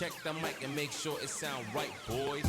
Check the mic and make sure it sound right, boys.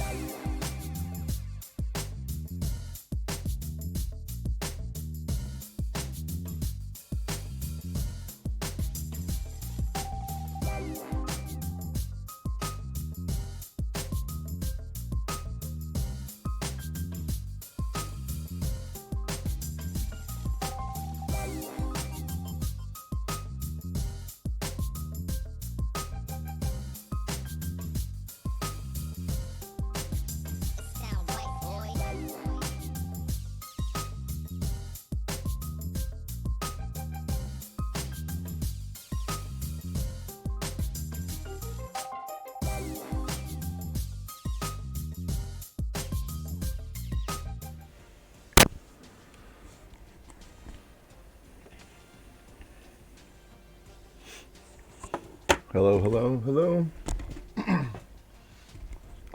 Hello, hello, hello.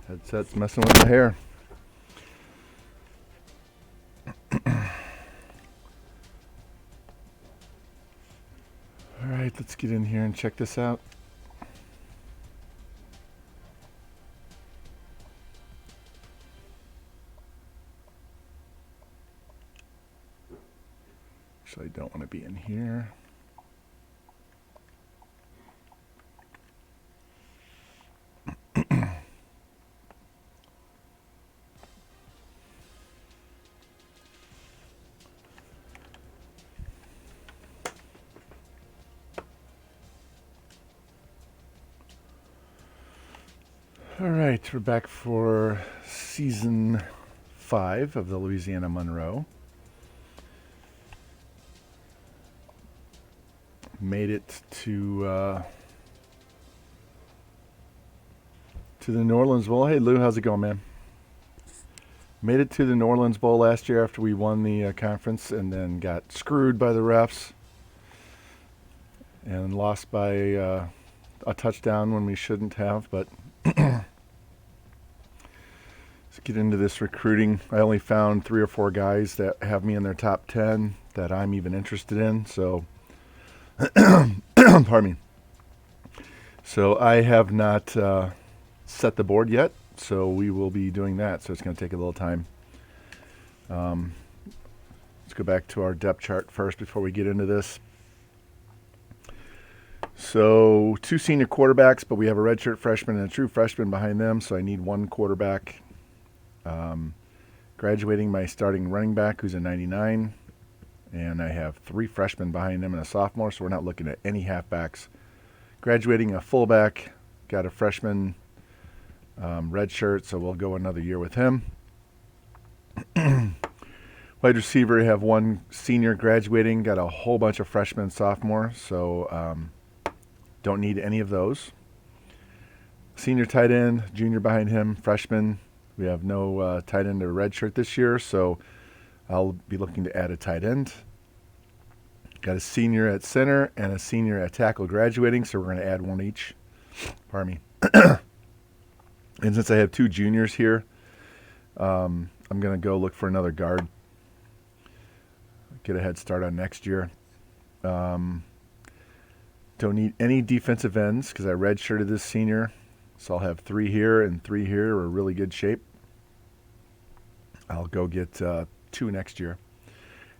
Headset's messing with my hair. All right, let's get in here and check this out. Actually, I don't want to be in here. All right, we're back for season 5 of the Louisiana Monroe. Made it to the New Orleans Bowl. Hey Lou, how's it going, man? Made it to the New Orleans Bowl last year after we won the conference, and then got screwed by the refs and lost by a touchdown when we shouldn't have, but let's get into this recruiting. I only found 3 or 4 guys that have me in their top 10 that I'm even interested in. So, pardon me. So I have not set the board yet. So we will be doing that. So it's going to take a little time. Let's go back to our depth chart first before we get into this. So 2 senior quarterbacks, but we have a redshirt freshman and a true freshman behind them. So I need 1 quarterback. Graduating my starting running back, who's a 99. And I have 3 freshmen behind him and a sophomore. So we're not looking at any halfbacks. Graduating a fullback, got a freshman redshirt. So we'll go another year with him. Wide receiver, I have 1 senior graduating, got a whole bunch of freshmen and sophomore. So don't need any of those. Senior tight end, junior behind him, freshman. We have no tight end or redshirt this year, so I'll be looking to add a tight end. Got a senior at center and a senior at tackle graduating, so we're going to add 1 each. Pardon me. And since I have 2 juniors here, I'm going to go look for another guard. Get a head start on next year. Don't need any defensive ends because I redshirted this senior. So I'll have 3 here and 3 here. We're in really good shape. I'll go get 2 next year.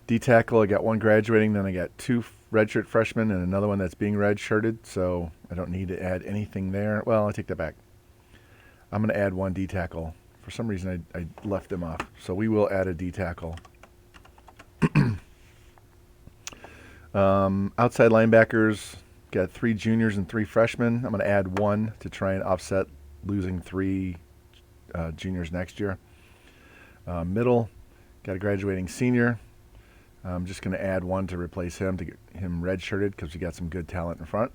D-tackle, I got 1 graduating. Then I got 2 redshirt freshmen and another one that's being redshirted. So I don't need to add anything there. Well, I take that back. I'm going to add 1 D-tackle. For some reason, I left them off. So we will add a D-tackle. Outside linebackers, got 3 juniors and 3 freshmen. I'm going to add 1 to try and offset losing 3 juniors next year. Middle, got a graduating senior. I'm just going to add 1 to replace him to get him redshirted because we got some good talent in front.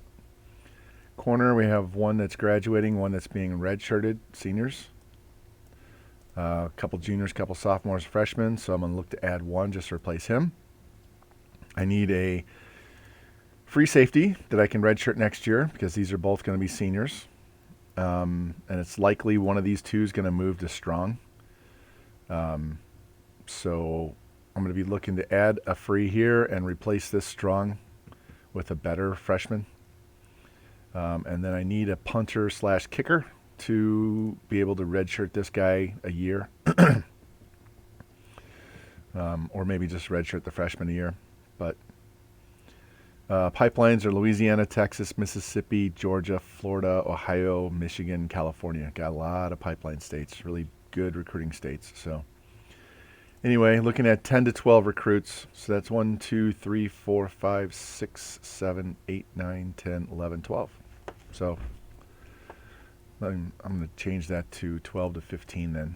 Corner, we have 1 that's graduating, 1 that's being redshirted, seniors. A couple juniors, a couple sophomores, freshmen. So I'm going to look to add 1 just to replace him. I need a free safety that I can redshirt next year because these are both going to be seniors. And it's likely one of these 2 is going to move to strong. So I'm going to be looking to add a free here and replace this strong with a better freshman. And then I need a punter / kicker to be able to redshirt this guy a year. Or maybe just redshirt the freshman a year. But pipelines are Louisiana, Texas, Mississippi, Georgia, Florida, Ohio, Michigan, California. Got a lot of pipeline states, really good recruiting states. So anyway, looking at 10 to 12 recruits. So that's 1, 2, 3, 4, 5, 6, 7, 8, 9, 10, 11, 12. So I'm going to change that to 12 to 15 then,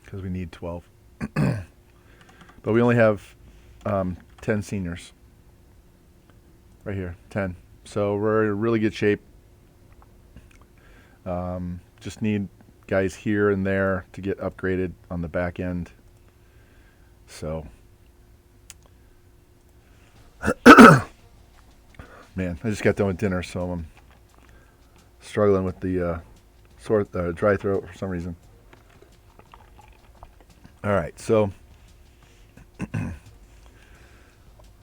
because we need 12. But we only have 10 seniors. Right here, 10. So we're in really good shape. Just need guys here and there to get upgraded on the back end. So, man, I just got done with dinner, so I'm struggling with the dry throat for some reason. All right, so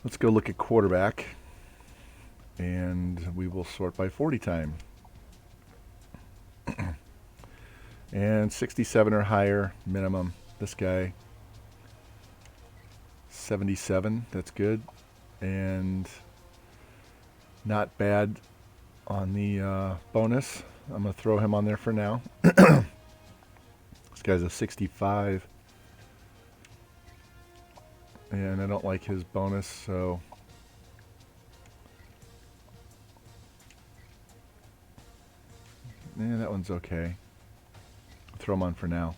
let's go look at quarterback. And we will sort by 40 time. And 67 or higher minimum. This guy, 77. That's good. And not bad on the bonus. I'm going to throw him on there for now. This guy's a 65. And I don't like his bonus, so... yeah, that one's okay. Throw him on for now.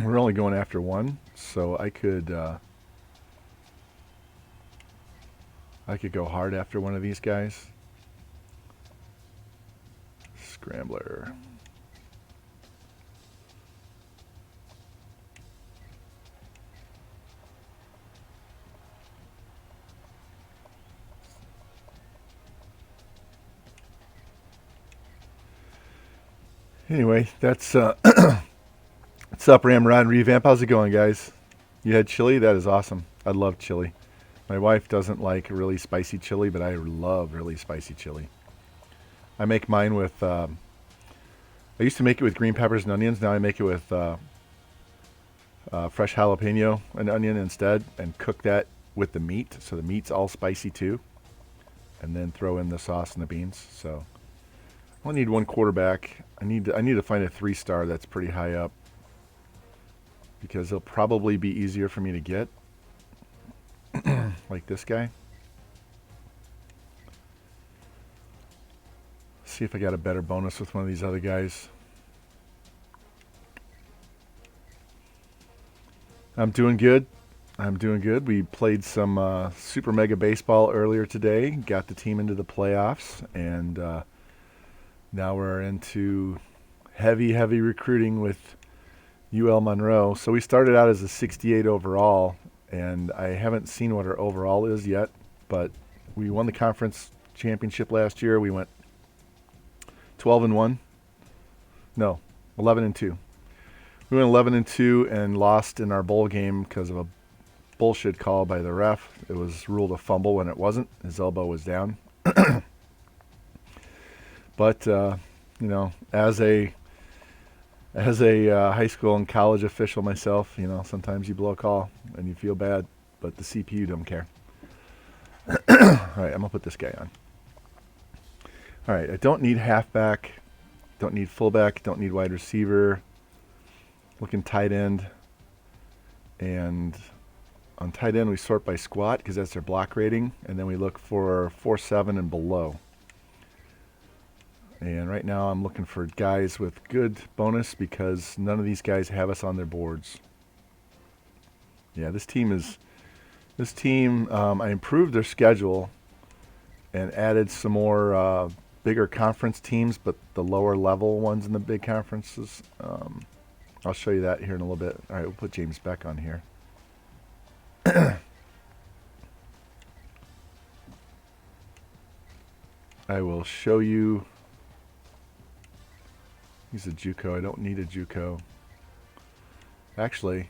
We're only going after one, so I could go hard after one of these guys. Scrambler. Anyway, that's what's up, Ramrod Revamp. How's it going, guys? You had chili? That is awesome. I love chili. My wife doesn't like really spicy chili, but I love really spicy chili. I make mine with, I used to make it with green peppers and onions. Now I make it with fresh jalapeno and onion instead, and cook that with the meat. So the meat's all spicy too. And then throw in the sauce and the beans. So I need one quarterback. I need to find a 3-star that's pretty high up, because they'll probably be easier for me to get. Like this guy. See if I got a better bonus with one of these other guys. I'm doing good. We played some Super Mega Baseball earlier today. Got the team into the playoffs, and now we're into heavy recruiting with UL-Monroe. So we started out as a 68 overall, and I haven't seen what our overall is yet, but we won the conference championship last year. We went 12-1. No, 11-2. We went 11-2 and lost in our bowl game because of a bullshit call by the ref. It was ruled a fumble when it wasn't. His elbow was down. But you know, as a high school and college official myself, you know, sometimes you blow a call and you feel bad, but the CPU don't care. All right, I'm gonna put this guy on. All right, I don't need halfback, don't need fullback, don't need wide receiver. Looking tight end, and on tight end we sort by squat because that's their block rating, and then we look for 4.7 and below. And right now I'm looking for guys with good bonus because none of these guys have us on their boards. Yeah, this team I improved their schedule and added some more bigger conference teams, but the lower level ones in the big conferences. I'll show you that here in a little bit. All right, we'll put James Beck on here. I will show you. He's a JUCO. I don't need a JUCO. Actually,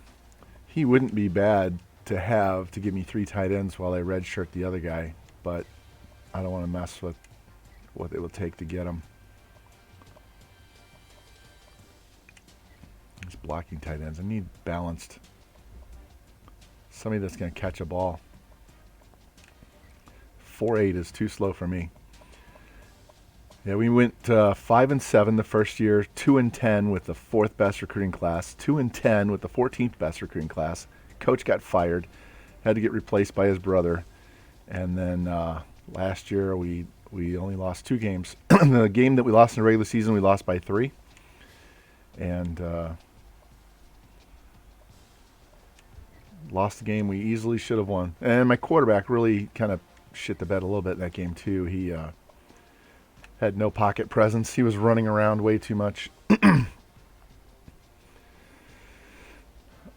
he wouldn't be bad to have to give me 3 tight ends while I redshirt the other guy, but I don't want to mess with what it will take to get him. These blocking tight ends, I need balanced. Somebody that's going to catch a ball. 4.8 is too slow for me. Yeah, we went 5-7 the first year, 2-10 with the 4th best recruiting class, 2-10 with the 14th best recruiting class. Coach got fired, had to get replaced by his brother, and then last year we only lost 2 games. The game that we lost in the regular season, we lost by 3, and lost the game we easily should have won. And my quarterback really kind of shit the bed a little bit in that game too. He had no pocket presence. He was running around way too much.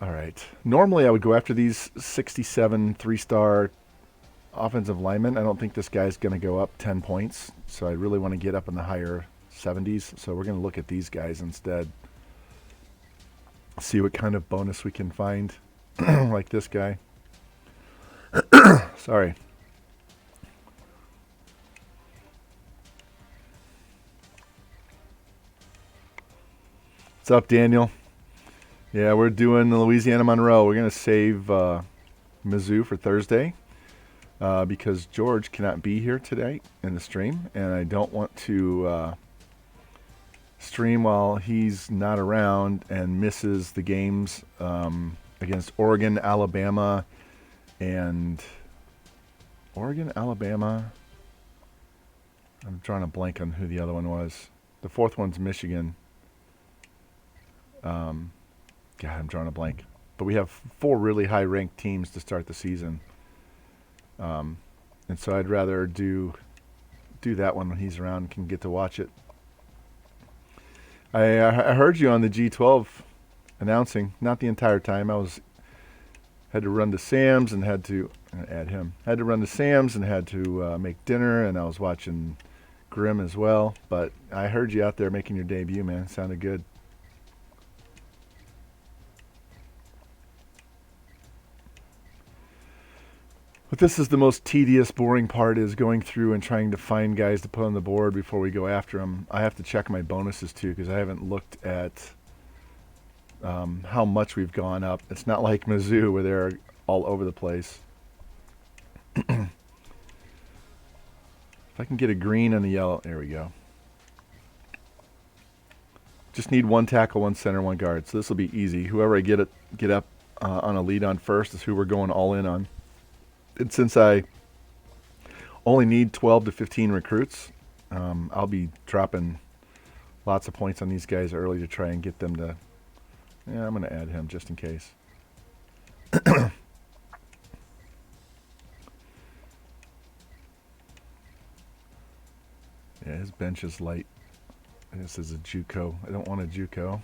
All right. Normally I would go after these 67 3-star offensive linemen. I don't think this guy's going to go up 10 points. So I really want to get up in the higher 70s. So we're going to look at these guys instead. See what kind of bonus we can find. Like this guy. Sorry. What's up, Daniel? Yeah, we're doing the Louisiana Monroe. We're going to save Mizzou for Thursday because George cannot be here today in the stream, and I don't want to stream while he's not around and misses the games against Oregon, Alabama, and Alabama. I'm drawing a blank on who the other one was. The 4th one's Michigan. God, I'm drawing a blank. But we have 4 really high-ranked teams to start the season. And so I'd rather do that one when he's around and can get to watch it. I heard you on the G12 announcing, not the entire time. Had to run to Sam's and had to add him. Had to run to Sam's and had to make dinner, and I was watching Grimm as well. But I heard you out there making your debut, man. Sounded good. But this is the most tedious, boring part, is going through and trying to find guys to put on the board before we go after them. I have to check my bonuses too because I haven't looked at how much we've gone up. It's not like Mizzou where they're all over the place. If I can get a green and a yellow, there we go. Just need 1 tackle, 1 center, 1 guard. So this will be easy. Whoever I get up on a lead on first is who we're going all in on. And since I only need 12 to 15 recruits, I'll be dropping lots of points on these guys early to try and get them to... Yeah, I'm going to add him just in case. Yeah, his bench is light. This is a JUCO. I don't want a JUCO.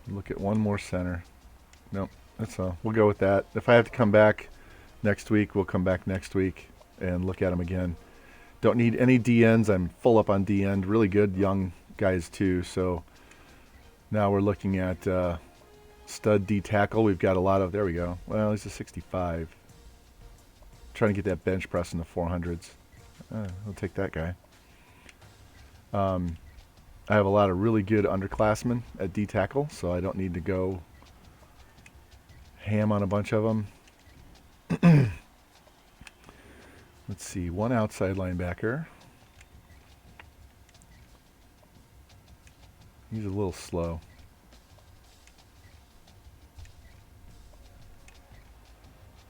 Look at one more center. Nope, that's all. We'll go with that. If I have to come back next week, we'll come back next week and look at them again. Don't need any DNs. I'm full up on DN. Really good young guys too. So now we're looking at stud D tackle. We've got a lot of... There we go. Well, he's a 65. Trying to get that bench press in the 400s. I'll take that guy. I have a lot of really good underclassmen at D tackle, so I don't need to go ham on a bunch of them. Let's see, 1 outside linebacker. He's a little slow.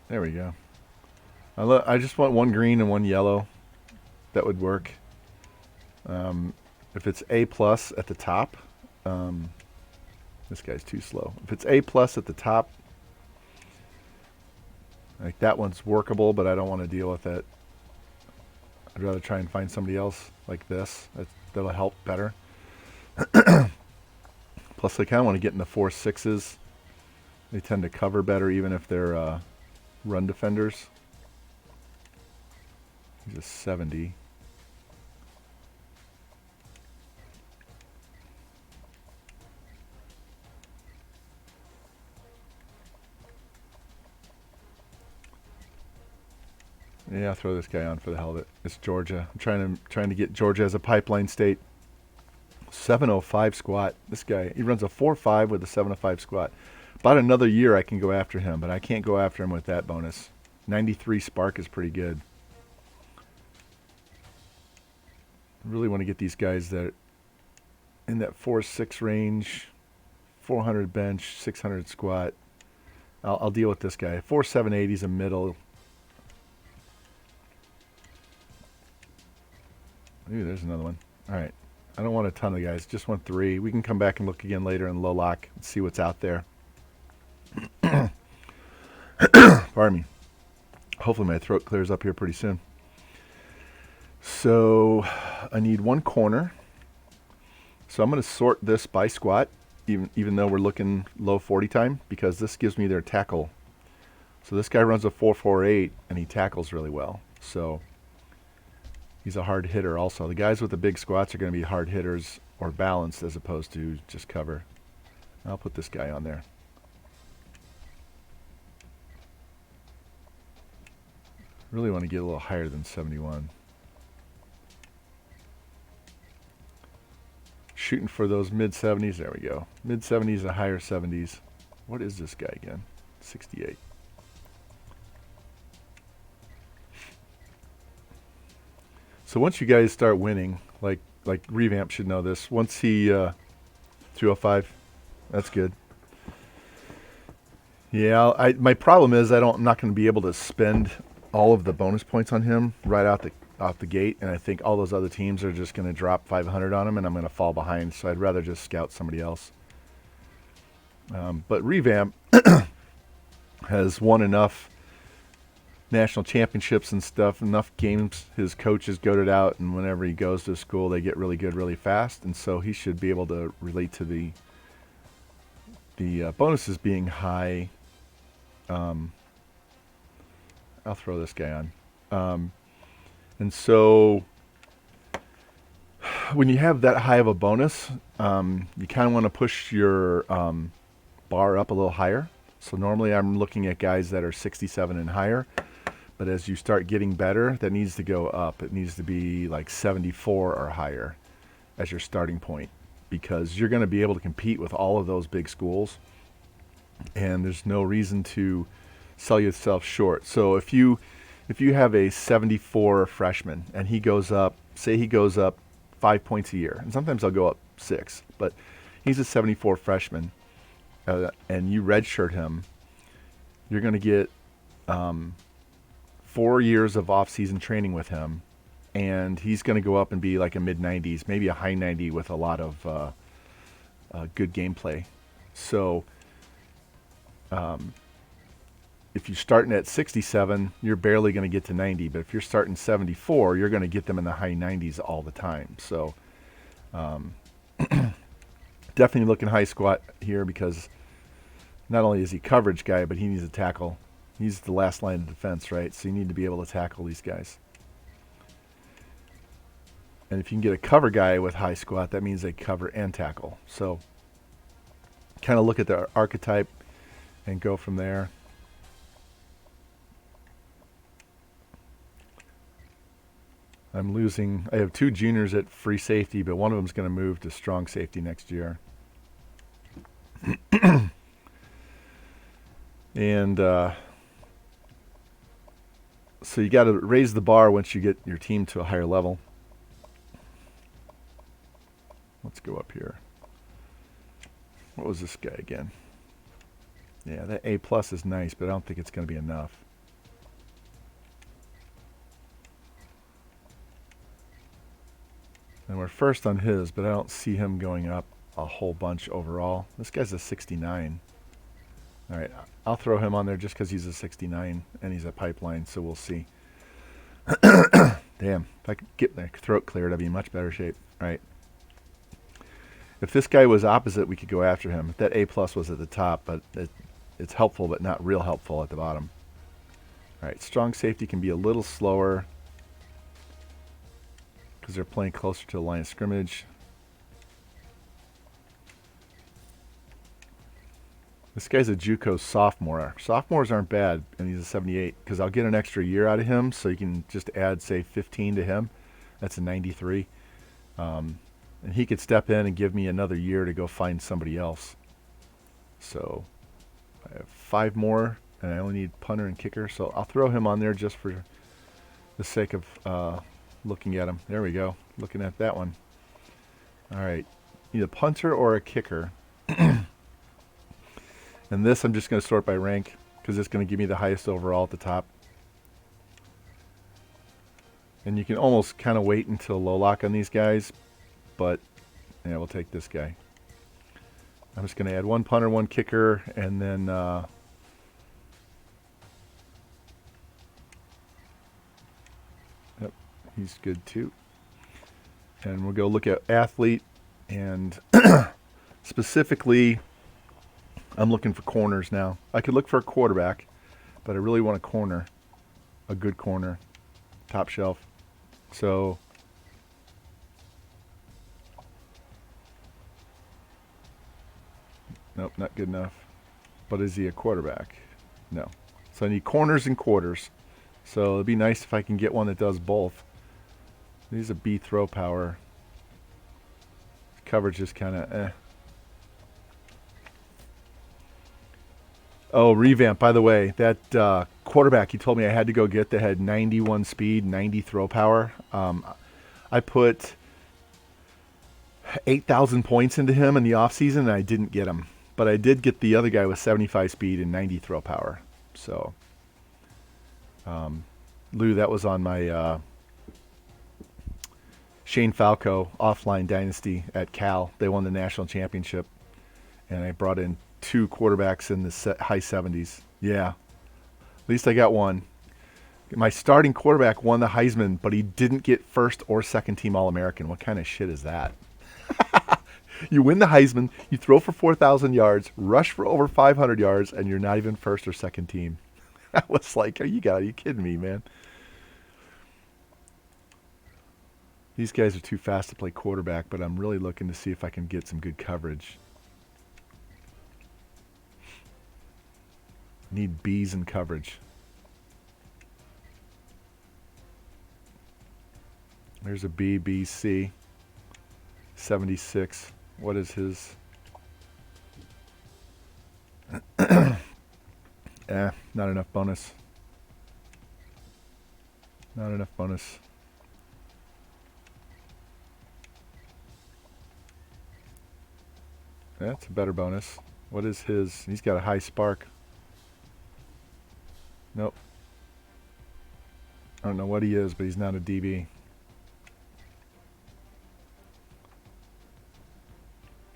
There we go. I just want 1 green and 1 yellow. That would work. If it's A+ at the top, this guy's too slow. If it's A+ at the top, like that one's workable, but I don't want to deal with it. I'd rather try and find somebody else like this. That'll help better. Plus, I kind of want to get in the 4.6s. They tend to cover better even if they're run defenders. He's a 70. Yeah, I'll throw this guy on for the hell of it. It's Georgia. I'm trying to get Georgia as a pipeline state. 705 squat. This guy, he runs a 4.5 with a 705 squat. About another year I can go after him, but I can't go after him with that bonus. 93 spark is pretty good. I really want to get these guys that in that 4.6 range, 400 bench, 600 squat. I'll deal with this guy. 4.780 is a middle. Ooh, there's another one. All right. I don't want a ton of guys. Just want 3. We can come back and look again later in low lock and see what's out there. Pardon me. Hopefully my throat clears up here pretty soon. So I need 1 corner. So I'm going to sort this by squat, even though we're looking low 40 time, because this gives me their tackle. So this guy runs a 4.48 and he tackles really well. So he's a hard hitter also. The guys with the big squats are going to be hard hitters or balanced as opposed to just cover. I'll put this guy on there. Really want to get a little higher than 71. Shooting for those mid 70s. There we go. Mid 70s and higher 70s. What is this guy again? 68. So once you guys start winning, like Revamp should know this. Once he 205, that's good. Yeah, my problem is I'm not going to be able to spend all of the bonus points on him right off the gate, and I think all those other teams are just going to drop 500 on him, and I'm going to fall behind. So I'd rather just scout somebody else. But Revamp has won enough national championships and stuff, enough games his coaches goaded out, and whenever he goes to school, they get really good really fast, and so he should be able to relate to the bonuses being high. I'll throw this guy on. And so when you have that high of a bonus, you kind of want to push your bar up a little higher. So normally I'm looking at guys that are 67 and higher, but as you start getting better, that needs to go up. It needs to be like 74 or higher as your starting point, because you're going to be able to compete with all of those big schools, and there's no reason to sell yourself short. So if you have a 74 freshman and he goes up, say he goes up 5 points a year, and sometimes I'll go up 6, but he's a 74 freshman, and you redshirt him, you're going to get 4 years of off-season training with him, and he's going to go up and be like a mid-90s, maybe a high 90 with a lot of good gameplay. So if you're starting at 67, you're barely going to get to 90. But if you're starting 74, you're going to get them in the high 90s all the time. So definitely looking high squat here, because not only is he coverage guy, but he needs a tackle. He's the last line of defense, right? So you need to be able to tackle these guys. And if you can get a cover guy with high squat, that means they cover and tackle. So kind of look at the archetype and go from there. I have 2 juniors at free safety, but one of them is going to move to strong safety next year. And so you got to raise the bar once you get your team to a higher level. Let's go up here. What was this guy again? Yeah, that A+ is nice, but I don't think it's going to be enough. And we're first on his, but I don't see him going up a whole bunch overall. This guy's a 69. All right, I'll throw him on there just because he's a 69 and he's a pipeline, so we'll see. Damn, if I could get my throat cleared, I'd be in much better shape. All right. If this guy was opposite, we could go after him. If that A+ was at the top, but it's helpful, but not real helpful at the bottom. All right, strong safety can be a little slower because they're playing closer to the line of scrimmage. This guy's a JUCO sophomore. Sophomores aren't bad, and he's a 78 because I'll get an extra year out of him, so you can just add, say, 15 to him. That's a 93. And he could step in and give me another year to go find somebody else. So I have 5 more, and I only need punter and kicker, so I'll throw him on there just for the sake of looking at him. There we go, looking at that one. All right, need a punter or a kicker. And this I'm just going to sort by rank because it's going to give me the highest overall at the top. And you can almost kind of wait until low lock on these guys, but yeah, we'll take this guy. I'm just going to add 1 punter, 1 kicker, and then yep, he's good too. And we'll go look at athlete, and specifically I'm looking for corners now. I could look for a quarterback, but I really want a corner, a good corner, top shelf. So nope, not good enough. But is he a quarterback? No. So I need corners and quarters. So it'd be nice if I can get one that does both. He's a B throw power. Coverage is kind of eh. Oh, Revamp, by the way, that quarterback he told me I had to go get that had 91 speed, 90 throw power. I put 8,000 points into him in the offseason, and I didn't get him. But I did get the other guy with 75 speed and 90 throw power. So, Lou, that was on my Shane Falco offline dynasty at Cal. They won the national championship, and I brought in 2 quarterbacks in the high 70s. Yeah, at least I got one. My starting quarterback won the Heisman, but he didn't get first or second team All-American. What kind of shit is that? You win the Heisman, you throw for 4,000 yards, rush for over 500 yards, and you're not even first or second team. I was like, are you kidding me, man? These guys are too fast to play quarterback, but I'm really looking to see if I can get some good coverage. Need B's in coverage. There's a B, B, C. 76. What is his? Not enough bonus. Not enough bonus. That's a better bonus. What is his? He's got a high spark. Nope. I don't know what he is, but he's not a DB.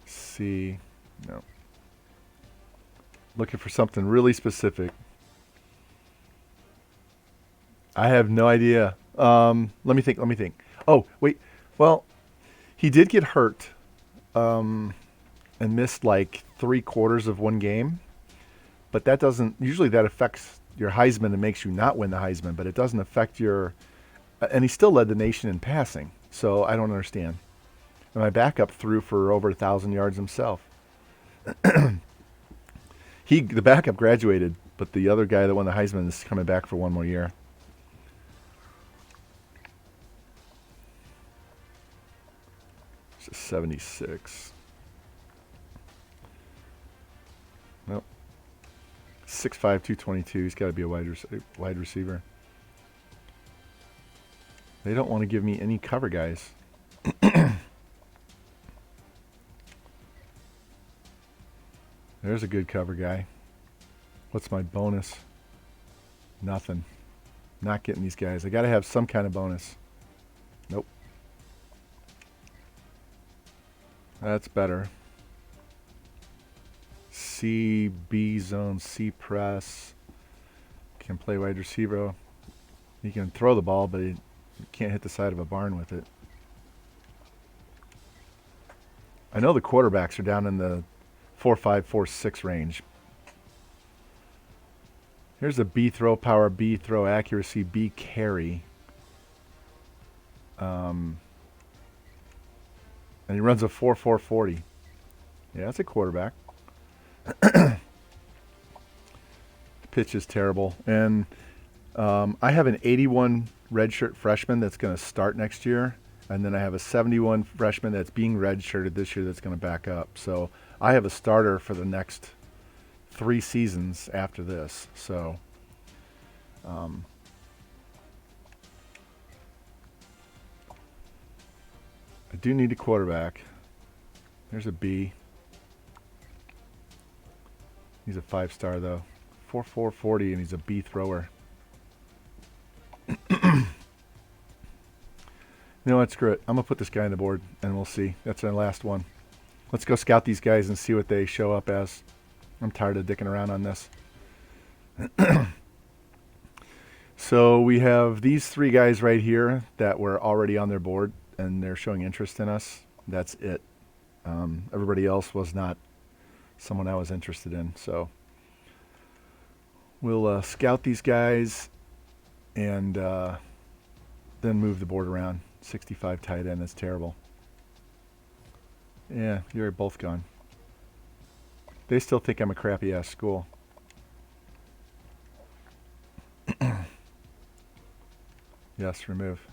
C. No. Looking for something really specific. I have no idea. Let me think. Oh, wait. Well, he did get hurt and missed like 3/4 of one game. But that doesn't, usually that affects your Heisman and makes you not win the Heisman, but it doesn't affect your, and he still led the nation in passing. So I don't understand. And my backup threw for over 1,000 yards himself. The backup graduated, but the other guy that won the Heisman is coming back for one more year. It's a 76. Nope. 6'5", 222. He's got to be a wide receiver. They don't want to give me any cover guys. There's a good cover guy. What's my bonus? Nothing. Not getting these guys. I got to have some kind of bonus. Nope. That's better. C, B zone, C press. Can play wide receiver. He can throw the ball, but he can't hit the side of a barn with it. I know the quarterbacks are down in the 4.5, 4.6 range. Here's a B throw power, B throw accuracy, B carry. And he runs a 4.4 40. Yeah, that's a quarterback. pitch is terrible. And I have an 81 redshirt freshman that's going to start next year. And then I have a 71 freshman that's being redshirted this year that's going to back up. So I have a starter for the next 3 seasons after this. So I do need a quarterback. There's a B. He's a 5-star though. 4.40 and he's a B thrower. You know what? Screw it. I'm going to put this guy on the board and we'll see. That's our last one. Let's go scout these guys and see what they show up as. I'm tired of dicking around on this. So we have these 3 guys right here that were already on their board and they're showing interest in us. That's it. Everybody else was not someone I was interested in. So we'll scout these guys and then move the board around. 65 tight end. That's terrible. Yeah, you're both gone. They still think I'm a crappy ass school. Yes, remove.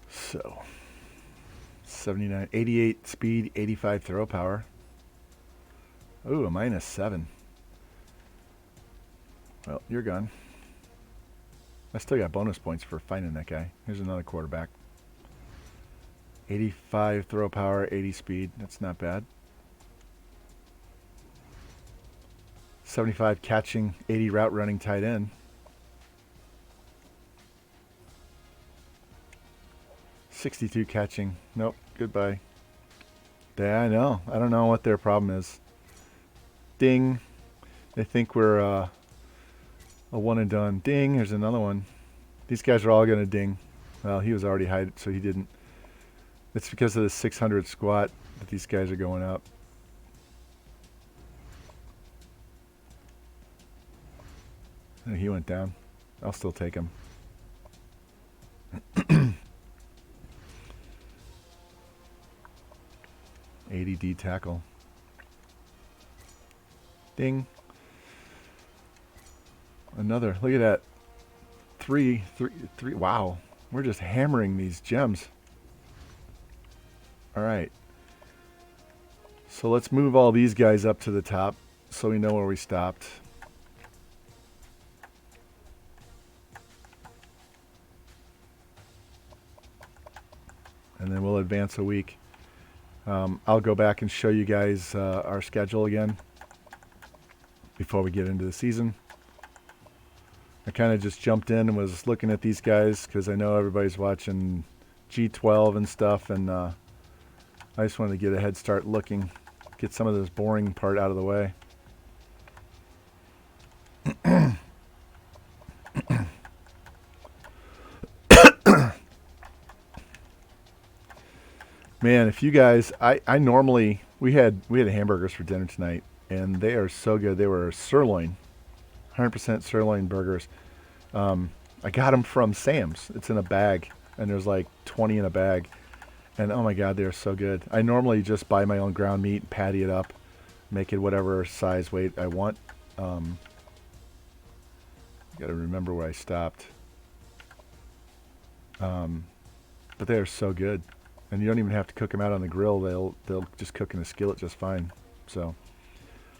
So 79, 88 speed, 85 throw power. Ooh, a -7. Well, you're gone. I still got bonus points for finding that guy. Here's another quarterback. 85 throw power, 80 speed. That's not bad. 75 catching, 80 route running tight end. 62 catching. Nope. Goodbye. Yeah, I know. I don't know what their problem is. Ding. They think we're a one and done. Ding. There's another one. These guys are all going to ding. Well, he was already high, so he didn't. It's because of the 600 squat that these guys are going up. And he went down. I'll still take him. ADD tackle. Ding. Another. Look at that. Three. Wow. We're just hammering these gems. All right. So let's move all these guys up to the top so we know where we stopped. And then we'll advance a week. I'll go back and show you guys our schedule again before we get into the season. I kind of just jumped in and was looking at these guys because I know everybody's watching G12 and stuff, and I just wanted to get a head start looking, get some of this boring part out of the way. Man, if you guys, I normally, we had hamburgers for dinner tonight, and they are so good. They were sirloin, 100% sirloin burgers. I got them from Sam's. It's in a bag, and there's like 20 in a bag. And oh my God, they're so good. I normally just buy my own ground meat, patty it up, make it whatever size weight I want. Got to remember where I stopped. But they are so good. And you don't even have to cook them out on the grill. They'll just cook in a skillet just fine. So,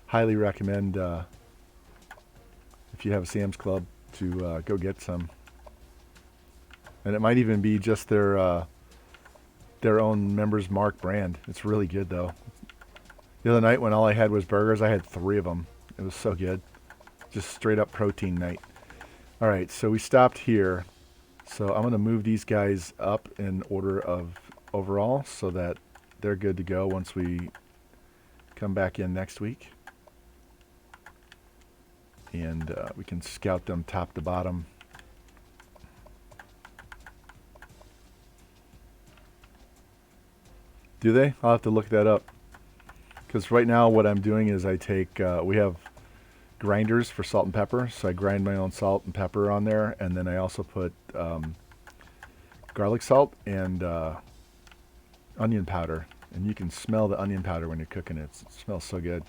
highly recommend if you have a Sam's Club to go get some. And it might even be just their own Members Mark brand. It's really good though. The other night when all I had was burgers, I had 3 of them. It was so good. Just straight up protein night. All right, so we stopped here. So I'm going to move these guys up in order of overall so that they're good to go once we come back in next week. And we can scout them top to bottom. Do they? I'll have to look that up. Because right now what I'm doing is I take, we have grinders for salt and pepper. So I grind my own salt and pepper on there. And then I also put garlic salt and onion powder. And you can smell the onion powder when you're cooking it. It smells so good.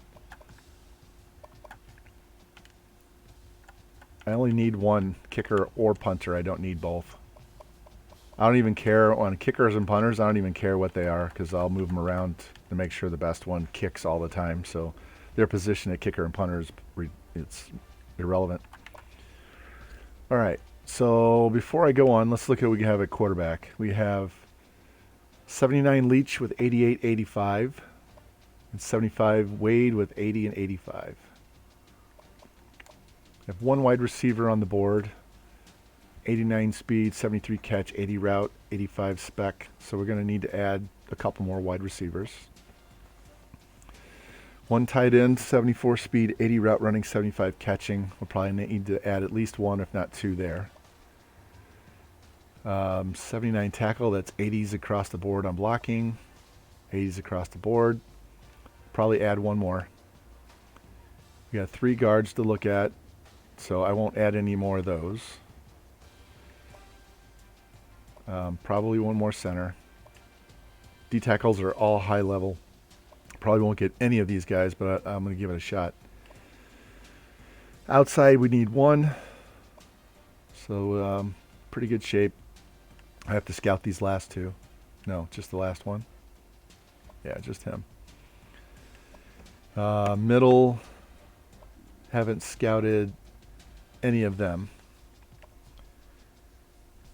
I only need one kicker or punter. I don't need both. I don't even care on kickers and punters. I don't even care what they are because I'll move them around to make sure the best one kicks all the time. So their position at kicker and punter is it's irrelevant. All right. So before I go on, let's look at what we have at quarterback. We have 79 Leach with 88-85 and 75 Wade with 80 and 85. I have one wide receiver on the board. 89 speed, 73 catch, 80 route, 85 spec. So we're going to need to add a couple more wide receivers. One tight end, 74 speed, 80 route running, 75 catching. We'll probably need to add at least one, if not two there. 79 tackle, that's 80s across the board on blocking. 80s across the board. Probably add one more. We got 3 guards to look at, so I won't add any more of those. Probably one more center. D tackles are all high level. Probably won't get any of these guys, but I'm going to give it a shot. Outside, we need one. So, pretty good shape. I have to scout these last two. No, just the last one. Yeah, just him. Middle, haven't scouted any of them.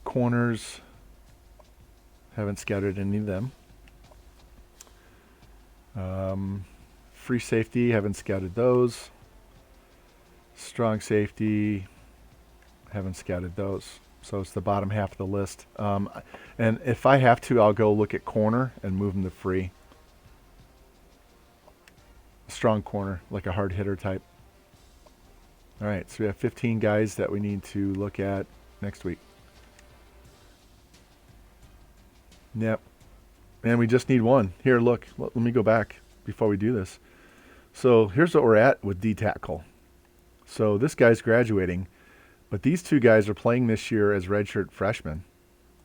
Corners, haven't scouted any of them. Free safety, haven't scouted those. Strong safety, haven't scouted those. So it's the bottom half of the list. And if I have to, I'll go look at corner and move them to free. Strong corner, like a hard hitter type. All right, so we have 15 guys that we need to look at next week. Yep. And we just need one. Here, look. Let me go back before we do this. So here's what we're at with D tackle. So this guy's graduating, but these two guys are playing this year as redshirt freshmen.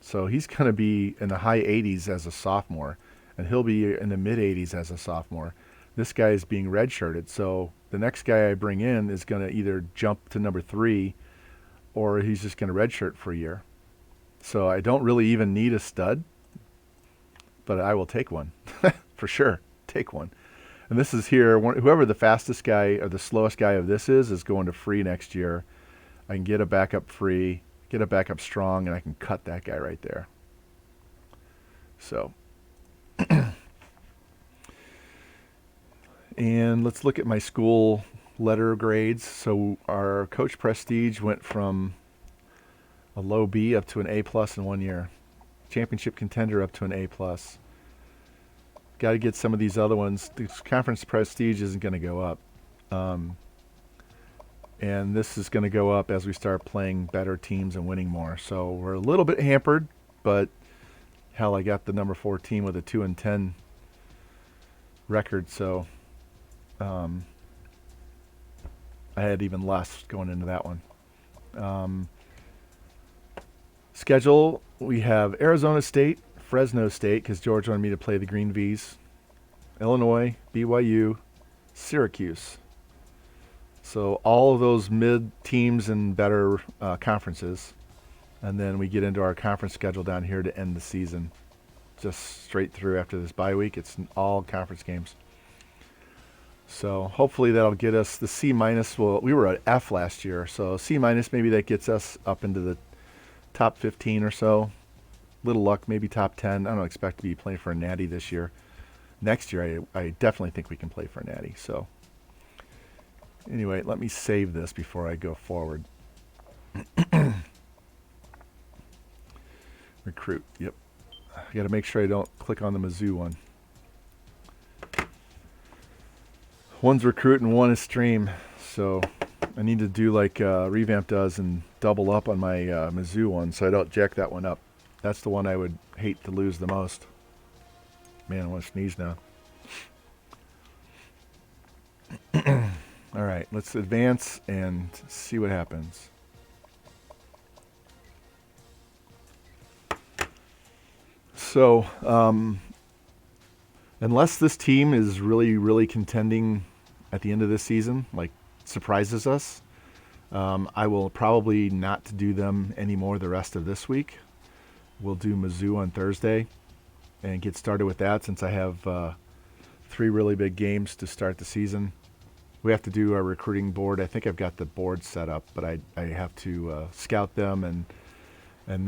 So he's going to be in the high 80s as a sophomore, and he'll be in the mid 80s as a sophomore. This guy is being redshirted. So the next guy I bring in is going to either jump to number 3 or he's just going to redshirt for a year. So I don't really even need a stud, but I will take one for sure. Take one. And this is here. Whoever the fastest guy or the slowest guy of this is going to free next year. I can get a backup free, get a backup strong, and I can cut that guy right there. So, and let's look at my school letter grades. So our coach prestige went from a low B up to an A+ in 1 year. Championship contender up to an A+. Got to get some of these other ones. The conference prestige isn't going to go up. And this is going to go up as we start playing better teams and winning more. So we're a little bit hampered, but hell, I got the number 4 team with a 2-10 record. So I had even less going into that one. Schedule, we have Arizona State, Fresno State, because George wanted me to play the Green V's, Illinois, BYU, Syracuse. So all of those mid teams and better conferences. And then we get into our conference schedule down here to end the season. Just straight through after this bye week. It's all conference games. So hopefully that'll get us the C-. Well, we were at F last year. So C-, maybe that gets us up into the top 15 or so. Little luck, maybe top 10. I don't expect to be playing for a natty this year. Next year, I definitely think we can play for a natty. So anyway, let me save this before I go forward. Recruit, yep. I got to make sure I don't click on the Mizzou one. One's recruit and one is stream. So I need to do like Revamped does and double up on my Mizzou one so I don't jack that one up. That's the one I would hate to lose the most. Man, I want to sneeze now. All right, let's advance and see what happens. So, unless this team is really, really contending at the end of this season, like surprises us, I will probably not do them anymore the rest of this week. We'll do Mizzou on Thursday and get started with that since I have 3 really big games to start the season. We have to do our recruiting board. I think I've got the board set up, but I have to scout them and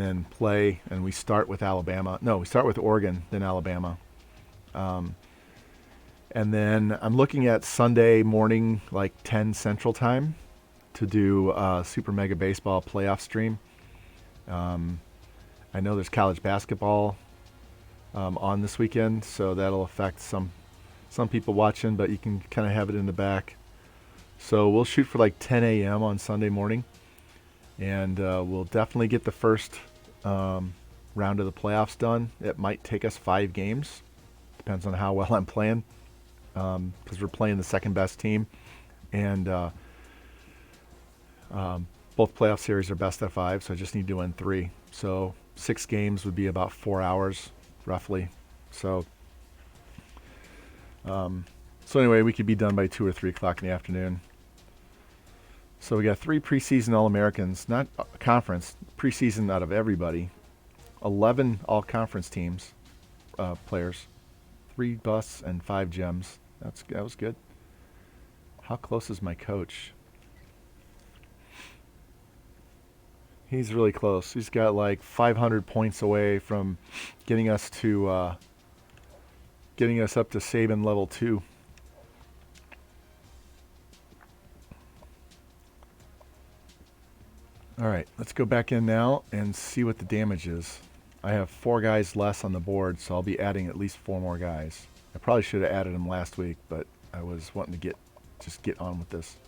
then play. And we start with Alabama. No, we start with Oregon, then Alabama. And then I'm looking at Sunday morning, like 10 Central Time, to do Super Mega Baseball playoff stream. I know there's college basketball on this weekend, so that'll affect some people watching, but you can kind of have it in the back. So we'll shoot for like 10 a.m. on Sunday morning, and we'll definitely get the first round of the playoffs done. It might take us 5 games. Depends on how well I'm playing, because we're playing the second best team, and both playoff series are best of 5, so I just need to win 3. So 6 games would be about 4 hours, roughly. So anyway, we could be done by 2 or 3 o'clock in the afternoon. So we got 3 preseason All-Americans, not conference, preseason out of everybody. 11 all-conference teams, players. 3 busts and 5 gems. That was good. How close is my coach? He's really close. He's got like 500 points away from getting us up to Saban level 2. All right, let's go back in now and see what the damage is. I have 4 guys less on the board, so I'll be adding at least 4 more guys. I probably should have added them last week, but I was wanting to get on with this.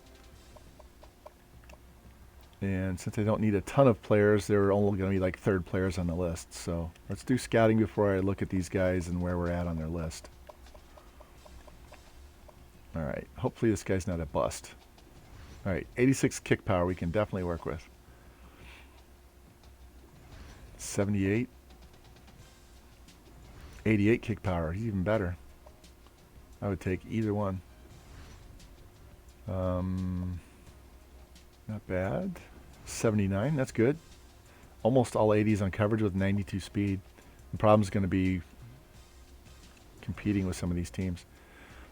And since I don't need a ton of players, there are only going to be like 3rd players on the list. So let's do scouting before I look at these guys and where we're at on their list. All right, hopefully this guy's not a bust. All right, 86 kick power we can definitely work with. 78. 88 kick power, he's even better. I would take either one. Not bad. 79, that's good. Almost all 80s on coverage with 92 speed. The problem's going to be competing with some of these teams.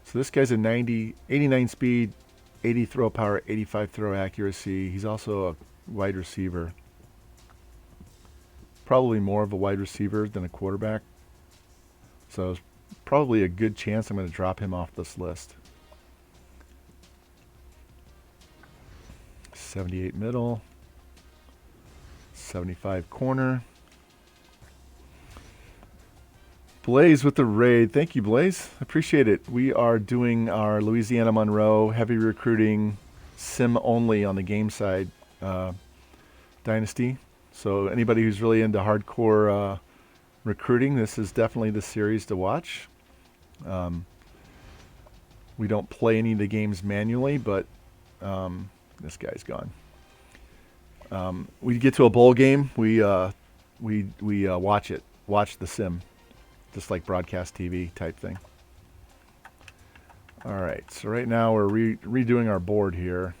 So this guy's a 89 speed, 80 throw power, 85 throw accuracy. He's also a wide receiver. Probably more of a wide receiver than a quarterback. So it's probably a good chance I'm going to drop him off this list. 78 middle. 75 corner. Blaze with the raid. Thank you, Blaze. Appreciate it. We are doing our Louisiana Monroe heavy recruiting sim only on the game side dynasty. So anybody who's really into hardcore recruiting, this is definitely the series to watch. We don't play any of the games manually, but this guy's gone. We get to a bowl game, we watch it, watch the sim, just like broadcast TV type thing. All right, so right now we're redoing our board here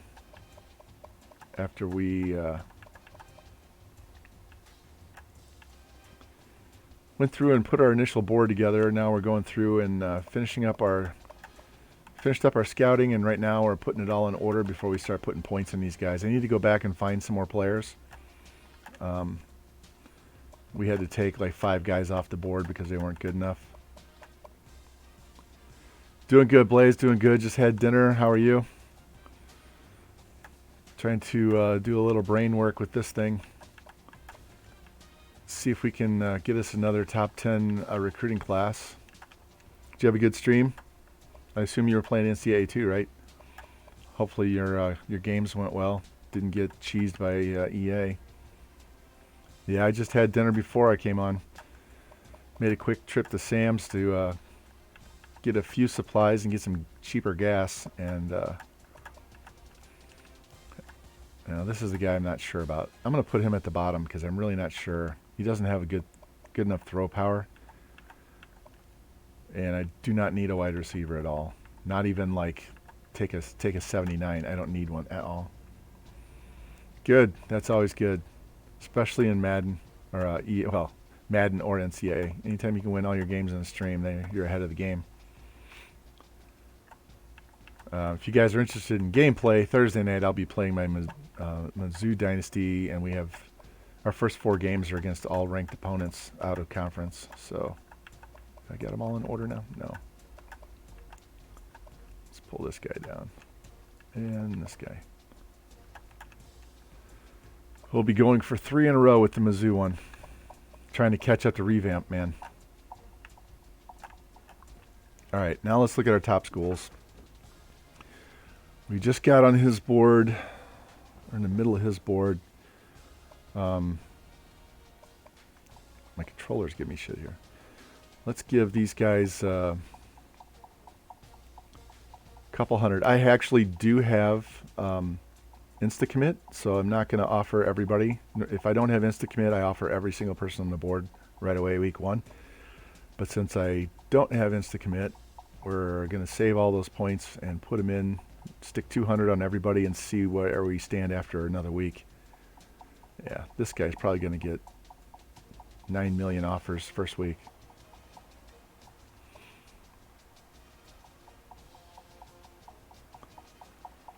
after we went through and put our initial board together. Now we're going through and finished up our scouting, and right now we're putting it all in order before we start putting points in these guys. I need to go back and find some more players. We had to take like 5 guys off the board because they weren't good enough. Doing good, Blaze. Doing good. Just had dinner. How are you? Trying to do a little brain work with this thing. See if we can get us another top 10 recruiting class. Did you have a good stream? I assume you were playing NCAA too, right? Hopefully your games went well. Didn't get cheesed by EA. Yeah, I just had dinner before I came on. Made a quick trip to Sam's to get a few supplies and get some cheaper gas. And this is the guy I'm not sure about. I'm going to put him at the bottom because I'm really not sure. He doesn't have a good enough throw power. And I do not need a wide receiver at all. Not even like take a 79. I don't need one at all. Good. That's always good, especially in Madden or Madden or NCAA. Anytime you can win all your games in a stream, then you're ahead of the game. If you guys are interested in gameplay, Thursday night I'll be playing my Mizzou Dynasty, and we have our first 4 games are against all ranked opponents out of conference. So, I got them all in order now? No. Let's pull this guy down. And this guy. We'll be going for 3 in a row with the Mizzou one. Trying to catch up to Revamp, man. Alright, now let's look at our top schools. We just got on his board, or in the middle of his board. My controllers give me shit here. Let's give these guys a couple hundred. I actually do have Insta-commit, so I'm not going to offer everybody. If I don't have Insta-commit, I offer every single person on the board right away week 1. But since I don't have Insta-commit, we're going to save all those points and put them in, stick 200 on everybody, and see where we stand after another week. Yeah, this guy's probably going to get 9 million offers first week.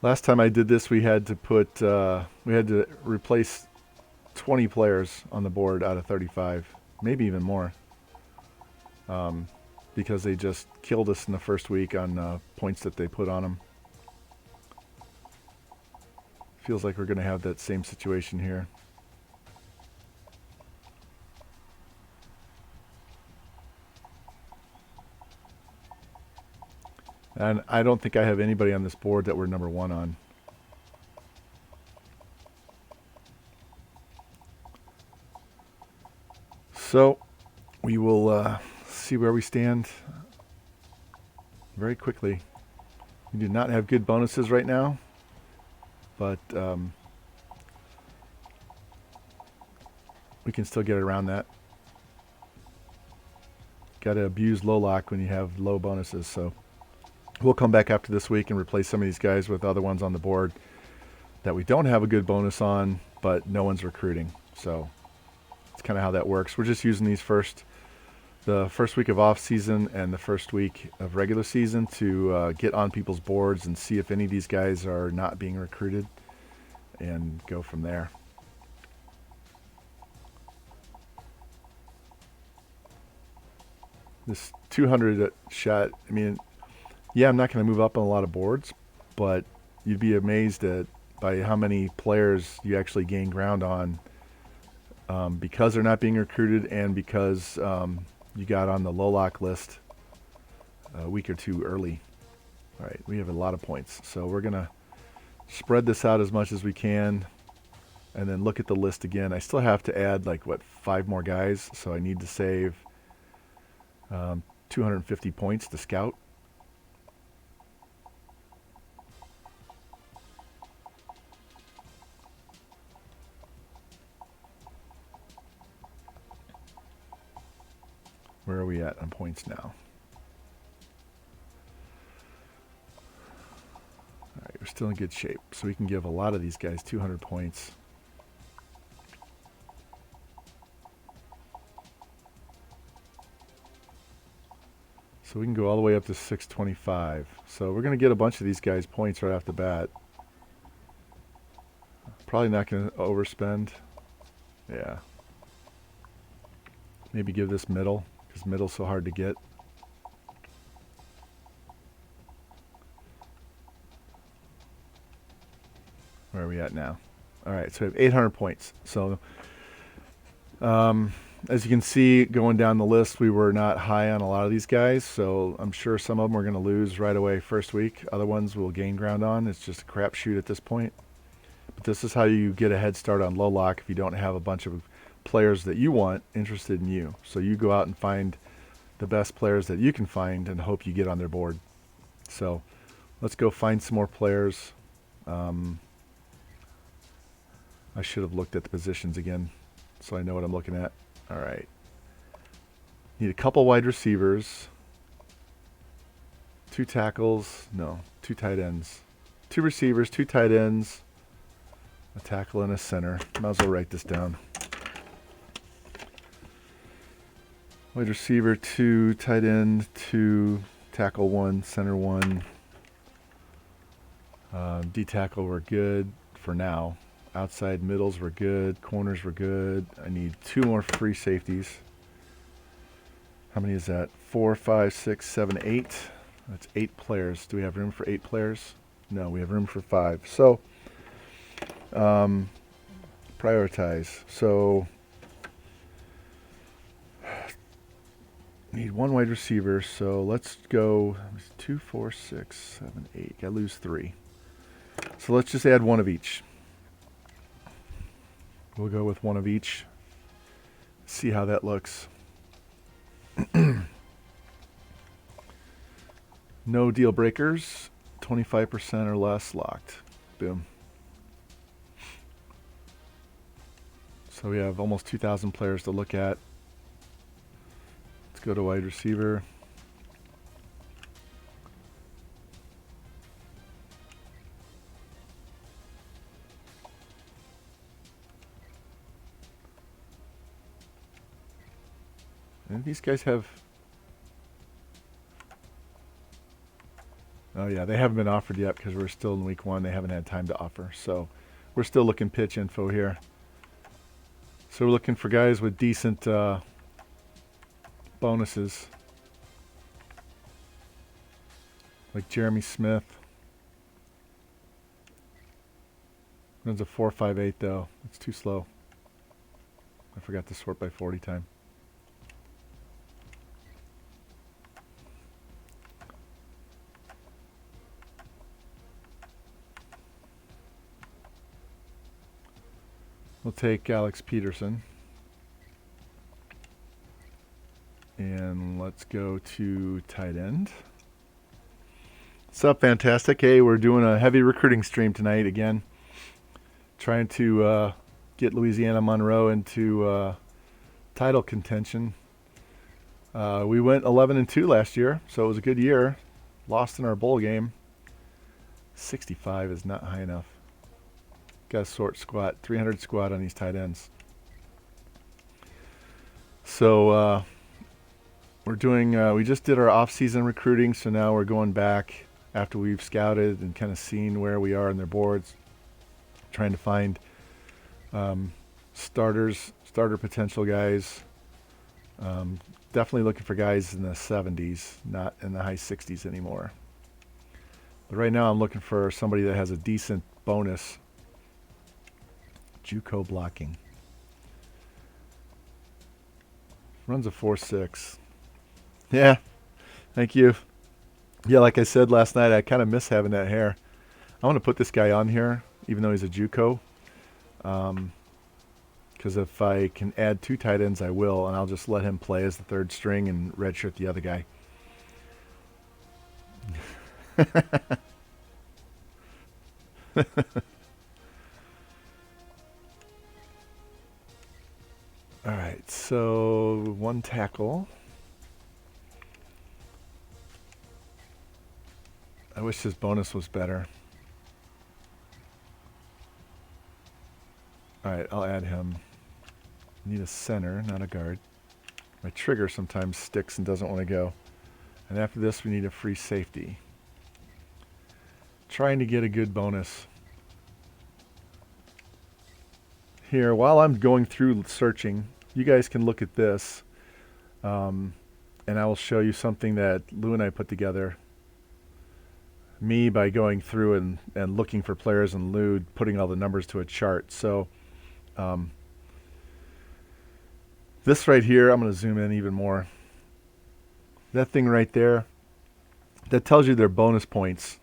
Last time I did this, we had to replace 20 players on the board out of 35, maybe even more, because they just killed us in the first week on points that they put on them. Feels like we're going to have that same situation here. And I don't think I have anybody on this board that we're number 1 on. So we will see where we stand very quickly. We do not have good bonuses right now, but we can still get around that. Got to abuse low lock when you have low bonuses, so we'll come back after this week and replace some of these guys with other ones on the board that we don't have a good bonus on, but no one's recruiting. So it's kind of how that works. We're just using these the first week of off season and the first week of regular season to get on people's boards and see if any of these guys are not being recruited and go from there. This 200 shot, I mean, yeah, I'm not going to move up on a lot of boards, but you'd be amazed by how many players you actually gain ground on because they're not being recruited and because you got on the low lock list a week or 2 early. All right, we have a lot of points, so we're going to spread this out as much as we can and then look at the list again. I still have to add 5 more guys, so I need to save 250 points to scout. Where are we at on points now? All right, we're still in good shape, so we can give a lot of these guys 200 points. So we can go all the way up to 625. So we're going to get a bunch of these guys points right off the bat. Probably not going to overspend. Yeah. Maybe give this middle, because middle's so hard to get. Where are we at now? All right, so we have 800 points. So as you can see, going down the list, we were not high on a lot of these guys, so I'm sure some of them are going to lose right away first week. Other ones will gain ground on. It's just a crapshoot at this point. But this is how you get a head start on low lock if you don't have a bunch of players that you want interested in you. So you go out and find the best players that you can find and hope you get on their board. So let's go find some more players. I should have looked at the positions again so I know what I'm looking at. All right. Need a couple wide receivers. 2 tackles. No, 2 tight ends. 2 receivers, 2 tight ends. a tackle, and a center. Might as well write this down. Wide receiver 2, tight end 2, tackle 1, center 1. D-tackle were good for now. Outside middles were good. Corners were good. I need 2 more free safeties. How many is that? 4, 5, 6, 7, 8. That's 8 players. Do we have room for 8 players? No, we have room for 5. So, prioritize. So, need 1 wide receiver. So let's go 2, 4, 6, 7, 8. Gotta lose 3. So let's just add 1 of each. We'll go with 1 of each. See how that looks. No deal breakers. 25% or less locked. Boom. So we have almost 2,000 players to look at. Let's go to wide receiver. And these guys have... Oh yeah, they haven't been offered yet because we're still in week 1. They haven't had time to offer. So we're still looking pitch info here. So we're looking for guys with decent bonuses. Like Jeremy Smith. Runs a 4.58 though. It's too slow. I forgot to sort by 40 time. We'll take Alex Peterson. And let's go to tight end. What's up, Fantastic? Hey, we're doing a heavy recruiting stream tonight again. Trying to get Louisiana Monroe into title contention. We went 11-2 last year, so it was a good year. Lost in our bowl game. 65 is not high enough. Got to sort squat, 300 squat on these tight ends. So we're doing, we just did our off-season recruiting, so now we're going back after we've scouted and kind of seen where we are in their boards, trying to find starter potential guys. Definitely looking for guys in the 70s, not in the high 60s anymore. But right now I'm looking for somebody that has a decent bonus. JUCO blocking. Runs a 4.6. Yeah, thank you. Yeah, like I said last night, I kind of miss having that hair. I want to put this guy on here, even though he's a JUCO. Because if I can add 2 tight ends, I will, and I'll just let him play as the 3rd string and redshirt the other guy. All right, so 1 tackle. I wish his bonus was better. All right, I'll add him. Need a center, not a guard. My trigger sometimes sticks and doesn't want to go. And after this, we need a free safety. Trying to get a good bonus. Here, while I'm going through searching, you guys can look at this. And I will show you something that Lou and I put together. Me by going through and looking for players, and Lou putting all the numbers to a chart. So this right here, I'm going to zoom in even more. That thing right there, that tells you their bonus points.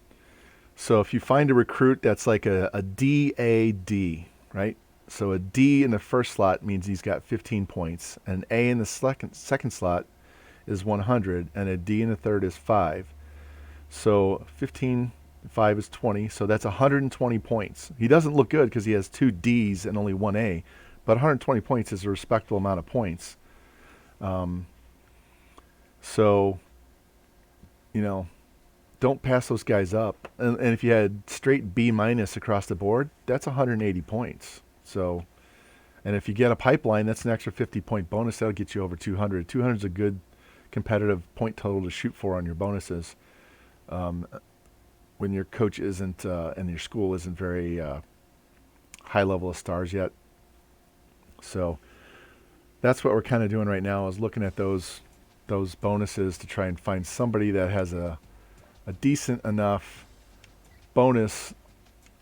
So if you find a recruit that's like a DAD, right? So a D in the first slot means he's got 15 points. An A in the second slot is 100, and a D in the third is 5. So 15, 5 is 20, so that's 120 points. He doesn't look good because he has 2 Ds and only 1 A, but 120 points is a respectable amount of points. So, you know, don't pass those guys up. And if you had straight B minus across the board, that's 180 points. So, and if you get a pipeline, that's an extra 50-point bonus. That'll get you over 200. 200 is a good competitive point total to shoot for on your bonuses. When your coach isn't and your school isn't very high level of stars yet. So that's what we're kind of doing right now, is looking at those bonuses to try and find somebody that has a decent enough bonus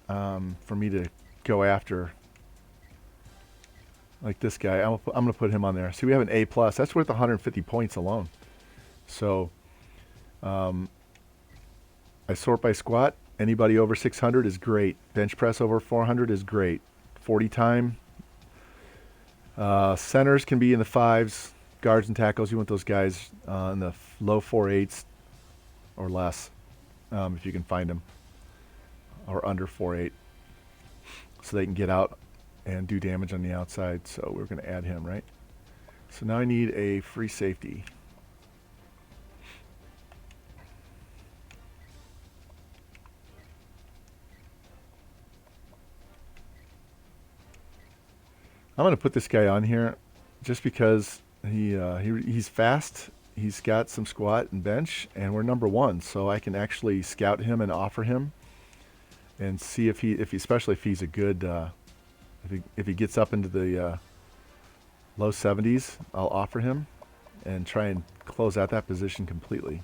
for me to go after. Like this guy, I'm going to put him on there. See, we have an A+. That's worth 150 points alone. So I sort by squat. Anybody over 600 is great. Bench press over 400 is great. 40 time. Centers can be in the 5s. Guards and tackles, you want those guys in the low 4.8s or less, if you can find them, or under 4.8, so they can get out and do damage on the outside. So we're going to add him, right? So now I need a free safety. I'm going to put this guy on here just because he's fast. He's got some squat and bench, and we're number 1, so I can actually scout him and offer him, and see if he especially if he's a good if he gets up into the low 70s, I'll offer him and try and close out that position completely.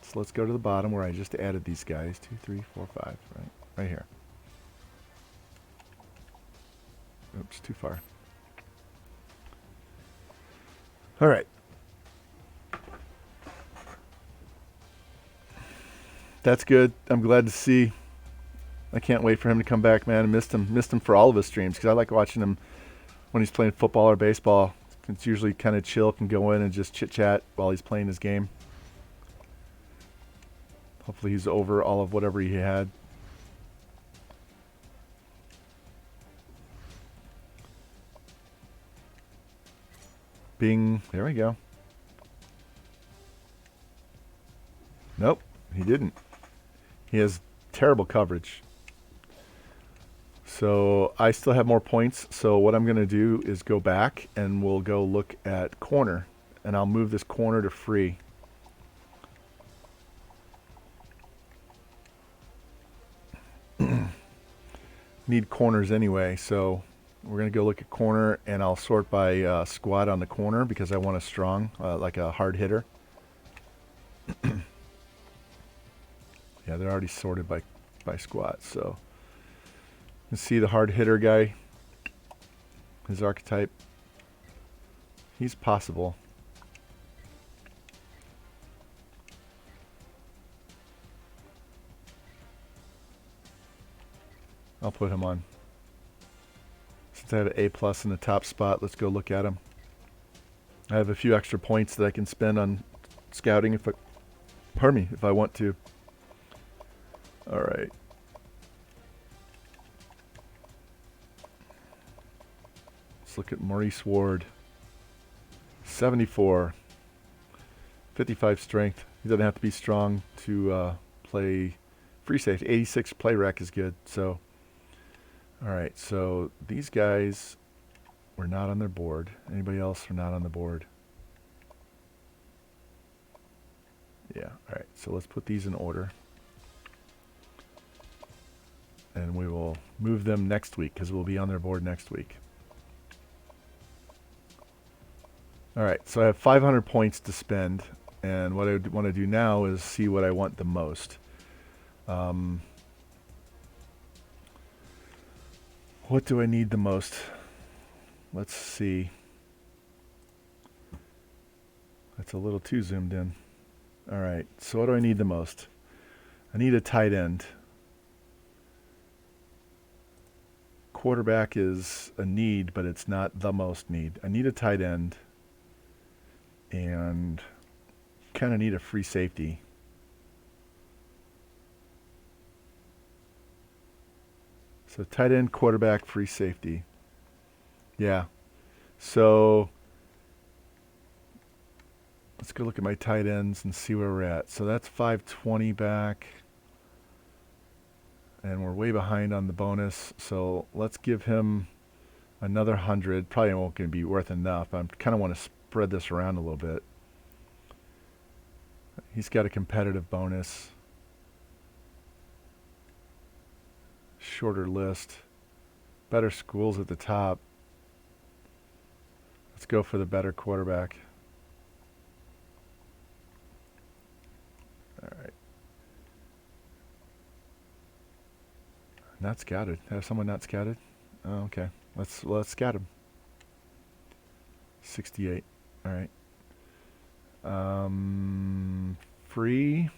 So let's go to the bottom where I just added these guys. 2, 3, 4, 5, right here. Oops, too far. All right. That's good. I'm glad to see. I can't wait for him to come back, man. I missed him for all of his streams, because I like watching him when he's playing football or baseball. It's usually kind of chill, can go in and just chit-chat while he's playing his game. Hopefully he's over all of whatever he had. Bing. There we go. Nope, he didn't. He has terrible coverage. So I still have more points. So what I'm going to do is go back and we'll go look at corner. And I'll move this corner to free. Need corners anyway, so we're going to go look at corner, and I'll sort by squat on the corner because I want a strong, like a hard hitter. Yeah, they're already sorted by squat, so you can see the hard hitter guy, his archetype. He's possible. I'll put him on. Since I have an A+ in the top spot, let's go look at him. I have a few extra points that I can spend on scouting if I want to. All right. Let's look at Maurice Ward. 74. 55 strength. He doesn't have to be strong to play free safety. 86 play rec is good. So, all right. So these guys were not on their board. Anybody else were not on the board? Yeah. All right. So let's put these in order. And we will move them next week because we'll be on their board next week. All right. So I have 500 points to spend. And what I want to do now is see what I want the most. What do I need the most? Let's see. That's a little too zoomed in. All right. So what do I need the most? I need a tight end. Quarterback is a need, but it's not the most need. I need a tight end. And kind of need a free safety. So tight end, quarterback, free safety. Yeah. So Let's go look at my tight ends and see where we're at. So that's 520 back. And we're way behind on the bonus. So let's give him another 100. Probably won't going to be worth enough. I kind of want to spread this around a little bit. He's got a competitive bonus. Shorter list. Better schools at the top. Let's go for the better quarterback. All right. Not scouted. Have someone not scouted? Oh, okay. Let's scout him. 68. All right. Free.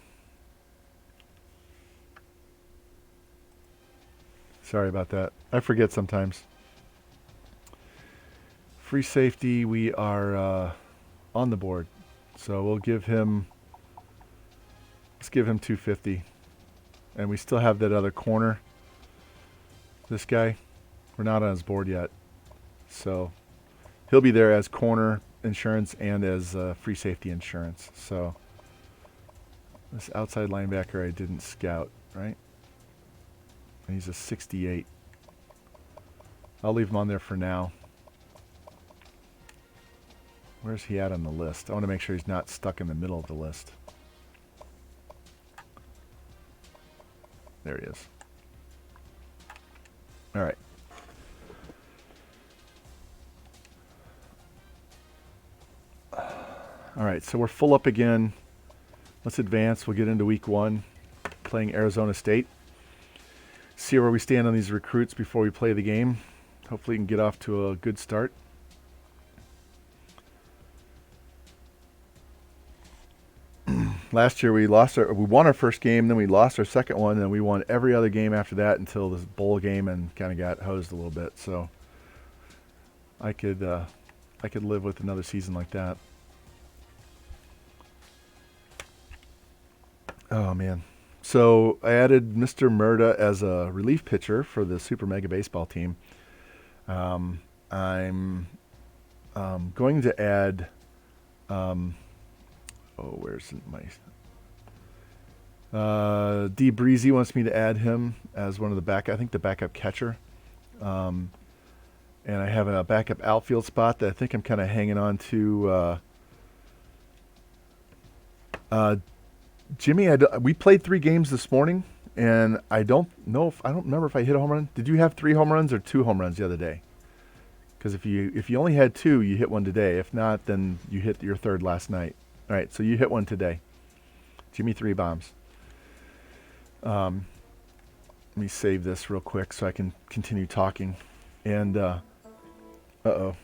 Sorry about that. I forget sometimes. Free safety, we are on the board. So we'll give him, let's give him 250. And we still have that other corner. This guy, we're not on his board yet. So he'll be there as corner insurance and as free safety insurance. So this outside linebacker I didn't scout, right? And he's a 68. I'll leave him on there for now. Where's he at on the list? I want to make sure he's not stuck in the middle of the list. There he is. All right. All right, so we're full up again. Let's advance. We'll get into week 1, playing Arizona State. See where we stand on these recruits before we play the game. Hopefully we can get off to a good start. Last year we won our first game, then we lost our second one, and we won every other game after that until this bowl game and kind of got hosed a little bit. So I could live with another season like that. Oh man. So I added Mr. Murda as a relief pitcher for the Super Mega Baseball team. I'm going to add where's my D Breezy wants me to add him as one of the I think the backup catcher. And I have a backup outfield spot that I think I'm kind of hanging on to. Jimmy, we played 3 games this morning, and I don't remember if I hit a home run. Did you have 3 home runs or 2 home runs the other day? Because if you only had 2, you hit one today. If not, then you hit your 3rd last night. All right, so you hit one today. Jimmy 3 bombs. Let me save this real quick so I can continue talking. And uh-oh.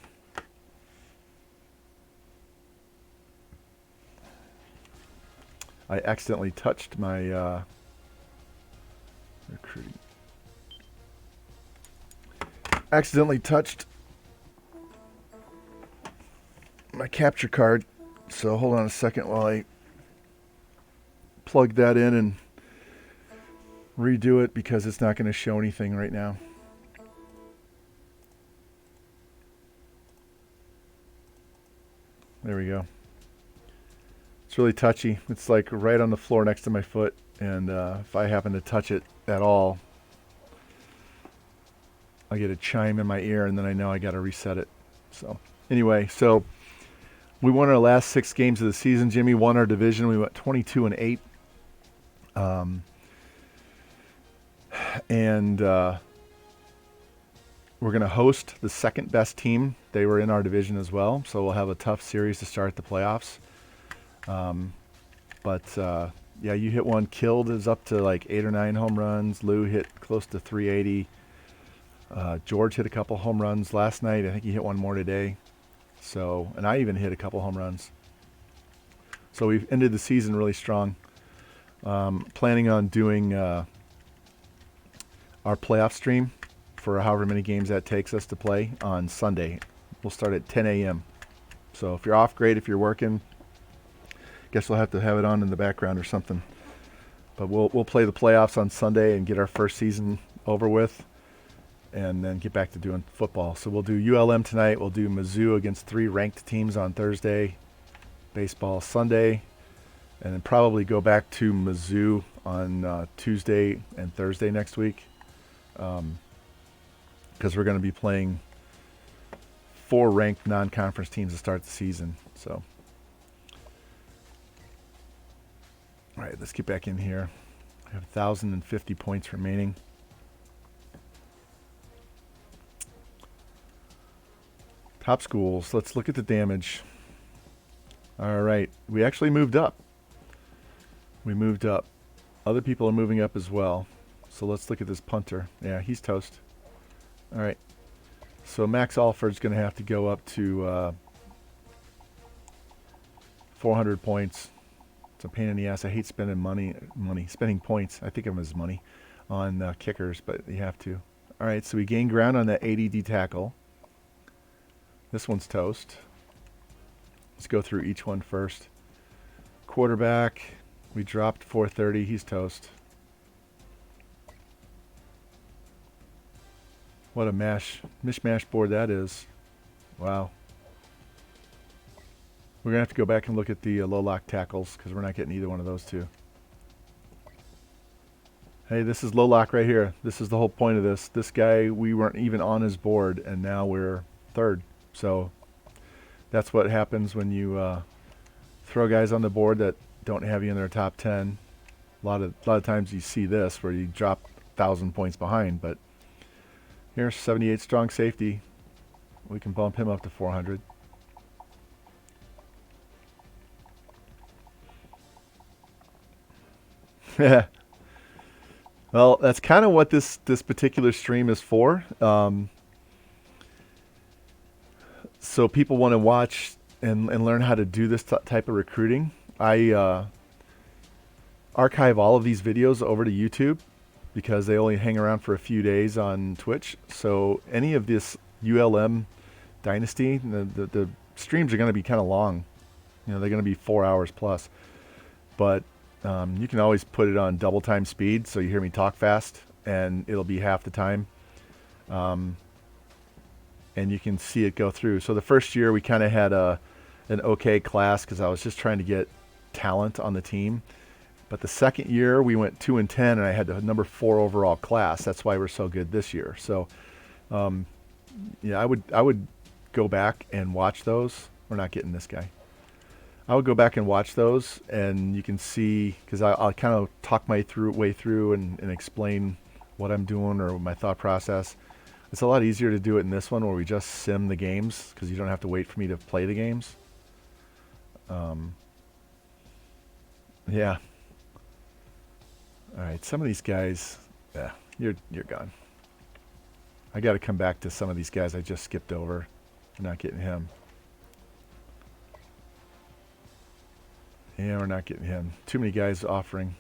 I accidentally touched my recruiting. Accidentally touched my capture card. So hold on a second while I plug that in and redo it because it's not going to show anything right now. There we go. It's really touchy. It's like right on the floor next to my foot, and if I happen to touch it at all, I get a chime in my ear, and then I know I got to reset it. So anyway, so we won our last 6 games of the season. Jimmy won our division. We went 22-8. And we're going to host the second best team. They were in our division as well, so we'll have a tough series to start the playoffs. Yeah, you hit one. Killed is up to like 8 or 9 home runs. Lou hit close to 380. George hit a couple home runs last night. I think he hit one more today. So, and I even hit a couple home runs. So we've ended the season really strong. Planning on doing our playoff stream for however many games that takes us to play on Sunday. We'll start at 10 a.m. So if you're off, great. If you're working, guess we'll have to have it on in the background or something. But we'll play the playoffs on Sunday and get our first season over with, and then get back to doing football. So we'll do ULM tonight. We'll do Mizzou against 3 ranked teams on Thursday. baseball Sunday, and then probably go back to Mizzou on Tuesday and Thursday next week, because we're going to be playing 4 ranked non-conference teams to start the season. So, all right, let's get back in here. I have 1,050 points remaining. Top schools. Let's look at the damage. All right, we actually moved up. We moved up. Other people are moving up as well. So let's look at this punter. Yeah, he's toast. All right. So Max Alford's going to have to go up to 400 points. It's a pain in the ass. I hate spending spending points. I think of them as money on kickers, but you have to. All right, so we gain ground on that ADD tackle. This one's toast. Let's go through each one first. Quarterback, we dropped 430. He's toast. What a mishmash board that is. Wow. We're going to have to go back and look at the low lock tackles because we're not getting either one of those two. Hey, this is low lock right here. This is the whole point of this. This guy, we weren't even on his board, and now we're third. So that's what happens when you throw guys on the board that don't have you in their top 10. A lot of times you see this where you drop 1,000 points behind, but here's 78 strong safety. We can bump him up to 400. Yeah. Well, that's kind of what this particular stream is for. So people want to watch and learn how to do this type of recruiting. I archive all of these videos over to YouTube because they only hang around for a few days on Twitch. So any of this ULM dynasty, the streams are going to be kind of long. You know, they're going to be 4 hours plus. But you can always put it on double time speed, so you hear me talk fast, and it'll be half the time. And you can see it go through. So the first year we kind of had an okay class because I was just trying to get talent on the team. But the second year we went 2-10, and I had the number 4 overall class. That's why we're so good this year. So, yeah, I would go back and watch those. We're not getting this guy. I would go back and watch those, and you can see, because I'll kind of talk my way through and explain what I'm doing or my thought process. It's a lot easier to do it in this one where we just sim the games because you don't have to wait for me to play the games. Yeah. All right, some of these guys, yeah, you're gone. I got to come back to some of these guys I just skipped over. I'm not getting him. Yeah, we're not getting him. Too many guys offering.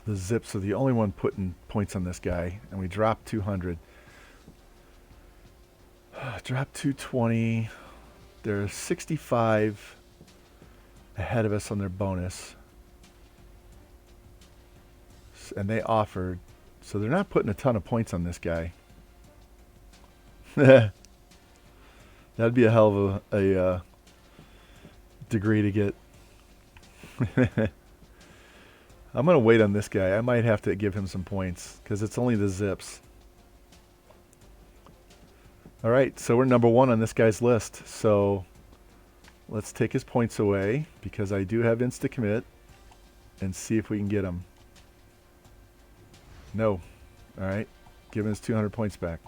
The Zips are the only one putting points on this guy, and we dropped 200. Dropped 220. They're 65 ahead of us on their bonus. And they offered, so they're not putting a ton of points on this guy. That'd be a hell of a degree to get. I'm going to wait on this guy. I might have to give him some points because it's only the Zips. All right, so we're number 1 on this guy's list. So let's take his points away because I do have insta-commit and see if we can get him. No. All right, give him his 200 points back.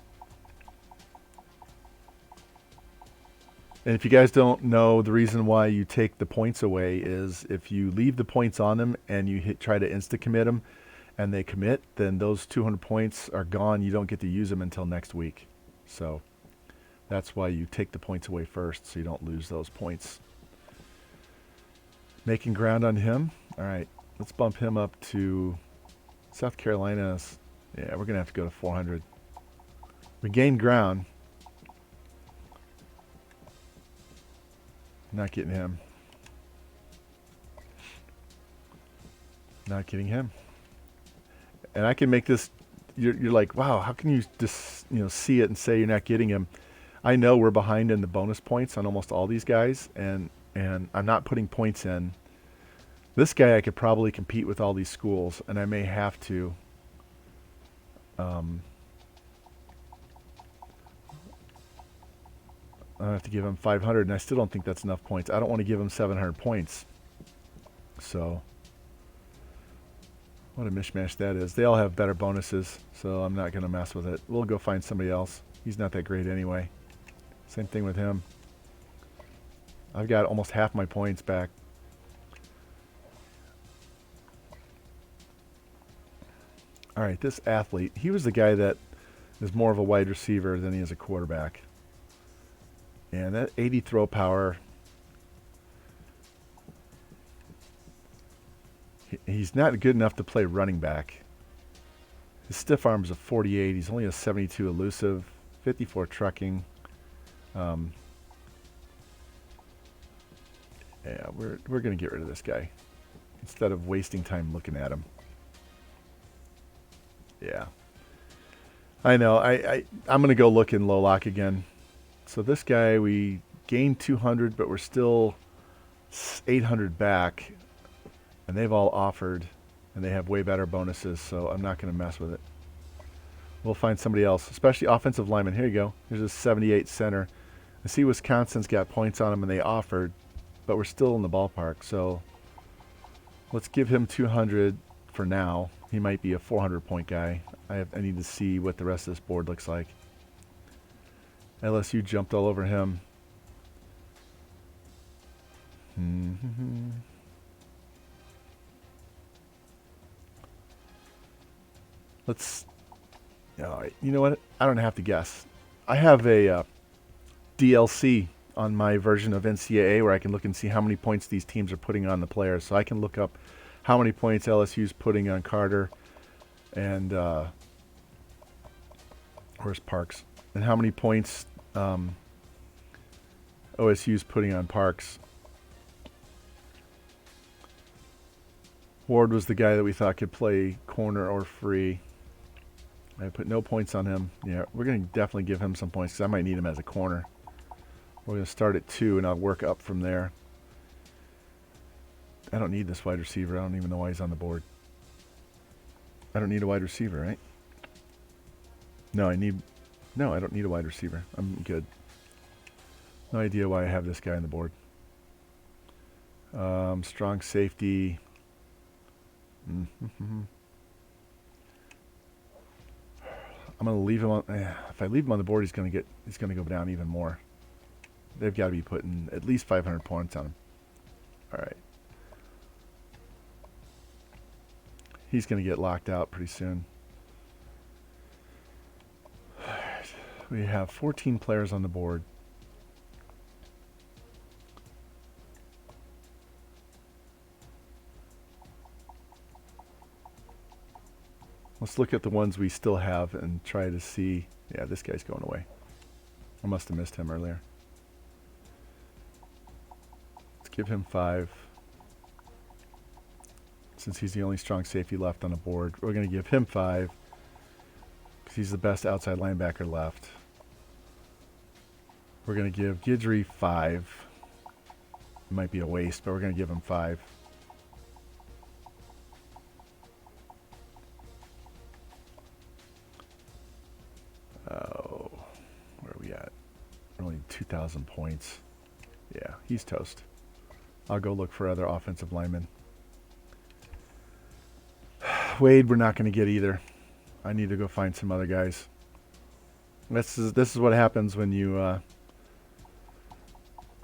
And if you guys don't know, the reason why you take the points away is if you leave the points on them and you try to insta-commit them and they commit, then those 200 points are gone. You don't get to use them until next week. So that's why you take the points away first so you don't lose those points. Making ground on him. All right, let's bump him up to South Carolina's. Yeah, we're going to have to go to 400. We gained ground. Not getting him. Not getting him. And I can make this. You're like, wow, how can you just see it and say you're not getting him? I know we're behind in the bonus points on almost all these guys, and I'm not putting points in. This guy I could probably compete with all these schools, and I may have to. I have to give him 500, and I still don't think that's enough points. I don't want to give him 700 points. So, what a mishmash that is. They all have better bonuses, so I'm not going to mess with it. We'll go find somebody else. He's not that great anyway. Same thing with him. I've got almost half my points back. All right, this athlete, he was the guy that is more of a wide receiver than he is a quarterback. And that 80 throw power, he's not good enough to play running back. His stiff arm is a 48. He's only a 72 elusive, 54 trucking. Yeah, we're going to get rid of this guy instead of wasting time looking at him. Yeah. I know. I'm going to go look in low lock again. So this guy, we gained 200, but we're still 800 back. And they've all offered, and they have way better bonuses, so I'm not going to mess with it. We'll find somebody else, especially offensive lineman. Here you go. Here's a 78 center. I see Wisconsin's got points on him, and they offered, but we're still in the ballpark. So let's give him 200 for now. He might be a 400-point guy. I need to see what the rest of this board looks like. LSU jumped all over him. Let's. All right. You know what? I don't have to guess. I have a DLC on my version of NCAA where I can look and see how many points these teams are putting on the players. So I can look up how many points LSU's putting on Carter and where's Parks, and how many points OSU's putting on Parks. Ward was the guy that we thought could play corner or free. I put no points on him. Yeah, we're going to definitely give him some points because I might need him as a corner. We're going to start at 2, and I'll work up from there. I don't need this wide receiver. I don't even know why he's on the board. I don't need a wide receiver, right? No, I don't need a wide receiver. I'm good. No idea why I have this guy on the board. Strong safety. I'm going to leave him on. If I leave him on the board, he's going to go down even more. They've got to be putting at least 500 points on him. All right. He's going to get locked out pretty soon. We have 14 players on the board. Let's look at the ones we still have and try to see. Yeah, this guy's going away. I must have missed him earlier. Let's give him 5. Since he's the only strong safety left on the board, we're going to give him 5 because he's the best outside linebacker left. We're going to give Guidry 5. It might be a waste, but we're going to give him 5. Oh, where are we at? Only 2,000 points. Yeah, he's toast. I'll go look for other offensive linemen. Wade, we're not going to get either. I need to go find some other guys. This is what happens when you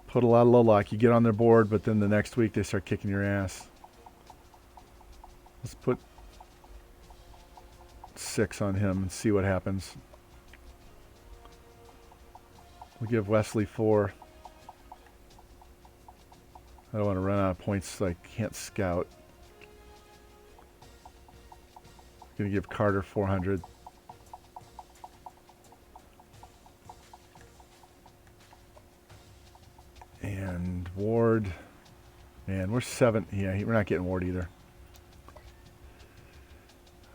put a lot of low lock. You get on their board, but then the next week they start kicking your ass. Let's put 6 on him and see what happens. We'll give Wesley 4. I don't want to run out of points so I can't scout. Going to give Carter 400. And Ward. And we're 7. Yeah, we're not getting Ward either.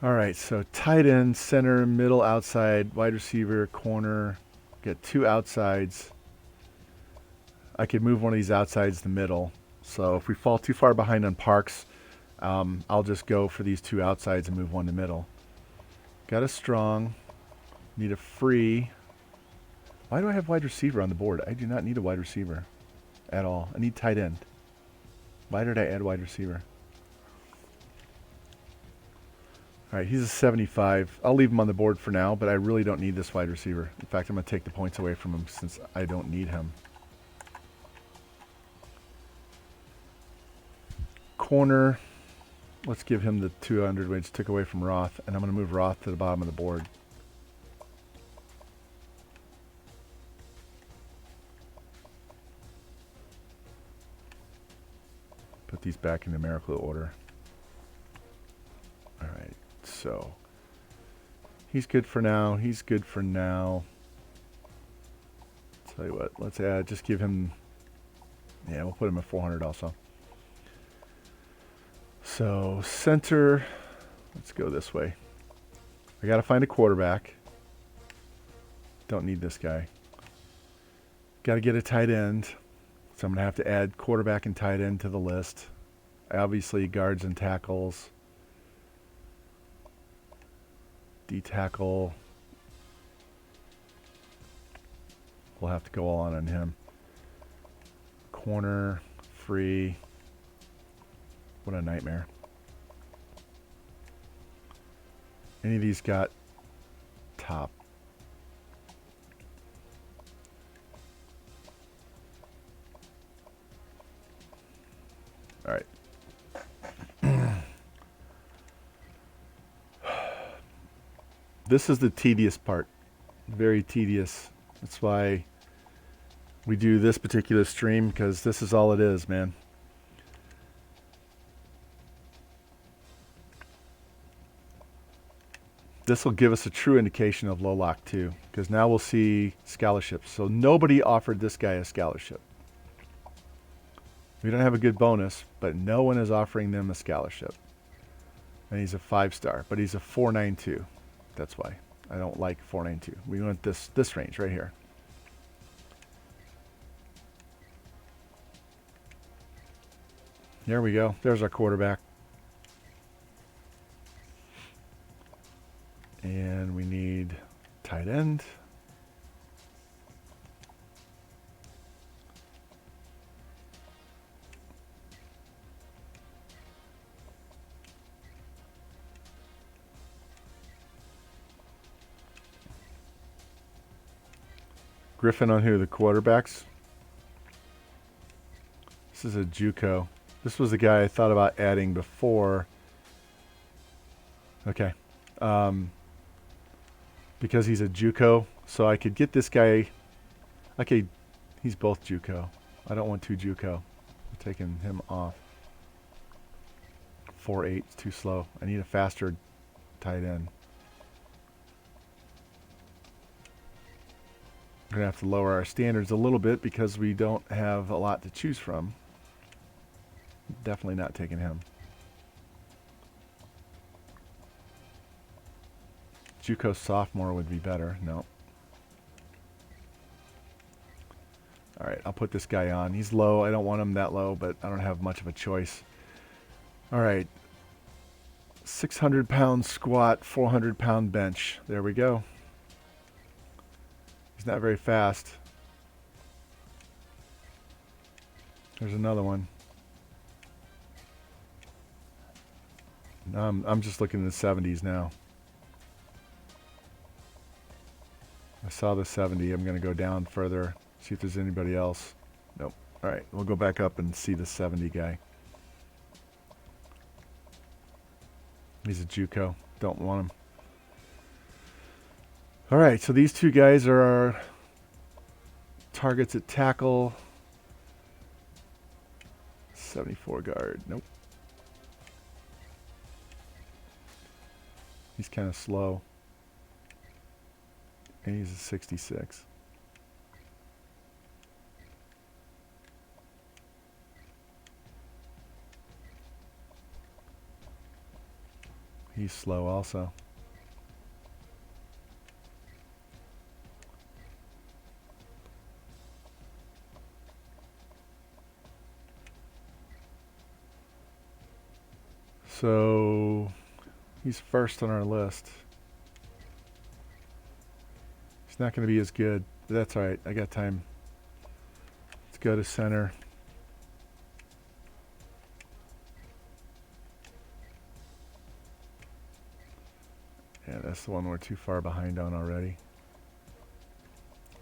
All right, so tight end, center, middle, outside, wide receiver, corner. Get two outsides. I could move one of these outsides to the middle. So if we fall too far behind on parks, I'll just go for these two outsides and move one to middle. Got a strong. Need a free. Why do I have wide receiver on the board? I do not need a wide receiver at all. I need tight end. Why did I add wide receiver? All right, he's a 75. I'll leave him on the board for now, but I really don't need this wide receiver. In fact, I'm going to take the points away from him since I don't need him. Corner. Let's give him the 200, which took away from Roth, and I'm going to move Roth to the bottom of the board. Put these back in numerical order. All right, so he's good for now. He's good for now. Tell you what, let's add, just give him, yeah, we'll put him at 400 also. So center, let's go this way. I got to find a quarterback. Don't need this guy. Got to get a tight end. So I'm going to have to add quarterback and tight end to the list. Obviously guards and tackles. D-tackle. We'll have to go all on him. Corner, free. What a nightmare. Any of these got top? All right. This is the tedious part. Very tedious. That's why we do this particular stream, because this is all it is, man. This will give us a true indication of low lock too, because now we'll see scholarships. So nobody offered this guy a scholarship. We don't have a good bonus, but no one is offering them a scholarship. And he's a 5-star, but he's a 492. That's why I don't like 492. We want this range right here. There we go. There's our quarterback. And we need tight end. Griffin on who? The quarterbacks? This is a JUCO. This was the guy I thought about adding before. Okay. Because he's a JUCO, so I could get this guy. Okay, he's both JUCO. I don't want two JUCO. I'm taking him off. 4.8 is too slow. I need a faster tight end. We're going to have to lower our standards a little bit because we don't have a lot to choose from. Definitely not taking him. JUCO sophomore would be better. No. All right, I'll put this guy on. He's low. I don't want him that low, but I don't have much of a choice. All right. 600-pound squat, 400-pound bench. There we go. He's not very fast. There's another one. I'm just looking at the 70s now. I saw the 70. I'm going to go down further, see if there's anybody else. Nope. All right, we'll go back up and see the 70 guy. He's a JUCO. Don't want him. All right, so these two guys are our targets at tackle. 74 guard. Nope. He's kind of slow. And he's a 66. He's slow also. So he's first on our list. He's not going to be as good. But that's all right. I got time. Let's go to center. Yeah, that's the one we're too far behind on already.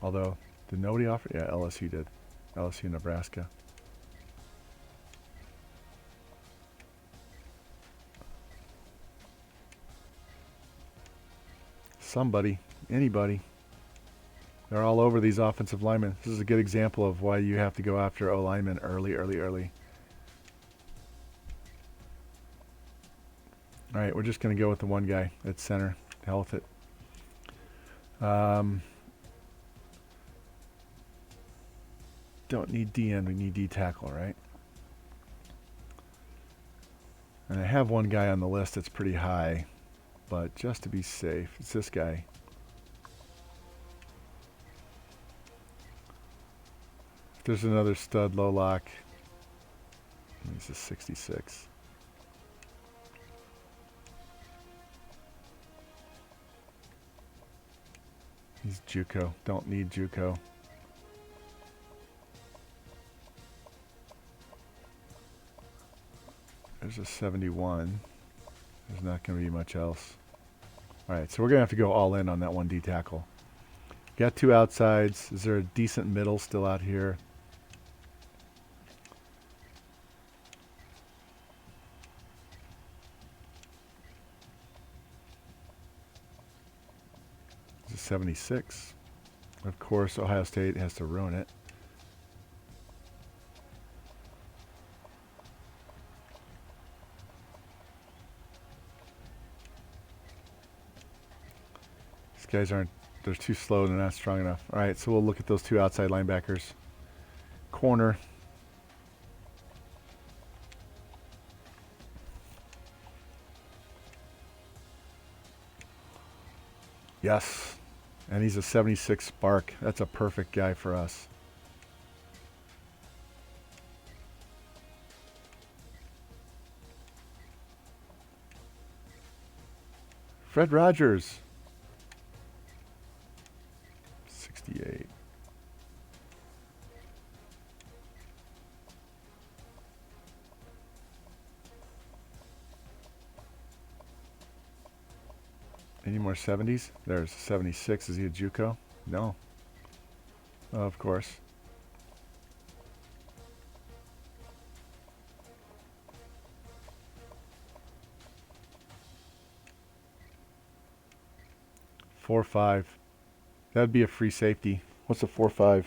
Although, did nobody offer? Yeah, LSU did. LSU, Nebraska. Somebody, anybody. They're all over these offensive linemen. This is a good example of why you have to go after O-linemen early. All right, we're just going to go with the one guy at center. Hell with it. Don't need D-end, we need D-tackle, right? And I have one guy on the list that's pretty high, but just to be safe, it's this guy. If there's another stud low lock, he's a 66. He's JUCO. Don't need JUCO. There's a 71. There's not going to be much else. All right, so we're going to have to go all in on that one D tackle. Got two outsides. Is there a decent middle still out here? It's a 76. Of course, Ohio State has to ruin it. These guys aren't, they're too slow, they're not strong enough. All right, so we'll look at those two outside linebackers. Corner. Yes. And he's a 76 Spark. That's a perfect guy for us. Fred Rogers. 68. Any more 70s? There's 76. Is he a JUCO? No. Oh, of course. Four 5. That'd be a free safety. What's a 4.5?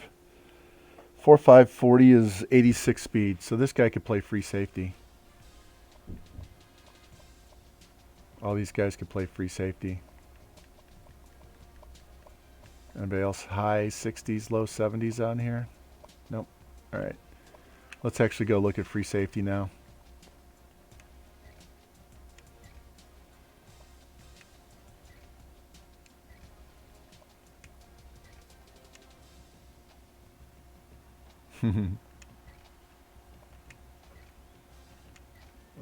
4.5 40 is 86 speed. So this guy could play free safety. All these guys could play free safety. Anybody else high 60s, low 70s on here? Nope. All right. Let's actually go look at free safety now.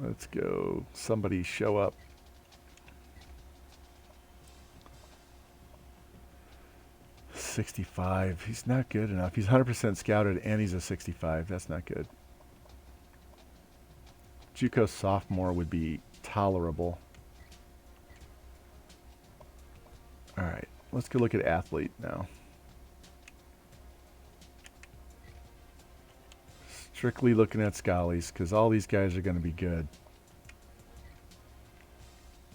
Let's go. Somebody show up. .65. He's not good enough. He's 100% scouted and he's a 65. That's not good. JUCO sophomore would be tolerable. All right. Let's go look at athlete now. Strictly looking at Schollies because all these guys are going to be good.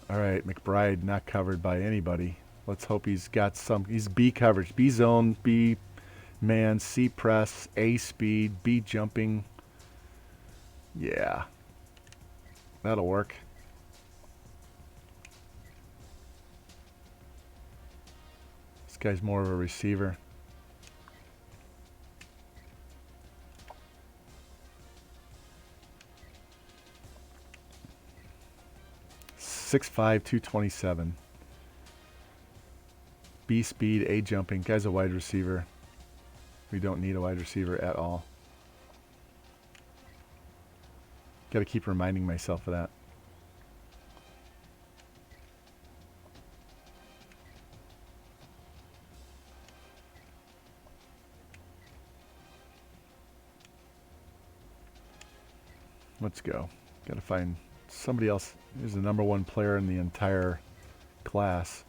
All right. McBride not covered by anybody. Let's hope he's got some. He's B coverage, B zone, B man, C press, A speed, B jumping. Yeah. That'll work. This guy's more of a receiver. .65, 227. B speed, A jumping. Guy's a wide receiver. We don't need a wide receiver at all. Got to keep reminding myself of that. Let's go. Got to find somebody else who's the #1 player in the entire class.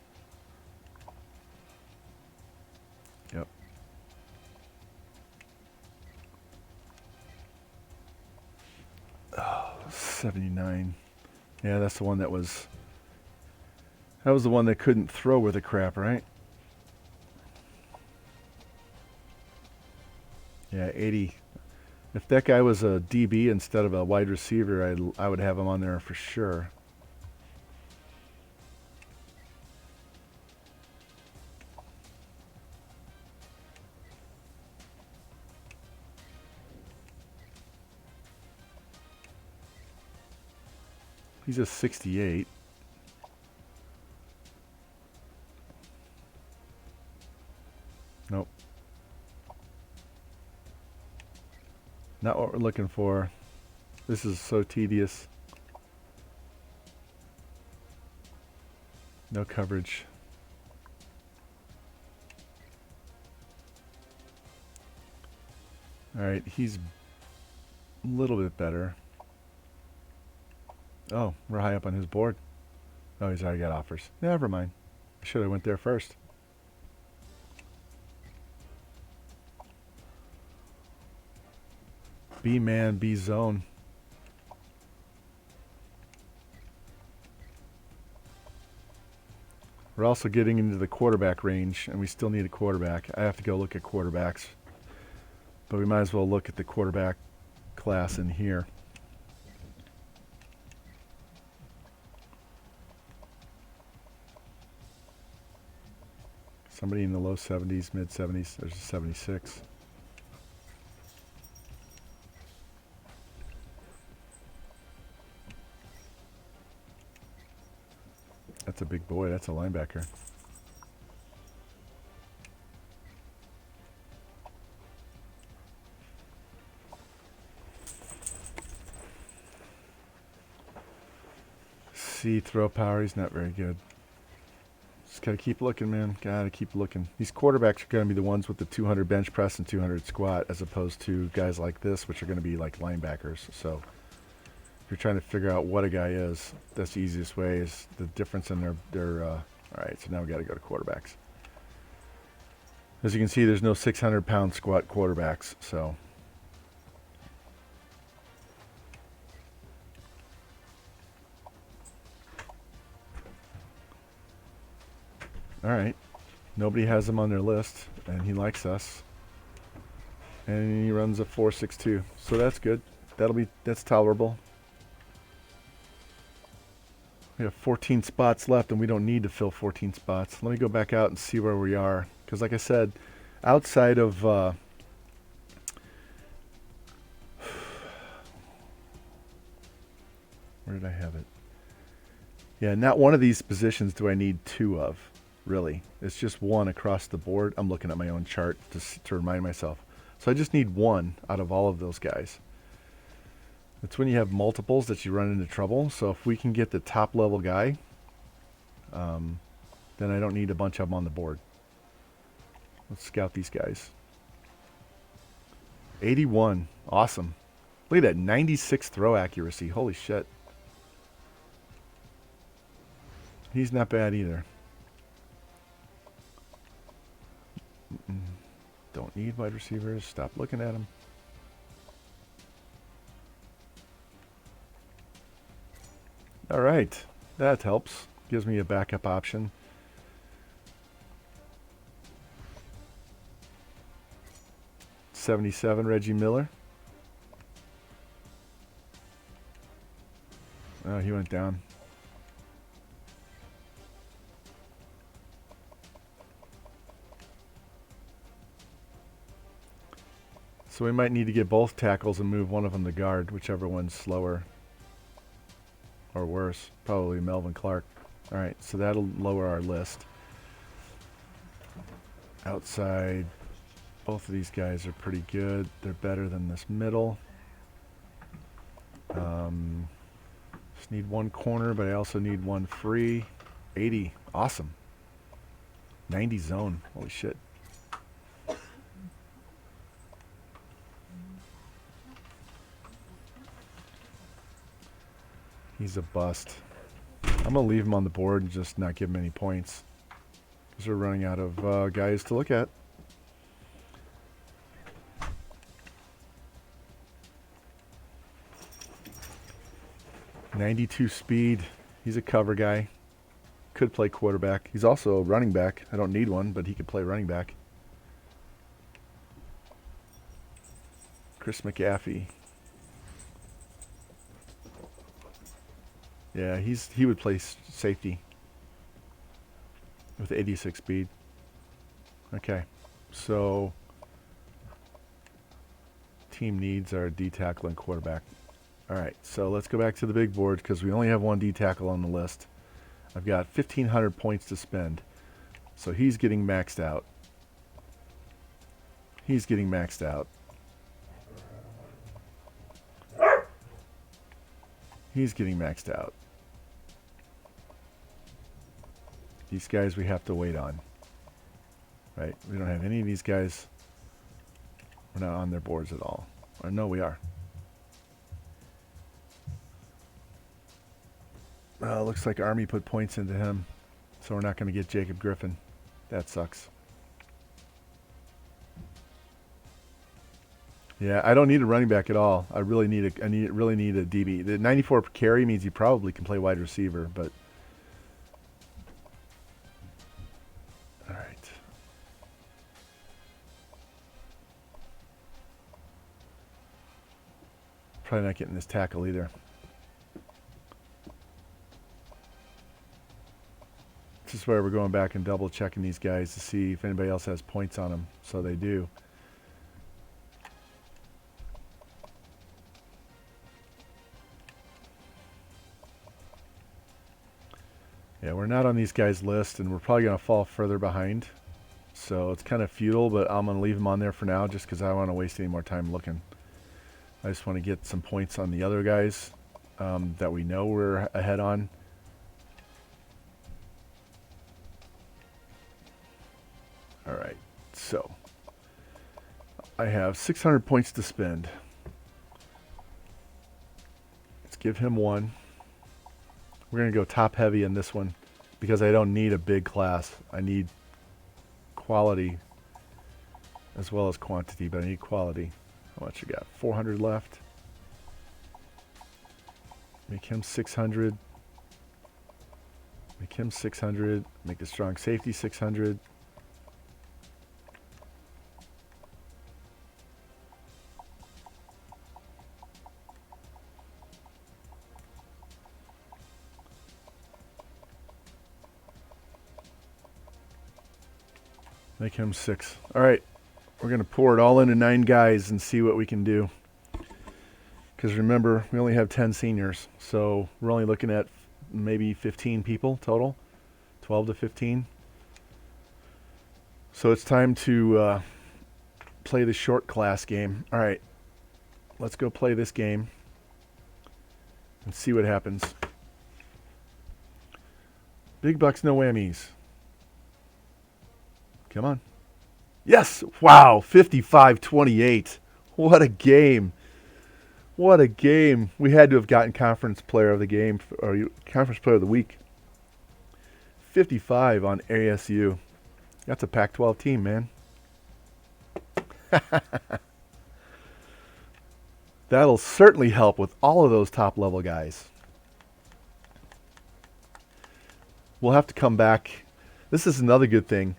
Yep. Oh, 79. Yeah, that's the one that was... That was the one that couldn't throw with a crap, right? Yeah, 80. If that guy was a DB instead of a wide receiver, I would have him on there for sure. He's a 68. Nope. Not what we're looking for. This is so tedious. No coverage. Alright, he's a little bit better. Oh, we're high up on his board. Oh, he's already got offers. Never mind. I should have went there first. B-man, B-zone. We're also getting into the quarterback range, and we still need a quarterback. I have to go look at quarterbacks. But we might as well look at the quarterback class in here. Somebody in the low 70s, mid 70s. There's a 76. That's a big boy. That's a linebacker. C, throw power. He's not very good. Just gotta keep looking, man. Gotta keep looking. These quarterbacks are gonna be the ones with the 200 bench press and 200 squat, as opposed to guys like this, which are gonna be like linebackers. So if you're trying to figure out what a guy is, that's the easiest way, is the difference in their all right, so now we got to go to quarterbacks. As you can see, there's no 600-pound squat quarterbacks, so. All right, nobody has him on their list, and he likes us. And he runs a 4.62, so that's good. That's tolerable. We have 14 spots left, and we don't need to fill 14 spots. Let me go back out and see where we are. Because like I said, outside of... where did I have it? Yeah, not one of these positions do I need two of, really. It's just one across the board. I'm looking at my own chart to remind myself. So I just need one out of all of those guys. It's when you have multiples that you run into trouble. So if we can get the top level guy, then I don't need a bunch of them on the board. Let's scout these guys. 81. Awesome. Look at that. 96 throw accuracy. Holy shit. He's not bad either. Don't need wide receivers. Stop looking at him. All right, that helps. Gives me a backup option. '77 Reggie Miller. Oh, he went down. So we might need to get both tackles and move one of them to guard, whichever one's slower. Or worse, probably Melvin Clark. All right, so that'll lower our list. Outside, both of these guys are pretty good. They're better than this middle. Just need one corner, but I also need one free. 80, awesome. 90 zone, holy shit. He's a bust. I'm going to leave him on the board and just not give him any points. Because we're running out of guys to look at. .92 speed. He's a cover guy. Could play quarterback. He's also a running back. I don't need one, but he could play running back. Chris McAfee. Yeah, he would play safety with 86 speed. Okay, so team needs are D tackle and quarterback. All right, so let's go back to the big board because we only have one D tackle on the list. I've got 1,500 points to spend, so he's getting maxed out. He's getting maxed out. He's getting maxed out. These guys we have to wait on. Right? We don't have any of these guys. We're not on their boards at all. Or no, we are. Looks like Army put points into him. So we're not going to get Jacob Griffin. That sucks. Yeah, I don't need a running back at all. I really need a DB. The 94 per carry means he probably can play wide receiver, but all right. Probably not getting this tackle either. This is where we're going back and double checking these guys to see if anybody else has points on them. So they do. Yeah, we're not on these guys' list, and we're probably going to fall further behind. So it's kind of futile, but I'm going to leave them on there for now just because I don't want to waste any more time looking. I just want to get some points on the other guys that we know we're ahead on. All right, so I have 600 points to spend. Let's give him one. We're going to go top heavy in this one because I don't need a big class. I need quality as well as quantity, but I need quality. How much you got? 400 left. Make him 600. Make him 600. Make the strong safety 600. Make him 6. All right. We're going to pour it all into 9 guys and see what we can do. Because remember, we only have 10 seniors. So we're only looking at maybe 15 people total. 12 to 15. So it's time to play the short class game. All right. Let's go play this game and see what happens. Big bucks, no whammies. Come on. Yes! Wow! 55-28. What a game. What a game. We had to have gotten Conference Player of the Game, or Conference Player of the Week. 55 on ASU. That's a Pac-12 team, man. That'll certainly help with all of those top-level guys. We'll have to come back. This is another good thing.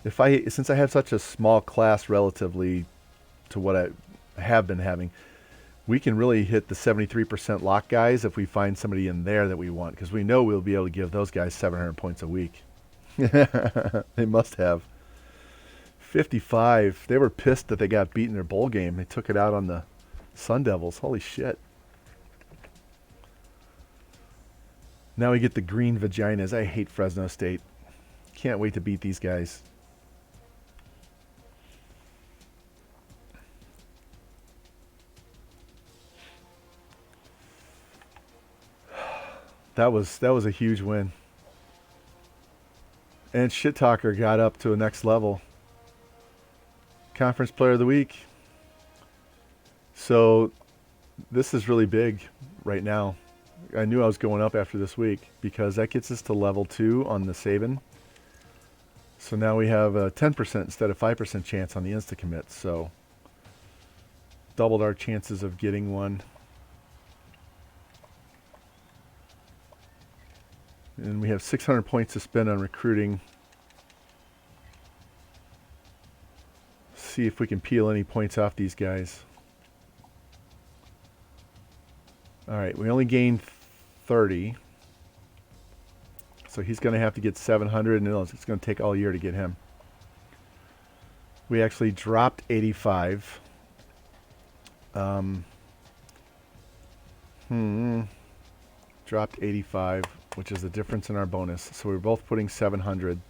Since I have such a small class relatively to what I have been having, we can really hit the 73% lock guys if we find somebody in there that we want, because we know we'll be able to give those guys 700 points a week. They must have. 55. They were pissed that they got beat in their bowl game. They took it out on the Sun Devils. Holy shit. Now we get the green vaginas. I hate Fresno State. Can't wait to beat these guys. That was a huge win. And Shit Talker got up to a next level. Conference Player of the Week. So this is really big right now. I knew I was going up after this week because that gets us to level 2 on the Saban. So now we have a 10% instead of 5% chance on the insta-commit. So doubled our chances of getting one. And we have 600 points to spend on recruiting. See if we can peel any points off these guys. All right, we only gained 30. So he's going to have to get 700, and it's going to take all year to get him. We actually dropped 85. Dropped 85, which is the difference in our bonus. So we're both putting 700.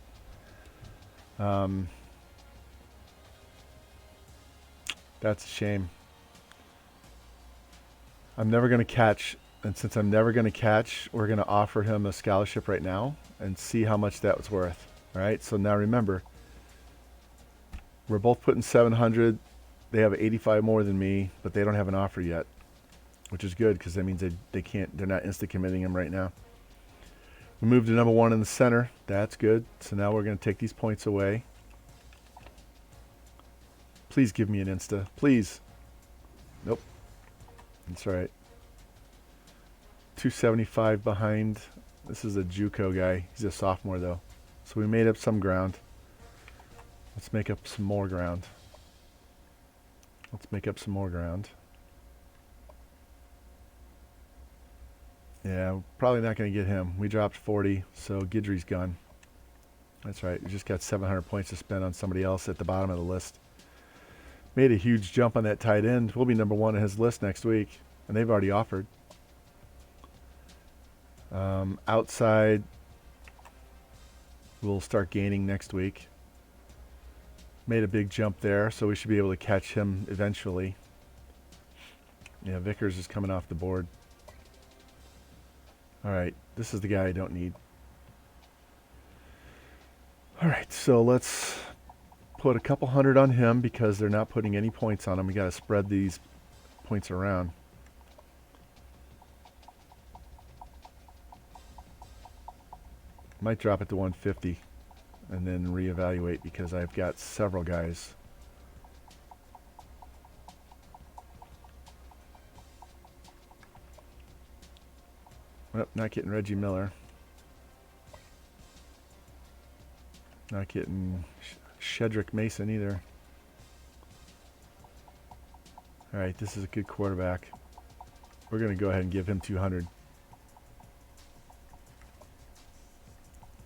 That's a shame. I'm never going to catch, and since I'm never going to catch, we're going to offer him a scholarship right now and see how much that was worth. All right, so now remember, we're both putting 700. They have 85 more than me, but they don't have an offer yet, which is good because that means they can't, they're not insta-committing him right now. We moved to number 1 in the center. That's good. So now we're going to take these points away. Please give me an insta. Please. Nope. That's all right. 275 behind. This is a JUCO guy. He's a sophomore though. So we made up some ground. Let's make up some more ground. Let's make up some more ground. Yeah, we're probably not going to get him. We dropped 40, so Guidry's gone. That's right. We just got 700 points to spend on somebody else at the bottom of the list. Made a huge jump on that tight end. We'll be number 1 on his list next week, and they've already offered. Outside, we'll start gaining next week. Made a big jump there, so we should be able to catch him eventually. Yeah, Vickers is coming off the board. All right, this is the guy I don't need. All right, so let's put a couple hundred on him because they're not putting any points on him. We got to spread these points around. Might drop it to 150 and then reevaluate because I've got several guys. Nope, not getting Reggie Miller. Not getting Shedrick Mason either. All right, this is a good quarterback. We're going to go ahead and give him 200.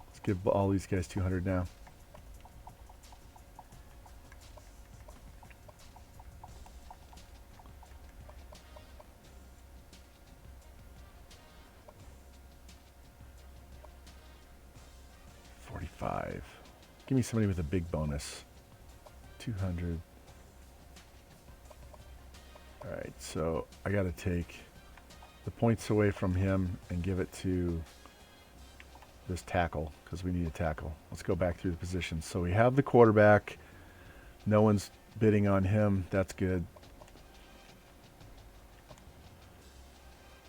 Let's give all these guys 200 now. Give me somebody with a big bonus. 200. All right, so I got to take the points away from him and give it to this tackle because we need a tackle. Let's go back through the positions. So we have the quarterback. No one's bidding on him. That's good.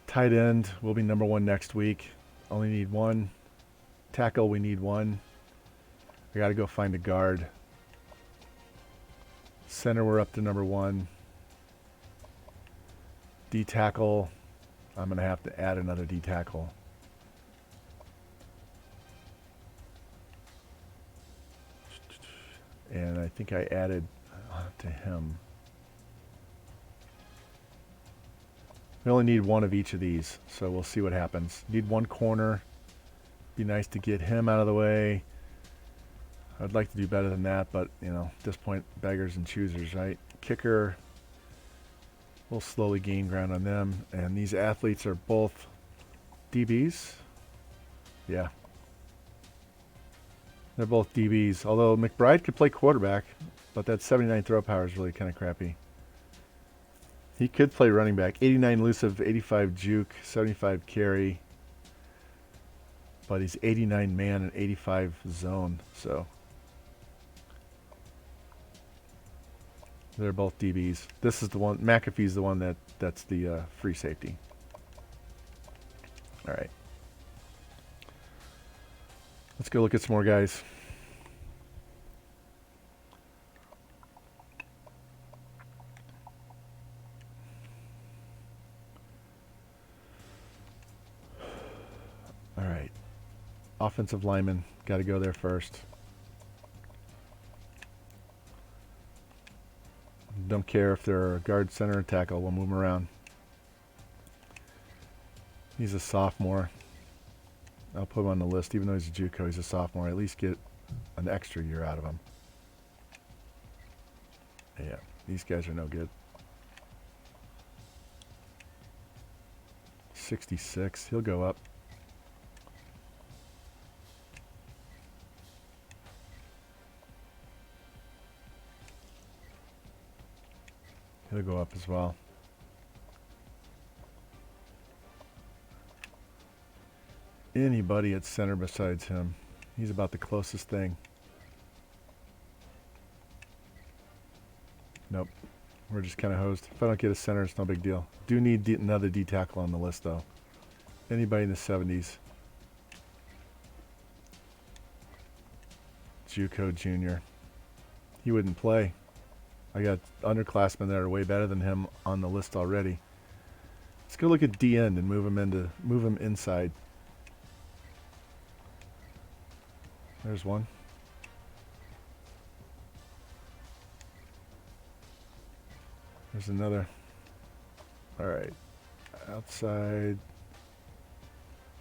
Tight end will be number 1 next week. Only need 1. Tackle, we need 1. I got to go find a guard. Center, we're up to number 1. D tackle, I'm going to have to add another D tackle. And I think I added to him. We only need 1 of each of these, so we'll see what happens. Need 1 corner. Be nice to get him out of the way. I'd like to do better than that, but, you know, at this point, beggars and choosers, right? Kicker, we'll slowly gain ground on them. And these athletes are both DBs. Yeah. They're both DBs, although McBride could play quarterback, but that 79 throw power is really kind of crappy. He could play running back. 89 elusive, 85 juke, 75 carry. But he's 89 man and 85 zone, so they're both DBs. This is the one, McAfee's the one that's the free safety. All right. Let's go look at some more guys. All right. Offensive lineman. Got to go there first. Don't care if they're a guard, center, or tackle. We'll move them around. He's a sophomore. I'll put him on the list. Even though he's a JUCO, he's a sophomore. At least get an extra year out of him. Yeah, these guys are no good. 66. He'll go up. He'll go up as well. Anybody at center besides him. He's about the closest thing. Nope. We're just kind of hosed. If I don't get a center, it's no big deal. Do need another D tackle on the list, though. Anybody in the 70s. JUCO junior. He wouldn't play. I got underclassmen that are way better than him on the list already. Let's go look at D end and move him inside. There's one. There's another. All right. Outside.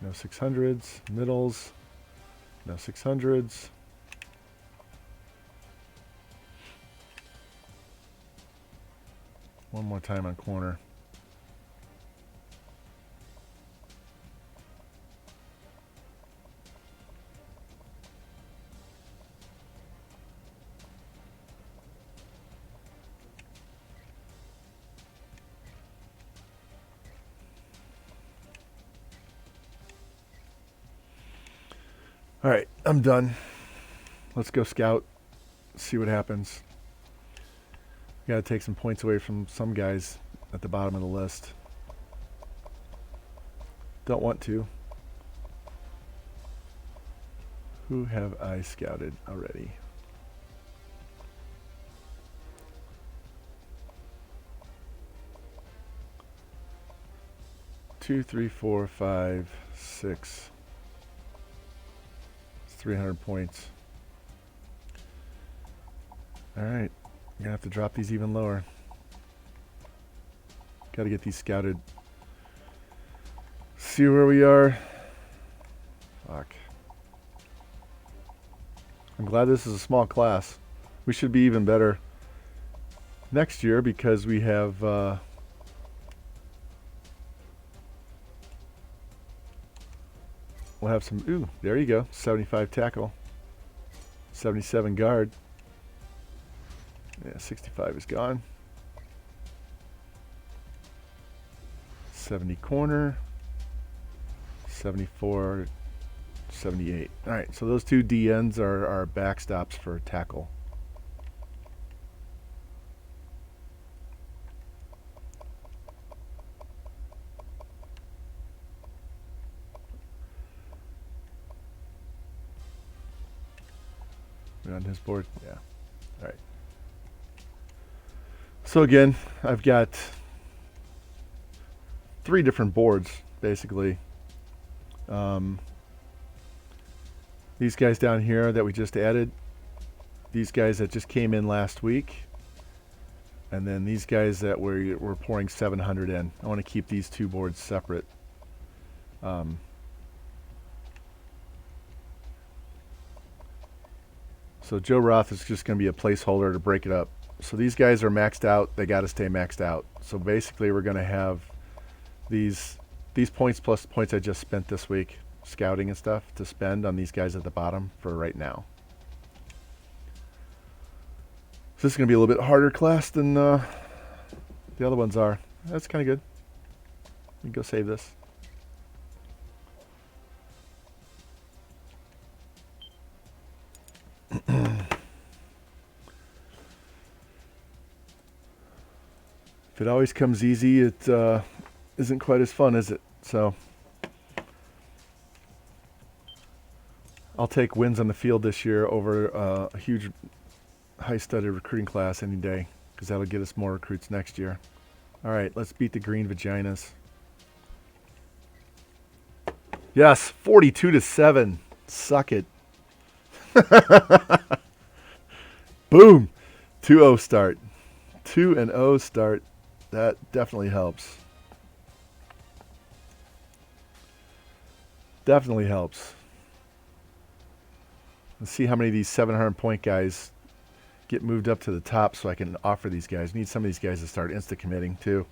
No 600s. Middles. No 600s. One more time on corner. All right, I'm done. Let's go scout, see what happens. Got to take some points away from some guys at the bottom of the list. Don't want to. Who have I scouted already? Two, three, four, five, six. 300 points. All right, I'm gonna have to drop these even lower. Got to get these scouted. See where we are. Fuck. I'm glad this is a small class. We should be even better next year because we have we'll have some, ooh, there you go, 75 tackle, 77 guard. Yeah, 65 is gone. 70 corner, 74, 78. All right, so those two D ends are backstops for tackle. On his board, yeah. All right. So again, I've got 3 different boards basically. These guys down here that we just added, these guys that just came in last week, and then these guys that we're pouring 700 in. I want to keep these 2 boards separate. So Joe Roth is just going to be a placeholder to break it up. So these guys are maxed out. They got to stay maxed out. So basically we're going to have these points plus points I just spent this week, scouting and stuff, to spend on these guys at the bottom for right now. So this is going to be a little bit harder class than the other ones are. That's kind of good. We can go save this. If it always comes easy, it isn't quite as fun, is it? So I'll take wins on the field this year over a huge high-studded recruiting class any day, because that'll get us more recruits next year. All right, let's beat the green vaginas. Yes, 42-7. Suck it. Boom. 2-0 start. 2-0 start. That definitely helps. Definitely helps. Let's see how many of these 700-point guys get moved up to the top so I can offer these guys. Need some of these guys to start insta-committing too.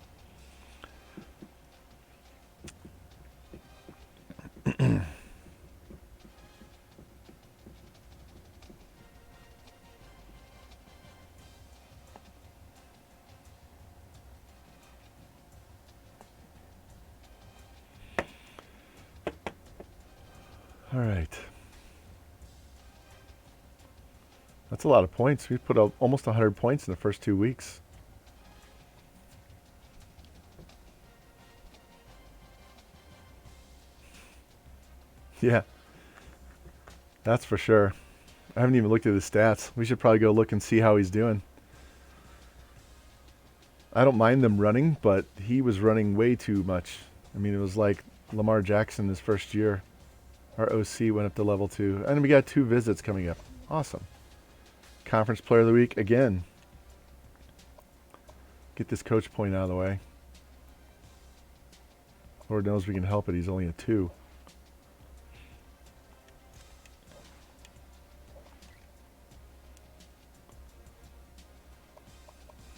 All right. That's a lot of points. We put up almost 100 points in the first 2 weeks. Yeah. That's for sure. I haven't even looked at his stats. We should probably go look and see how he's doing. I don't mind them running, but he was running way too much. I mean, it was like Lamar Jackson his first year. Our OC went up to level 2. And we got 2 visits coming up. Awesome. Conference Player of the Week again. Get this coach point out of the way. Lord knows we can help it. He's only a 2.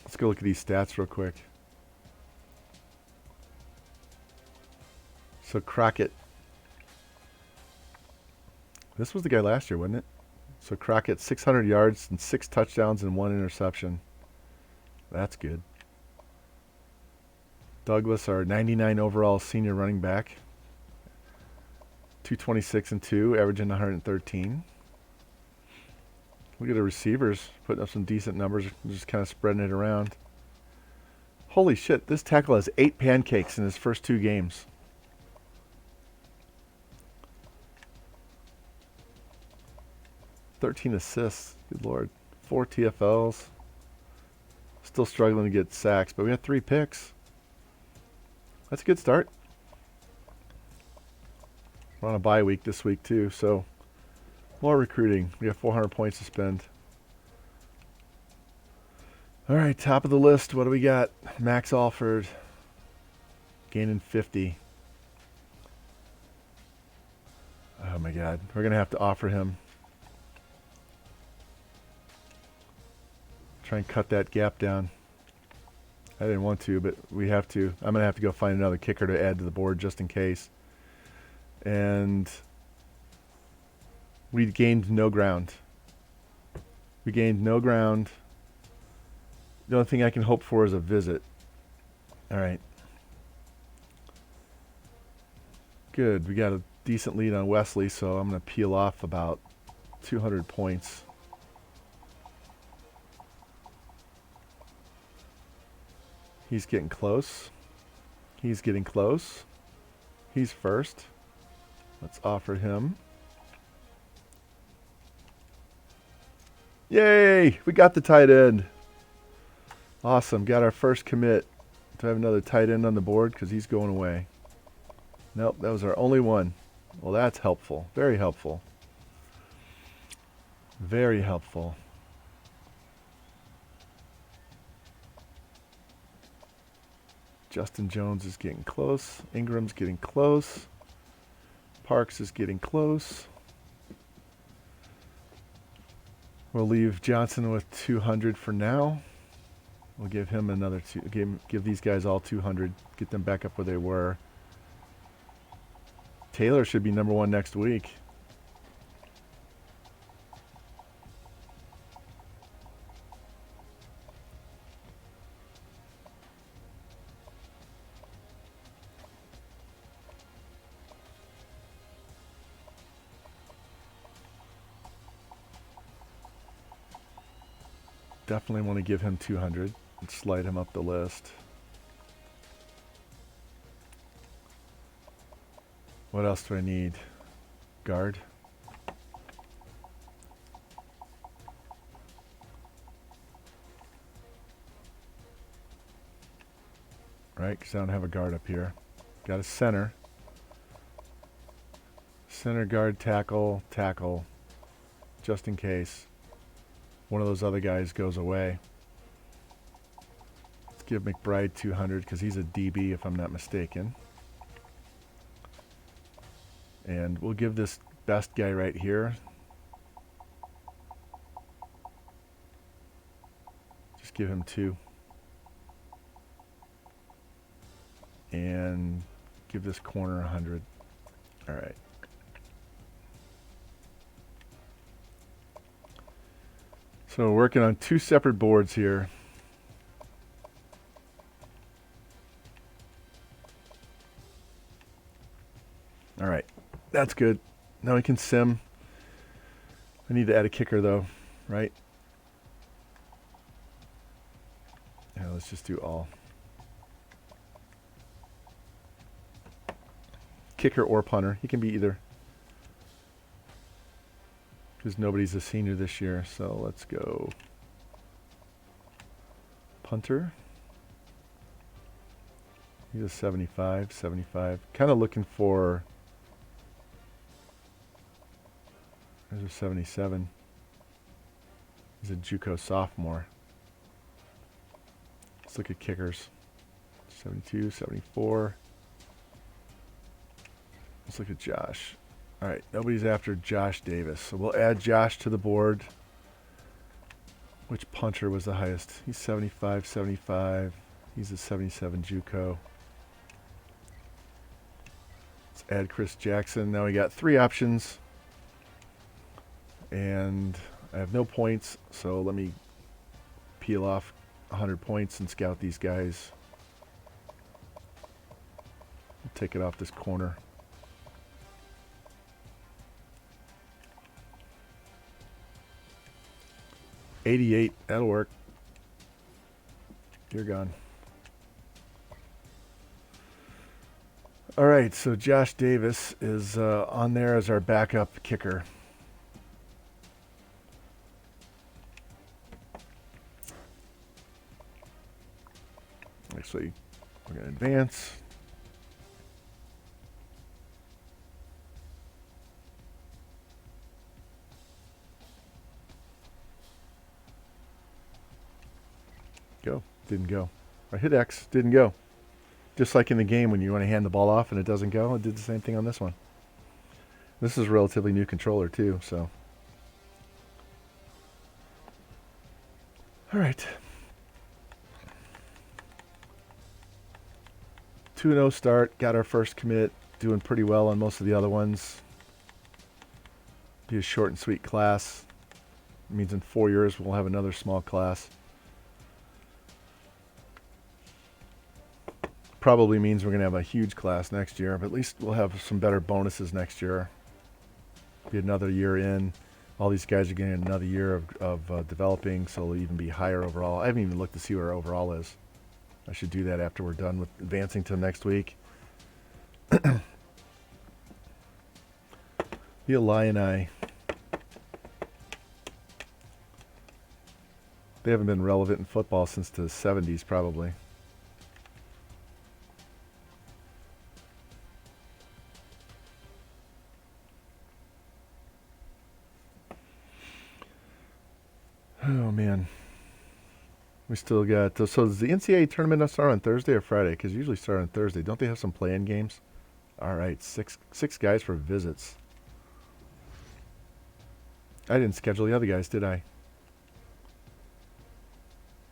Let's go look at these stats real quick. So Crockett. This was the guy last year, wasn't it? So Crockett, 600 yards and 6 touchdowns and 1 interception. That's good. Douglas, our 99 overall senior running back. 226 and 2, averaging 113. Look at the receivers, putting up some decent numbers, just kind of spreading it around. Holy shit, this tackle has 8 pancakes in his first 2 games. "13 assists, good lord. 4 TFLs. Still struggling to get sacks, but we had 3 picks. That's a good start. We're on a bye week this week too, so more recruiting. We have 400 points to spend. All right, top of the list. What do we got? Max Alford gaining 50. Oh my God, we're gonna have to offer him. Try and cut that gap down. I didn't want to, but we have to. I'm gonna have to go find another kicker to add to the board just in case. And we gained no ground. We gained no ground. The only thing I can hope for is a visit. All right. Good. We got a decent lead on Wesley, so I'm going to peel off about 200 points. He's getting close. He's getting close. He's first. Let's offer him. Yay! We got the tight end. Awesome. Got our first commit. Do I have another tight end on the board? Because he's going away. Nope, that was our only one. Well, that's helpful. Very helpful. Very helpful. Justin Jones is getting close. Ingram's getting close. Parks is getting close. We'll leave Johnson with 200 for now. We'll give him another give these guys all 200. Get them back up where they were. Taylor should be number 1 next week. Definitely want to give him 200 and slide him up the list. What else do I need? Guard. right? Because I don't have a guard up here. Got a center. Center, guard, tackle, tackle. Just in case one of those other guys goes away. Let's give McBride 200 because he's a DB if I'm not mistaken. And we'll give this best guy right here. Just give him 2. And give this corner 100. All right. So we're working on 2 separate boards here. All right, that's good. Now we can sim. I need to add a kicker though, right? Yeah, let's just do all. Kicker or punter. He can be either. Because nobody's a senior this year, so let's go punter. He's a 75, 75. Kind of looking for, there's a 77. He's a JUCO sophomore. Let's look at kickers. 72, 74. Let's look at Josh. All right, nobody's after Josh Davis. So we'll add Josh to the board. Which punter was the highest? He's 75, 75. He's a 77 JUCO. Let's add Chris Jackson. Now we got 3 options. And I have no points, so let me peel off 100 points and scout these guys. I'll take it off this corner. 88, that'll work. You're gone. All right, so Josh Davis is on there as our backup kicker. Actually, we're going to advance. Go. Didn't go. I hit X. Didn't go. Just like in the game when you want to hand the ball off and it doesn't go. It did the same thing on this one. This is a relatively new controller too, so. All right. 2-0 start. Got our first commit. Doing pretty well on most of the other ones. Be a short and sweet class. It means in 4 years we'll have another small class. Probably means we're going to have a huge class next year, but at least we'll have some better bonuses next year. Be another year in. All these guys are getting another year of developing, so they'll even be higher overall. I haven't even looked to see what our overall is. I should do that after we're done with advancing to next week. The Illini. They haven't been relevant in football since the 70s, probably. Oh, man. We still got... So does the NCAA tournament start on Thursday or Friday? Because usually start on Thursday. Don't they have some play-in games? All right. Six guys for visits. I didn't schedule the other guys, did I?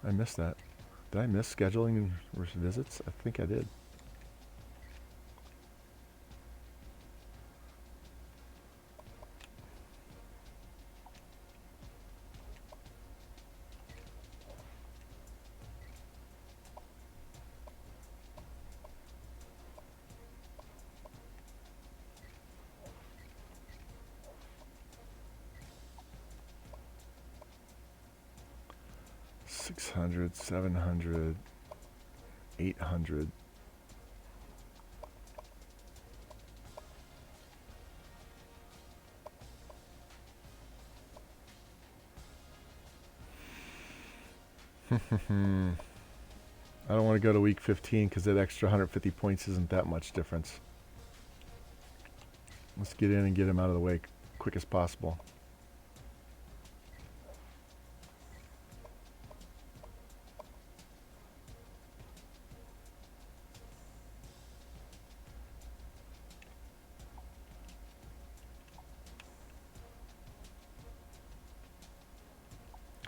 I missed that. Did I miss scheduling visits? I think I did. $600, $700, $800. I don't want to go to week 15 because that extra 150 points isn't that much difference. Let's get in and get him out of the way quick as possible.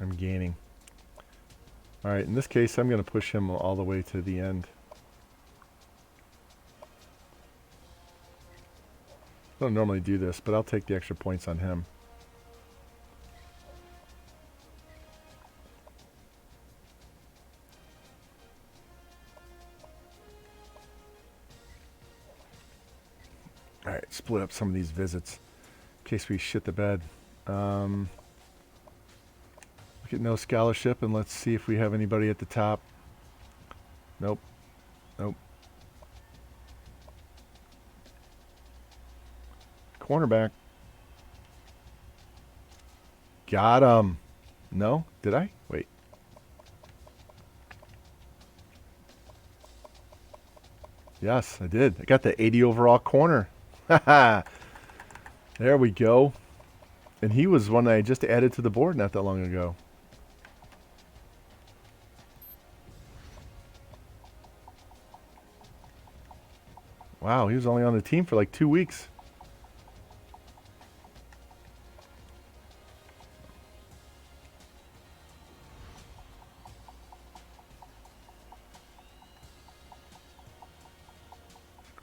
I'm gaining. Alright, in this case, I'm going to push him all the way to the end. I don't normally do this, but I'll take the extra points on him. Alright, split up some of these visits in case we shit the bed. Look at no scholarship, and let's see if we have anybody at the top. Nope. Nope. Cornerback. Got him. No? Did I? Wait. Yes, I did. I got the 80 overall corner. Haha. There we go. And he was one that I just added to the board not that long ago. Wow, he was only on the team for like 2 weeks.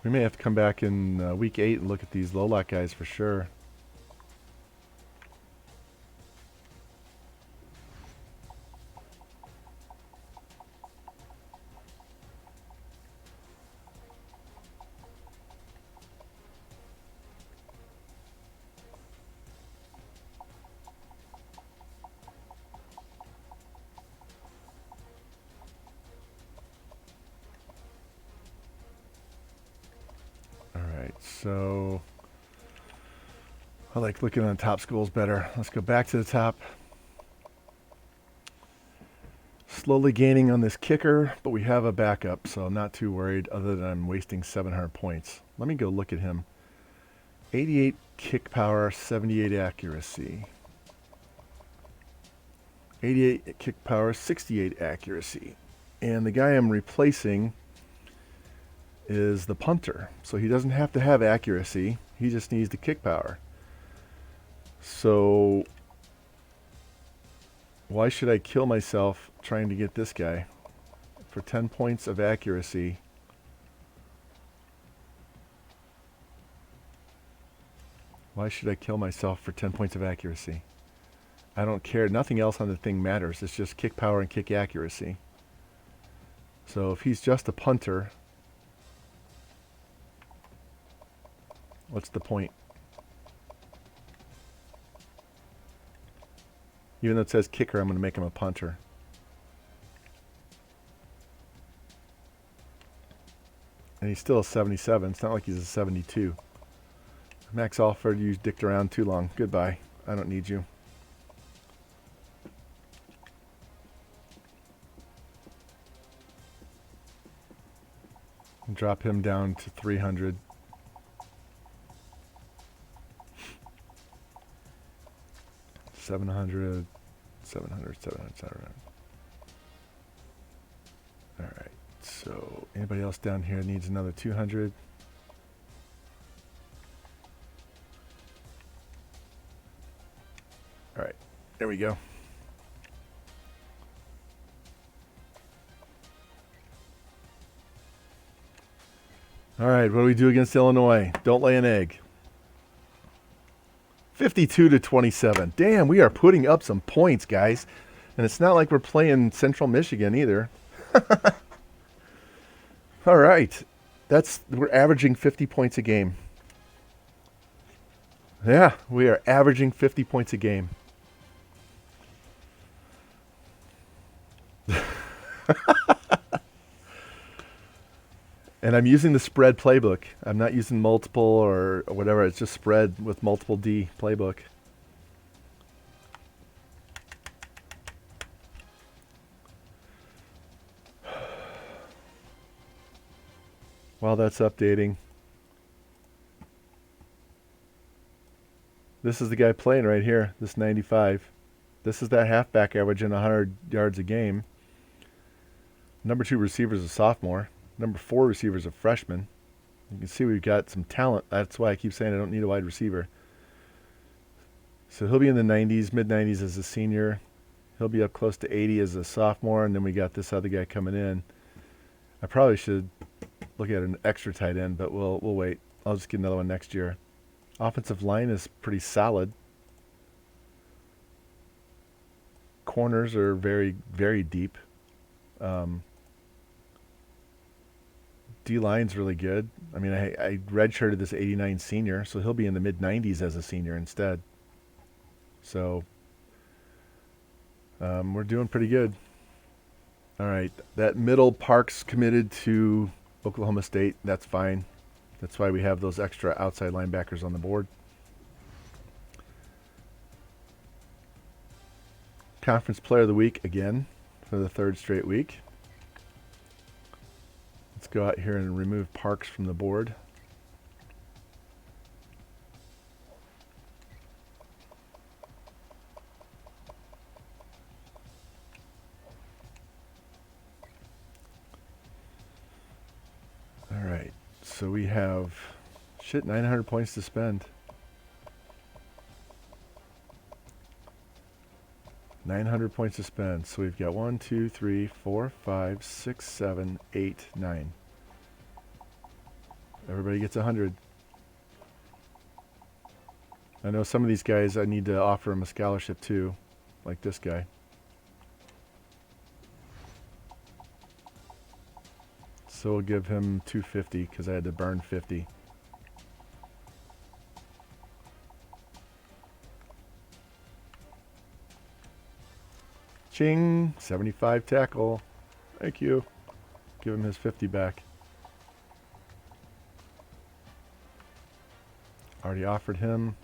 We may have to come back in week 8 and look at these low-lot guys for sure. So I like looking on top schools better. Let's go back to the top. Slowly gaining on this kicker, but we have a backup, so I'm not too worried other than I'm wasting 700 points. Let me go look at him. 88 kick power, 78 accuracy. 88 kick power, 68 accuracy. And the guy I'm replacing is the punter. So he doesn't have to have accuracy. He just needs the kick power. So why should I kill myself trying to get this guy for 10 points of accuracy? Why should I kill myself for 10 points of accuracy? I don't care. Nothing else on the thing matters. It's just kick power and kick accuracy. So if he's just a punter, what's the point? Even though it says kicker, I'm going to make him a punter. And he's still a 77. It's not like he's a 72. Max Alford, you dicked around too long. Goodbye. I don't need you. And drop him down to 300. $700, $700, $700, $700. All right. So anybody else down here needs another 200? All right. There we go. All right. What do we do against Illinois? Don't lay an egg. 52-27. Damn, we are putting up some points, guys. And it's not like we're playing Central Michigan either. All right. We're averaging 50 points a game. Yeah, we are averaging 50 points a game. And I'm using the spread playbook. I'm not using multiple or whatever. It's just spread with multiple D playbook. While that's updating, this is the guy playing right here, this 95. This is that halfback averaging 100 yards a game. Number 2 receiver is a sophomore. Number 4 receiver is a freshman. You can see we've got some talent. That's why I keep saying I don't need a wide receiver. So he'll be in the 90s, mid-90s as a senior. He'll be up close to 80 as a sophomore, and then we got this other guy coming in. I probably should look at an extra tight end, but we'll wait. I'll just get another one next year. Offensive line is pretty solid. Corners are very, very deep. D-line's really good. I mean, I redshirted this 89 senior, so he'll be in the mid-90s as a senior instead. So we're doing pretty good. All right, that middle Parks committed to Oklahoma State. That's fine. That's why we have those extra outside linebackers on the board. Conference Player of the Week again for the 3rd straight week. Let's go out here and remove Parks from the board. All right, so we have 900 points to spend. 900 points to spend. So we've got 1, 2, 3, 4, 5, 6, 7, 8, 9. Everybody gets 100. I know some of these guys I need to offer them a scholarship too, like this guy. So we'll give him 250 because I had to burn 50. Ching! 75 tackle. Thank you. Give him his 50 back. Already offered him.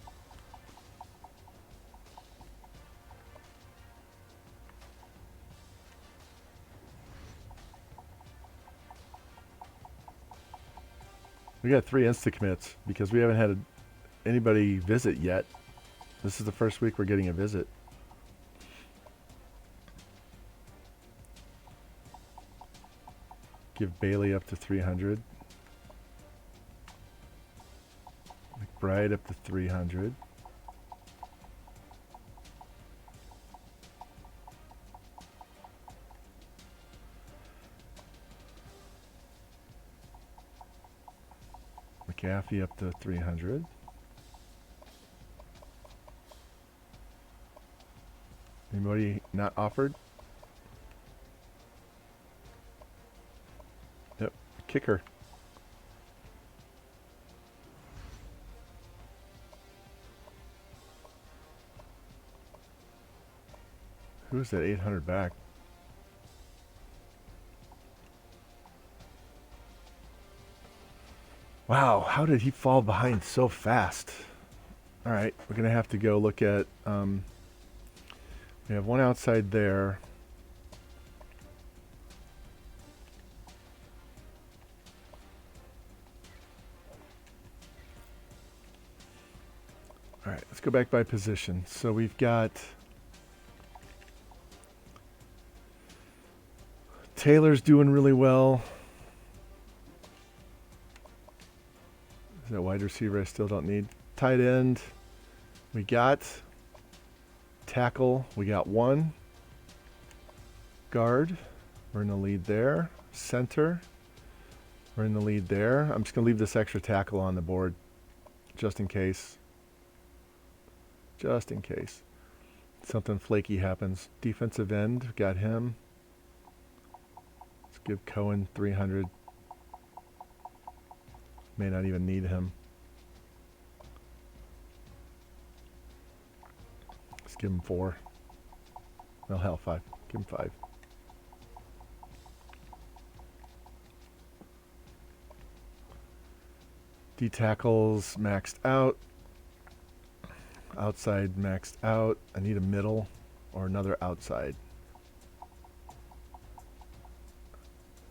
We got 3 insta-commits because we haven't had anybody visit yet. This is the first week we're getting a visit. Give Bailey up to 300. McBride up to 300. McAfee up to 300. Anybody not offered? Yep, kicker. Who's that 800 back? Wow, how did he fall behind so fast? All right, we're going to have to go look at, we have one outside there. All right, let's go back by position. So we've got Taylor's doing really well. Is that wide receiver I still don't need? Tight end. We got tackle. We got 1. Guard. We're in the lead there. Center. We're in the lead there. I'm just going to leave this extra tackle on the board just in case. Just in case something flaky happens. Defensive end. Got him. Let's give Cohen 300. May not even need him. Let's give him 4. Well, hell, 5. Give him 5. D tackles maxed out. Outside maxed out. I need a middle or another outside.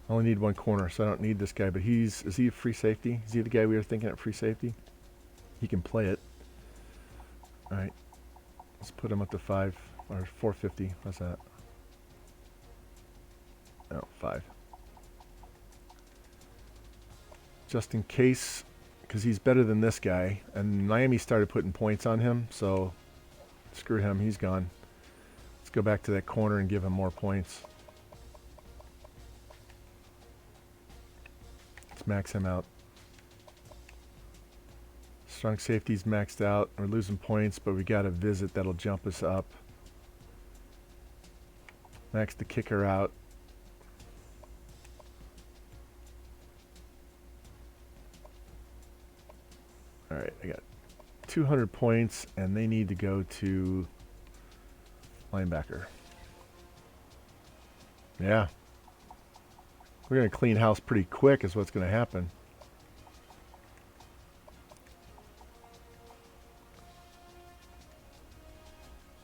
I only need one corner, so I don't need this guy. But is he a free safety? Is he the guy we were thinking at free safety? He can play it. All right. Let's put him up to 5 or 450. What's that? No, 5. Just in case, because he's better than this guy. And Miami started putting points on him, so screw him. He's gone. Let's go back to that corner and give him more points. Let's max him out. Strong safety's maxed out. We're losing points, but we got a visit that'll jump us up. Max the kicker out. All right, I got 200 points, and they need to go to linebacker. Yeah. We're going to clean house pretty quick is what's going to happen.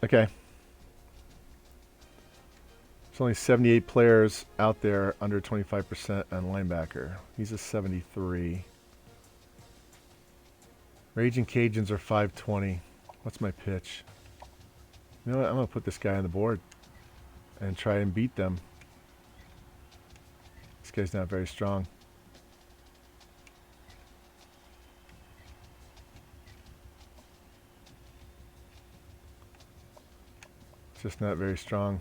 Okay. There's only 78 players out there under 25% on linebacker. He's a 73. Raging Cajuns are 520. What's my pitch? You know what? I'm going to put this guy on the board and try and beat them. This guy's not very strong. Just not very strong.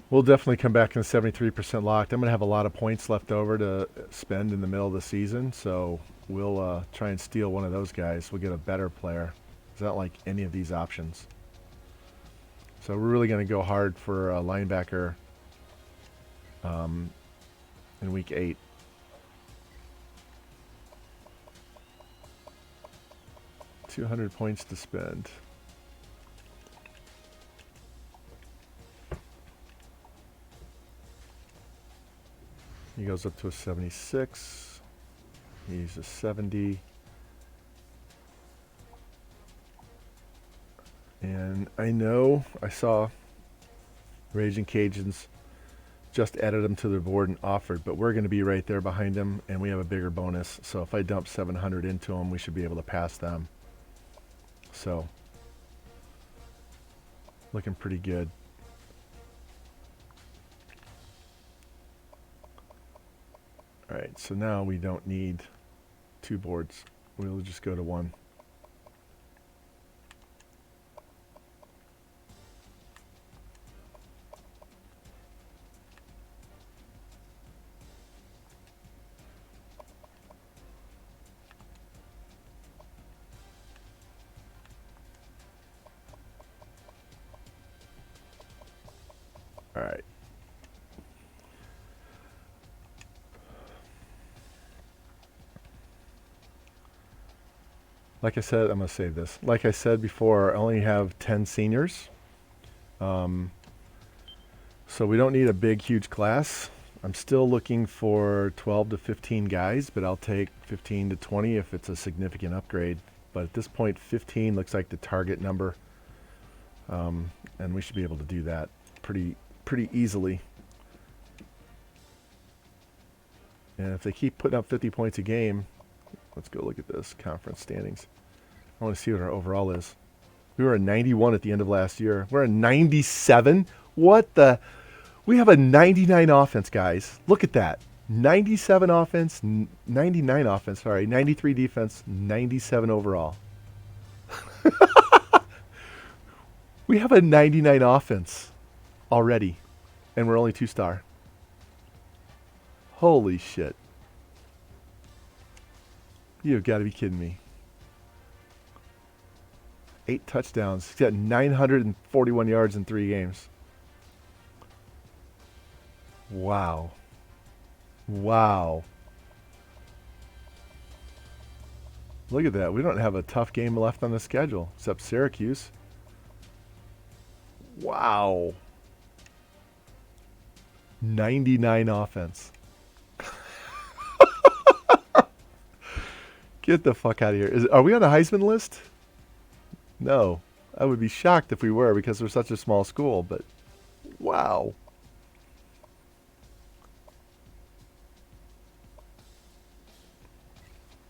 We'll definitely come back in 73% locked. I'm going to have a lot of points left over to spend in the middle of the season, so we'll try and steal one of those guys. We'll get a better player. It's not like any of these options. So we're really going to go hard for a linebacker in week 8. $200 points to spend. He goes up to a 76. He's a 70. And I know I saw Raging Cajuns just added him to their board and offered, but we're going to be right there behind him, and we have a bigger bonus. So if I dump 700 into him, we should be able to pass them. So, looking pretty good. All right, so now we don't need 2 boards. We'll just go to 1. All right. Like I said, I'm going to save this. Like I said before, I only have 10 seniors. So we don't need a big, huge class. I'm still looking for 12 to 15 guys, but I'll take 15 to 20 if it's a significant upgrade. But at this point, 15 looks like the target number. And we should be able to do that pretty easily. And if they keep putting up 50 points a game, let's go look at this conference standings. I want to see what our overall is. We were a 91 at the end of last year. We're a 97. What the? We have a 99 offense, guys. Look at that. 97 offense, 99 offense, sorry, 93 defense, 97 overall. We have a 99 offense already, and we're only 2-star. Holy shit. You've got to be kidding me. 8 touchdowns. He's got 941 yards in 3 games. Wow. Wow. Look at that. We don't have a tough game left on the schedule, except Syracuse. Wow. 99 offense. Get the fuck out of here. Are we on a Heisman list? No. I would be shocked if we were because we're such a small school, but wow.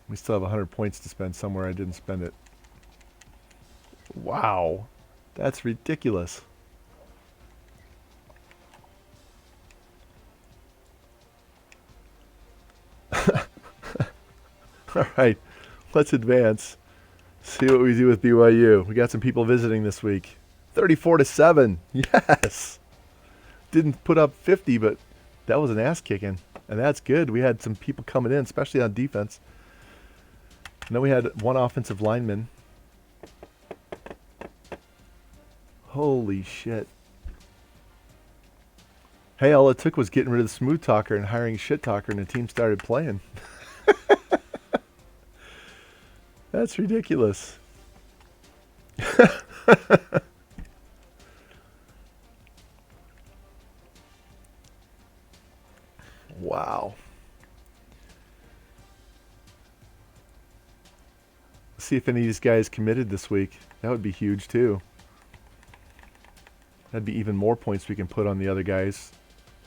We still have 100 points to spend somewhere. I didn't spend it. Wow. That's ridiculous. All right. Let's advance. See what we do with BYU. We got some people visiting this week. 34-7. Yes. Didn't put up 50, but that was an ass kicking. And that's good. We had some people coming in, especially on defense. And then we had one offensive lineman. Holy shit. Hey, all it took was getting rid of the smooth talker and hiring shit talker, and the team started playing. That's ridiculous. Wow. Let's see if any of these guys committed this week. That would be huge too. That'd be even more points we can put on the other guys.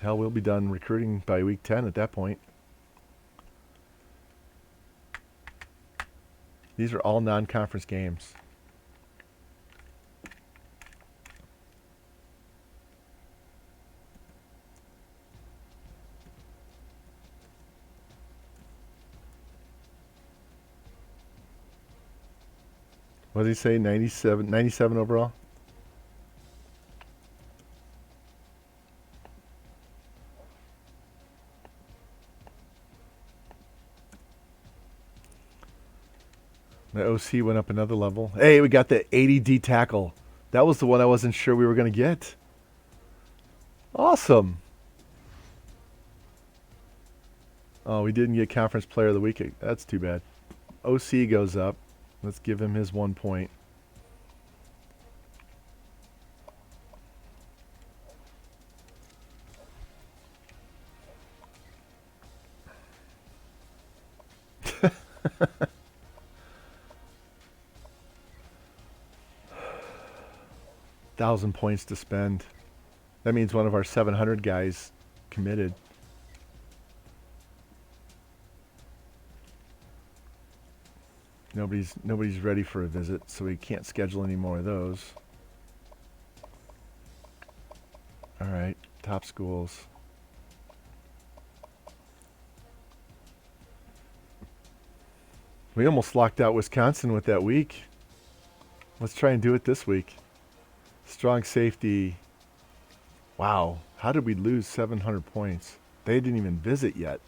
Hell, we'll be done recruiting by week 10 at that point. These are all non-conference games. What did he say? 97 overall? The OC went up another level. Hey, we got the 80D tackle. That was the one I wasn't sure we were going to get. Awesome. Oh, we didn't get Conference Player of the Week. That's too bad. OC goes up. Let's give him his 1 point. $1,000 points to spend. That means one of our 700 guys committed. Nobody's ready for a visit, so we can't schedule any more of those. All right, top schools. We almost locked out Wisconsin with that week. Let's try and do it this week. Strong safety. Wow, how did we lose 700 points? They didn't even visit yet.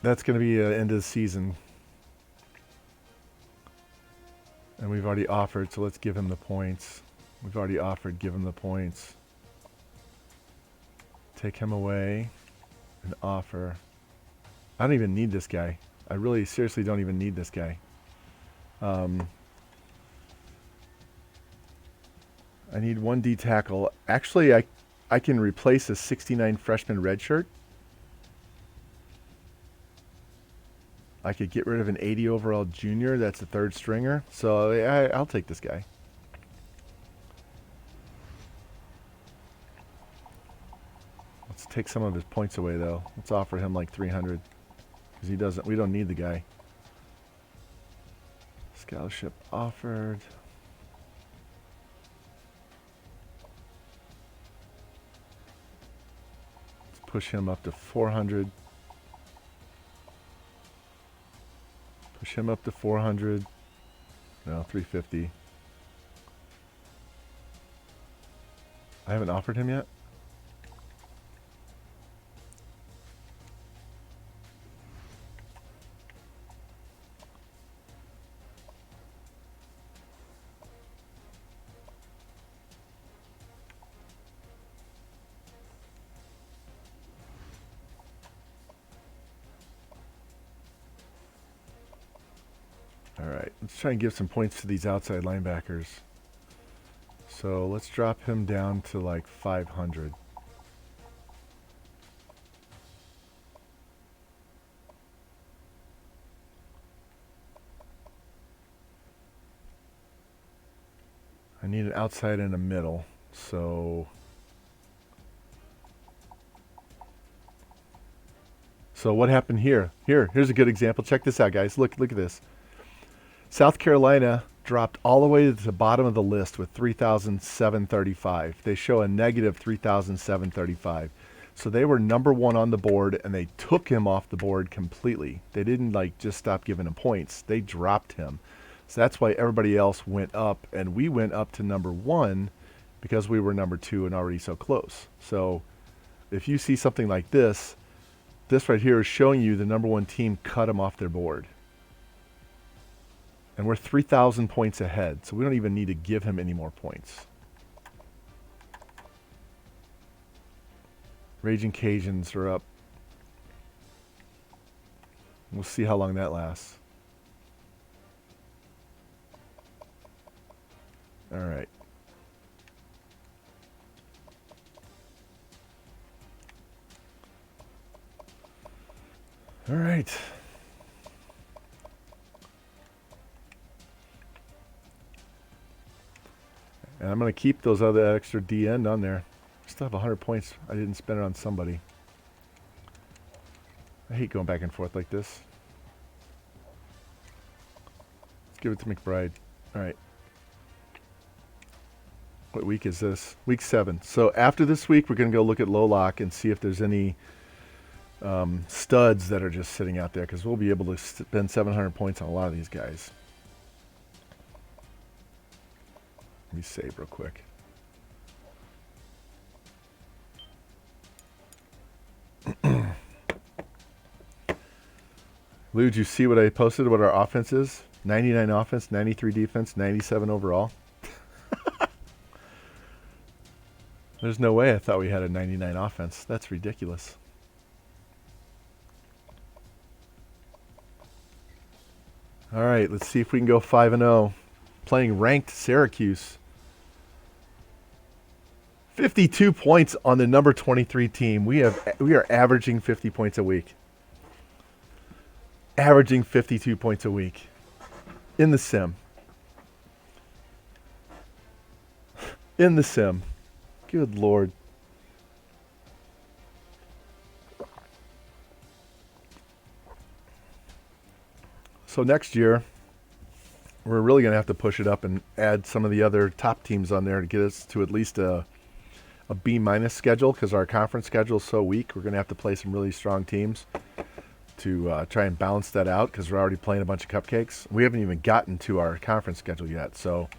That's going to be the end of the season. And we've already offered, so let's give him the points. We've already offered, give him the points. Take him away and offer. I don't even need this guy. I really seriously don't even need this guy. I need 1D tackle. Actually, I can replace a 69 freshman redshirt. I could get rid of an 80 overall junior. That's a third stringer. So I'll take this guy. Let's take some of his points away, though. Let's offer him like 300. Because he doesn't. We don't need the guy. Scholarship offered. Let's push him up to 400. Push him up to 400. No, 350. I haven't offered him yet. All right, let's try and give some points to these outside linebackers. So let's drop him down to like 500. need an outside and a middle. So what happened here? Here's a good example. Check this out, guys. Look at this. South Carolina dropped all the way to the bottom of the list with 3,735. They show a negative 3,735. So they were number 1 on the board, and they took him off the board completely. They didn't like just stop giving him points. They dropped him. So that's why everybody else went up, and we went up to number 1 because we were number 2 and already so close. So if you see something like this, this right here is showing you the number 1 team cut him off their board. And we're 3,000 points ahead, so we don't even need to give him any more points. Raging Cajuns are up. We'll see how long that lasts. All right. All right. And I'm going to keep those other extra D end on there. I still have 100 points. I didn't spend it on somebody. I hate going back and forth like this. Let's give it to McBride. All right. What week is this? Week 7. So after this week, we're going to go look at low lock and see if there's any studs that are just sitting out there, because we'll be able to spend 700 points on a lot of these guys. Let me save real quick. Lou, did you see what I posted, what our offense is? 99 offense, 93 defense, 97 overall. There's no way I thought we had a 99 offense. That's ridiculous. All right, let's see if we can go 5-0. Playing ranked Syracuse. 52 points on the number 23 team. We are averaging 50 points a week. Averaging 52 points a week in the sim. In the sim. Good Lord. So next year, we're really going to have to push it up and add some of the other top teams on there to get us to at least a B- schedule, because our conference schedule is so weak. We're going to have to play some really strong teams to try and balance that out, because we're already playing a bunch of cupcakes. We haven't even gotten to our conference schedule yet, so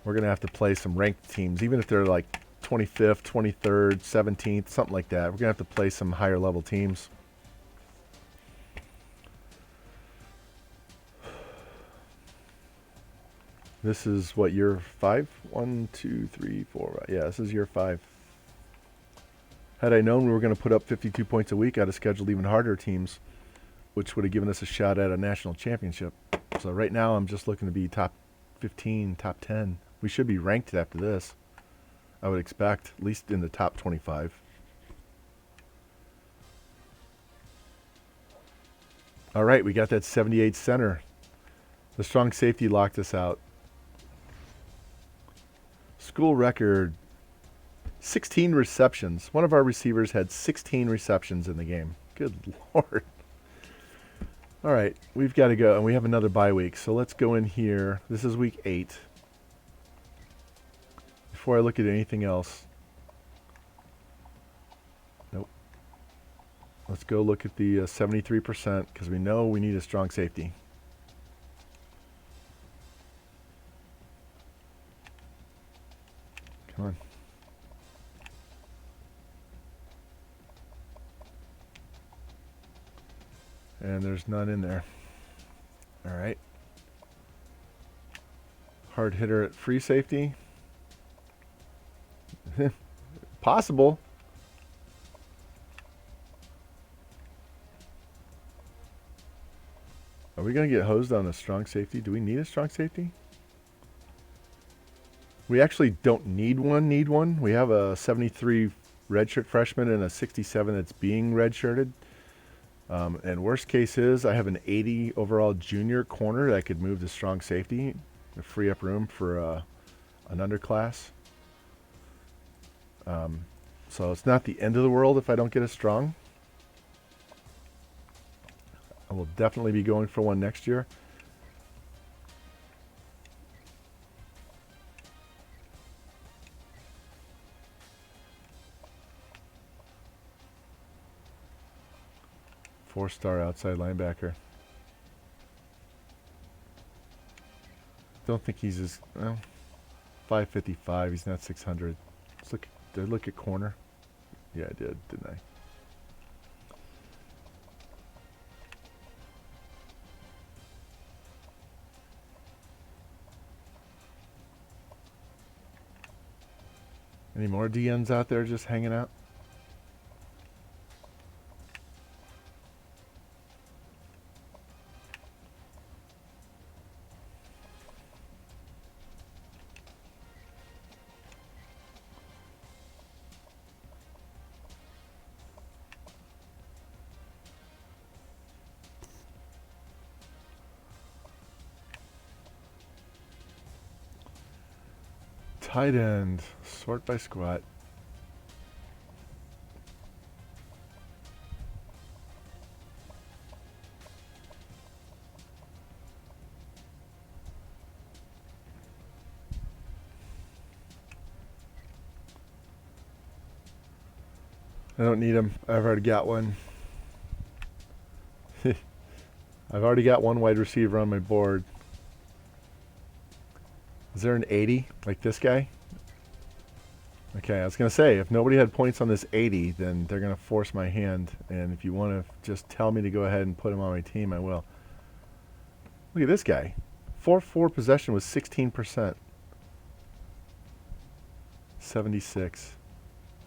we're going to have to play some ranked teams, even if they're like 25th, 23rd, 17th, something like that. We're going to have to play some higher level teams. This is what, year 5? 1, 2, 3, 4. Yeah, this is year 5. Had I known we were going to put up 52 points a week, I'd have scheduled even harder teams, which would have given us a shot at a national championship. So right now I'm just looking to be top 15, top 10. We should be ranked after this, I would expect, at least in the top 25. All right, we got that 78 center. The strong safety locked us out. School record, 16 receptions. One of our receivers had 16 receptions in the game. Good Lord. All right, we've got to go, and we have another bye week. So let's go in here. This is week 8. Before I look at anything else. Nope. Let's go look at the 73%, because we know we need a strong safety. Come on. And there's none in there. All right. Hard hitter at free safety. Possible. Are we going to get hosed on a strong safety? Do we need a strong safety? We actually don't need one. We have a 73 redshirt freshman and a 67 that's being redshirted. And worst case is I have an 80 overall junior corner that could move to strong safety to free up room for an underclass. So it's not the end of the world if I don't get a strong. I will definitely be going for one next year. Four-star outside linebacker. Don't think he's as, well, 555. He's not 600. Let's look. Did I look at corner? Yeah, I did, didn't I? Any more DNs out there just hanging out? Tight end, sort by squat. I don't need him. I've already got one. I've already got one wide receiver on my board. Is there an 80 like this guy? Okay, I was going to say, if nobody had points on this 80, then they're going to force my hand. And if you want to just tell me to go ahead and put him on my team, I will. Look at this guy. 4-4 possession was 16%. 76.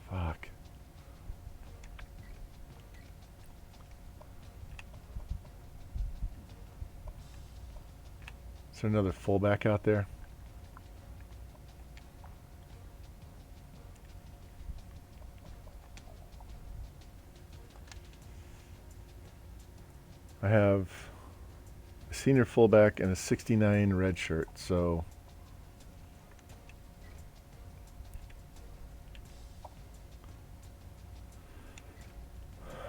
Fuck. Is there another fullback out there? I have a senior fullback and a 69 red shirt, so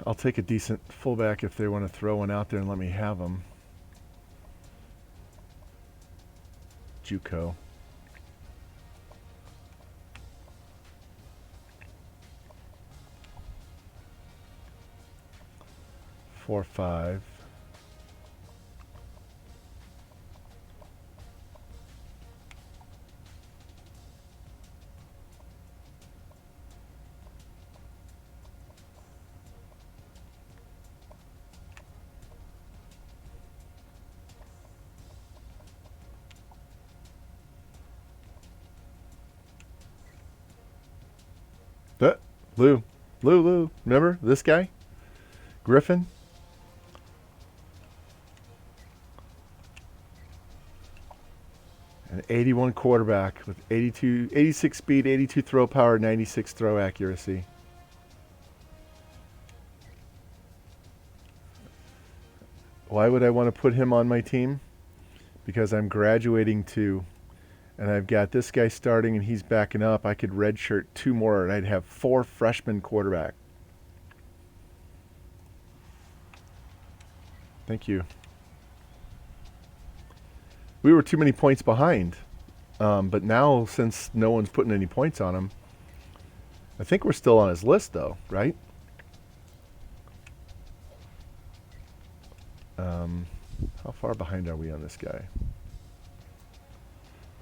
I'll take a decent fullback if they want to throw one out there and let me have them. JUCO. Four, 5. Lou. Remember this guy? Griffin? An 81 quarterback with 86 speed, 82 throw power, 96 throw accuracy. Why would I want to put him on my team? Because I'm graduating to, and I've got this guy starting and he's backing up. I could redshirt 2 more and I'd have 4 freshman quarterback. Thank you. We were too many points behind. But now, since no one's putting any points on him, I think we're still on his list, though, right? How far behind are we on this guy?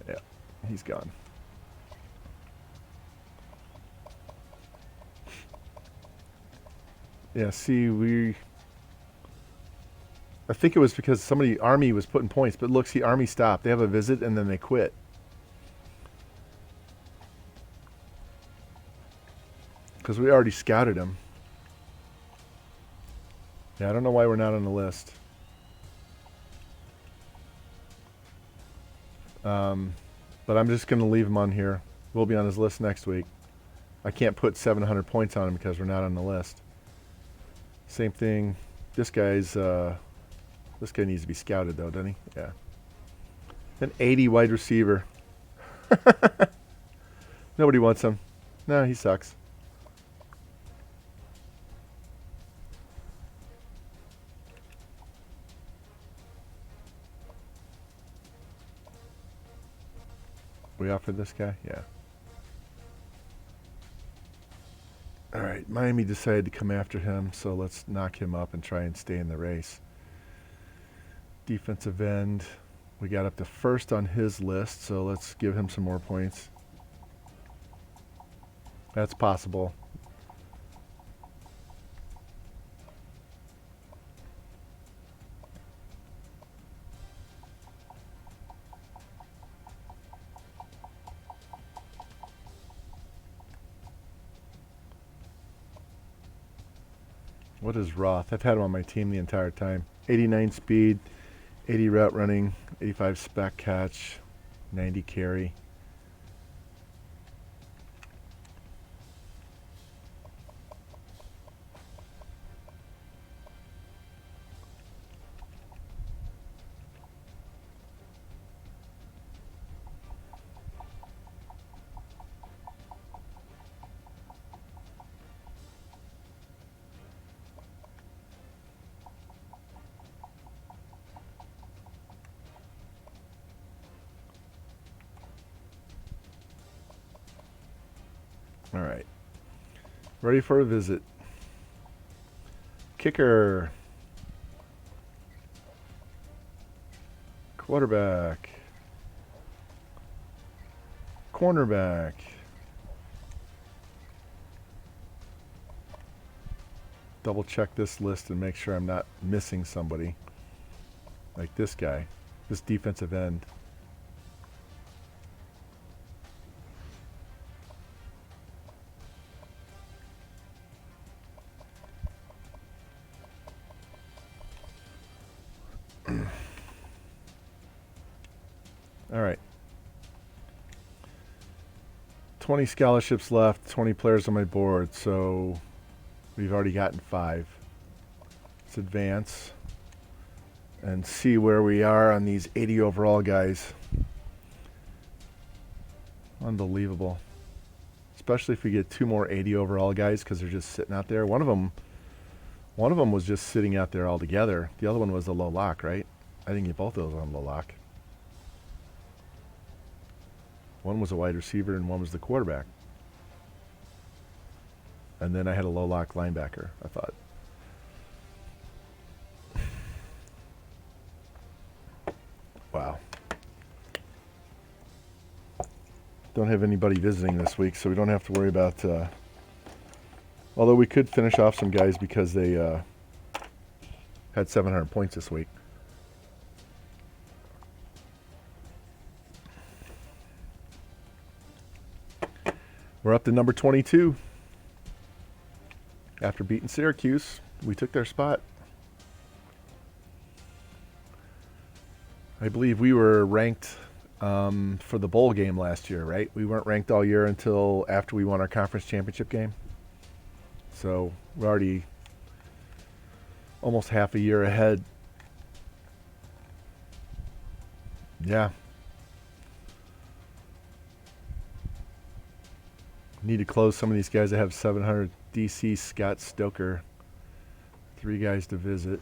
Yeah, he's gone. Yeah, see, I think it was because somebody, Army, was putting points, but look, see, Army stopped. They have a visit, and then they quit. Because we already scouted him. Yeah, I don't know why we're not on the list. But I'm just going to leave him on here. We'll be on his list next week. I can't put 700 points on him because we're not on the list. Same thing. This guy needs to be scouted, though, doesn't he? Yeah. An 80 wide receiver. Nobody wants him. No, he sucks. We offered this guy? Yeah. Alright, Miami decided to come after him, so let's knock him up and try and stay in the race. Defensive end. We got up to first on his list, so let's give him some more points. That's possible. What is Roth? I've had him on my team the entire time. 89 speed, 80 route running, 85 spec catch, 90 carry. All right. Ready for a visit. Kicker. Quarterback. Cornerback. Double check this list and make sure I'm not missing somebody. Like this guy. This defensive end. All right. 20 scholarships left, 20 players on my board, so we've already gotten 5. Let's advance and see where we are on these 80 overall guys. Unbelievable. Especially if we get 2 more 80 overall guys because they're just sitting out there. One of them was just sitting out there altogether. The other one was a low lock, right? I didn't get both of those on low lock. One was a wide receiver and one was the quarterback. And then I had a low lock linebacker, I thought. Wow. Don't have anybody visiting this week, so we don't have to worry about... although we could finish off some guys because they had 700 points this week. We're up to number 22. After beating Syracuse, we took their spot. I believe we were ranked for the bowl game last year, right? We weren't ranked all year until after we won our conference championship game. So we're already almost half a year ahead. Yeah. Need to close some of these guys that have 700. DC, Scott Stoker. 3 guys to visit.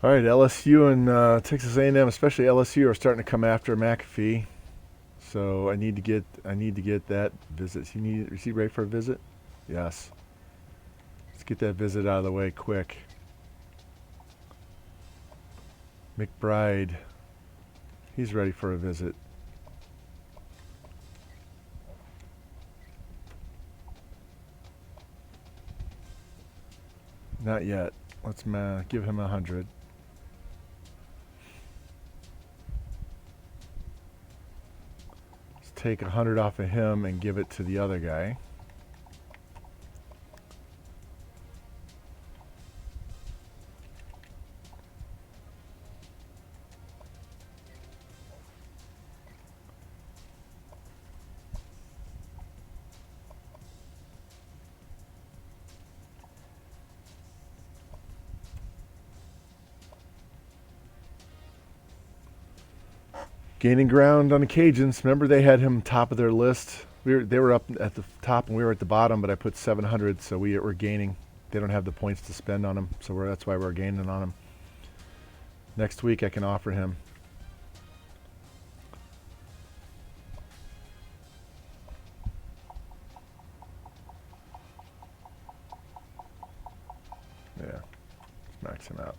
All right, LSU and Texas A&M, especially LSU, are starting to come after McAfee. So I need to get that visit. Is he ready for a visit? Yes. Let's get that visit out of the way quick. McBride, he's ready for a visit. Not yet. Let's give him 100. take 100 off of him and give it to the other guy. Gaining ground on the Cajuns. Remember, they had him top of their list. They were up at the top and we were at the bottom, but I put 700, so we're gaining. They don't have the points to spend on him, so that's why we're gaining on him. Next week I can offer him. Yeah, let's max him out.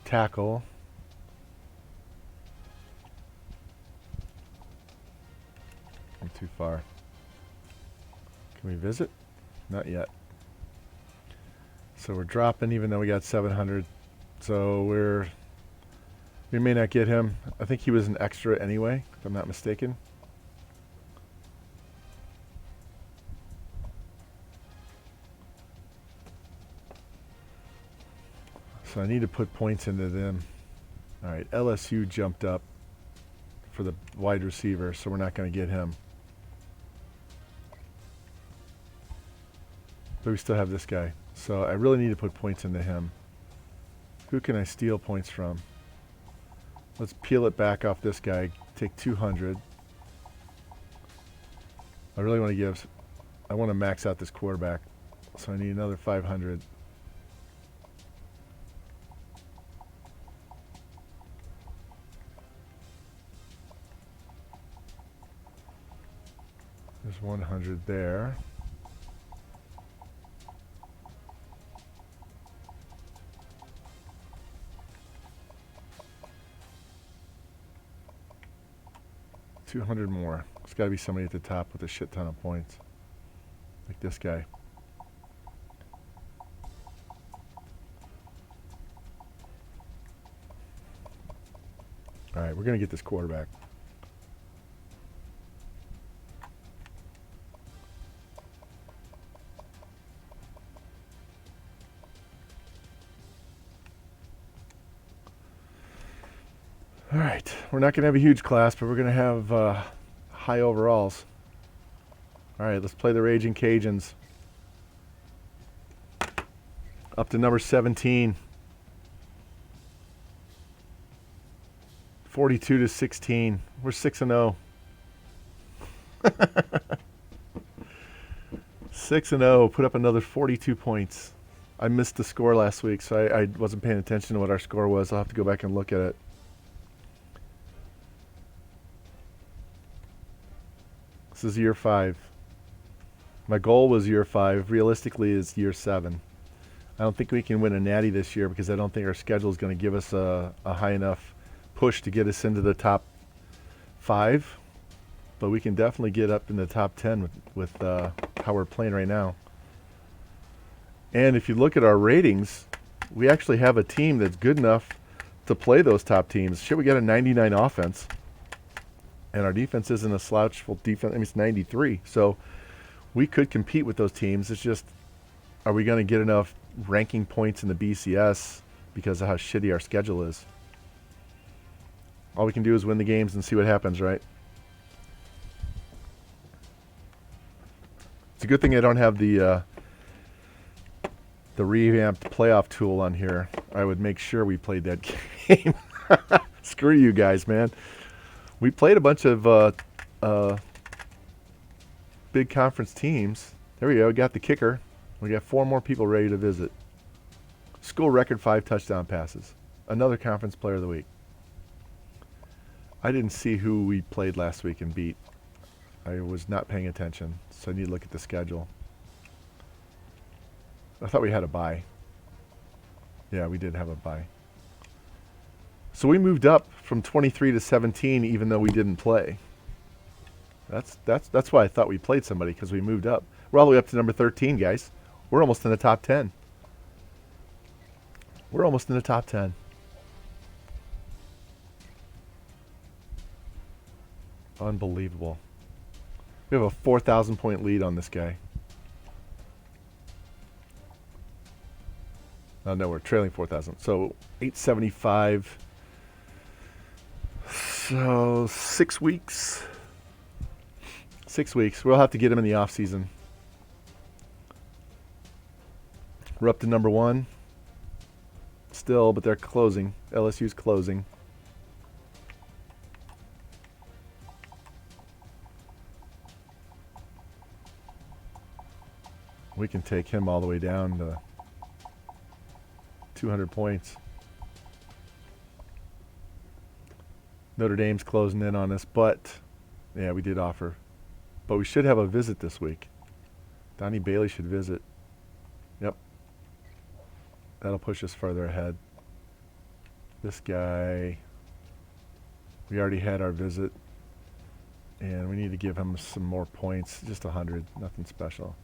Tackle. I'm too far. Can we visit? Not yet. So we're dropping even though we got 700. So we may not get him. I think he was an extra anyway, if I'm not mistaken. So I need to put points into them. All right, LSU jumped up for the wide receiver, so we're not going to get him. But we still have this guy. So I really need to put points into him. Who can I steal points from? Let's peel it back off this guy. Take 200. I really want to max out this quarterback. So I need another 500. There's 100 there. $200 more. There's got to be somebody at the top with a shit ton of points. Like this guy. All right, we're going to get this quarterback. All right, we're not going to have a huge class, but we're going to have high overalls. All right, let's play the Raging Cajuns. Up to number 17. 42-16. We're 6-0. 6-0. Put up another 42 points. I missed the score last week, so I wasn't paying attention to what our score was. I'll have to go back and look at it. This is year 5. My goal was year 5. Realistically, it's year 7. I don't think we can win a natty this year because I don't think our schedule is going to give us a high enough push to get us into the top 5. But we can definitely get up in the top 10 with how we're playing right now. And if you look at our ratings, we actually have a team that's good enough to play those top teams. Shit, we got a 99 offense. And our defense isn't a slouchful defense. I mean, it's 93. So we could compete with those teams. It's just, are we going to get enough ranking points in the BCS because of how shitty our schedule is? All we can do is win the games and see what happens, right? It's a good thing I don't have the revamped playoff tool on here. I would make sure we played that game. Screw you guys, man. We played a bunch of big conference teams. There we go. We got the kicker. We got 4 more people ready to visit. School record 5 touchdown passes. Another conference player of the week. I didn't see who we played last week and beat. I was not paying attention, so I need to look at the schedule. I thought we had a bye. Yeah, we did have a bye. So we moved up from 23 to 17 even though we didn't play. That's why I thought we played somebody, because we moved up. We're all the way up to number 13, guys. We're almost in the top 10. We're almost in the top 10. Unbelievable. We have a 4,000 point lead on this guy. Oh, no, we're trailing 4,000. So 875. So 6 weeks. 6 weeks. We'll have to get him in the off season. We're up to number 1. Still, but they're closing. LSU's closing. We can take him all the way down to 200 points. Notre Dame's closing in on us, but yeah, we did offer. But we should have a visit this week. Donnie Bailey should visit. Yep. That'll push us further ahead. This guy, we already had our visit, and we need to give him some more points. Just 100, nothing special.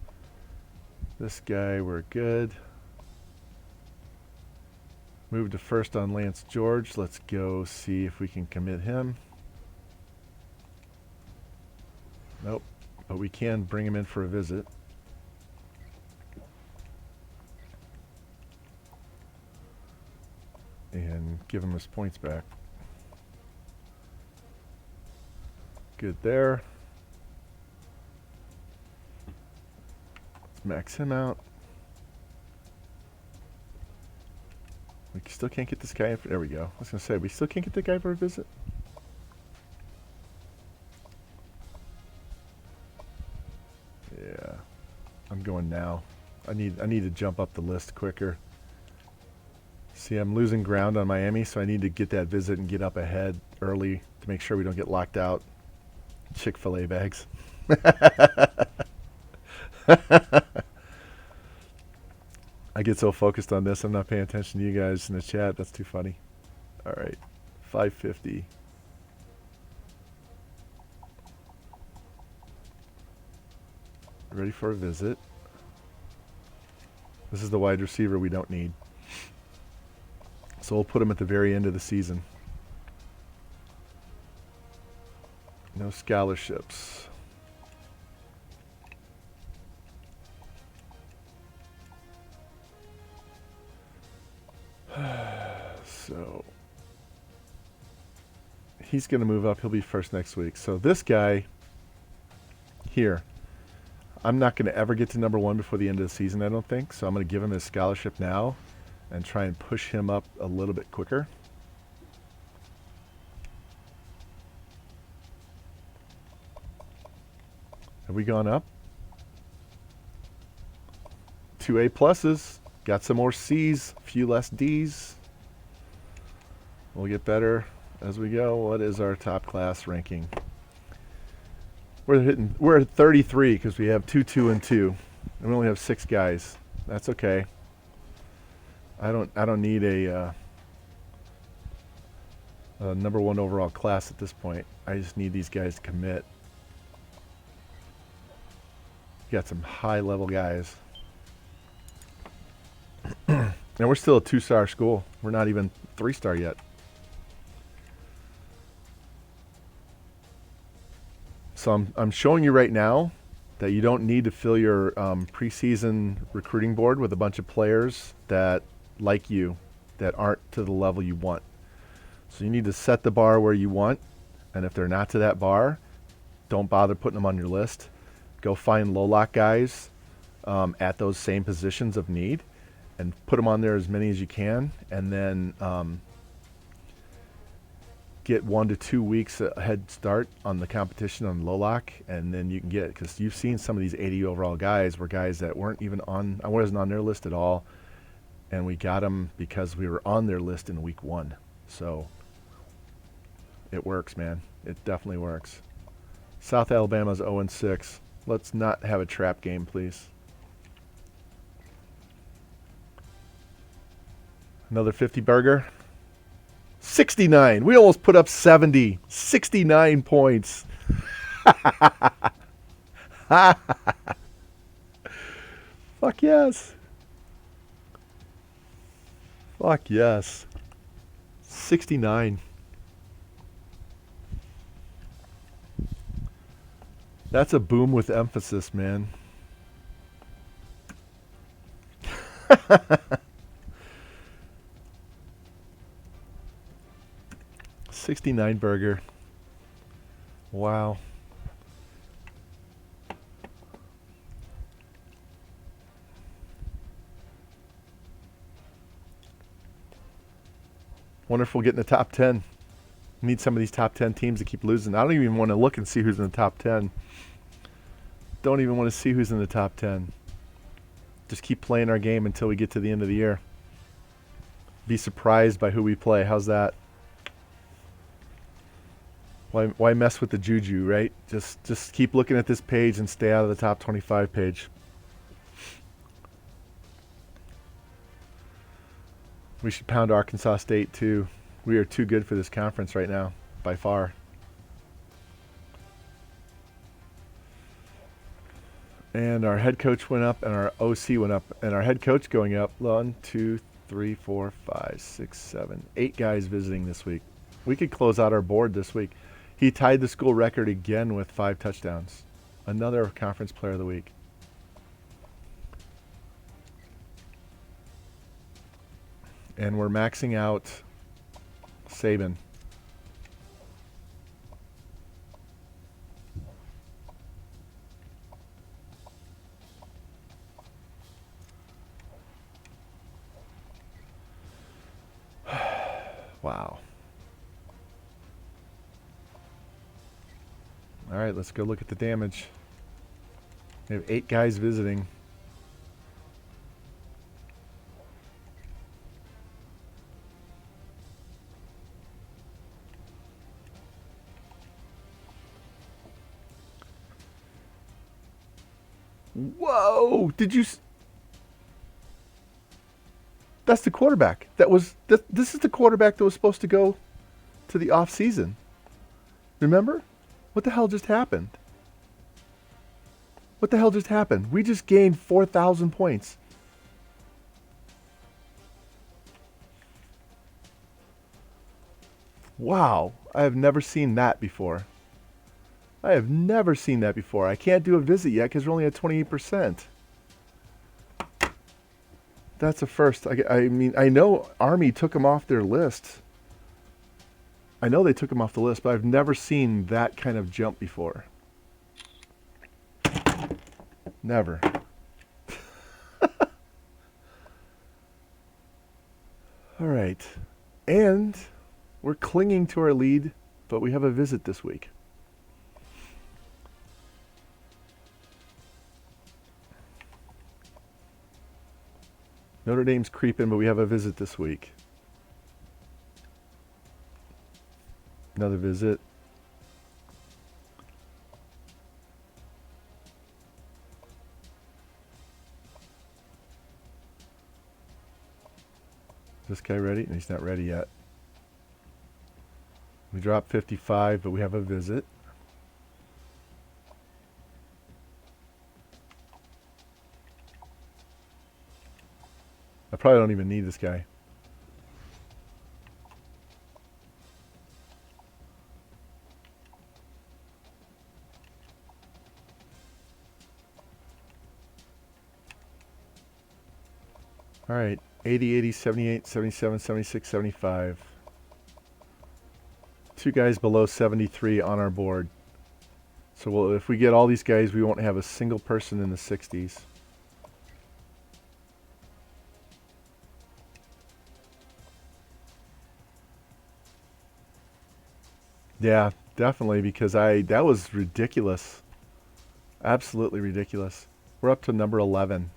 This guy, we're good. Move to first on Lance George. Let's go see if we can commit him. Nope, but we can bring him in for a visit. And give him his points back. Good there. Let's max him out. We still can't get this guy in for, there we go. I was going to say, we still can't get the guy for a visit? Yeah. I'm going now. I need to jump up the list quicker. See, I'm losing ground on Miami, so I need to get that visit and get up ahead early to make sure we don't get locked out. Chick-fil-A bags. I get so focused on this, I'm not paying attention to you guys in the chat. That's too funny. All right, 550. Ready for a visit. This is the wide receiver we don't need. So we'll put him at the very end of the season. No scholarships. So he's going to move up. He'll be first next week. So this guy here, I'm not going to ever get to number 1 before the end of the season, I don't think. So I'm going to give him his scholarship now and try and push him up a little bit quicker. Have we gone up? 2 A pluses. Got some more C's, a few less D's. We'll get better as we go. What is our top class ranking? We're at 33 because we have 2, 2, and 2. And we only have 6 guys. That's okay. I don't need a number 1 overall class at this point. I just need these guys to commit. Got some high level guys. And we're still a 2-star school. We're not even 3-star yet. So I'm showing you right now that you don't need to fill your preseason recruiting board with a bunch of players that like you, that aren't to the level you want. So you need to set the bar where you want, and if they're not to that bar, don't bother putting them on your list. Go find low-lock guys at those same positions of need and put them on there as many as you can, and then get 1 to 2 weeks a head start on the competition on low-lock, and then you can get it. Because you've seen some of these 80 overall guys were guys that weren't even on, I wasn't on their list at all, and we got them because we were on their list in week 1. So it works, man. It definitely works. South Alabama's 0-6. Let's not have a trap game, please. Another 50 burger. 69. We almost put up 70. 69 points. Fuck yes. Fuck yes. 69. That's a boom with emphasis, man. 69 burger. Wow. Wonder if we'll get in the top 10. Need some of these top 10 teams to keep losing. I don't even want to look and see who's in the top 10. Don't even want to see who's in the top 10. Just keep playing our game until we get to the end of the year. Be surprised by who we play. How's that? Why mess with the juju, right? Just keep looking at this page and stay out of the top 25 page. We should pound Arkansas State too. We are too good for this conference right now, by far. And our head coach went up and our OC went up. And our head coach going up. 1, 2, 3, 4, 5, 6, 7, 8 guys visiting this week. We could close out our board this week. He tied the school record again with 5 touchdowns. Another conference player of the week. And we're maxing out Saban. Wow. All right, let's go look at the damage. We have 8 guys visiting. Whoa! Did you? That's the quarterback. This is the quarterback that was supposed to go to the off season. Remember? What the hell just happened? What the hell just happened? We just gained 4,000 points. Wow, I have never seen that before. I have never seen that before. I can't do a visit yet because we're only at 28%. That's a first. I mean, I know Army took him off their list. I know they took him off the list, but I've never seen that kind of jump before. Never. All right. And we're clinging to our lead, but we have a visit this week. Notre Dame's creeping, but we have a visit this week. Another visit. Is this guy ready? And he's not ready yet. We dropped 55, but we have a visit. I probably don't even need this guy. All right, 80, 80, 78, 77, 76, 75. 2 guys below 73 on our board. So if we get all these guys, we won't have a single person in the 60s. Yeah, definitely, because that was ridiculous. Absolutely ridiculous. We're up to number 11.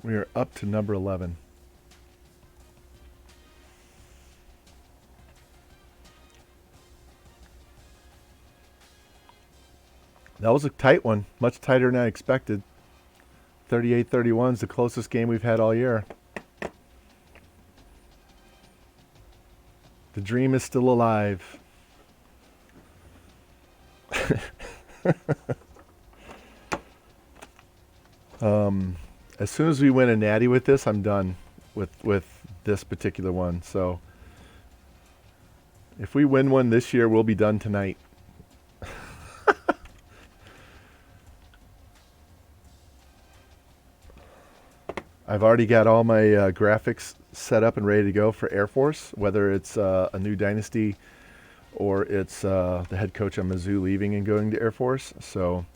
We are up to number 11. That was a tight one, much tighter than I expected. 38-31 is the closest game we've had all year. The dream is still alive. As soon as we win a natty with this, I'm done with this particular one. So if we win one this year, we'll be done tonight. I've already got all my graphics set up and ready to go for Air Force, whether it's a new dynasty or it's the head coach on Mizzou leaving and going to Air Force. So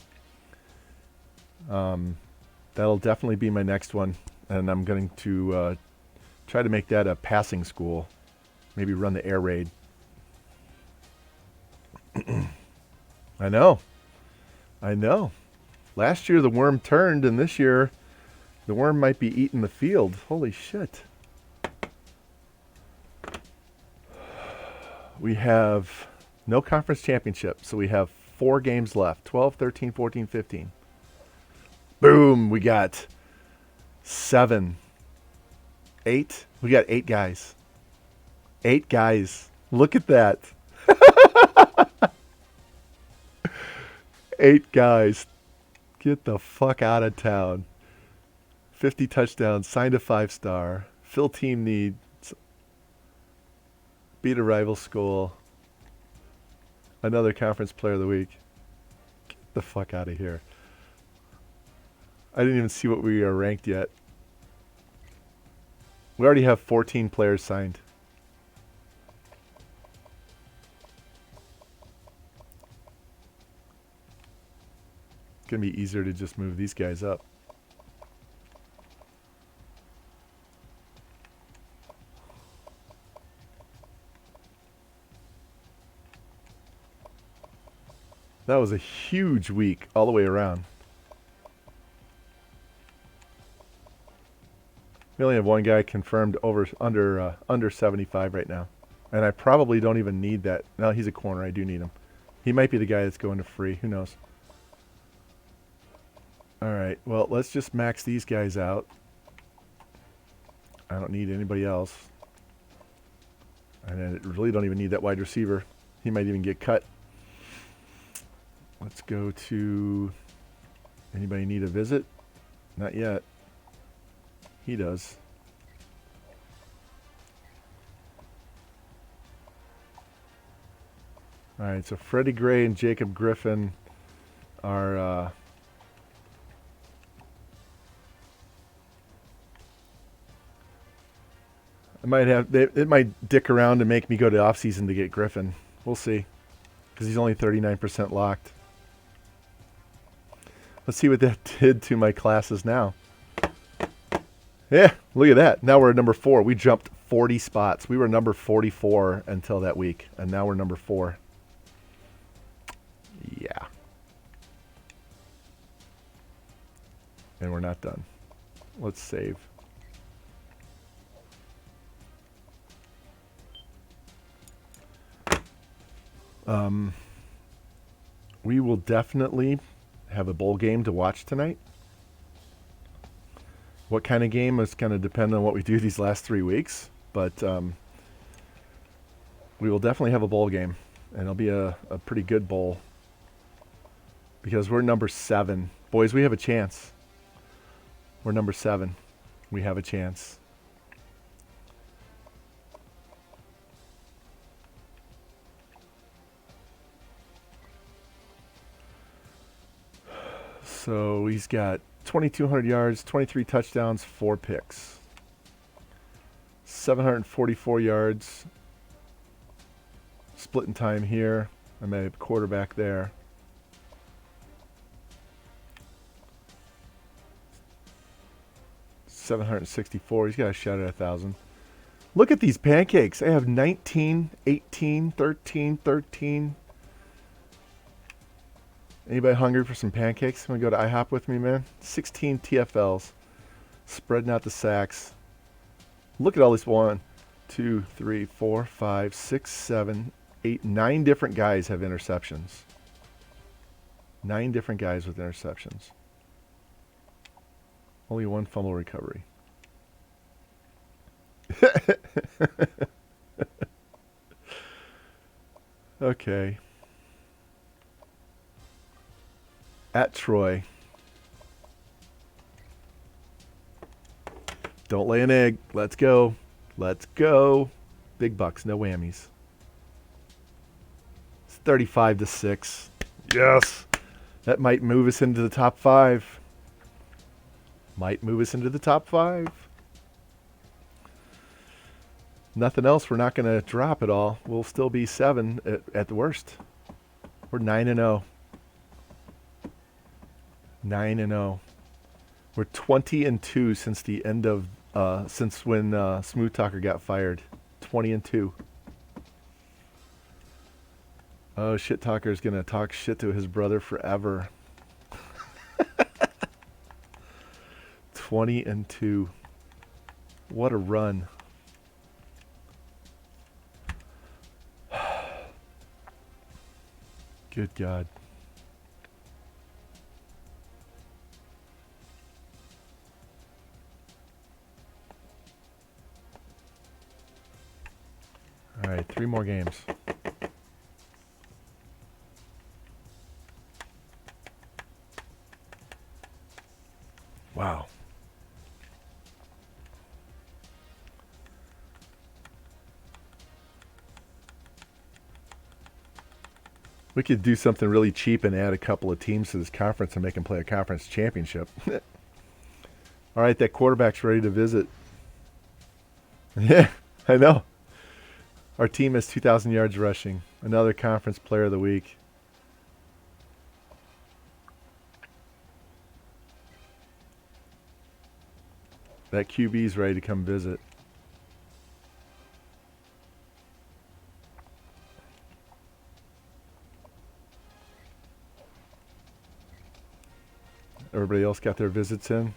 that'll definitely be my next one. And I'm going to try to make that a passing school. Maybe run the air raid. I know. Last year the worm turned, and this year the worm might be eating the field. Holy shit. We have no conference championship, so we have 4 games left. 12, 13, 14, 15. Boom, we got 7. 8. We got 8 guys. 8 guys. Look at that. 8 guys. Get the fuck out of town. 50 touchdowns, signed a 5-star, fill team needs, beat a rival school, another conference player of the week. Get the fuck out of here. I didn't even see what we are ranked yet. We already have 14 players signed. It's going to be easier to just move these guys up. That was a huge week all the way around. We only have one guy confirmed under 75 right now. And I probably don't even need that. No, he's a corner. I do need him. He might be the guy that's going to free. Who knows? All right. Well, let's just max these guys out. I don't need anybody else. And I really don't even need that wide receiver. He might even get cut. Let's go to... Anybody need a visit? Not yet. He does. All right, so Freddie Gray and Jacob Griffin are... I might have... It might dick around and make me go to off-season to get Griffin. We'll see. Because he's only 39% locked. Let's see what that did to my classes now. Yeah, look at that. Now we're at number 4. We jumped 40 spots. We were number 44 until that week, and now we're number 4. Yeah. And we're not done. Let's save. We will definitely have a bowl game to watch tonight. What kind of game is going to depend on what we do these last 3 weeks, but we will definitely have a bowl game, and it'll be a pretty good bowl because we're number 7. Boys, we have a chance. We're number 7. We have a chance. So he's got 2,200 yards, 23 touchdowns, 4 picks. 744 yards. Splitting time here. I'm a quarterback there. $764. He's got a shot at 1,000. Look at these pancakes. I have 19, 18, 13, 13. Anybody hungry for some pancakes? Want to go to IHOP with me, man? 16 TFLs. Spreading out the sacks. Look at all this. 1, 2, 3, 4, 5, 6, 7, 8, 9 different guys have interceptions. 9 different guys with interceptions. Only 1 fumble recovery. Okay. At Troy. Don't lay an egg. Let's go. Let's go. Big bucks, no whammies. It's 35-6. Yes. That might move us into the top 5. Might move us into the top 5. Nothing else. We're not going to drop it all. We'll still be 7 at the worst. We're 9-0. 9-0. We're 20-2 since the end of since when Smooth Talker got fired. 20-2. Oh, Shit Talker's gonna talk shit to his brother forever. 20-2. What a run. Good God. All right, 3 more games. Wow. We could do something really cheap and add a couple of teams to this conference and make them play a conference championship. All right, that quarterback's ready to visit. Yeah, I know. Our team has 2,000 yards rushing. Another conference player of the week. That QB's ready to come visit. Everybody else got their visits in?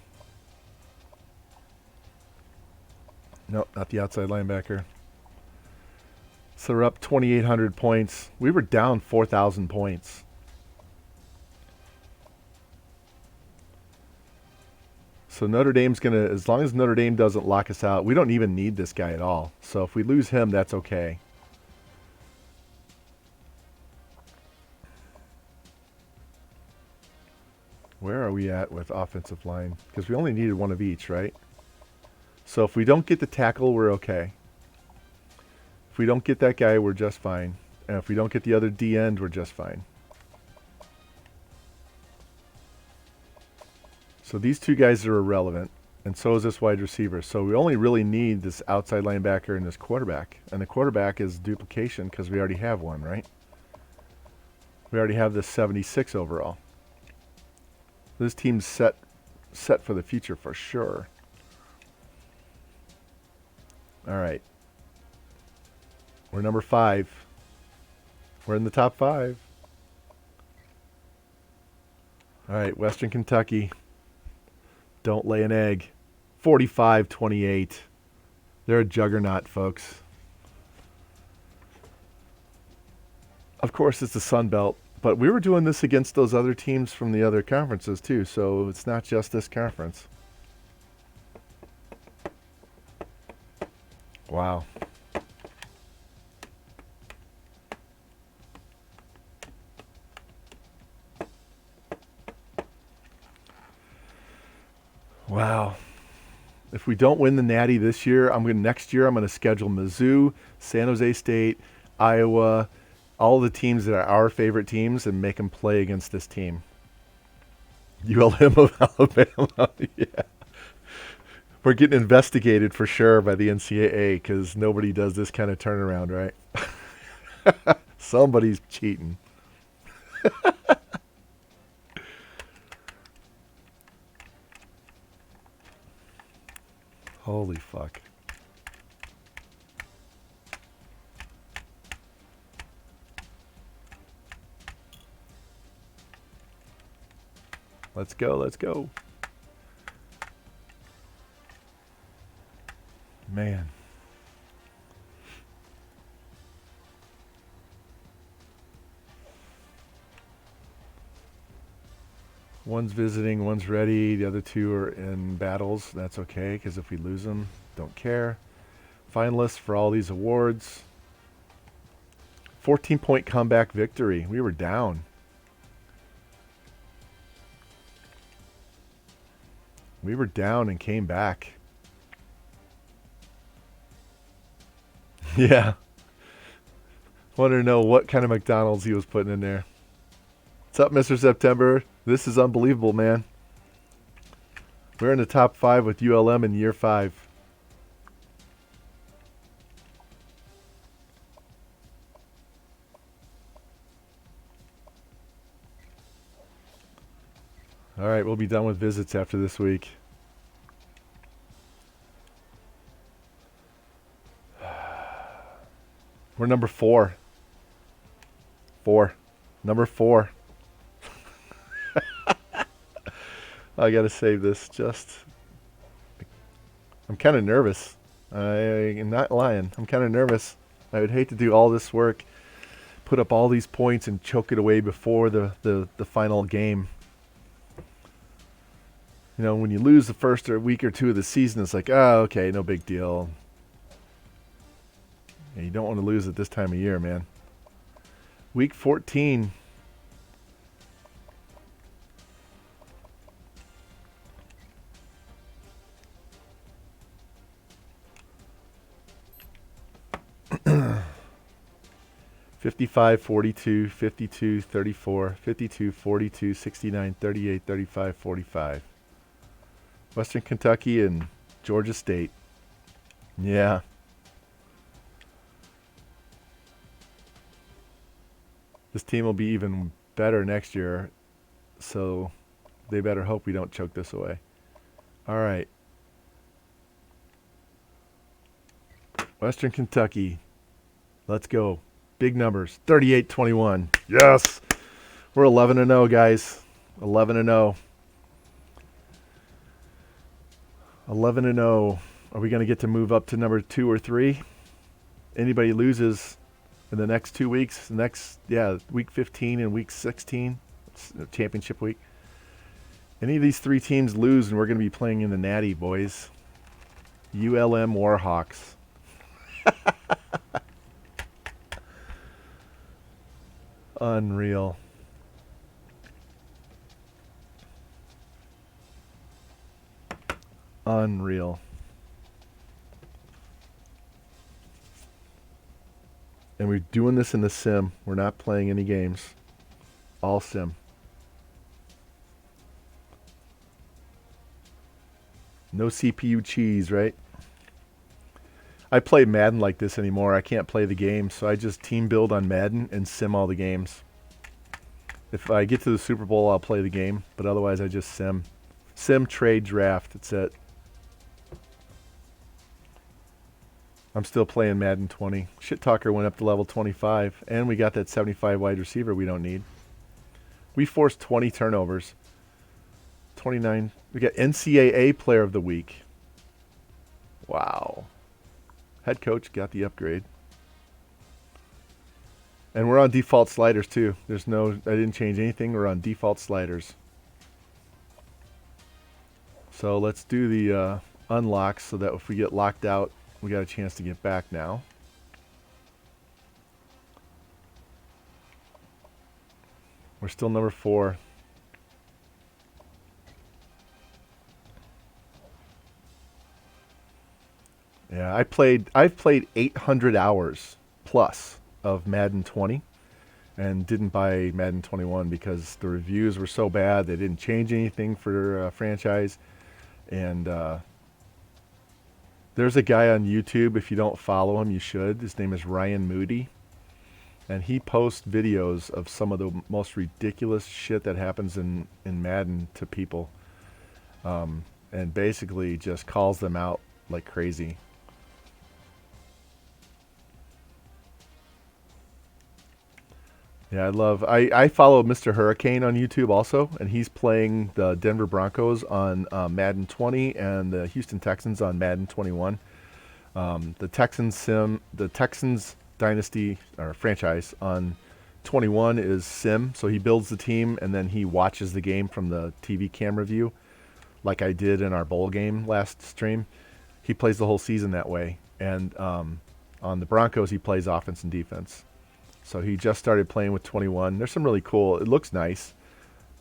Nope, not the outside linebacker. So we're up 2,800 points. We were down 4,000 points. So Notre Dame's going to, as long as Notre Dame doesn't lock us out, we don't even need this guy at all. So if we lose him, that's okay. Where are we at with offensive line? Because we only needed one of each, right? So if we don't get the tackle, we're okay. If we don't get that guy, we're just fine. And if we don't get the other D end, we're just fine. So these 2 guys are irrelevant, and so is this wide receiver. So we only really need this outside linebacker and this quarterback. And the quarterback is duplication because we already have one, right? We already have this 76 overall. This team's set for the future for sure. All right. We're number 5. We're in the top 5. All right, Western Kentucky. Don't lay an egg. 45-28. They're a juggernaut, folks. Of course, it's the Sun Belt, but we were doing this against those other teams from the other conferences too, so it's not just this conference. Wow. Wow. If we don't win the Natty this year, next year I'm going to schedule Mizzou, San Jose State, Iowa, all the teams that are our favorite teams and make them play against this team. ULM of Alabama. Yeah. We're getting investigated for sure by the NCAA because nobody does this kind of turnaround, right? Somebody's cheating. Holy fuck. Let's go, let's go. Man. One's visiting, one's ready. The other 2 are in battles. That's okay, because if we lose them, don't care. Finalists for all these awards. 14-point comeback victory. We were down. We were down and came back. Yeah. Wanted to know what kind of McDonald's he was putting in there. What's up, Mr. September? This is unbelievable, man. We're in the top 5 with ULM in year 5. All right, we'll be done with visits after this week. We're number 4. Number 4. I gotta save this. I'm kind of nervous. I'm not lying. I'm kind of nervous. I would hate to do all this work, put up all these points, and choke it away before the final game. You know, when you lose the first week or two of the season, it's like, oh, okay, no big deal. Yeah, you don't want to lose at this time of year, man. Week 14. $55, $42, $52, $34, $52, $42, $69, $38, $35, $45. Western Kentucky and Georgia State. Yeah. This team will be even better next year, so they better hope we don't choke this away. All right. Western Kentucky. Let's go. Big numbers. 38-21. Yes. We're 11-0, guys. 11-0. 11-0. Are we going to get to move up to number 2 or 3? Anybody loses in the next 2 weeks, week 15 and week 16, championship week. Any of these 3 teams lose, and we're going to be playing in the Natty, boys. ULM Warhawks. Unreal. Unreal. And we're doing this in the sim. We're not playing any games. All sim. No CPU cheese, right? I play Madden like this anymore. I can't play the game, so I just team build on Madden and sim all the games. If I get to the Super Bowl, I'll play the game, but otherwise I just sim. Sim, trade, draft. That's it. I'm still playing Madden 20. Shit Talker went up to level 25, and we got that 75 wide receiver we don't need. We forced 20 turnovers. 29. We got NCAA Player of the Week. Wow. Head coach got the upgrade. And we're on default sliders too. I didn't change anything. We're on default sliders. So let's do the unlocks so that if we get locked out, we got a chance to get back now. We're still number 4. Yeah, I've played 800 hours plus of Madden 20 and didn't buy Madden 21 because the reviews were so bad. They didn't change anything for franchise. And there's a guy on YouTube. If you don't follow him, you should. His name is Ryan Moody. And he posts videos of some of the most ridiculous shit that happens in Madden to people. And basically just calls them out like crazy. Yeah, I follow Mr. Hurricane on YouTube also, and he's playing the Denver Broncos on Madden 20 and the Houston Texans on Madden 21. The Texans Dynasty or franchise on 21 is sim, so he builds the team and then he watches the game from the TV camera view, like I did in our bowl game last stream. He plays the whole season that way, and on the Broncos he plays offense and defense. So he just started playing with 21. There's some really cool. It looks nice,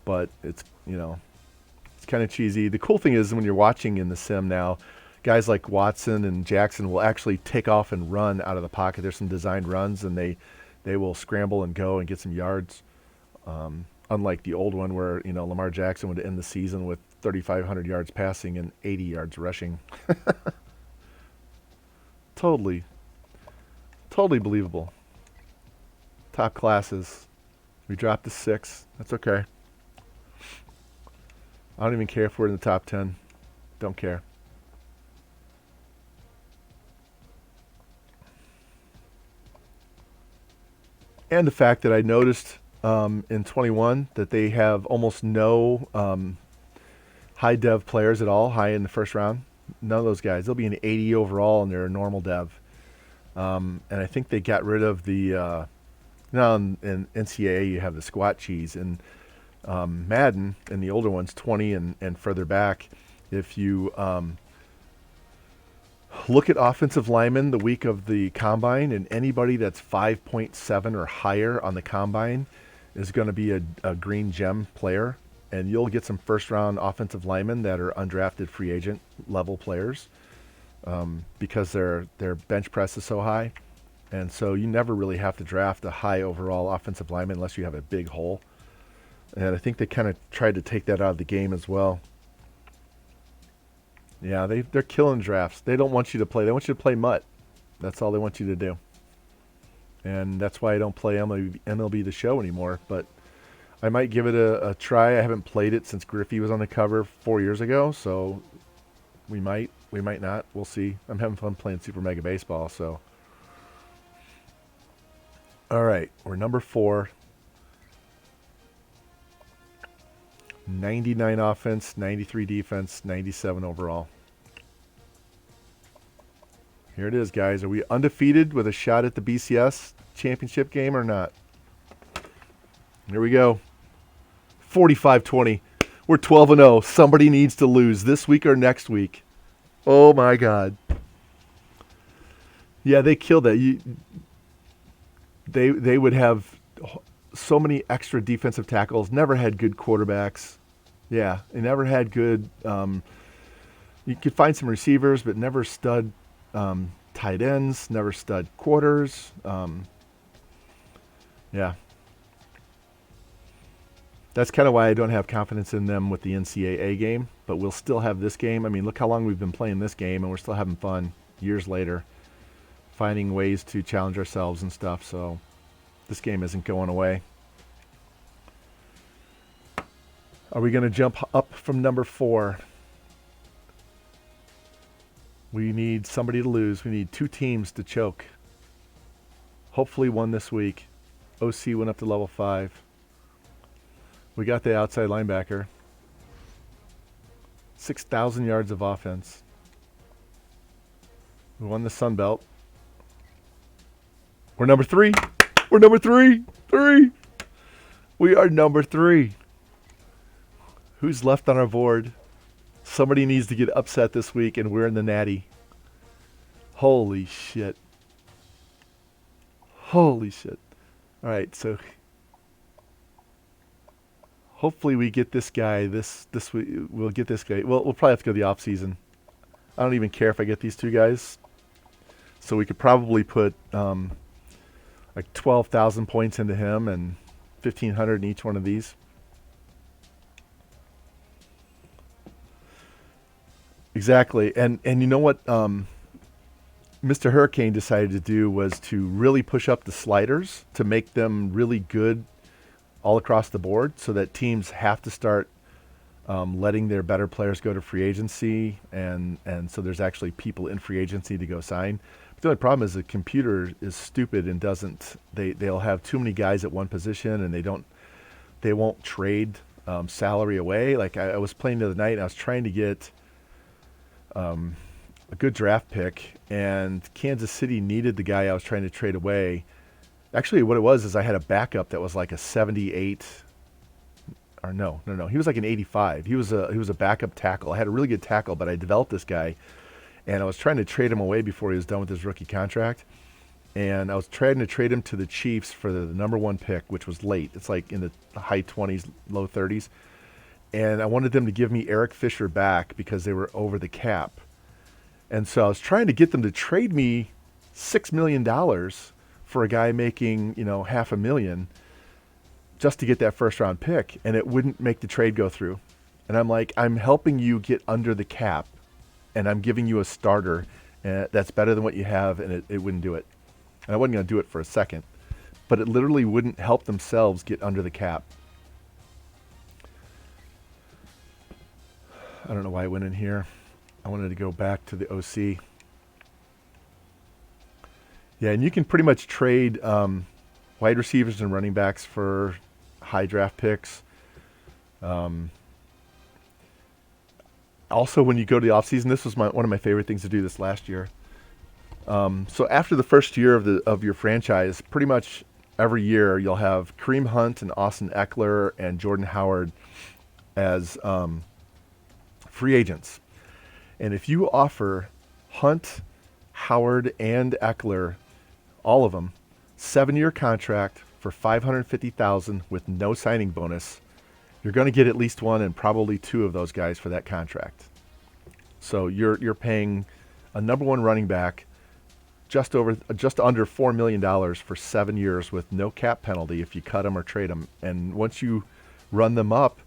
but it's kind of cheesy. The cool thing is when you're watching in the sim now, guys like Watson and Jackson will actually take off and run out of the pocket. There's some designed runs, and they will scramble and go and get some yards. Unlike the old one where, Lamar Jackson would end the season with 3,500 yards passing and 80 yards rushing. Totally believable. Top classes. We dropped to 6. That's okay. I don't even care if we're in the top 10. Don't care. And the fact that I noticed in 21 that they have almost no high dev players at all, high in the first round. None of those guys. They'll be an 80 overall, and they're a normal dev. And I think they got rid of the now in NCAA you have the squat cheese. And Madden, and the older ones, 20 and further back, if you look at offensive linemen the week of the combine, and anybody that's 5.7 or higher on the combine is going to be a green gem player. And you'll get some first-round offensive linemen that are undrafted free agent level players because their bench press is so high. And so you never really have to draft a high overall offensive lineman unless you have a big hole. And I think they kind of tried to take that out of the game as well. Yeah, they're killing drafts. They don't want you to play. They want you to play mutt. That's all they want you to do. And that's why I don't play MLB The Show anymore. But I might give it a try. I haven't played it since Griffey was on the cover 4 years ago, so we might not. We'll see. I'm having fun playing Super Mega Baseball, so. All right, we're number 4. 99 offense, 93 defense, 97 overall. Here it is, guys. Are we undefeated with a shot at the BCS championship game or not? Here we go. 45-20. We're 12-0. Somebody needs to lose this week or next week. Oh, my God. Yeah, they killed that. They would have so many extra defensive tackles, never had good quarterbacks. Yeah, they never had good you could find some receivers, but never stud tight ends, never stud quarters. Yeah. That's kind of why I don't have confidence in them with the NCAA game, but we'll still have this game. I mean, look how long we've been playing this game, and we're still having fun years later, finding ways to challenge ourselves and stuff. So this game isn't going away. Are we going to jump up from number 4? We need somebody to lose. We need 2 teams to choke. Hopefully one this week. OC went up to level 5. We got the outside linebacker. 6,000 yards of offense. We won the Sun Belt. We're number 3. We're number 3. 3. We are number 3. Who's left on our board? Somebody needs to get upset this week, and we're in the Natty. Holy shit. Holy shit. All right, so hopefully we get this guy this week. We'll get this guy. Well, we'll probably have to go the off season. I don't even care if I get these 2 guys. So we could probably put like 12,000 points into him and 1,500 in each one of these. Exactly. And you know what Mr. Hurricane decided to do was to really push up the sliders to make them really good all across the board so that teams have to start letting their better players go to free agency, and so there's actually people in free agency to go sign. But the only problem is the computer is stupid and they'll have too many guys at one position, and they won't trade salary away. Like I was playing the other night, and I was trying to get a good draft pick, and Kansas City needed the guy I was trying to trade away. Actually, what it was is I had a backup that was like a 78, or no. He was like an 85. He was a backup tackle. I had a really good tackle, but I developed this guy, and I was trying to trade him away before he was done with his rookie contract. And I was trying to trade him to the Chiefs for the number 1 pick, which was late. It's like in the high 20s, low 30s. And I wanted them to give me Eric Fisher back because they were over the cap. And so I was trying to get them to trade me $6 million for a guy making, $500,000 just to get that first round pick. And it wouldn't make the trade go through. And I'm like, I'm helping you get under the cap and I'm giving you a starter that's better than what you have. And it wouldn't do it. And I wasn't going to do it for a second, but it literally wouldn't help themselves get under the cap. I don't know why I went in here. I wanted to go back to the OC. Yeah, and you can pretty much trade wide receivers and running backs for high draft picks. Also, when you go to the offseason, this was one of my favorite things to do this last year. So after the first year of your franchise, pretty much every year you'll have Kareem Hunt and Austin Eckler and Jordan Howard as free agents. And if you offer Hunt, Howard, and Eckler, all of them, 7-year contract for $550,000 with no signing bonus, you're going to get at least one and probably two of those guys for that contract. So you're paying a number one running back just under $4 million for 7 years with no cap penalty if you cut them or trade them. And once you run them up,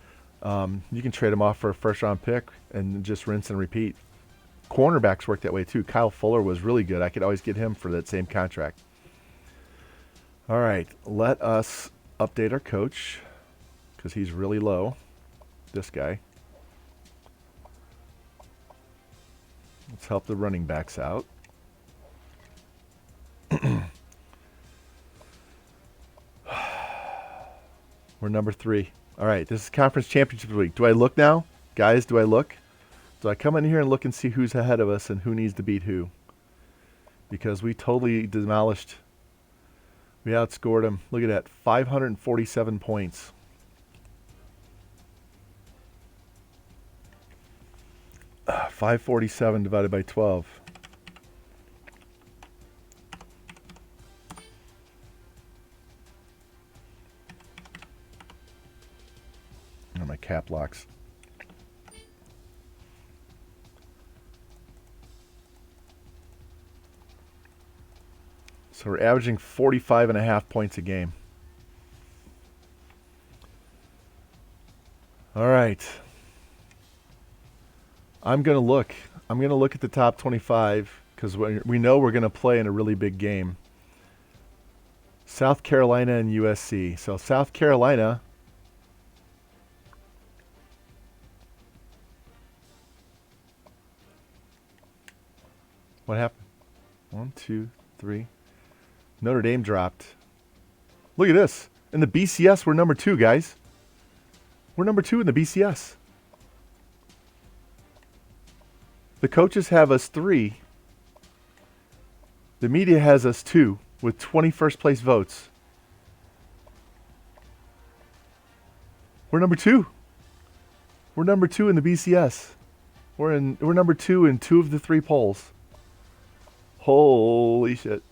you can trade them off for a first-round pick and just rinse and repeat. Cornerbacks work that way too. Kyle Fuller was really good. I could always get him for that same contract. All right, let us update our coach because he's really low, this guy. Let's help the running backs out. We're number 3. All right, this is Conference Championship week. Do I look now? Guys, do I look? Do I come in here and look and see who's ahead of us and who needs to beat who? Because we totally demolished. We outscored them. Look at that, 547 points. Uh, 547 divided by 12. Oh, my cap locks. So we're averaging 45.5 points a game. All right. I'm going to look. I'm going to look at the top 25 because we know we're going to play in a really big game. South Carolina and USC. So South Carolina. What happened? 1, 2, 3. Notre Dame dropped. Look at this. In the BCS, we're number 2, guys. We're number 2 in the BCS. The coaches have us 3. The media has us 2 with 21st place votes. We're number 2. We're number 2 in the BCS. We're number 2 in 2 of the 3 polls. Holy shit.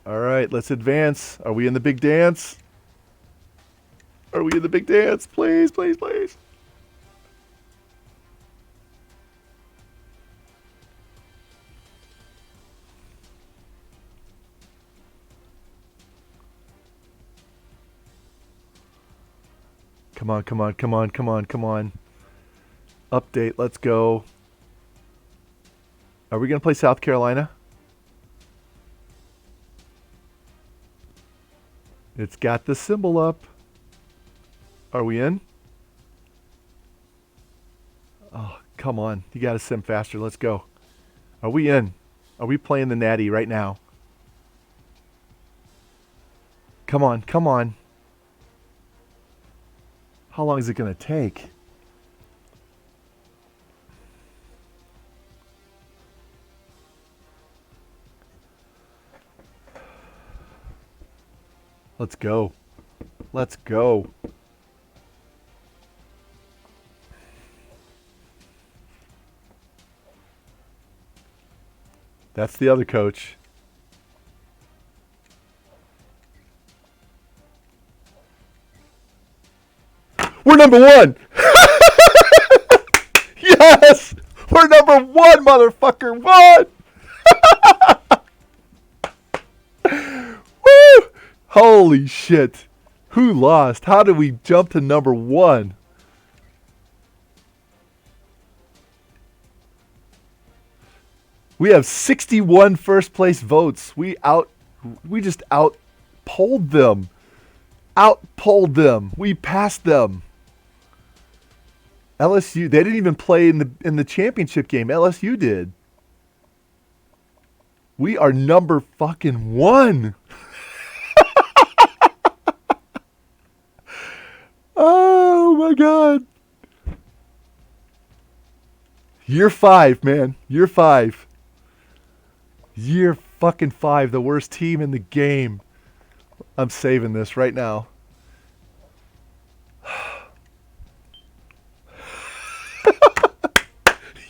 All right, let's advance. Are we in the big dance? Are we in the big dance? Please, please, please. Come on, come on, come on, come on, come on. Update, let's go. Are we going to play South Carolina? It's got the symbol up. Are we in? Oh, come on. You got to sim faster. Let's go. Are we in? Are we playing the Natty right now? Come on, come on. How long is it going to take? Let's go. Let's go. That's the other coach. We're number 1. Yes! We're number one, motherfucker. One. Woo! Holy shit. Who lost? How did we jump to number one? We have 61 first place votes. We just out-polled them. Out-polled them. We passed them. LSU, they didn't even play in the championship game. LSU did. We are number fucking one. Oh my God. Year 5, man. Year 5. Year fucking 5. The worst team in the game. I'm saving this right now.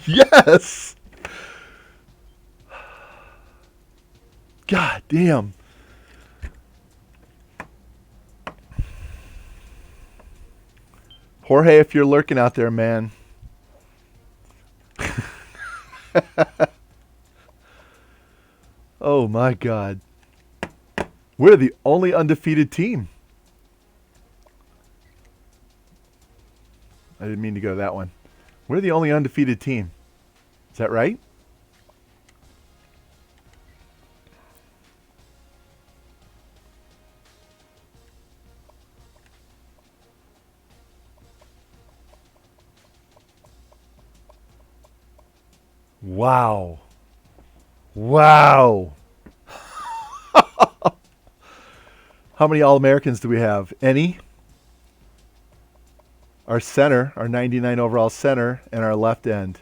Yes. God damn. Jorge, if you're lurking out there, man. Oh my God. We're the only undefeated team. I didn't mean to go to that one. We're the only undefeated team. Is that right? Wow. Wow. How many All-Americans do we have? Any? Our center, our 99 overall center, and our left end.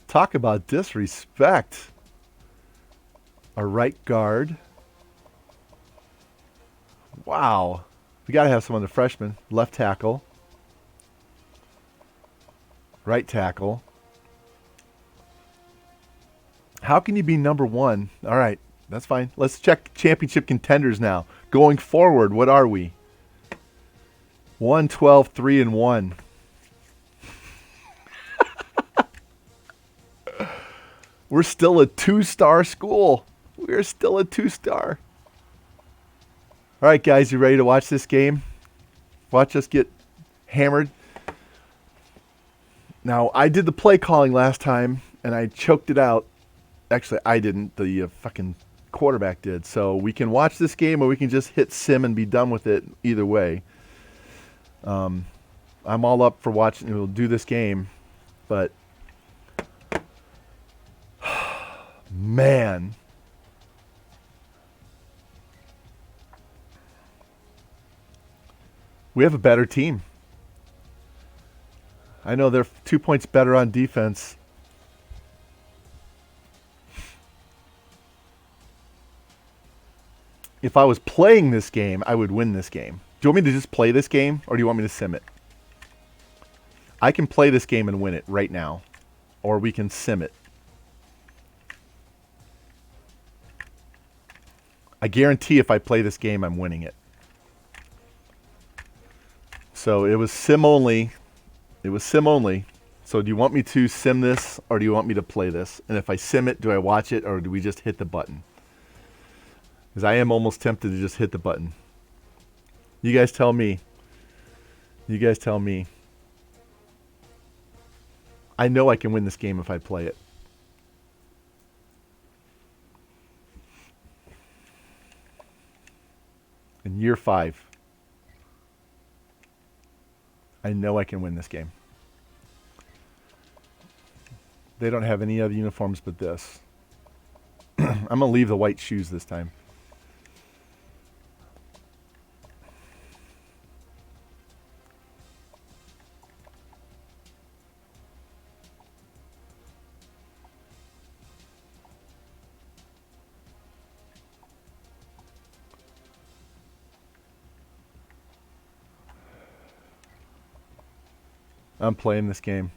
Talk about disrespect. Our right guard. Wow. We got to have some of the freshmen. Left tackle. Right tackle. How can you be number one? All right, that's fine. Let's check championship contenders now. Going forward, what are we? 1-12, 3-1. We're still a 2-star school. We're still a 2-star. All right, guys, you ready to watch this game? Watch us get hammered. Now, I did the play calling last time, and I choked it out. Actually, I didn't. The fucking quarterback did. So we can watch this game, or we can just hit sim and be done with it. Either way, I'm all up for watching. We'll do this game, but man, we have a better team. I know they're 2 points better on defense. If I was playing this game, I would win this game. Do you want me to just play this game, or do you want me to sim it? I can play this game and win it right now, or we can sim it. I guarantee if I play this game, I'm winning it. So it was sim only. It was sim only. So do you want me to sim this, or do you want me to play this? And if I sim it, do I watch it, or do we just hit the button? Because I am almost tempted to just hit the button. You guys tell me. You guys tell me. I know I can win this game if I play it. In year 5. I know I can win this game. They don't have any other uniforms but this. I'm going to leave the white shoes this time. I'm playing this game.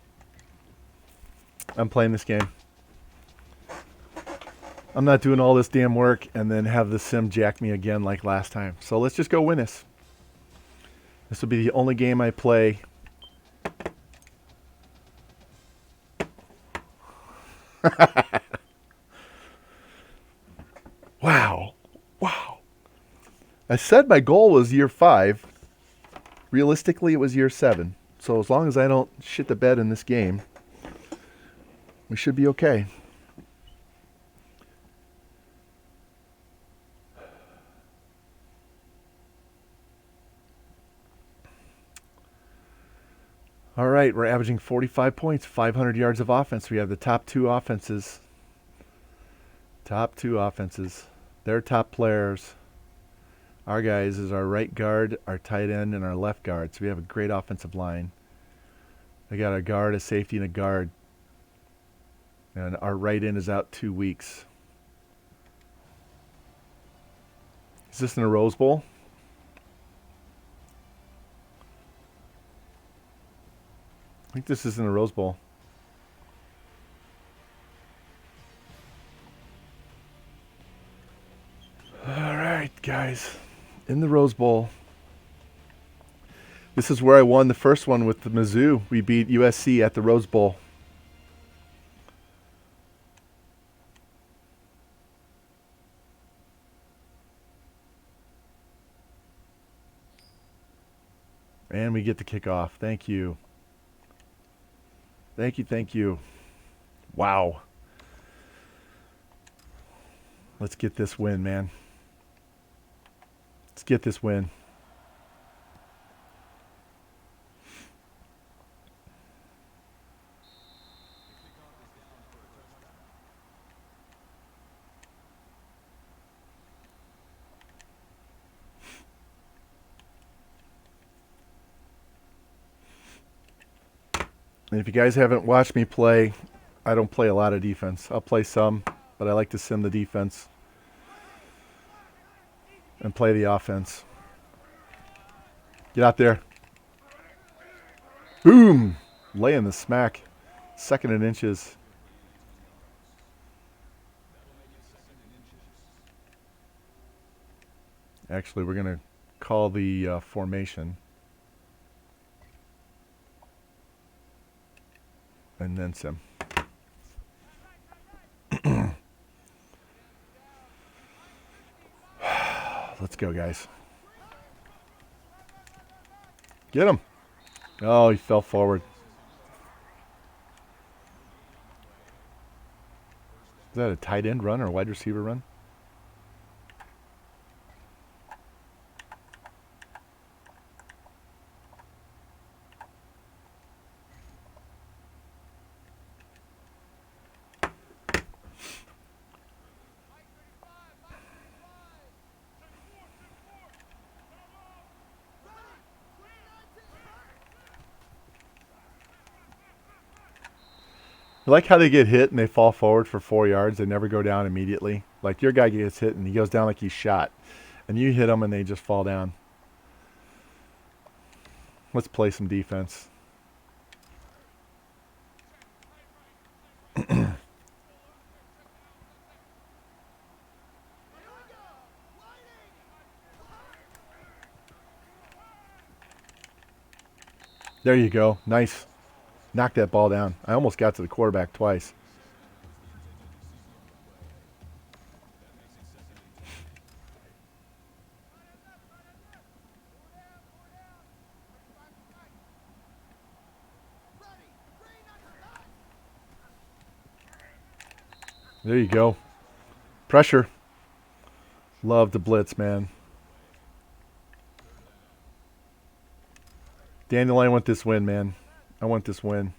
I'm playing this game. I'm not doing all this damn work and then have the sim jack me again like last time. So let's just go win this. This will be the only game I play Wow. Wow. I said my goal was year 5. Realistically, it was year 7. So as long as I don't shit the bed in this game, we should be okay. All right, we're averaging 45 points, 500 yards of offense. We have the top 2 offenses. Top 2 offenses. They're top players. Our guys is our right guard, our tight end, and our left guard. So we have a great offensive line. We got a guard, a safety, and a guard. And our right end is out 2 weeks. Is this in a Rose Bowl? I think this is in a Rose Bowl. All right, guys. In the Rose Bowl. This is where I won the first one with the Mizzou. We beat USC at the Rose Bowl. And we get the kickoff. Thank you. Thank you, thank you. Wow. Let's get this win, man. Let's get this win. And if you guys haven't watched me play, I don't play a lot of defense. I'll play some, but I like to sim the defense and play the offense. Get out there. Boom! Laying the smack. 2nd and inches. Actually, we're going to call the formation. And then sim. Let's go, guys. Get him. Oh, he fell forward. Is that a tight end run or a wide receiver run? I like how they get hit and they fall forward for 4 yards. They never go down immediately. Like your guy gets hit and he goes down like he's shot. And you hit them and they just fall down. Let's play some defense. There you go. Nice. Knock that ball down. I almost got to the quarterback twice. There you go. Pressure. Love the blitz, man. Daniel, I want this win, man. I want this win.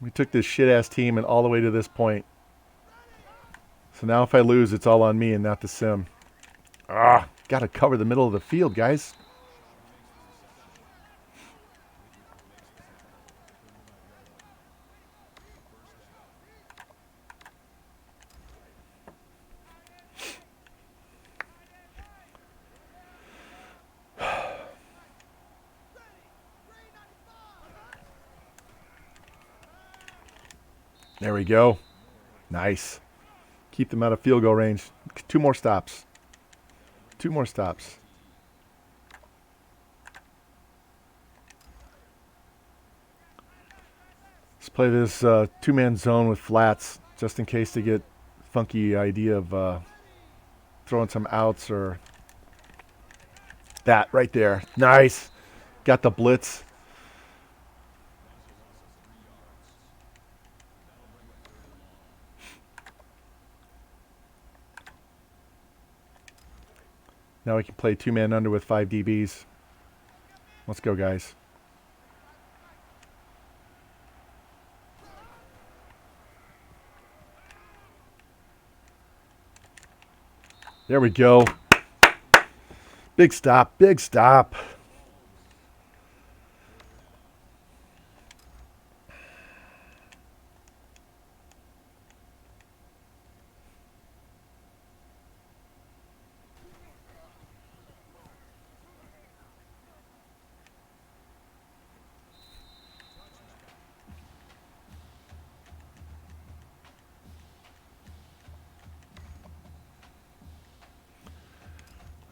We took this shit-ass team and all the way to this point. So now if I lose, it's all on me and not the sim. Ah, got to cover the middle of the field, guys. There we go. Nice. Keep them out of field goal range. 2 more stops. 2 more stops. play this two-man zone with flats just in case they get funky idea of throwing some outs or that right there. Nice. Got the blitz. Now we can play two-man under with 5 DBs. Let's go, guys. There we go. Big stop, big stop.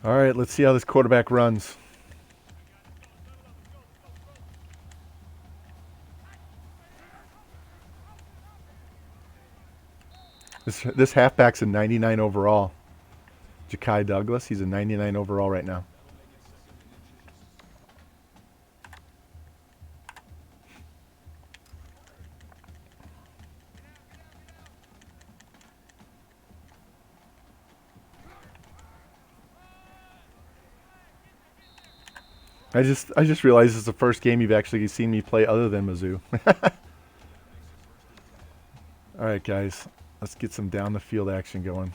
All right, let's see how this quarterback runs. This halfback's a 99 overall. Ja'Kai Douglas, he's a 99 overall right now. I just realized it's the first game you've actually seen me play other than Mizzou. All right, guys, let's get some down the field action going.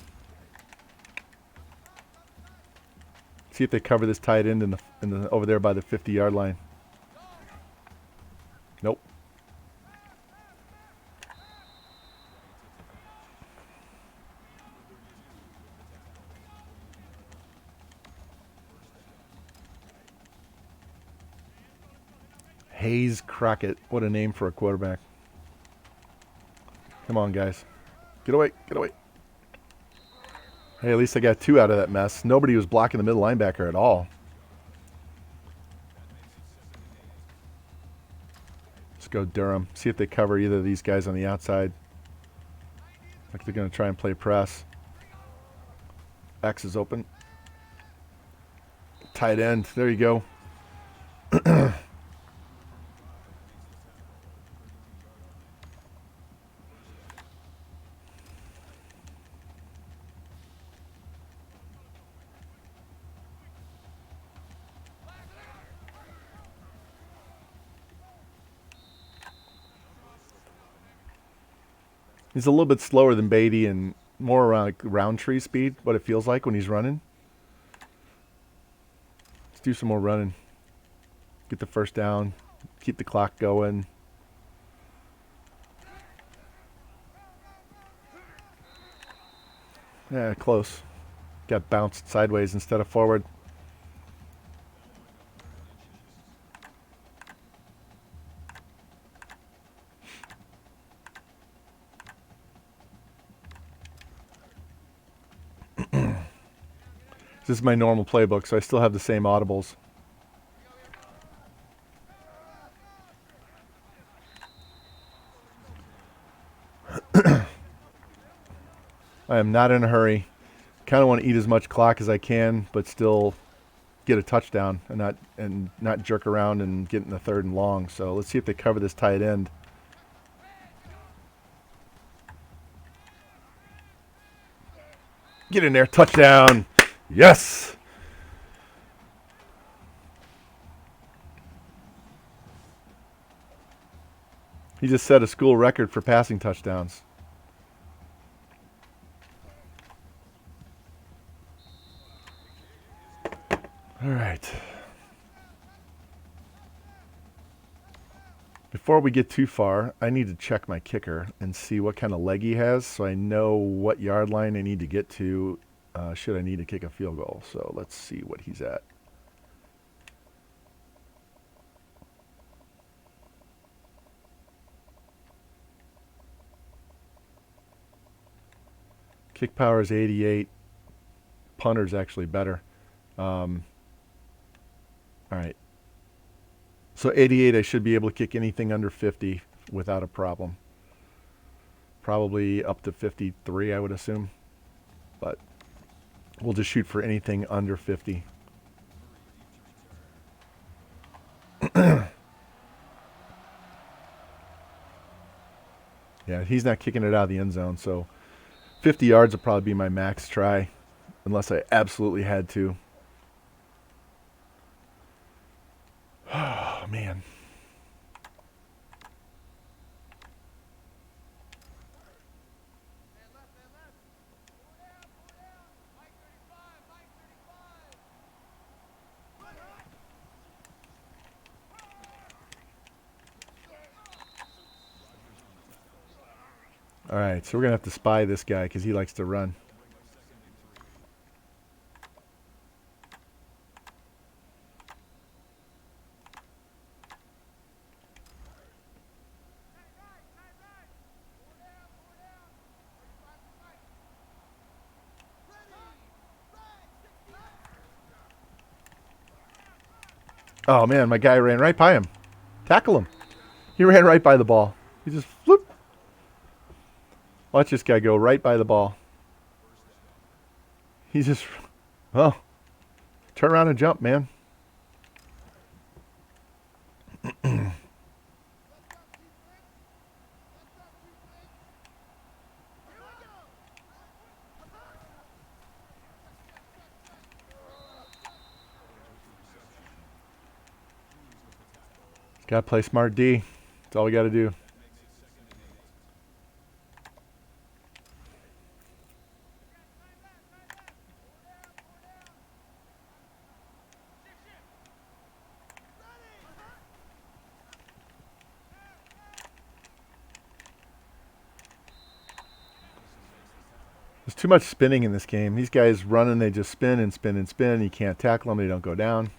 See if they cover this tight end in the over there by the 50-yard line. Nope. Hayes Crockett. What a name for a quarterback. Come on, guys. Get away. Get away. Hey, at least I got 2 out of that mess. Nobody was blocking the middle linebacker at all. Let's go Durham. See if they cover either of these guys on the outside. Like they're going to try and play press. X is open. Tight end. There you go. He's a little bit slower than Beatty and more around like round tree speed, what it feels like when he's running. Let's do some more running. Get the first down. Keep the clock going. Yeah, close. Got bounced sideways instead of forward. This is my normal playbook, so I still have the same audibles. I am not in a hurry. Kind of want to eat as much clock as I can, but still get a touchdown and not jerk around and get in the 3rd and long. So let's see if they cover this tight end. Get in there, touchdown. Yes. He just set a school record for passing touchdowns. All right. Before we get too far, I need to check my kicker and see what kind of leg he has so I know what yard line I need to get to should I need to kick a field goal. So let's see what he's at. Kick power is 88. Punter's actually better. All right. So 88, I should be able to kick anything under 50 without a problem. Probably up to 53, I would assume. But we'll just shoot for anything under 50. Yeah, he's not kicking it out of the end zone, so 50 yards will probably be my max try, unless I absolutely had to. Oh, man. All right, so we're going to have to spy this guy because he likes to run. Oh, man, my guy ran right by him. Tackle him. He ran right by the ball. He just floop. Watch this guy go right by the ball. He just, well, turn around and jump, man. Got to play smart D. That's all we got to do. There's too much spinning in this game. These guys running, they just spin and spin and spin. You can't tackle them. They don't go down.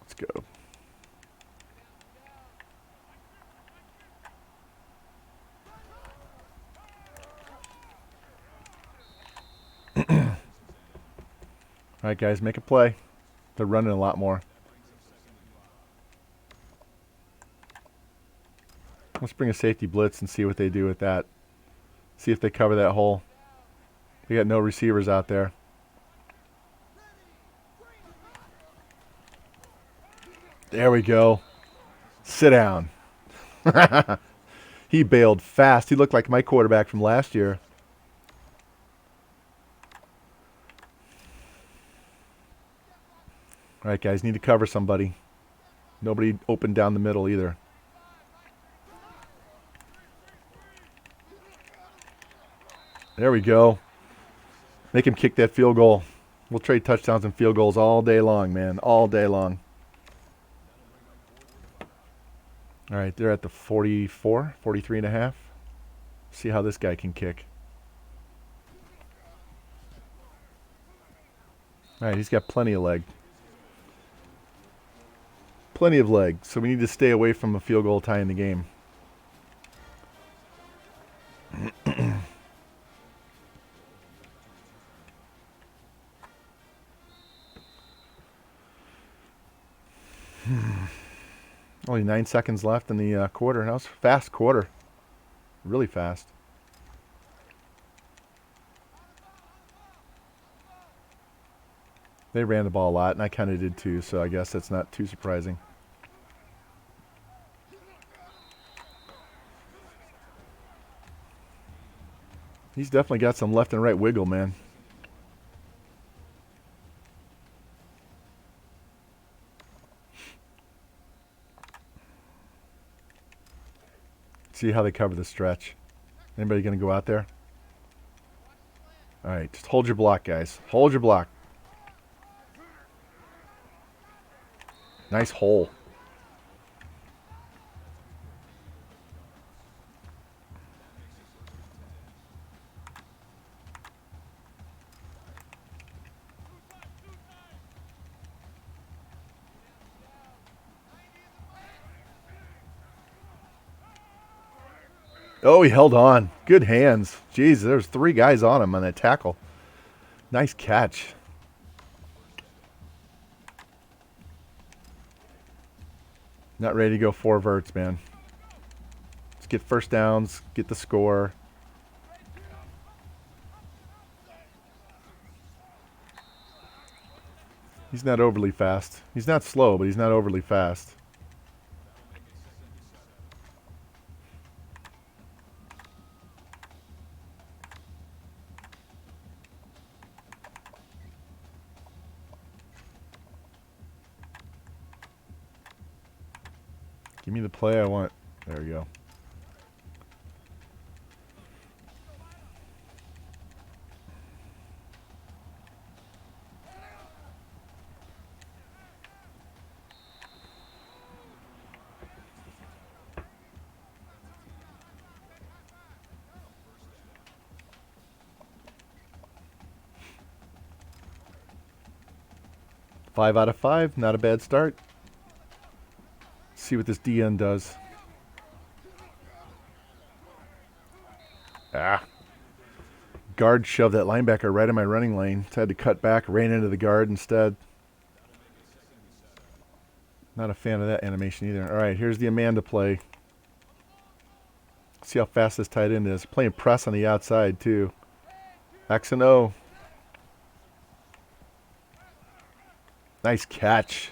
Let's go. All right, guys, make a play. They're running a lot more. Let's bring a safety blitz and see what they do with that. See if they cover that hole. They got no receivers out there. There we go. Sit down. He bailed fast. He looked like my quarterback from last year. All right, guys, need to cover somebody. Nobody open down the middle either. There we go. Make him kick that field goal. We'll trade touchdowns and field goals all day long, man. All day long. All right, they're at the 44, 43 and a half. See how this guy can kick. All right, he's got plenty of leg. Plenty of leg, so we need to stay away from a field goal tying the game. Only 9 seconds left in the quarter. That was a fast quarter. Really fast. They ran the ball a lot, and I kind of did too, so I guess that's not too surprising. He's definitely got some left and right wiggle, man. See how they cover the stretch. Anybody going to go out there? All right, just hold your block, guys. Hold your block. Nice hole. Oh, he held on. Good hands. Jeez, there's 3 guys on him on that tackle. Nice catch. Not ready to go 4 verts, man. Let's get first downs, get the score. He's not overly fast. He's not slow, but he's not overly fast. Give me the play I want. There we go. Five out of 5, not a bad start. See what this DN does. Ah. Guard shoved that linebacker right in my running lane. So I had to cut back, ran into the guard instead. Not a fan of that animation either. All right, here's the Amanda play. See how fast this tight end is. Playing press on the outside, too. X and O. Nice catch.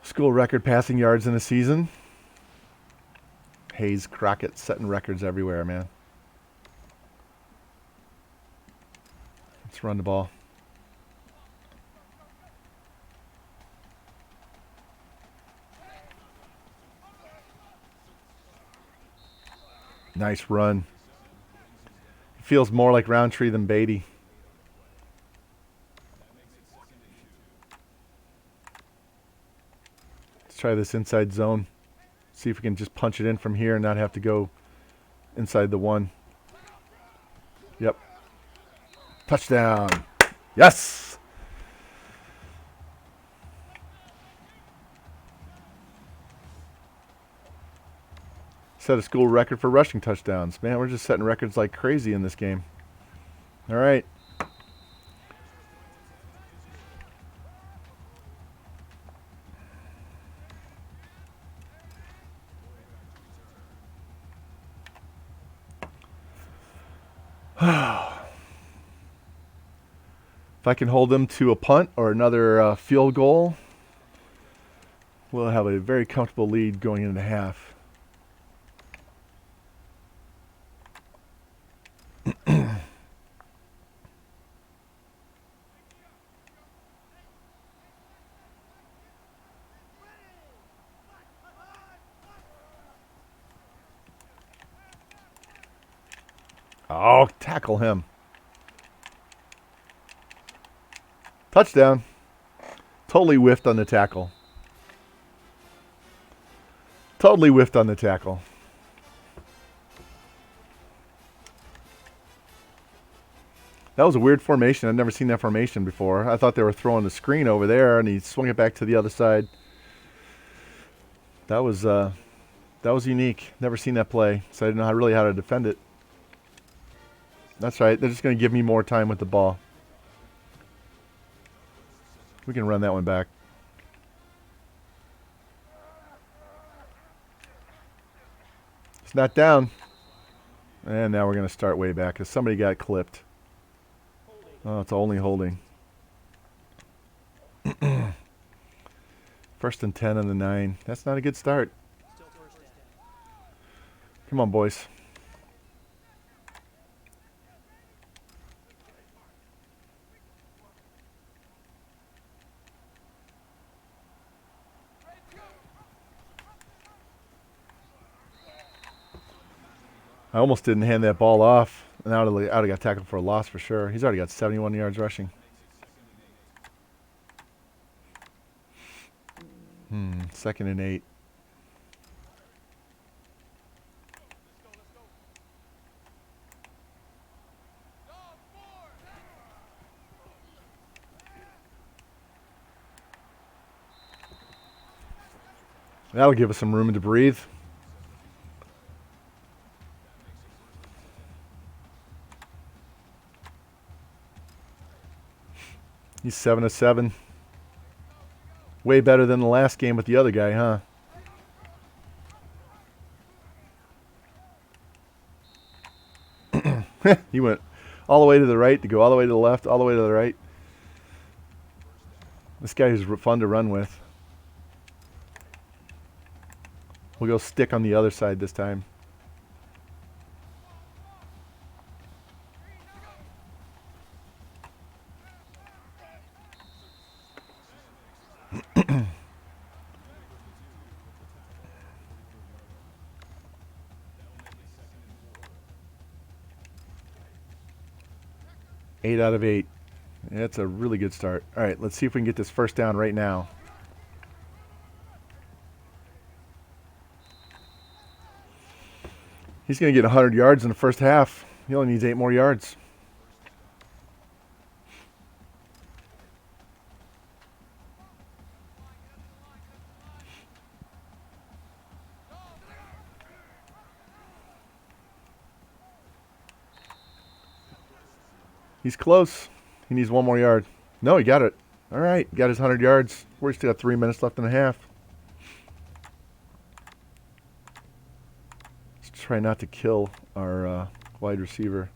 School record passing yards in a season. Hayes Crockett setting records everywhere, man. Let's run the ball. Nice run. Feels more like Roundtree than Beatty. Let's try this inside zone. See if we can just punch it in from here and not have to go inside the 1. Yep. Touchdown. Yes! Set a school record for rushing touchdowns. Man, we're just setting records like crazy in this game. All right. If I can hold them to a punt or another field goal, we'll have a very comfortable lead going into half. Oh, tackle him. Touchdown. Totally whiffed on the tackle. Totally whiffed on the tackle. That was a weird formation. I'd never seen that formation before. I thought they were throwing the screen over there, and he swung it back to the other side. That was unique. Never seen that play, so I didn't know how to defend it. That's right. They're just going to give me more time with the ball. We can run that one back. It's not down. And now we're going to start way back because somebody got clipped. Oh, it's only holding. First and 10 on the 9. That's not a good start. Come on, boys. I almost didn't hand that ball off, and I would have got tackled for a loss for sure. He's already got 71 yards rushing. Second and 8. That'll give us some room to breathe. He's 7 of 7. Way better than the last game with the other guy, huh? He went all the way to the right to go all the way to the left, all the way to the right. This guy is fun to run with. We'll go stick on the other side this time. Eight out of 8. That's a really good start. All right, let's see if we can get this first down right now. He's going to get 100 yards in the first half. He only needs 8 more yards. He's close. He needs 1 more yard. No, he got it. All right, got his 100 yards. We're still got 3 minutes left in the half. Let's try not to kill our wide receiver.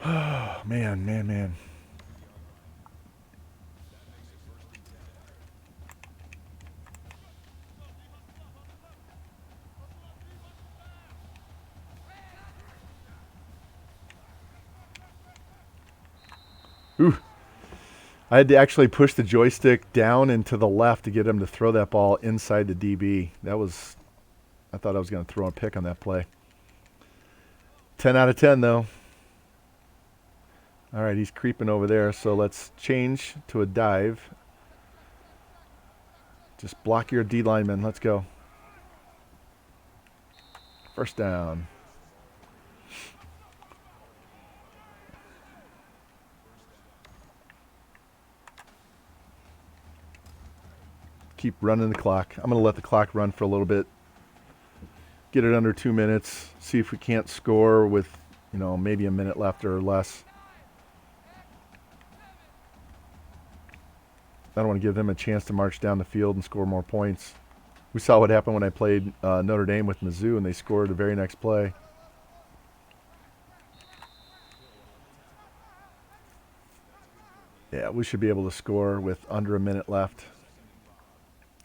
Oh, man. Ooh. I had to actually push the joystick down and to the left to get him to throw that ball inside the DB. I thought I was going to throw a pick on that play. 10 out of 10, though. All right, he's creeping over there, so let's change to a dive. Just block your D lineman. Let's go. First down. Keep running the clock. I'm going to let the clock run for a little bit. Get it under 2 minutes. See if we can't score with, maybe a minute left or less. I don't want to give them a chance to march down the field and score more points. We saw what happened when I played Notre Dame with Mizzou, and they scored the very next play. Yeah, we should be able to score with under a minute left.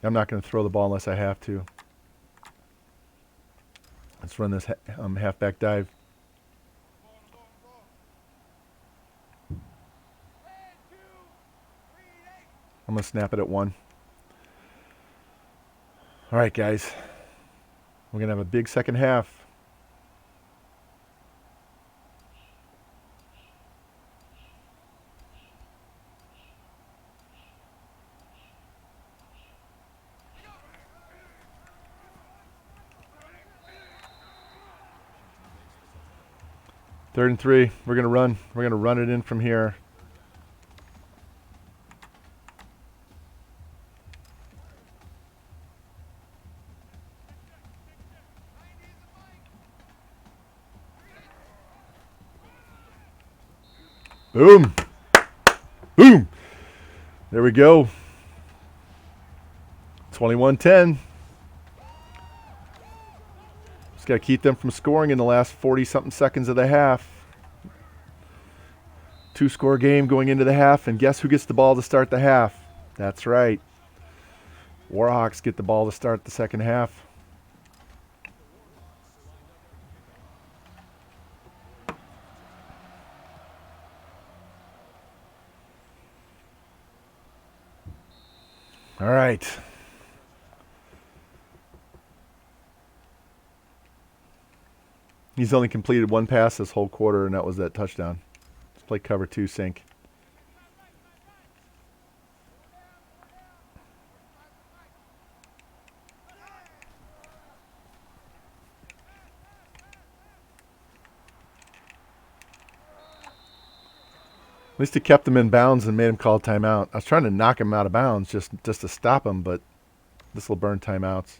I'm not going to throw the ball unless I have to. Let's run this halfback dive. I'm going to snap it at 1. All right, guys. We're going to have a big second half. Third and 3. We're going to run. We're going to run it in from here. Boom. Boom. There we go. 21-10. Just got to keep them from scoring in the last 40-something seconds of the half. 2-score game going into the half, and guess who gets the ball to start the half? That's right. Warhawks get the ball to start the second half. All right. He's only completed 1 pass this whole quarter, and that was that touchdown. Let's play cover 2 sync. least he kept him in bounds and made him call timeout. I was trying to knock him out of bounds just to stop him, but this will burn timeouts.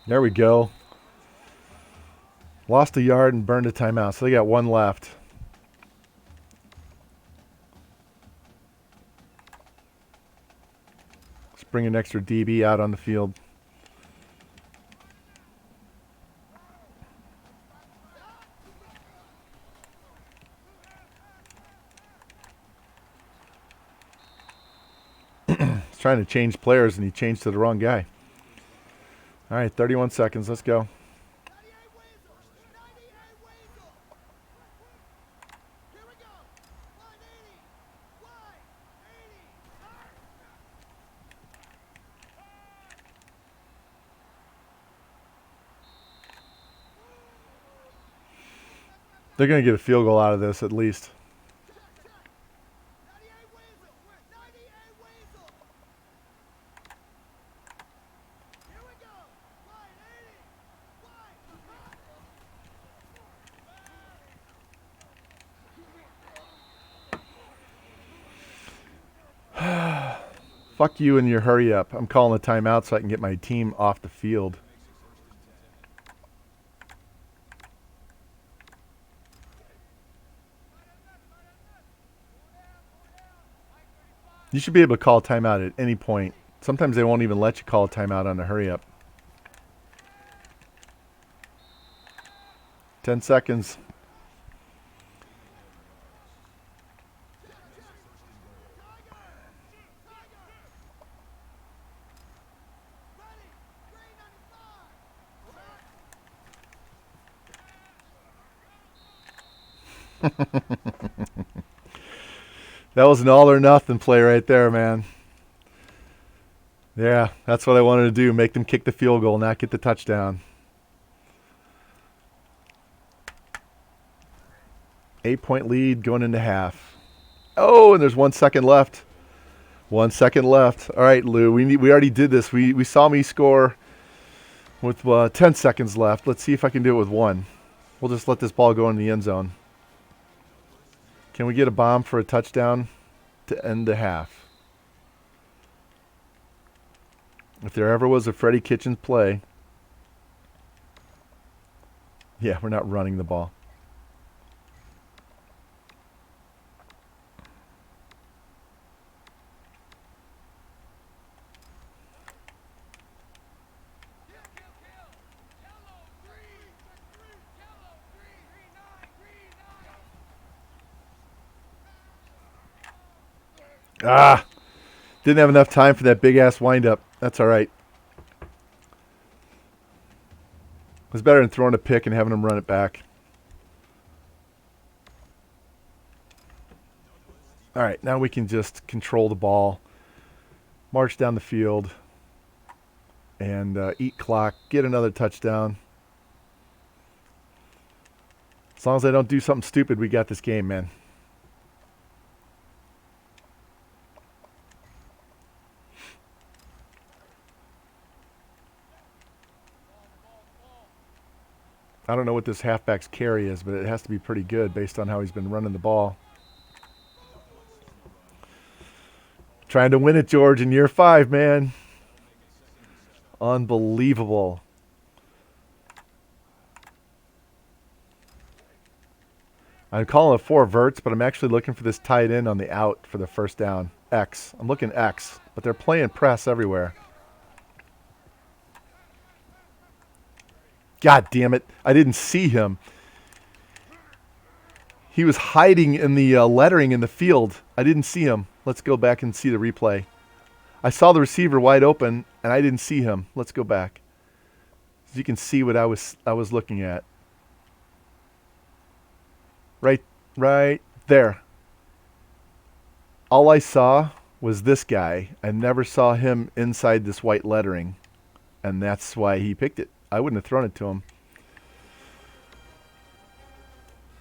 There we go. Lost a yard and burned a timeout, so they got one left. Let's bring an extra DB out on the field. He's trying to change players, and he changed to the wrong guy. All right, 31 seconds. Let's go. They're going to get a field goal out of this at least. Fuck you and your hurry up. I'm calling a timeout so I can get my team off the field. You should be able to call a timeout at any point. Sometimes they won't even let you call a timeout on the hurry up. 10 seconds. That was an all or nothing play right there, man. Yeah, that's what I wanted to do. Make them kick the field goal, not get the touchdown. 8-point lead going into half. Oh, and there's 1 second left. 1 second left. All right, Lou, we already did this. We saw me score with 10 seconds left. Let's see if I can do it with 1. We'll just let this ball go in the end zone. Can we get a bomb for a touchdown to end the half? If there ever was a Freddie Kitchens play. Yeah, we're not running the ball. Ah, didn't have enough time for that big-ass wind-up. That's all right. It's better than throwing a pick and having them run it back. All right, now we can just control the ball, march down the field, and eat clock, get another touchdown. As long as I don't do something stupid, we got this game, man. I don't know what this halfback's carry is, but it has to be pretty good based on how he's been running the ball. Trying to win it, George, in year 5, man. Unbelievable. I'm calling it 4 verts, but I'm actually looking for this tight end on the out for the first down. X. I'm looking X, but they're playing press everywhere. God damn it. I didn't see him. He was hiding in the lettering in the field. I didn't see him. Let's go back and see the replay. I saw the receiver wide open, and I didn't see him. Let's go back. So you can see what I was looking at. Right there. All I saw was this guy. I never saw him inside this white lettering, and that's why he picked it. I wouldn't have thrown it to him.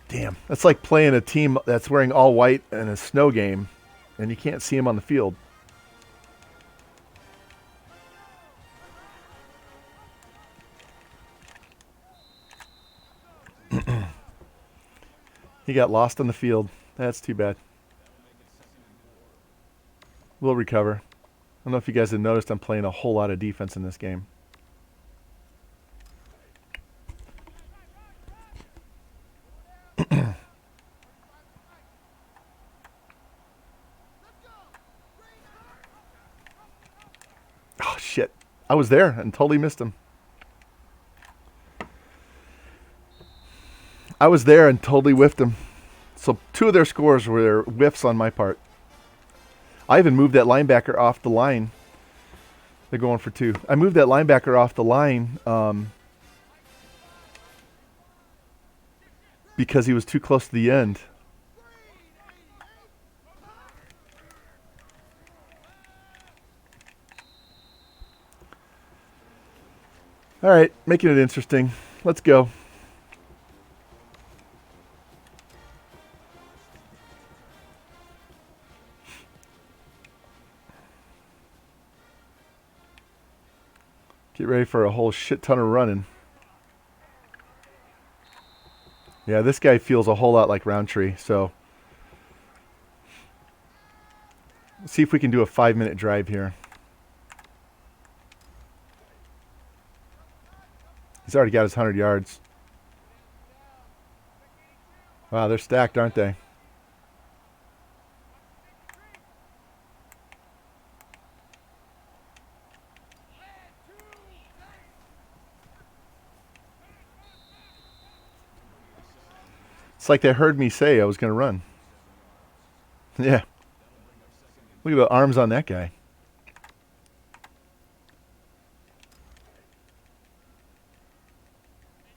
Damn. That's like playing a team that's wearing all white in a snow game, and you can't see him on the field. He got lost on the field. That's too bad. We'll recover. I don't know if you guys have noticed I'm playing a whole lot of defense in this game. Oh, shit. I was there and totally missed him. I was there and totally whiffed him. So 2 of their scores were whiffs on my part. I even moved that linebacker off the line. They're going for 2. I moved that linebacker off the line because he was too close to the end. All right, making it interesting. Let's go. Get ready for a whole shit ton of running. Yeah, this guy feels a whole lot like Roundtree, so let's see if we can do a 5-minute drive here. He's already got his 100 yards. Wow, they're stacked, aren't they? It's like they heard me say I was going to run. Yeah. Look at the arms on that guy.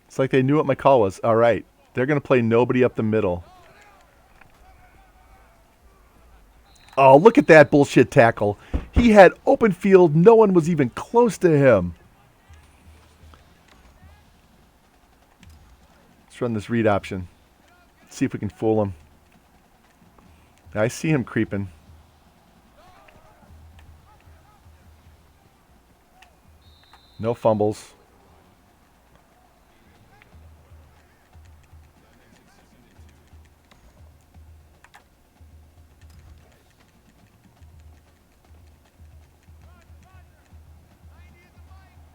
It's like they knew what my call was. All right. They're going to play nobody up the middle. Oh, look at that bullshit tackle. He had open field. No one was even close to him. Let's run this read option. See if we can fool him. I see him creeping. No fumbles.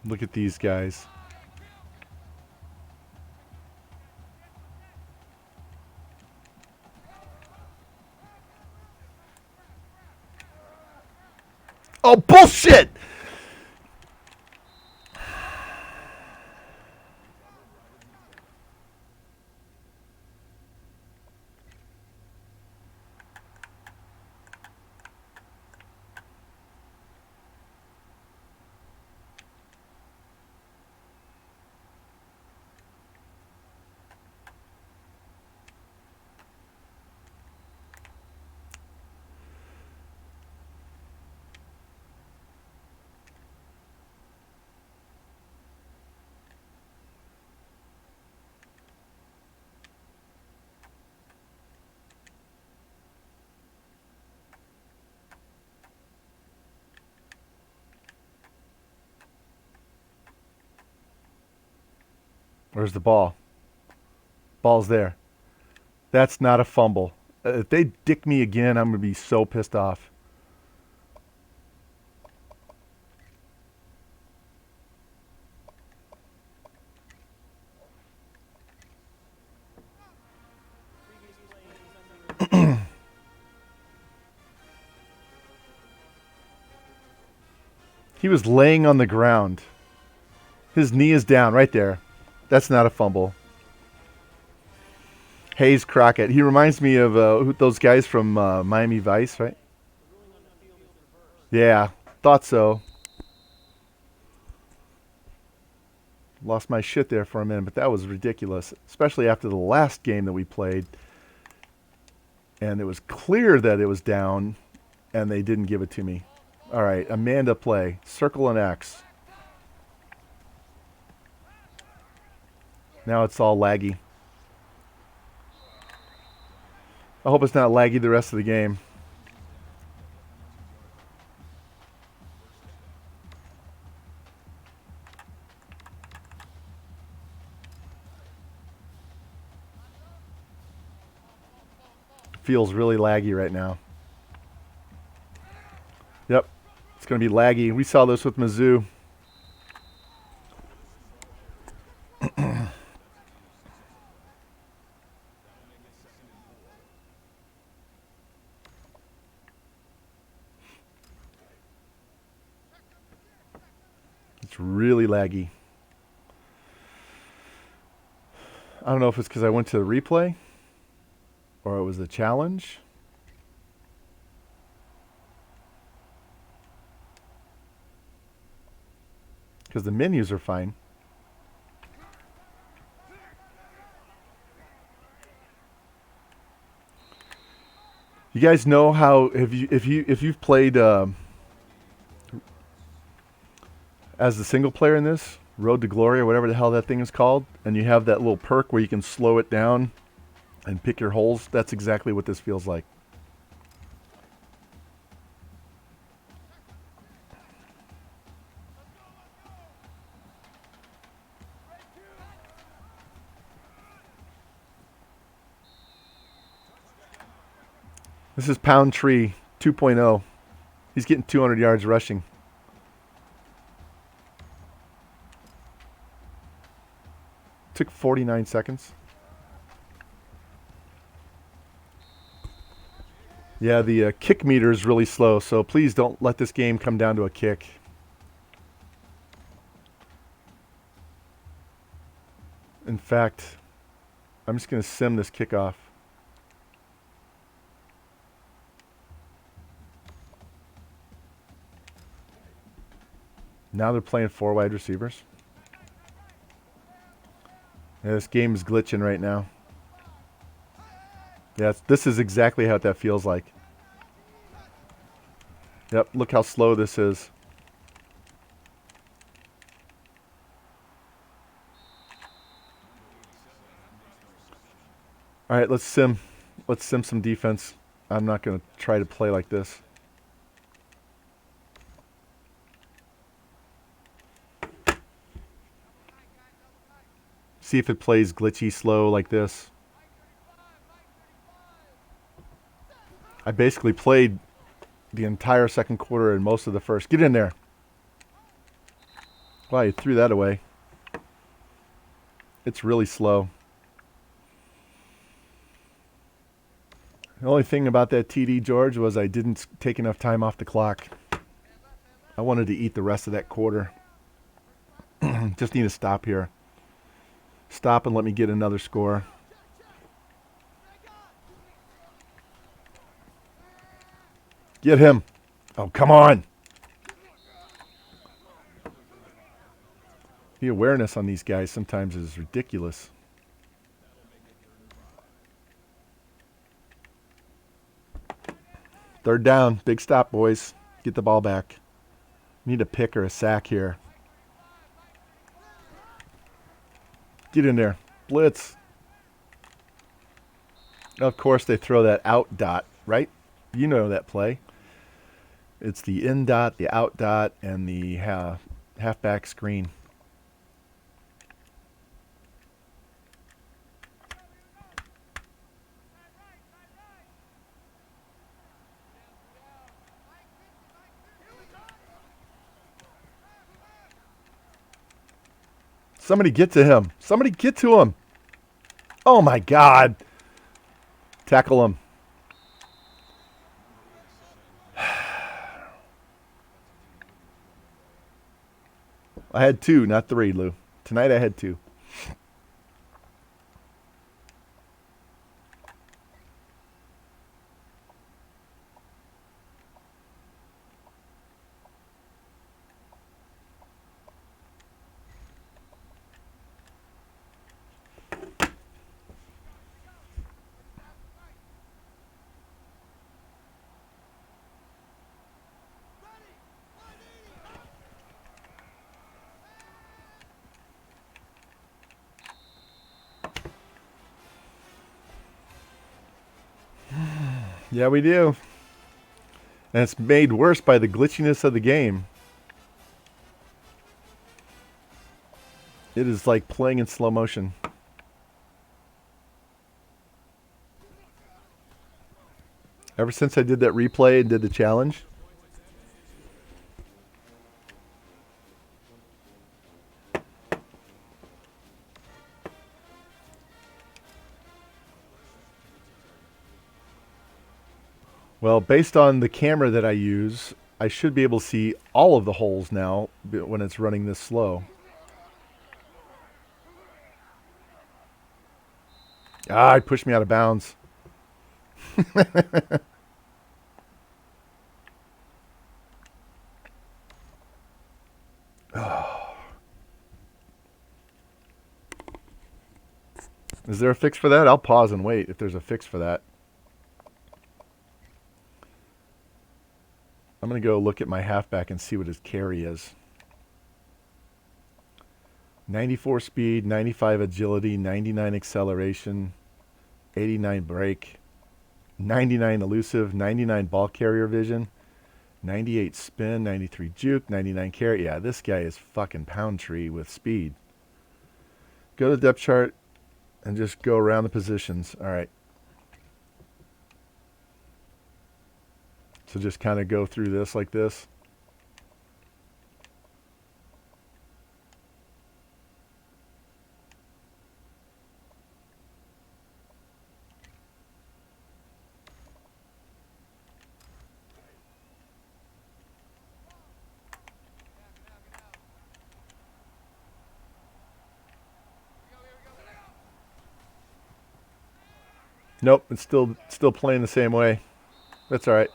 Look at these guys. Oh, bullshit! Where's the ball? Ball's there. That's not a fumble. If they dick me again, I'm going to be so pissed off. He was laying on the ground. His knee is down right there. That's not a fumble. Hayes Crockett. He reminds me of those guys from Miami Vice, right? Yeah, thought so. Lost my shit there for a minute, but that was ridiculous, especially after the last game that we played. And it was clear that it was down, and they didn't give it to me. All right, Amanda play. Circle and X. Now it's all laggy. I hope it's not laggy the rest of the game. feels really laggy right now. Yep, it's going to be laggy. We saw this with Mizzou. It's really laggy. I don't know if it's because I went to the replay or it was the challenge. Because the menus are fine. You guys know how if you've played as the single player in this, Road to Glory or whatever the hell that thing is called, and you have that little perk where you can slow it down and pick your holes, that's exactly what this feels like. This is Pound Tree 2.0. He's getting 200 yards rushing. Took 49 seconds. Yeah, the kick meter is really slow, so please don't let this game come down to a kick. In fact, I'm just going to sim this kickoff. Now they're playing 4 wide receivers. Yeah, this game is glitching right now. Yeah, this is exactly how that feels like. Yep, look how slow this is. All right, let's sim some defense. I'm not going to try to play like this. See if it plays glitchy slow like this. I basically played the entire second quarter and most of the first. Get in there. Wow, you threw that away. It's really slow. The only thing about that TD, George, was I didn't take enough time off the clock. I wanted to eat the rest of that quarter. Just need to stop here. Stop and let me get another score. Get him. Oh, come on. The awareness on these guys sometimes is ridiculous. Third down. Big stop, boys. Get the ball back. Need a pick or a sack here. Get in there. Blitz. Of course, they throw that out dot, right? You know that play. It's the in dot, the out dot, and the halfback screen. Somebody get to him. Somebody get to him. Oh, my God. Tackle him. I had 2, not 3, Lou. Tonight I had 2. Yeah, we do. And it's made worse by the glitchiness of the game. It is like playing in slow motion. Ever since I did that replay and did the challenge. Well, based on the camera that I use, I should be able to see all of the holes now when it's running this slow. Ah, it pushed me out of bounds. Is there a fix for that? I'll pause and wait if there's a fix for that. I'm going to go look at my halfback and see what his carry is. 94 speed, 95 agility, 99 acceleration, 89 brake, 99 elusive, 99 ball carrier vision, 98 spin, 93 juke, 99 carry. Yeah, this guy is fucking pound tree with speed. Go to the depth chart and just go around the positions. All right. So just kind of go through this like this. Nope, it's still playing the same way. That's all right.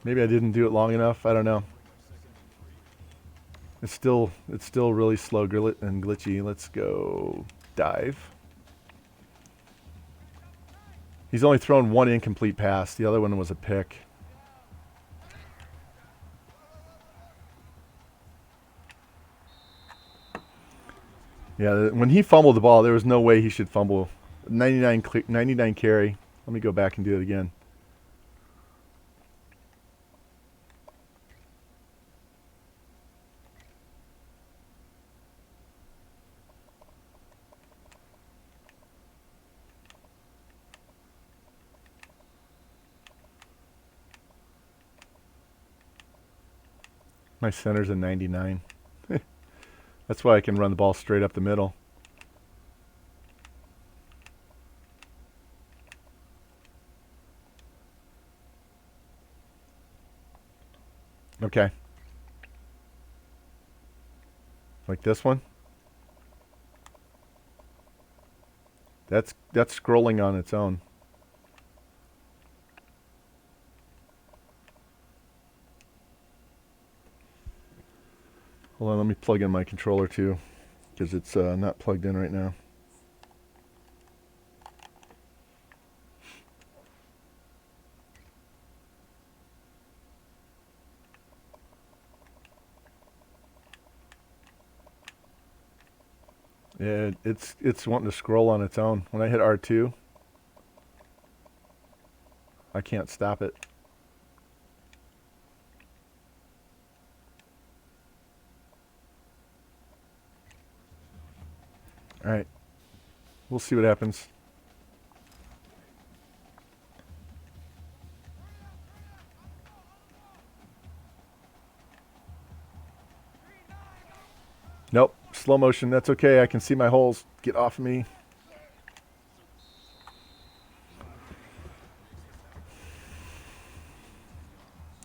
Maybe I didn't do it long enough. I don't know. It's still really slow and glitchy. Let's go dive. He's only thrown one incomplete pass. The other one was a pick. Yeah, when he fumbled the ball, there was no way he should fumble. 99 carry. Let me go back and do it again. My center's a 99. That's why I can run the ball straight up the middle. Okay. Like this one. That's scrolling on its own. Hold on, let me plug in my controller too, because it's not plugged in right now. Yeah, it's wanting to scroll on its own. When I hit R2, I can't stop it. All right. We'll see what happens. Nope. Slow motion. That's okay. I can see my holes. Get off me.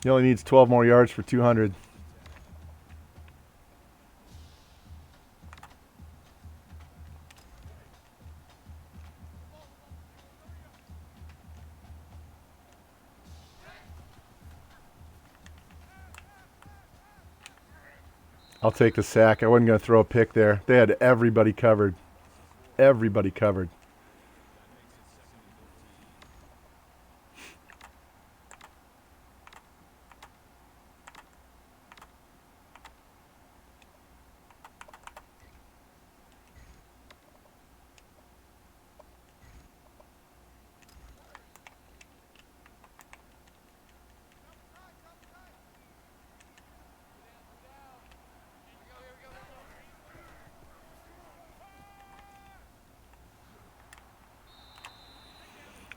He only needs 12 more yards for 200. I'll take the sack. I wasn't going to throw a pick there. They had everybody covered. Everybody covered.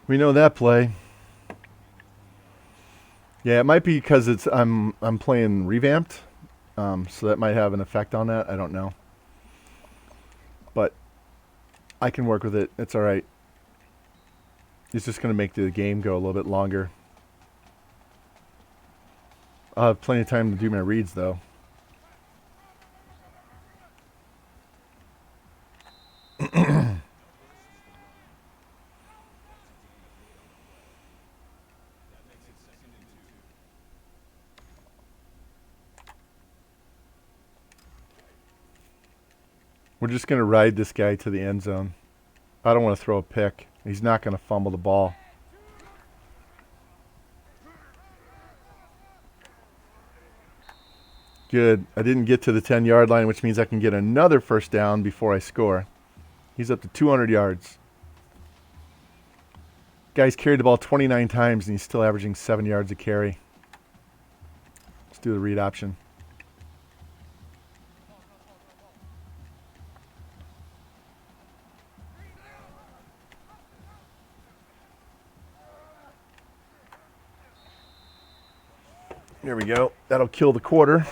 We know that play. Yeah, it might be because it's I'm playing revamped, so that might have an effect on that. I don't know, but I can work with it. It's all right. It's just going to make the game go a little bit longer. I'll have plenty of time to do my reads, though. We're just going to ride this guy to the end zone. I don't want to throw a pick. He's not going to fumble the ball. Good. I didn't get to the 10-yard line, which means I can get another first down before I score. He's up to 200 yards. Guy's carried the ball 29 times, and he's still averaging 7 yards a carry. Let's do the read option. There we go. That'll kill the quarter.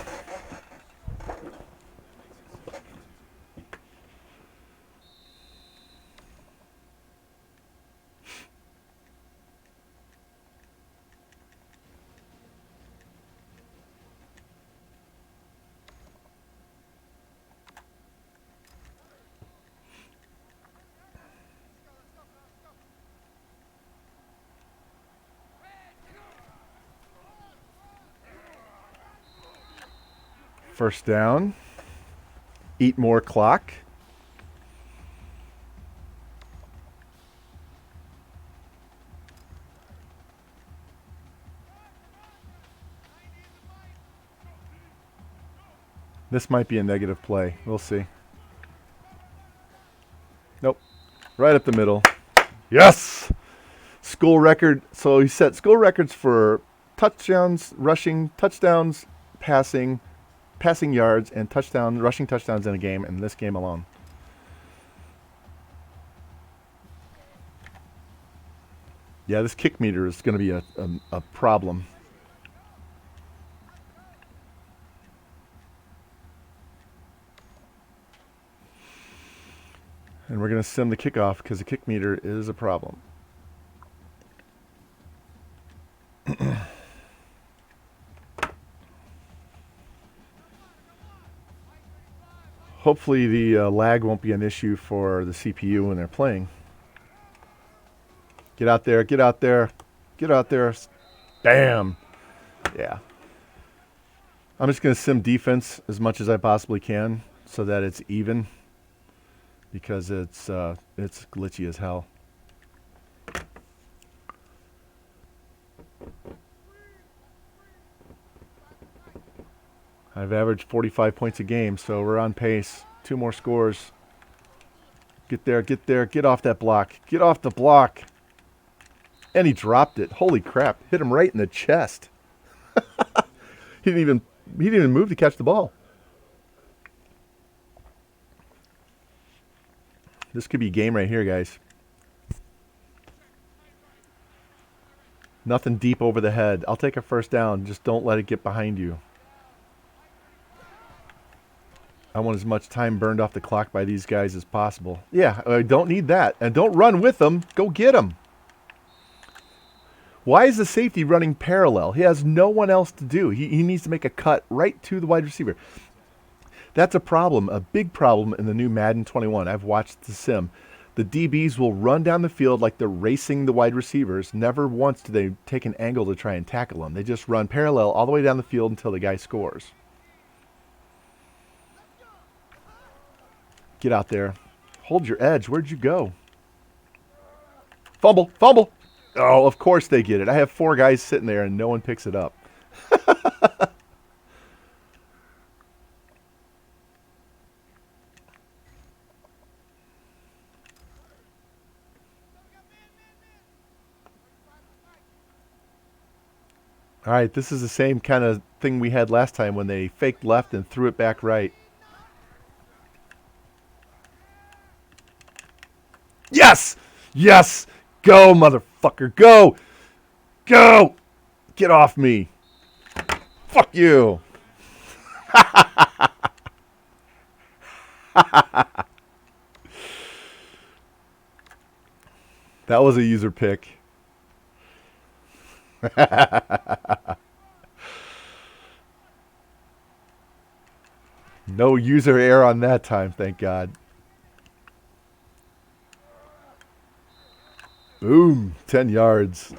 First down. Eat more clock. This might be a negative play. We'll see. Nope. Right up the middle. Yes! School record. So he set school records for touchdowns, rushing, touchdowns, passing yards, and rushing touchdowns in a game, in this game alone. Yeah, this kick meter is going to be a problem. And we're going to sim the kickoff because the kick meter is a problem. Hopefully the lag won't be an issue for the CPU when they're playing. Get out there, get out there, get out there. Bam! Yeah. I'm just going to sim defense as much as I possibly can so that it's even, because it's glitchy as hell. I've averaged 45 points a game, so we're on pace. 2 more scores. Get there, get there, get off that block. Get off the block. And he dropped it. Holy crap. Hit him right in the chest. He didn't even move to catch the ball. This could be a game right here, guys. Nothing deep over the head. I'll take a first down. Just don't let it get behind you. I want as much time burned off the clock by these guys as possible. Yeah, I don't need that. And don't run with them. Go get them. Why is the safety running parallel? He has no one else to do. He needs to make a cut right to the wide receiver. That's a problem, a big problem in the new Madden 21. I've watched the sim. The DBs will run down the field like they're racing the wide receivers. Never once do they take an angle to try and tackle them. They just run parallel all the way down the field until the guy scores. Get out there. Hold your edge. Where'd you go? Fumble. Fumble. Oh, of course they get it. I have 4 guys sitting there and no one picks it up. All right, this is the same kind of thing we had last time when they faked left and threw it back right. Yes! Yes! Go, mother motherfucker. Go! Go! Get off me. Fuck you. That was a user pick. No user error on that time, thank God. Boom, 10 yards.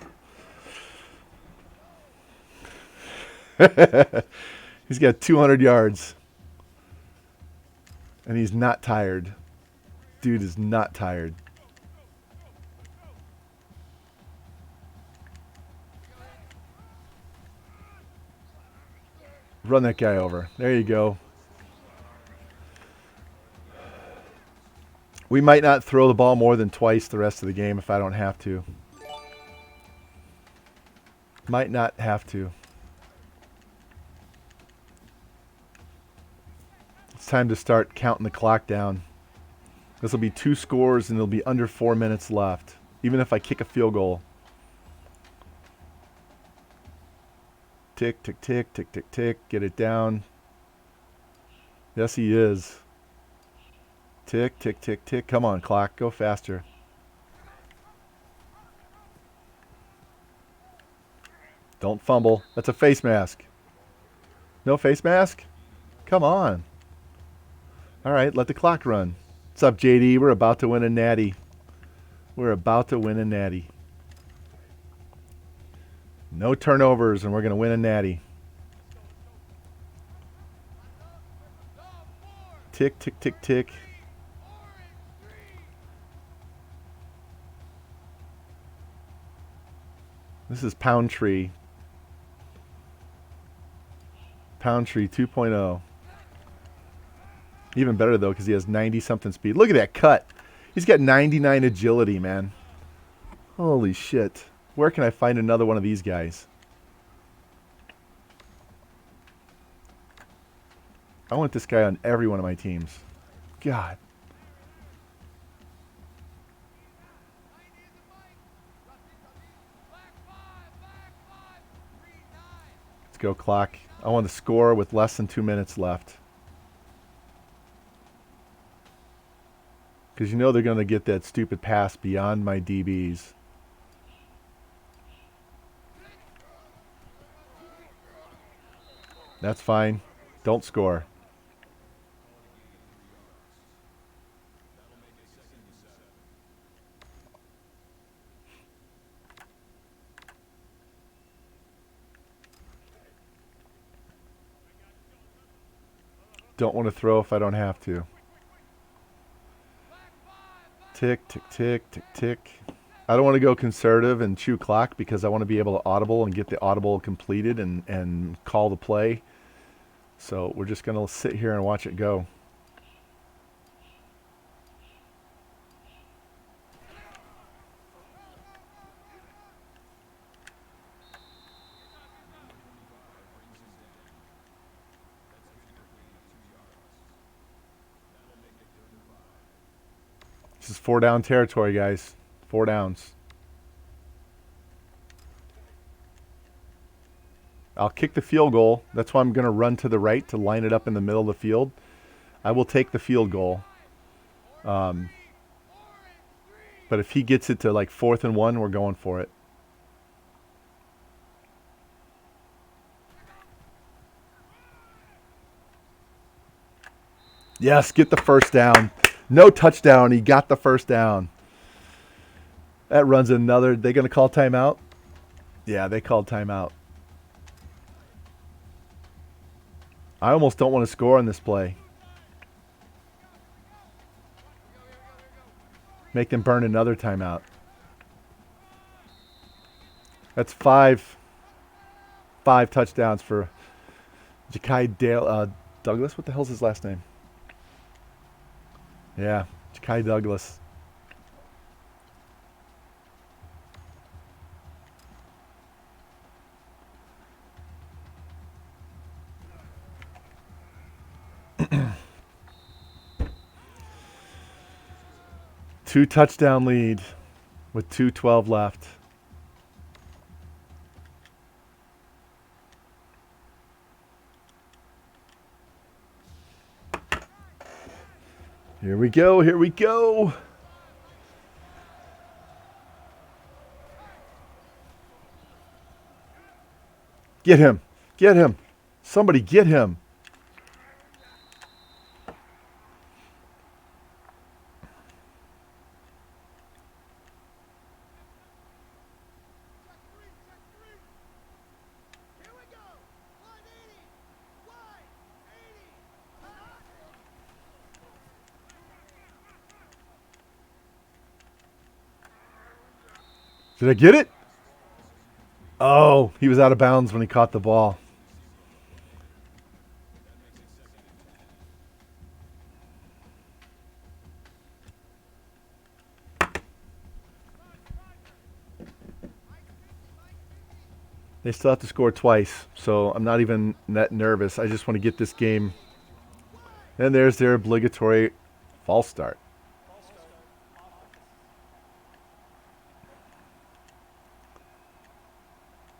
He's got 200 yards. And he's not tired. Dude is not tired. Run that guy over. There you go. We might not throw the ball more than twice the rest of the game if I don't have to. Might not have to. It's time to start counting the clock down. This will be 2 scores and it'll be under 4 minutes left. Even if I kick a field goal. Tick, tick, tick, tick, tick, tick. Get it down. Yes, he is. Tick, tick, tick, tick. Come on, clock. Go faster. Don't fumble. That's a face mask. No face mask? Come on. All right, let the clock run. What's up, JD? We're about to win a natty. We're about to win a natty. No turnovers, and we're going to win a natty. Tick, tick, tick, tick. This is Pound Tree. Pound Tree 2.0. Even better, though, because he has 90-something speed. Look at that cut. He's got 99 agility, man. Holy shit. Where can I find another one of these guys? I want this guy on every one of my teams. God. Let's go, clock. I want to score with less than 2 minutes left. Because you know they're going to get that stupid pass beyond my DBs. That's fine. Don't score. Don't want to throw if I don't have to. Tick, tick, tick, tick, tick. I don't want to go conservative and chew clock because I want to be able to audible and get the audible completed and call the play. So we're just going to sit here and watch it go. This is 4 down territory, guys. 4 downs. I'll kick the field goal. That's why I'm going to run to the right to line it up in the middle of the field. I will take the field goal. But if he gets it to like 4th and 1, we're going for it. Yes, get the first down. No touchdown. He got the first down. That runs another. They going to call timeout? Yeah, they called timeout. I almost don't want to score on this play. Make them burn another timeout. That's 5 touchdowns for Ja'Kai Douglas. What the hell's his last name? Yeah, Ja'Kai Douglas. Two touchdown lead with 2:12 left. Here we go. Here we go. Get him. Get him. Somebody get him. Did I get it? Oh, he was out of bounds when he caught the ball. They still have to score twice, so I'm not even that nervous. I just want to get this game. And there's their obligatory false start.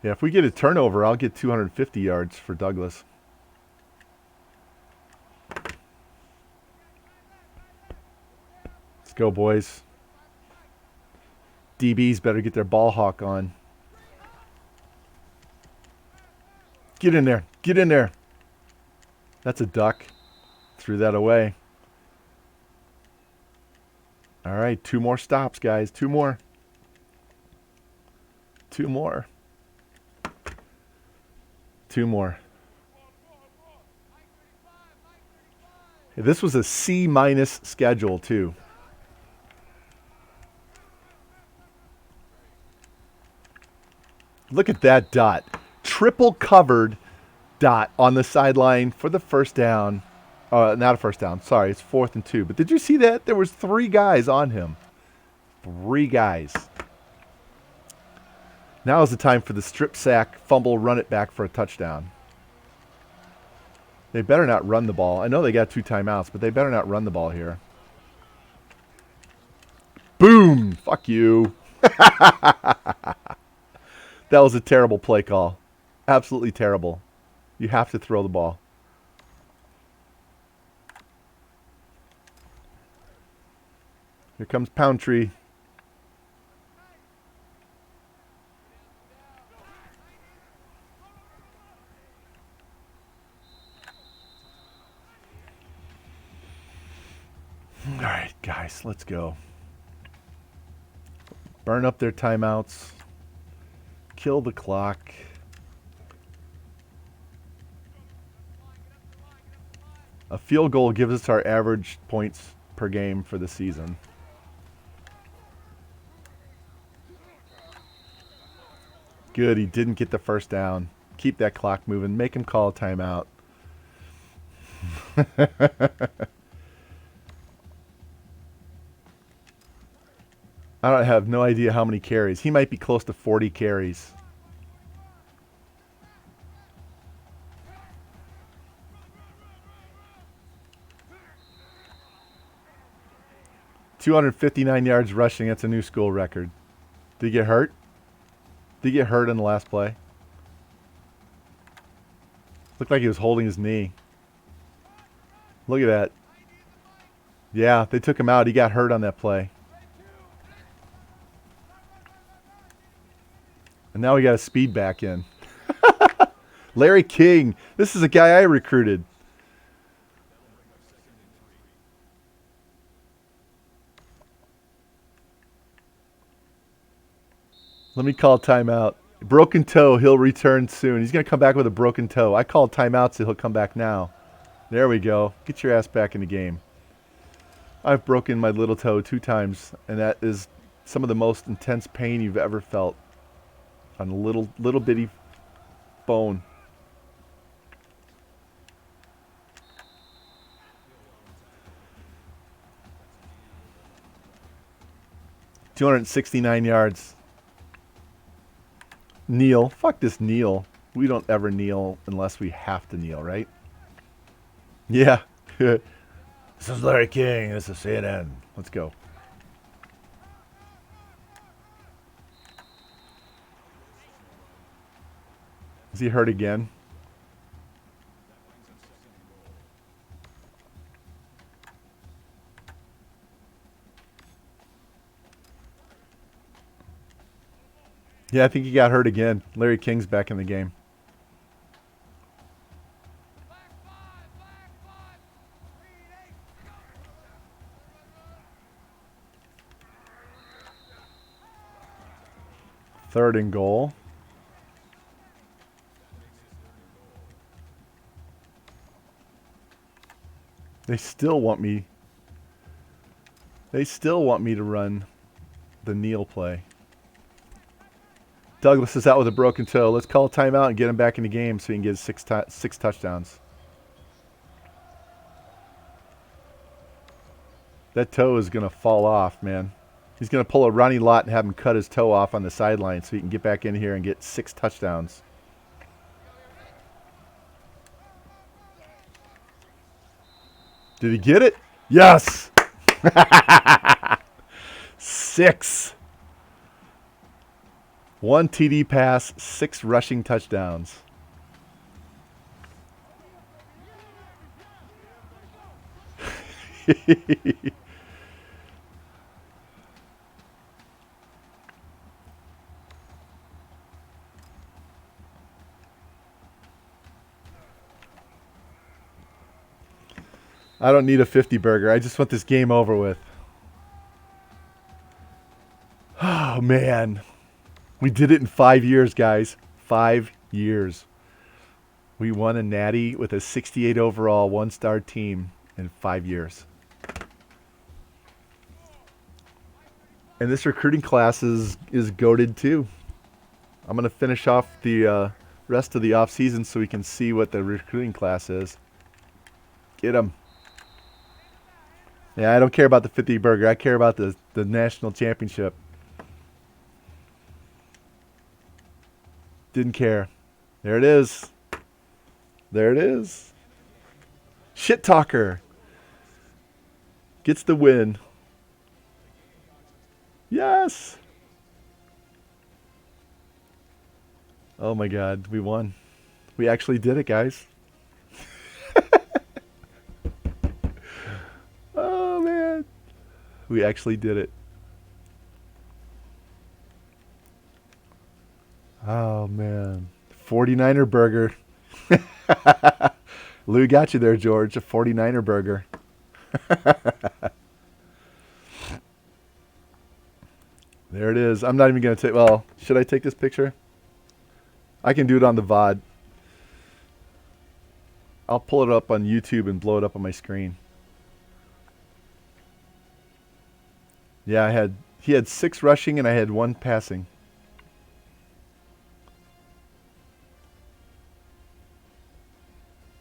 Yeah, if we get a turnover, I'll get 250 yards for Douglas. Let's go, boys. DBs better get their ball hawk on. Get in there. Get in there. That's a duck. Threw that away. All right, 2 more stops, guys. 2 more. 2 more. 2 more. Hey, this was a C- schedule, too. Look at that dot. Triple covered dot on the sideline for the first down. Not a first down. Sorry, it's 4th and 2. But did you see that? There was 3 guys on him. 3 guys. Now is the time for the strip sack, fumble, run it back for a touchdown. They better not run the ball. I know they got 2 timeouts, but they better not run the ball here. Boom! Fuck you. That was a terrible play call. Absolutely terrible. You have to throw the ball. Here comes Poundtree. All right, guys, let's go. Burn up their timeouts. Kill the clock. A field goal gives us our average points per game for the season. Good, he didn't get the first down. Keep that clock moving. Make him call a timeout. I don't have no idea how many carries. He might be close to 40 carries. $259 yards rushing. That's a new school record. Did he get hurt? Did he get hurt in the last play? Looked like he was holding his knee. Look at that. Yeah, they took him out. He got hurt on that play. And now we got a speed back in. Larry King. This is a guy I recruited. Let me call timeout. Broken toe. He'll return soon. He's going to come back with a broken toe. I called timeout, so he'll come back now. There we go. Get your ass back in the game. I've broken my little toe 2 times, and that is some of the most intense pain you've ever felt on a little bitty bone. $269 yards. Kneel. Fuck this kneel. We don't ever kneel unless we have to kneel, right? Yeah. This is Larry King. This is CNN. Let's go. Is he hurt again? Yeah, I think he got hurt again. Larry King's back in the game. Third and goal. They still want me. They still want me to run the kneel play. Douglas is out with a broken toe. Let's call a timeout and get him back in the game so he can get six touchdowns. That toe is going to fall off, man. He's going to pull a Ronnie Lott and have him cut his toe off on the sideline so he can get back in here and get 6 touchdowns. Did he get it? Yes! 6. 1 TD pass, 6 rushing touchdowns. I don't need a 50 burger. I just want this game over with. Oh, man. We did it in 5 years, guys. 5 years. We won a natty with a 68 overall 1-star team in 5 years. And this recruiting class is goated too. I'm going to finish off the rest of the off season so we can see what the recruiting class is. Get them. Yeah, I don't care about the 50 burger. I care about the national championship. Didn't care. There it is. There it is. Shit talker gets the win. Yes. Oh my God, we won. We actually did it, guys. Oh man. We actually did it. Oh man. 49er burger. Lou got you there, George. A 49er burger. There it is. I'm not even going to take... Well, should I take this picture? I can do it on the VOD. I'll pull it up on YouTube and blow it up on my screen. Yeah, he had 6 rushing and I had 1 passing.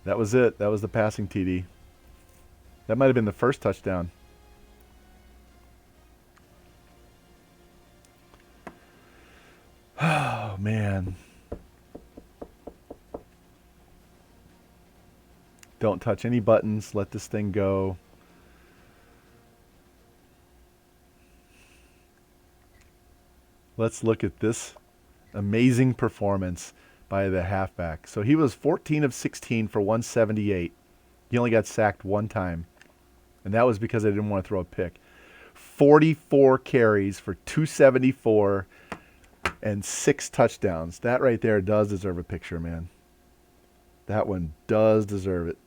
That was it. That was the passing TD. That might have been the first touchdown. Oh, man. Don't touch any buttons. Let this thing go. Let's look at this amazing performance by the halfback. So he was 14 of 16 for 178. He only got sacked 1 time. And that was because I didn't want to throw a pick. 44 carries for 274 and 6 touchdowns. That right there does deserve a picture, man. That one does deserve it.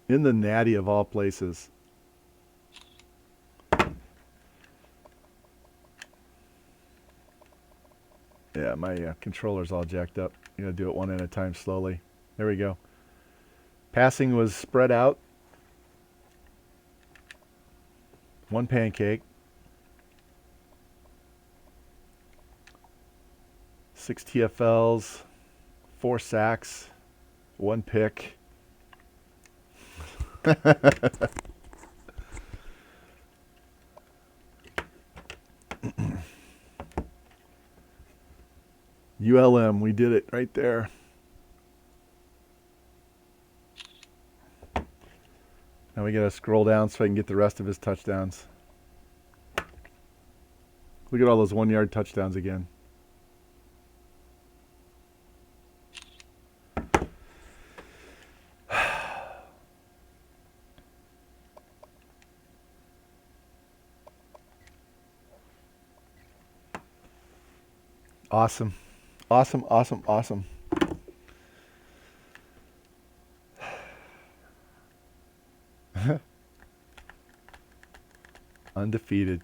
In the natty of all places. Yeah, my controller's all jacked up. I'm going to do it one at a time slowly. There we go. Passing was spread out. 1 pancake. 6 TFLs. 4 sacks. 1 pick. ULM, we did it right there. Now we gotta scroll down so I can get the rest of his touchdowns. Look at all those 1-yard touchdowns again. Awesome. Awesome, awesome, awesome. Undefeated.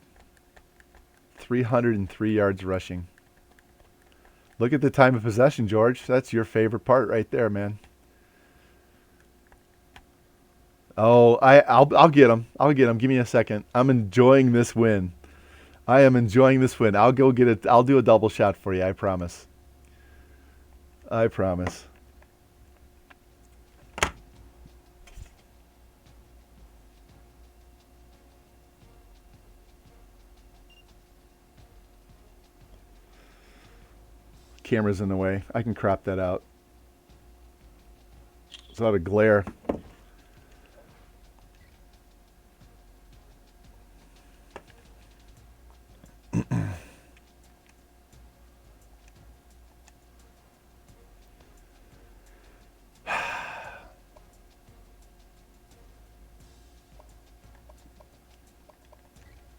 303 yards rushing. Look at the time of possession, George. That's your favorite part right there, man. Oh, I'll get him. I'll get him. Give me a second. I'm enjoying this win. I am enjoying this win. I'll go get it. I'll do a double shot for you. I promise. I promise. Camera's in the way. I can crop that out. It's a lot of glare.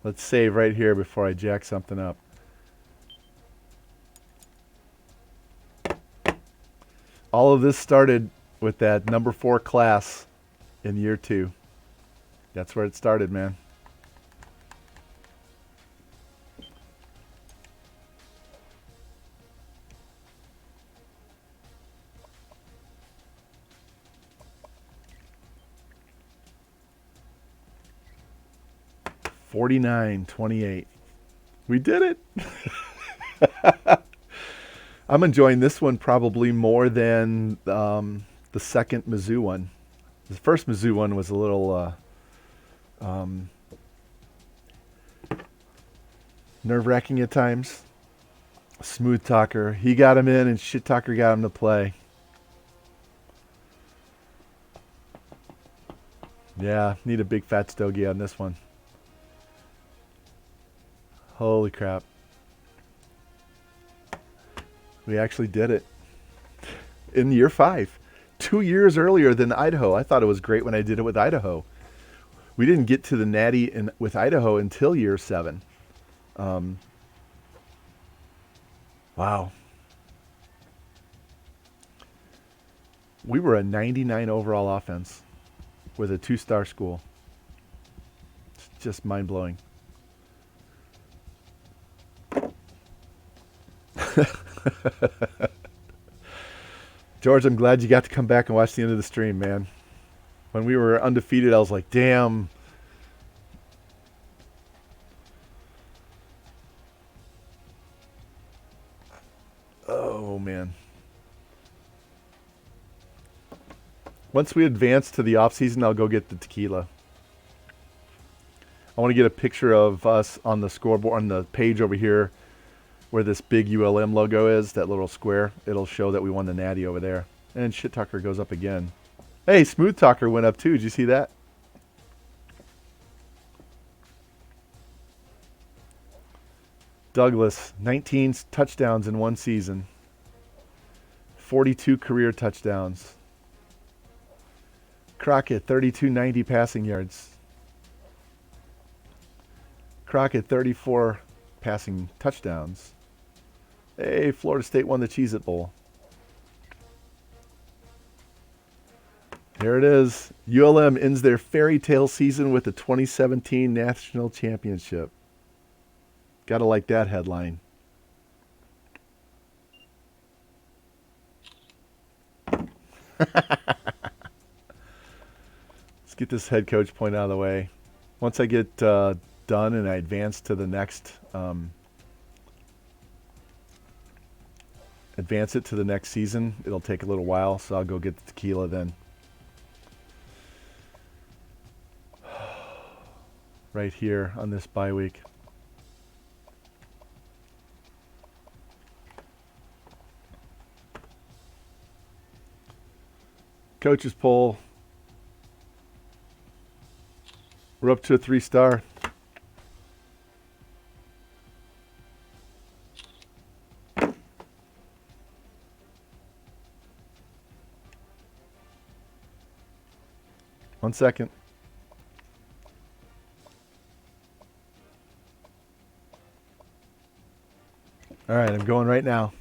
Let's save right here before I jack something up. All of this started with that number 4 class in year 2. That's where it started, man. $49.28. We did it. I'm enjoying this one probably more than the second Mizzou one. The first Mizzou one was a little nerve-wracking at times. Smooth talker. He got him in and shit talker got him to play. Yeah, need a big fat stogie on this one. Holy crap. We actually did it. In year 5. 2 years earlier than Idaho. I thought it was great when I did it with Idaho. We didn't get to the Natty with Idaho until year 7. Wow. We were a 99 overall offense with a 2-star school. It's just mind-blowing. George, I'm glad you got to come back and watch the end of the stream, man. When we were undefeated, I was like, damn. Oh, man. Once we advance to the off season, I'll go get the tequila. I want to get a picture of us on the scoreboard, on the page over here, where this big ULM logo is, that little square. It'll show that we won the Natty over there. And Shit Talker goes up again. Hey, Smooth Talker went up too. Did you see that? Douglas, 19 touchdowns in one season. 42 career touchdowns. Crockett, 3290 passing yards. Crockett, 34 passing touchdowns. Hey, Florida State won the Cheez-It Bowl. Here it is. ULM ends their fairy tale season with the 2017 National Championship. Gotta like that headline. Let's get this head coach point out of the way. Once I get done and I advance to the next season, it'll take a little while, so I'll go get the tequila then. Right here on this bye week. Coach's poll. We're up to a 3-star. One second. All right, I'm going right now.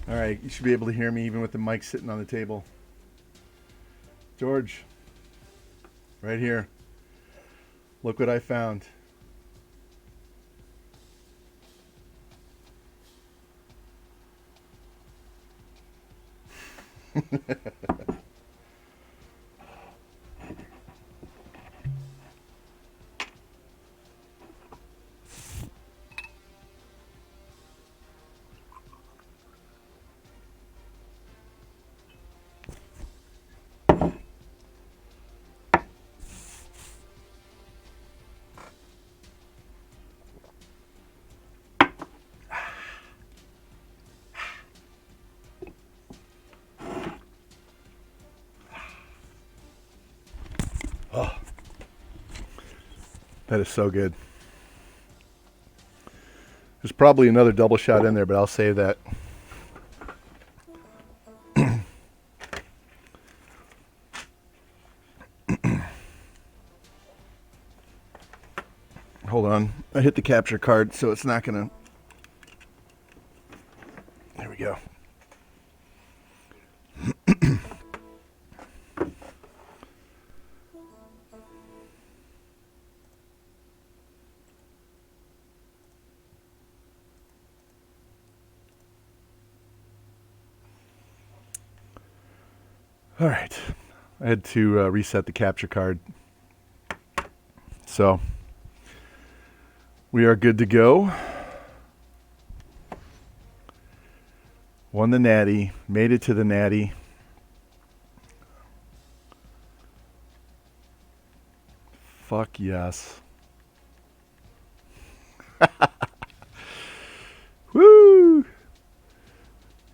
All right, you should be able to hear me even with the mic sitting on the table. George, right here. Look what I found. Oh, that is so good. There's probably another double shot in there, but I'll save that. Hold on. I hit the capture card, so it's not going to... There we go. All right. I had to reset the capture card. So we are good to go. Won the Natty. Made it to the Natty. Fuck yes. Woo!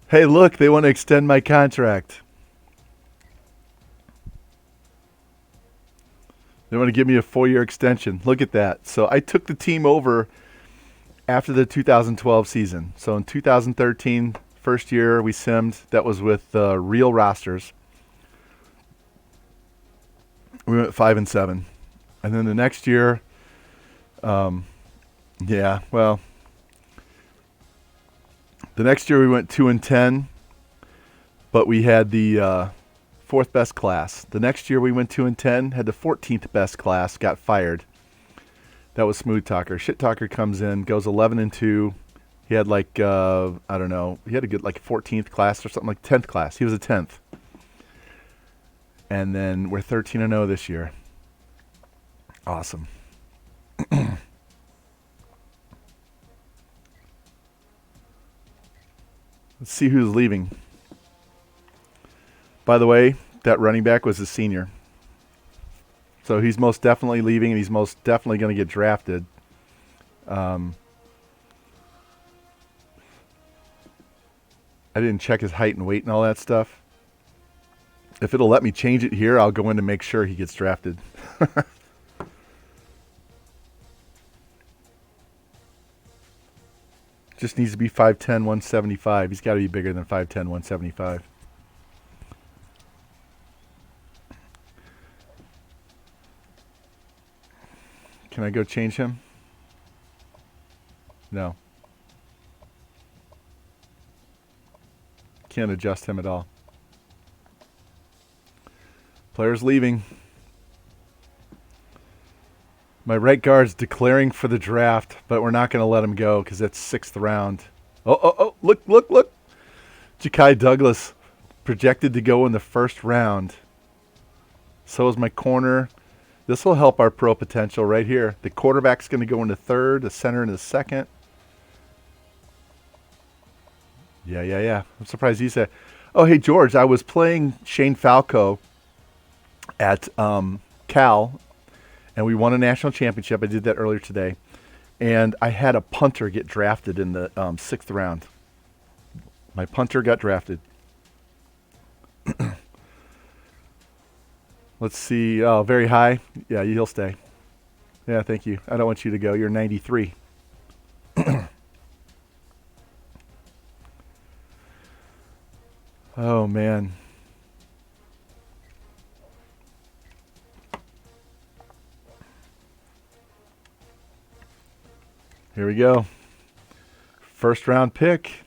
Hey, look, they want to extend my contract. They want to give me a 4-year extension. Look at that. So I took the team over after the 2012 season. So in 2013, first year we simmed. That was with real rosters. We went 5-7. And then the next year, the next year we went 2-10, but we had the fourth best class. The next year we went 2-10, had the 14th best class, got fired. That was Smooth Talker. Shit Talker comes in, goes 11-2. He had like he had a good like 14th class or something, like 10th class. He was a 10th. And then we're 13-0 this year. Awesome. Let's see who's leaving. By the way, that running back was a senior. So he's most definitely leaving, and he's most definitely going to get drafted. I didn't check his height and weight and all that stuff. If it'll let me change it here, I'll go in to make sure he gets drafted. Just needs to be 5'10", 175. He's got to be bigger than 5'10", 175. Can I go change him? No. Can't adjust him at all. Players leaving. My right guard's declaring for the draft, but we're not going to let him go because it's 6th round. Oh, look. Ja'Kai Douglas projected to go in the first round. So is my corner. This will help our pro potential right here. The quarterback's going to go into third, the center into second. Yeah. I'm surprised he said. Oh, hey, George, I was playing Shane Falco at Cal, and we won a national championship. I did that earlier today. And I had a punter get drafted in the 6th round. My punter got drafted. Let's see. Oh, very high. Yeah, he'll stay. Yeah, thank you. I don't want you to go. You're 93. Oh, man. Here we go. First round pick,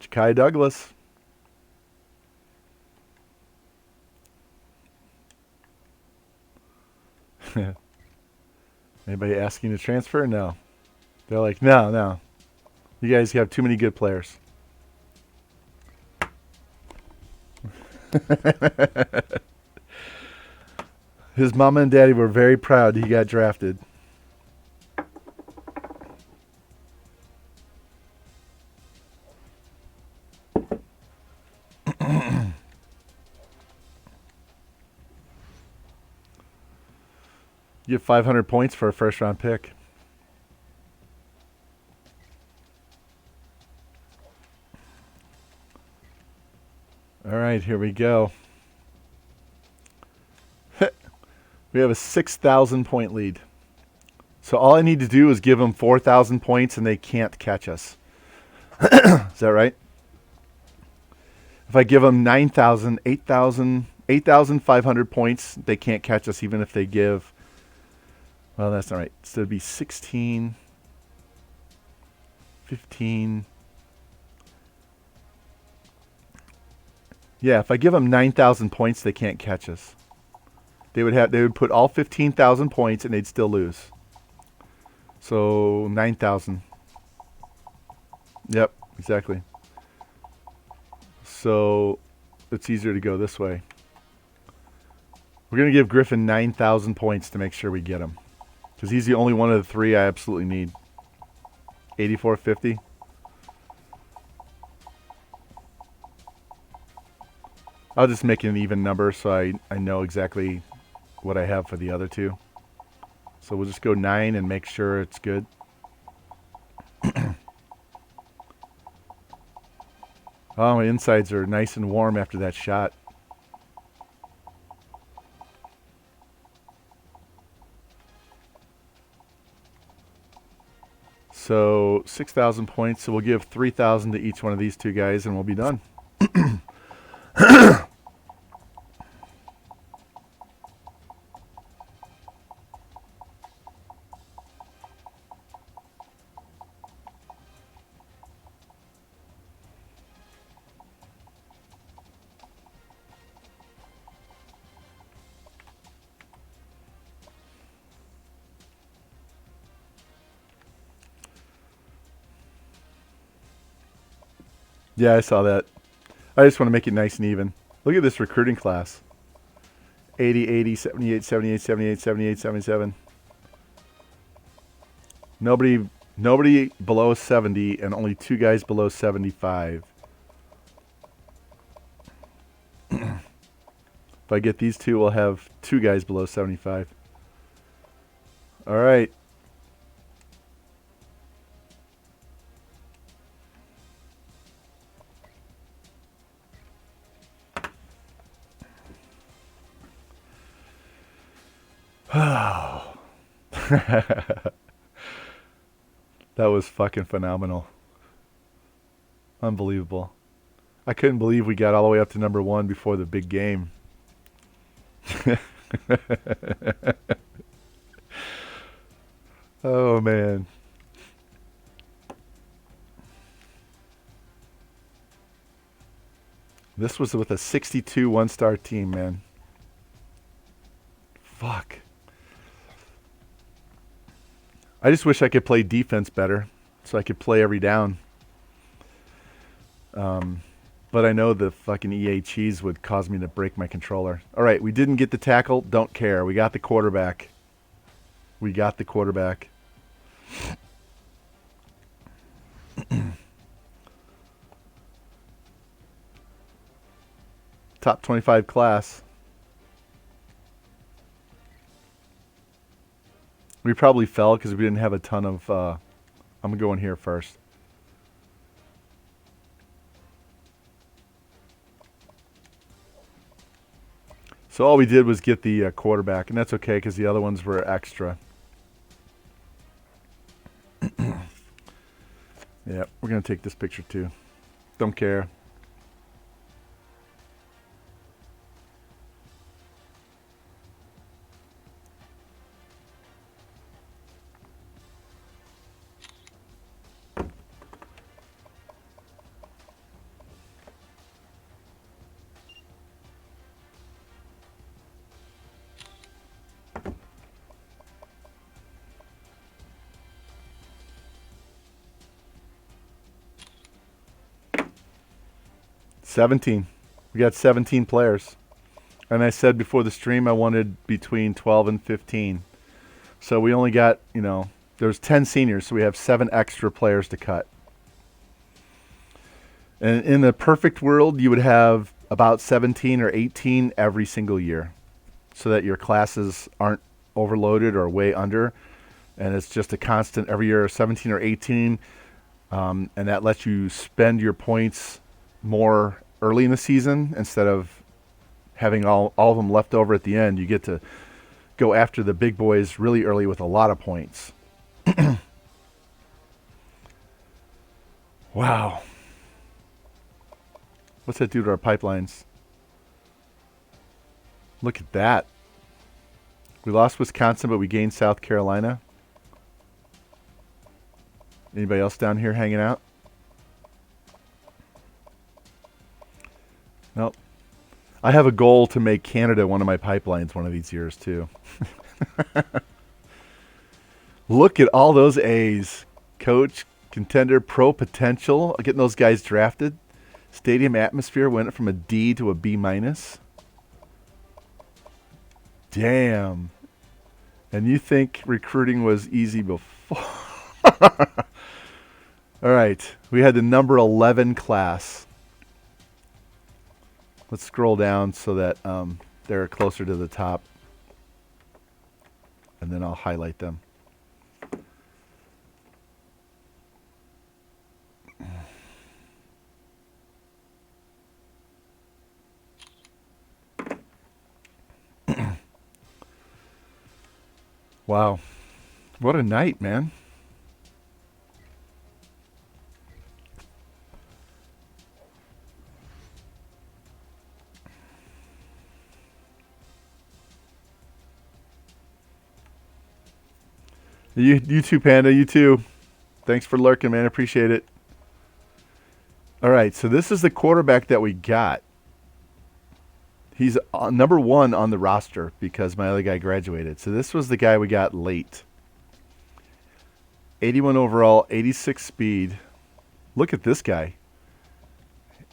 Ja'Kai Douglas. Anybody asking to transfer? No. They're like, no. You guys have too many good players. His mama and daddy were very proud he got drafted. You get 500 points for a first round pick. All right, here we go. We have a 6,000 point lead. So all I need to do is give them 4,000 points and they can't catch us. Is that right? If I give them 9,000, 8,000, 8,500 points, they can't catch us even if they give. Well, that's not right. So it'd be 16, 15. Yeah, if I give them 9,000 points, they can't catch us. They would put all 15,000 points and they'd still lose. So 9,000. Yep, exactly. So it's easier to go this way. We're going to give Griffin 9,000 points to make sure we get him. Because he's the only one of the three I absolutely need. 84.50. I'll just make it an even number so I know exactly what I have for the other two. So we'll just go 9 and make sure it's good. Oh, my insides are nice and warm after that shot. So 6,000 points. So we'll give 3,000 to each one of these two guys and we'll be done. Yeah, I saw that. I just want to make it nice and even. Look at this recruiting class. 80, 80, 78, 78, 78, 78, 77. Nobody below 70 and only 2 guys below 75. If I get these 2, we'll have 2 guys below 75. All right. Oh. That was fucking phenomenal. Unbelievable. I couldn't believe we got all the way up to number 1 before the big game. Oh, man. This was with a 62 one-star team, man. Fuck. I just wish I could play defense better so I could play every down. But I know the fucking EA cheese would cause me to break my controller. All right, we didn't get the tackle. Don't care. We got the quarterback. We got the quarterback. Top 25 class. We probably fell because we didn't have a ton of... I'm going to go in here first. So all we did was get the quarterback, and that's okay because the other ones were extra. Yeah, we're going to take this picture too. Don't care. $17. We got 17 players. And I said before the stream I wanted between 12 and 15. So we only got, there's 10 seniors, so we have 7 extra players to cut. And in a perfect world, you would have about 17 or 18 every single year so that your classes aren't overloaded or way under. And it's just a constant every year, 17 or 18. And that lets you spend your points more early in the season instead of having all of them left over at the end. You get to go after the big boys really early with a lot of points. Wow. What's that do to our pipelines? Look at that. We lost Wisconsin, but we gained South Carolina. Anybody else down here hanging out? Nope. I have a goal to make Canada one of my pipelines one of these years, too. Look at all those A's. Coach, contender, pro potential. Getting those guys drafted. Stadium atmosphere went from a D to a B minus. Damn. And you think recruiting was easy before? All right. We had the number 11 class. Let's scroll down so that they're closer to the top. And then I'll highlight them. Wow. What a night, man. You too, Panda. You too. Thanks for lurking, man. Appreciate it. All right, so this is the quarterback that we got. He's number 1 on the roster because my other guy graduated. So this was the guy we got late. 81 overall, 86 speed. Look at this guy.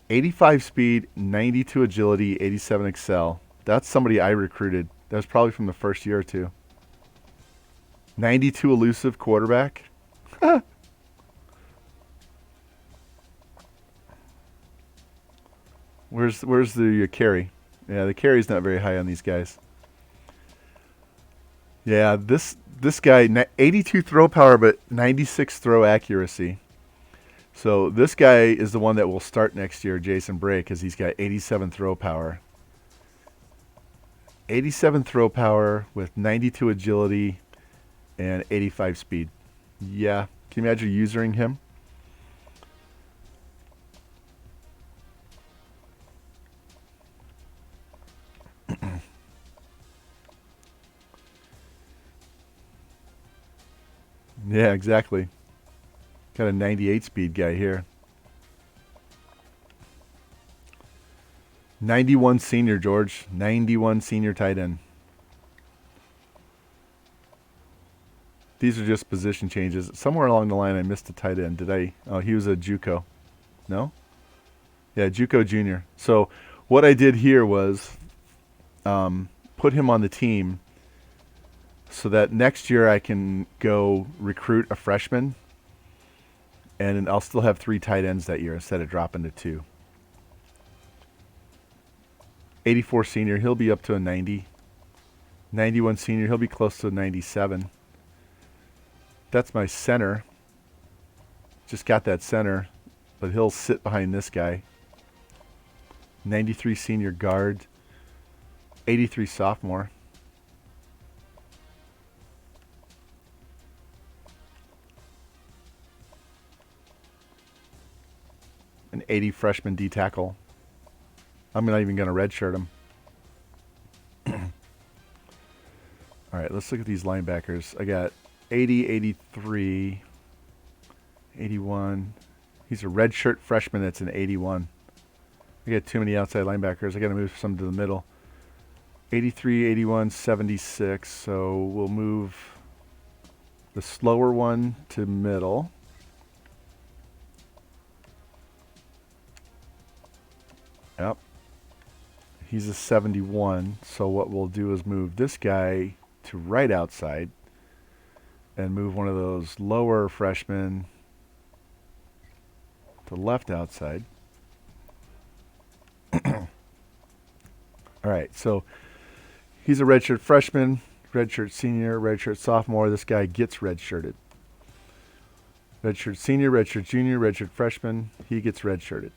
85 speed, 92 agility, 87 excel. That's somebody I recruited. That was probably from the first year or two. 92 elusive quarterback. Where's the carry? Yeah, the carry's not very high on these guys. Yeah, this guy, 82 throw power, but 96 throw accuracy. So this guy is the one that will start next year, Jason Bray, because he's got 87 throw power. 87 throw power with 92 agility and 85 speed. Yeah, can you imagine using him? Yeah, exactly. Got a 98 speed guy here. 91 senior, George. 91 senior tight end. These are just position changes. Somewhere along the line, I missed a tight end. Did I? Oh, he was a JUCO. No? Yeah, JUCO junior. So what I did here was put him on the team so that next year I can go recruit a freshman, and I'll still have 3 tight ends that year instead of dropping to 2. 84 senior, he'll be up to a 90. 91 senior, he'll be close to a 97. That's my center. Just got that center, but he'll sit behind this guy. 93 senior guard. 83 sophomore. An 80 freshman D tackle. I'm not even going to redshirt him. All right, let's look at these linebackers. I got 80, 83, 81. He's a redshirt freshman that's an 81. I got too many outside linebackers. I got to move some to the middle. 83, 81, 76. So we'll move the slower one to middle. Yep. He's a 71. So what we'll do is move this guy to right outside and move one of those lower freshmen to left outside. All right, so he's a redshirt freshman, redshirt senior, redshirt sophomore. This guy gets redshirted. Redshirt senior, redshirt junior, redshirt freshman. He gets redshirted.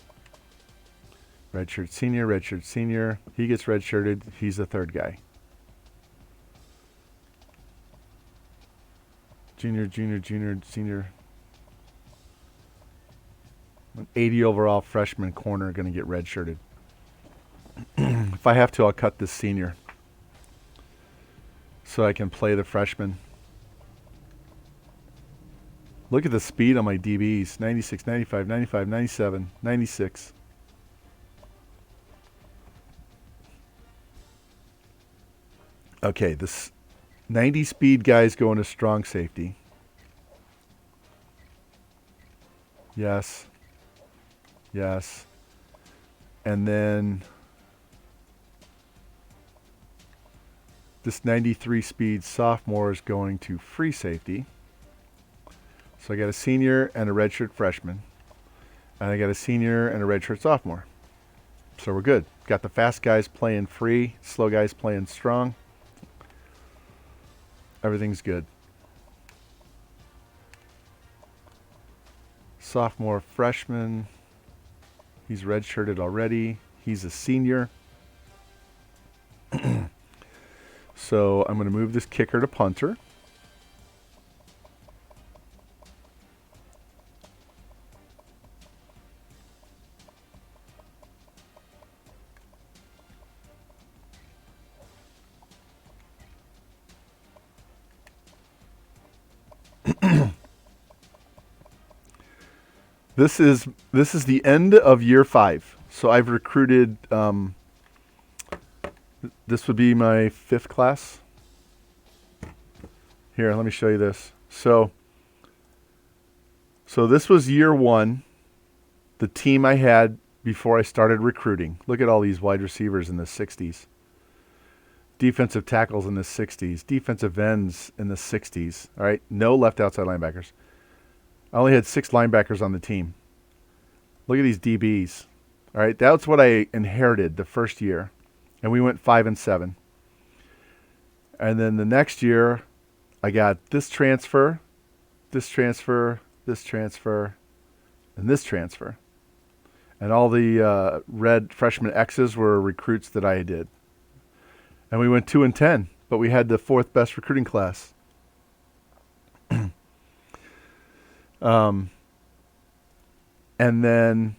Redshirt senior, he gets redshirted. He's the third guy. Junior, senior. An 80 overall freshman corner going to get redshirted. If I have to, I'll cut this senior so I can play the freshman. Look at the speed on my DBs. 96, 95, 95, 97, 96. Okay, this 90 speed guy's going to strong safety. Yes. Yes. And then this 93 speed sophomore is going to free safety. So I got a senior and a redshirt freshman. And I got a senior and a redshirt sophomore. So we're good. Got the fast guys playing free, slow guys playing strong. Everything's good. Sophomore, freshman. He's redshirted already. He's a senior. So I'm going to move this kicker to punter. This is the end of year 5. So I've recruited. This would be my 5th class. Here, let me show you this. So this was year 1. The team I had before I started recruiting. Look at all these wide receivers in the 60s. Defensive tackles in the 60s. Defensive ends in the 60s. All right, no left outside linebackers. I only had 6 linebackers on the team. Look at these DBs. All right, that's what I inherited the first year. And we went 5-7. And then the next year, I got this transfer, this transfer, this transfer, and this transfer. And all the red freshman X's were recruits that I did. And we went 2-10, but we had the 4th best recruiting class. And then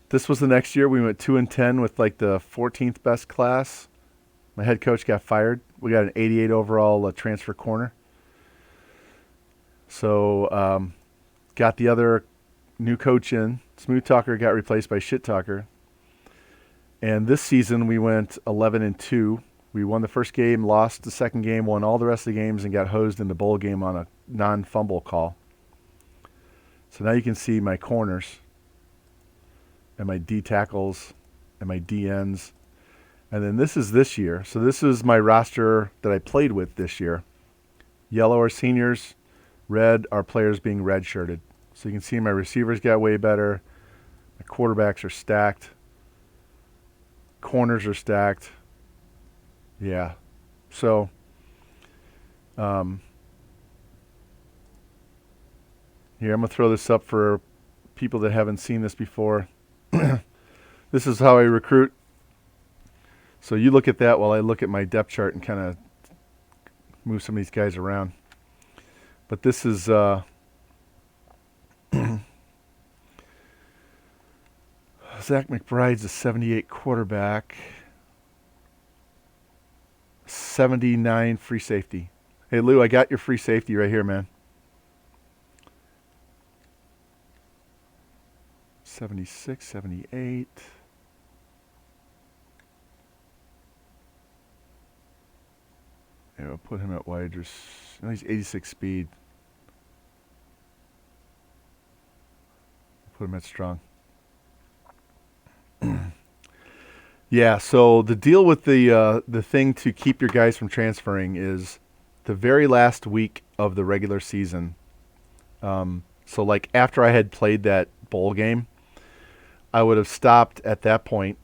this was the next year. We went 2-10 with like the 14th best class. My head coach got fired. We got an 88 overall transfer corner. So got the other new coach in. Smooth Talker got replaced by Shit Talker. And this season we went 11-2. We won the first game, lost the second game, won all the rest of the games, and got hosed in the bowl game on a non-fumble call. So now you can see my corners. and my D tackles and my DNs. And then this is this year. So this is my roster that I played with this year. Yellow are seniors. Red are players being redshirted. So you can see my receivers got way better. My quarterbacks are stacked. Corners are stacked. Yeah. So, here, I'm going to throw this up for people that haven't seen this before. This is how I recruit. So you look at that while I look at my depth chart and kind of move some of these guys around. But this is Zach McBride's a 78 quarterback, 79 free safety. Hey, Lou, I got your free safety right here, man. 76, 78. Yeah, we'll put him at wide. No, he's 86 speed. Put him at strong. Yeah, so the deal with the thing to keep your guys from transferring is the very last week of the regular season. So like after I had played that bowl game, I would have stopped at that point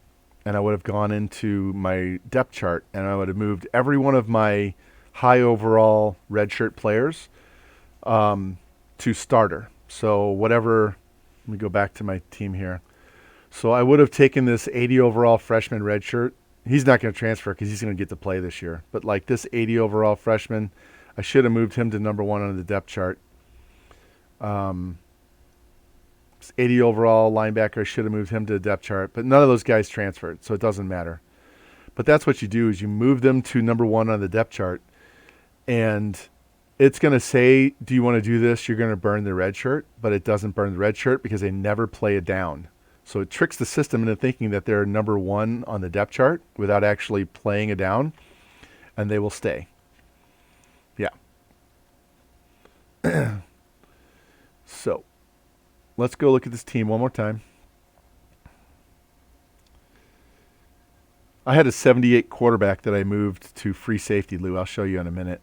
and I would have gone into my depth chart and I would have moved every one of my high overall redshirt players to starter. So whatever, let me go back to my team here. So I would have taken this 80 overall freshman redshirt. He's not going to transfer because he's going to get to play this year. But like this 80 overall freshman, I should have moved him to number 1 on the depth chart. 80 overall linebacker, I should have moved him to the depth chart. But none of those guys transferred, so it doesn't matter. But that's what you do is you move them to number 1 on the depth chart. And it's going to say, do you want to do this? You're going to burn the red shirt. But it doesn't burn the red shirt because they never play it down. So it tricks the system into thinking that they're number 1 on the depth chart without actually playing it down, and they will stay. Yeah. So let's go look at this team one more time. I had a 78 quarterback that I moved to free safety, Lou. I'll show you in a minute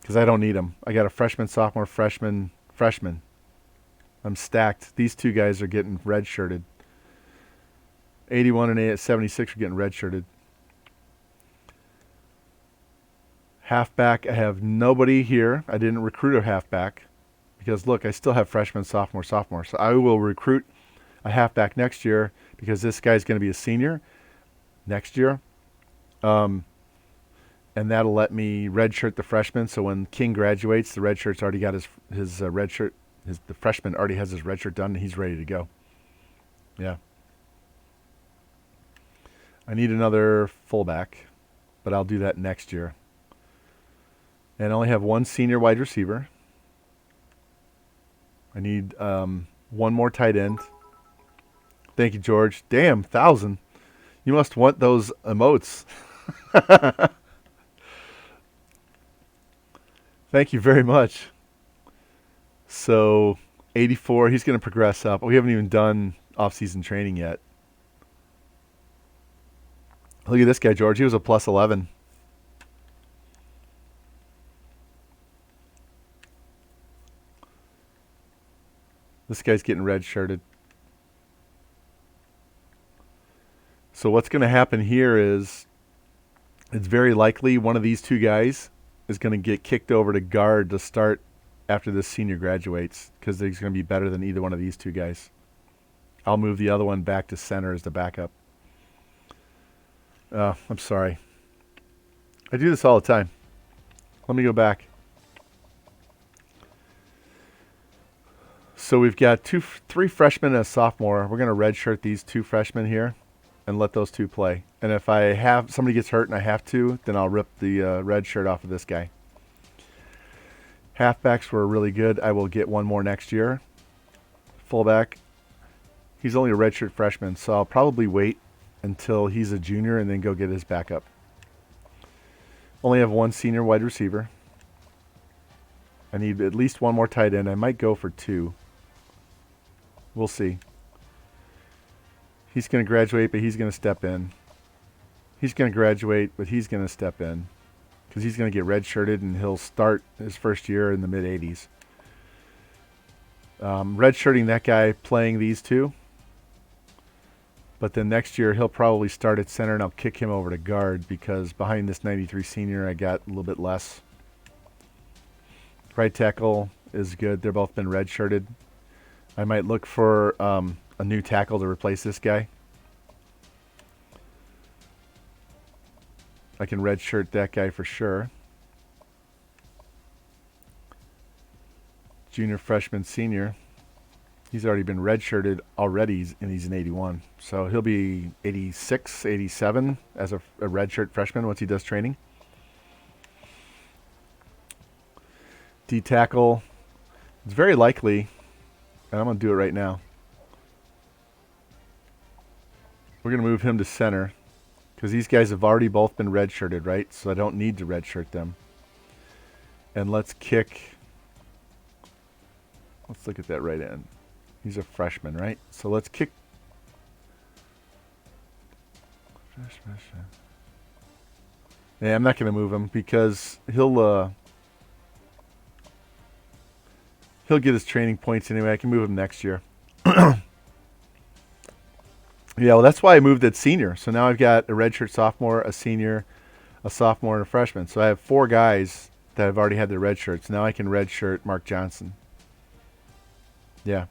because I don't need him. I got a freshman, sophomore, freshman. I'm stacked. These two guys are getting redshirted. 81 and 76 are getting redshirted. Halfback, I have nobody here. I didn't recruit a halfback because, look, I still have freshman, sophomore. So I will recruit a halfback next year because this guy's going to be a senior next year. And that'll let me redshirt the freshman. So when King graduates, the redshirt's already got his redshirt. The freshman already has his redshirt done, and he's ready to go. Yeah. I need another fullback, but I'll do that next year. And I only have 1 senior wide receiver. I need 1 more tight end. Thank you, George. Damn, 1,000. You must want those emotes. Thank you very much. So, 84, he's going to progress up. We haven't even done off-season training yet. Look at this guy, George. He was a plus 11. This guy's getting red-shirted. So what's going to happen here is it's very likely one of these two guys is going to get kicked over to guard to start after this senior graduates because he's going to be better than either one of these two guys. I'll move the other one back to center as the backup. I'm sorry. I do this all the time. Let me go back. So we've got 3 freshmen and a sophomore. We're going to redshirt these 2 freshmen here and let those 2 play. And if I have somebody gets hurt and I have to, then I'll rip the red shirt off of this guy. Halfbacks were really good. I will get 1 more next year. Fullback. He's only a redshirt freshman, so I'll probably wait until he's a junior and then go get his backup. Only have 1 senior wide receiver. I need at least 1 more tight end. I might go for 2. We'll see. He's going to graduate, but he's going to step in. He's going to graduate, but he's going to step in because he's going to get redshirted, and he'll start his first year in the mid-80s. Redshirting that guy playing these two, but then next year he'll probably start at center, and I'll kick him over to guard because behind this 93 senior I got a little bit less. Right tackle is good. They're both been redshirted. I might look for a new tackle to replace this guy. I can redshirt that guy for sure. Junior, freshman, senior. He's already been redshirted already, and he's an 81. So he'll be 86, 87 as a redshirt freshman once he does training. D tackle. It's very likely, and I'm going to do it right now. We're going to move him to center because these guys have already both been redshirted, right? So I don't need to redshirt them. And let's look at that right end. He's a freshman, right? So let's kick. Yeah, I'm not going to move him because he'll get his training points anyway. I can move him next year. Yeah, well, that's why I moved at senior. So now I've got a redshirt sophomore, a senior, a sophomore, and a freshman. So I have 4 guys that have already had their red shirts. Now I can redshirt Mark Johnson. Yeah.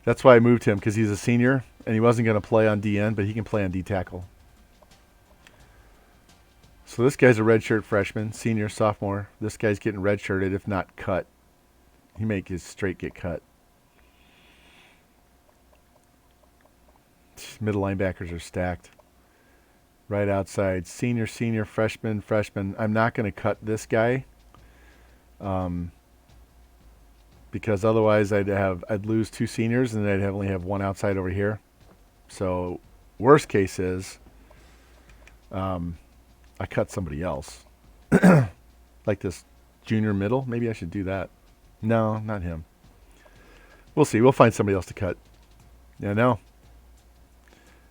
That's why I moved him, because he's a senior, and he wasn't going to play on DN, but he can play on D tackle. So this guy's a redshirt freshman, senior, sophomore. This guy's getting redshirted, if not cut. He may straight get cut. Middle linebackers are stacked. Right outside, senior, senior, freshman, freshman. I'm not going to cut this guy. Because otherwise I'd lose 2 seniors and I'd only have 1 outside over here. So worst case is I cut somebody else. Like this junior middle. Maybe I should do that. No, not him. We'll see. We'll find somebody else to cut. Yeah, no.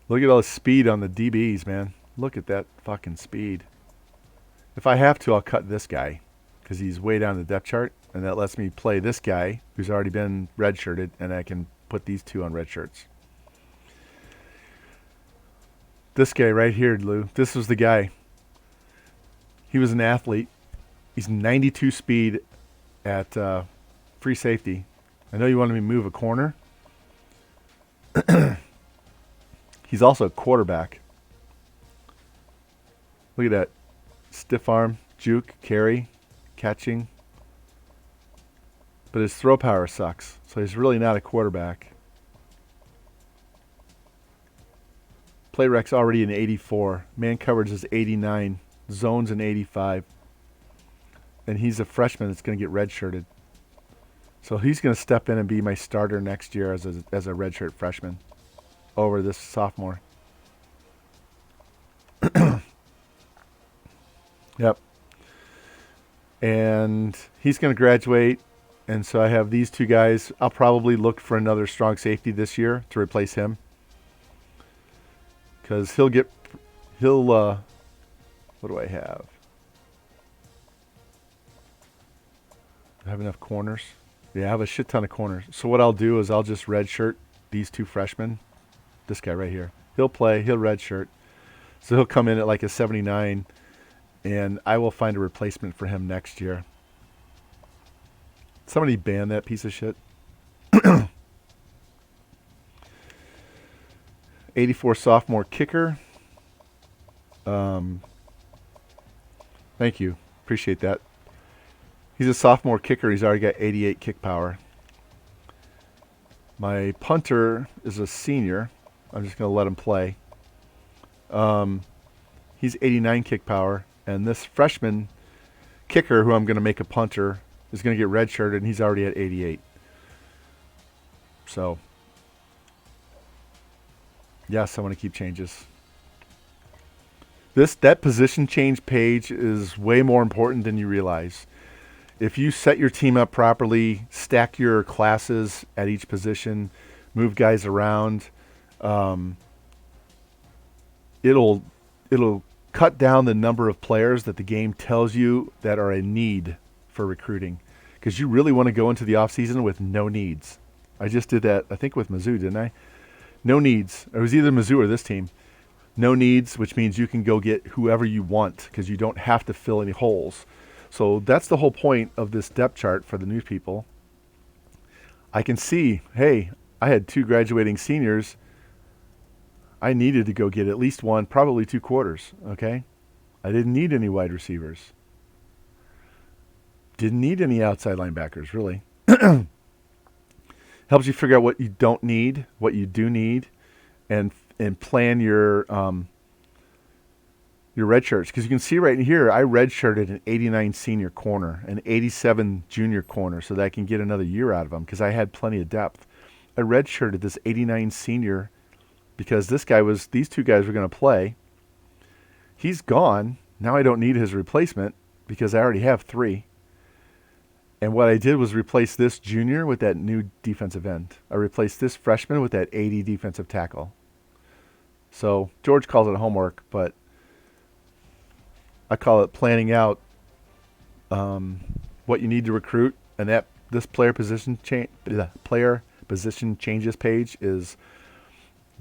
Look at all the speed on the DBs, man. Look at that fucking speed. If I have to, I'll cut this guy because he's way down the depth chart, and that lets me play this guy who's already been redshirted, and I can put these 2 on red shirts. This guy right here, Lou, this was the guy. He was an athlete. He's 92 speed at free safety. I know you wanted me to move a corner. He's also a quarterback. Look at that. Stiff arm, juke, carry, catching. But his throw power sucks. So he's really not a quarterback. Play rec's already an 84. Man coverage is 89. Zone's an 85. And he's a freshman that's going to get redshirted. So he's going to step in and be my starter next year as a redshirt freshman over this sophomore. Yep. And he's going to graduate. And so I have these 2 guys. I'll probably look for another strong safety this year to replace him. Because what do I have? Do I have enough corners? Yeah, I have a shit ton of corners. So what I'll do is I'll just redshirt these 2 freshmen. This guy right here. He'll play. He'll redshirt. So he'll come in at like a 79, and I will find a replacement for him next year. Somebody ban that piece of shit. 84 sophomore kicker. Thank you. Appreciate that. He's a sophomore kicker. He's already got 88 kick power. My punter is a senior. I'm just going to let him play. He's 89 kick power. And this freshman kicker, who I'm going to make a punter, is going to get redshirted, and he's already at 88. So, yes, I want to keep changes. That position change page is way more important than you realize. If you set your team up properly, stack your classes at each position, move guys around, It'll cut down the number of players that the game tells you that are a need for recruiting, because you really want to go into the off season with no needs. I just did that, I think, with Mizzou, didn't I? No needs. It was either Mizzou or this team. No needs, which means you can go get whoever you want because you don't have to fill any holes. So that's the whole point of this depth chart for the new people. I can see, hey, I had 2 graduating seniors. I needed to go get at least one, probably 2 quarters, okay? I didn't need any wide receivers. Didn't need any outside linebackers, really. Helps you figure out what you don't need, what you do need, and plan your red shirts. Because you can see right in here, I redshirted an 89 senior corner, an 87 junior corner, so that I can get another year out of them because I had plenty of depth. I redshirted this 89 senior because these 2 guys were going to play. He's gone. Now I don't need his replacement because I already have 3. And what I did was replace this junior with that new defensive end. I replaced this freshman with that 80 defensive tackle. So George calls it homework, but I call it planning out what you need to recruit. And that this player position changes page is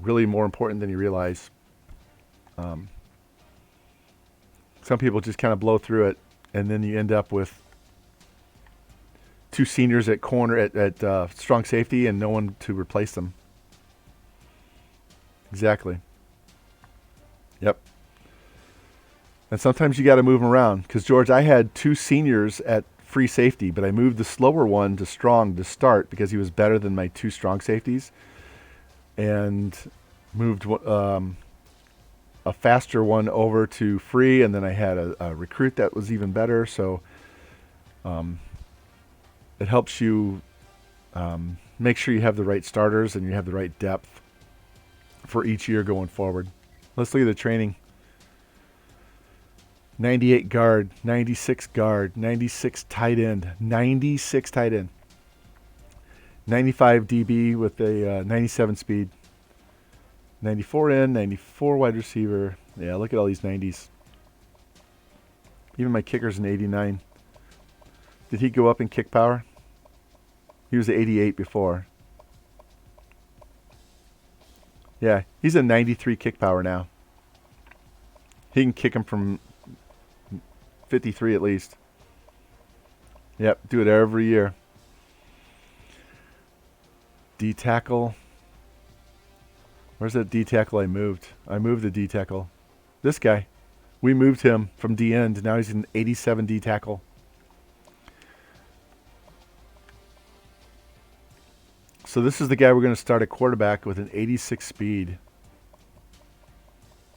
really more important than you realize. Some people just kind of blow through it, and then you end up with 2 seniors at corner at strong safety and no one to replace them. Exactly. Yep. And sometimes you got to move them around because, George, I had 2 seniors at free safety, but I moved the slower one to strong to start because he was better than my 2 strong safeties, and moved a faster one over to free, and then I had a recruit that was even better. So it helps you make sure you have the right starters and you have the right depth for each year going forward. Let's look at the training. 98 guard, 96 guard, 96 tight end, 96 tight end, 95 DB with a 97 speed, 94 end, 94 wide receiver. Yeah, look at all these 90s. Even my kicker's an 89. Did he go up in kick power? He was an 88 before. Yeah, he's a 93 kick power now. He can kick him from 53 at least. Yep, do it every year. D tackle. Where's that D tackle I moved? I moved the D tackle. This guy. We moved him from D end. Now he's an 87 D tackle. So this is the guy we're going to start at quarterback with an 86 speed.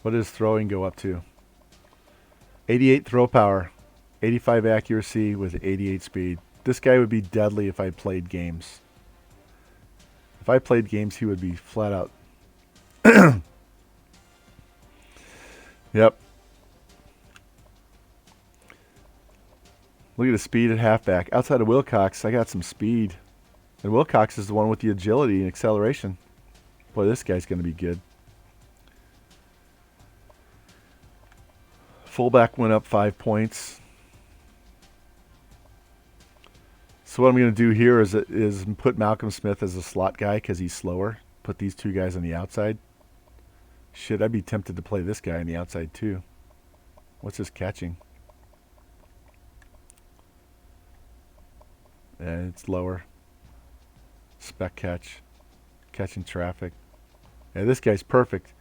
What does throwing go up to? 88 throw power, 85 accuracy with 88 speed. This guy would be deadly if I played games. If I played games, he would be flat out. Yep. Look at the speed at halfback. Outside of Wilcox, I got some speed. And Wilcox is the one with the agility and acceleration. Boy, this guy's going to be good. Fullback went up 5 points. So what I'm going to do here is put Malcolm Smith as a slot guy because he's slower. Put these 2 guys on the outside. Shit, I'd be tempted to play this guy on the outside too. What's his catching? And it's lower. Spec catch. Catching traffic. Yeah, this guy's perfect.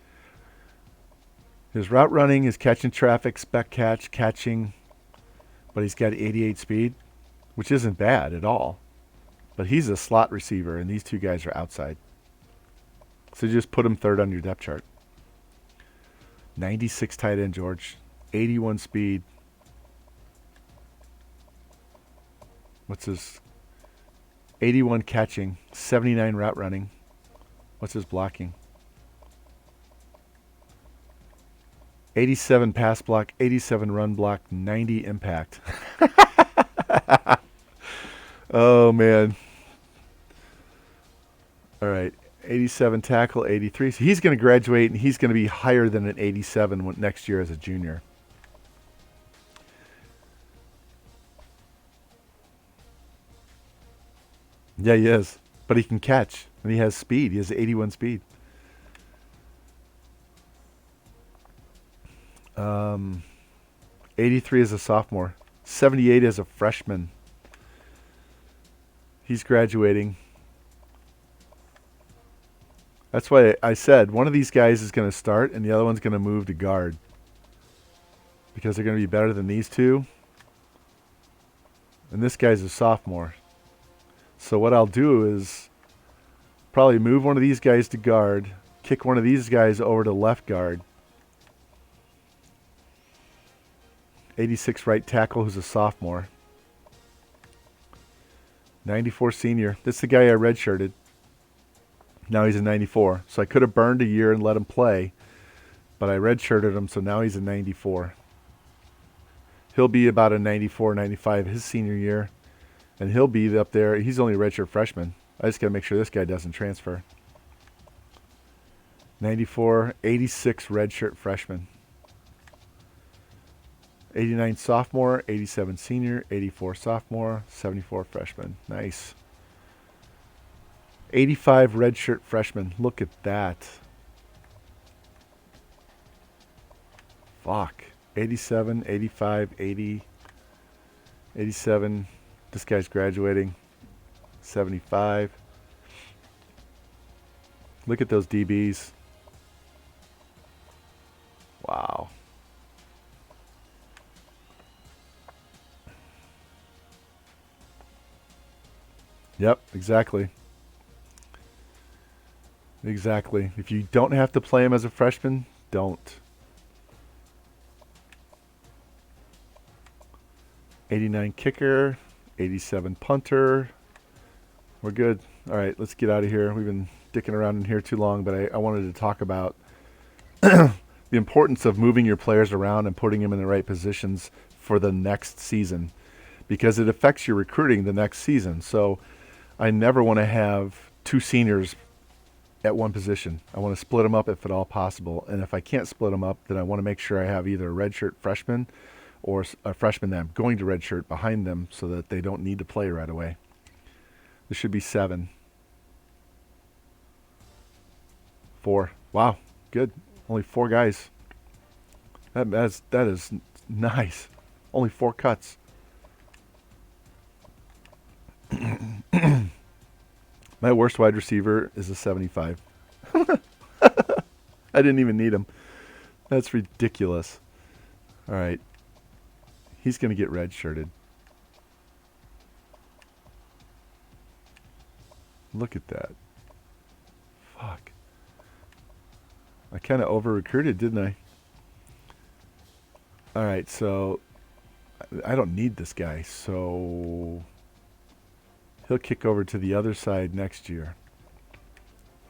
His route running is catching traffic, spec catch, catching. But he's got 88 speed, which isn't bad at all. But he's a slot receiver, and these 2 guys are outside. So just put him third on your depth chart. 96 tight end, George. 81 speed. What's his... 81 catching, 79 route running. What's his blocking? 87 pass block, 87 run block, 90 impact. Oh, man. All right. 87 tackle, 83. So he's going to graduate, and he's going to be higher than an 87 next year as a junior. Yeah, he is. But he can catch, and he has speed. He has 81 speed. 83 as a sophomore. 78 as a freshman. He's graduating. That's why I said one of these guys is going to start and the other one's going to move to guard. Because they're going to be better than these two. And this guy's a sophomore. So what I'll do is probably move one of these guys to guard, kick one of these guys over to left guard. 86 right tackle who's a sophomore. 94 senior. This is the guy I redshirted. Now he's a 94. So I could have burned a year and let him play, but I redshirted him, so now he's a 94. He'll be about a 94, 95 his senior year, and he'll be up there. He's only a redshirt freshman. I just got to make sure this guy doesn't transfer. 94, 86 redshirt freshman. 89 sophomore, 87 senior, 84 sophomore, 74 freshman. Nice. 85 redshirt freshman. Look at that. Fuck. 87, 85, 80, 87. This guy's graduating. 75. Look at those DBs. Wow. Yep, exactly. Exactly. If you don't have to play him as a freshman, don't. 89 kicker, 87 punter. We're good. All right, let's get out of here. We've been dicking around in here too long, but I wanted to talk about the importance of moving your players around and putting them in the right positions for the next season, because it affects your recruiting the next season. So I never want to have two seniors at one position. I want to split them up if at all possible. And if I can't split them up, then I want to make sure I have either a redshirt freshman or a freshman that I'm going to redshirt behind them so that they don't need to play right away. This should be 7. 4. Wow, good. Only 4 guys. That is nice. Only 4 cuts. My worst wide receiver is a 75. I didn't even need him. That's ridiculous. All right. He's going to get redshirted. Look at that. Fuck. I kind of over-recruited, didn't I? All right, so I don't need this guy, so he'll kick over to the other side next year.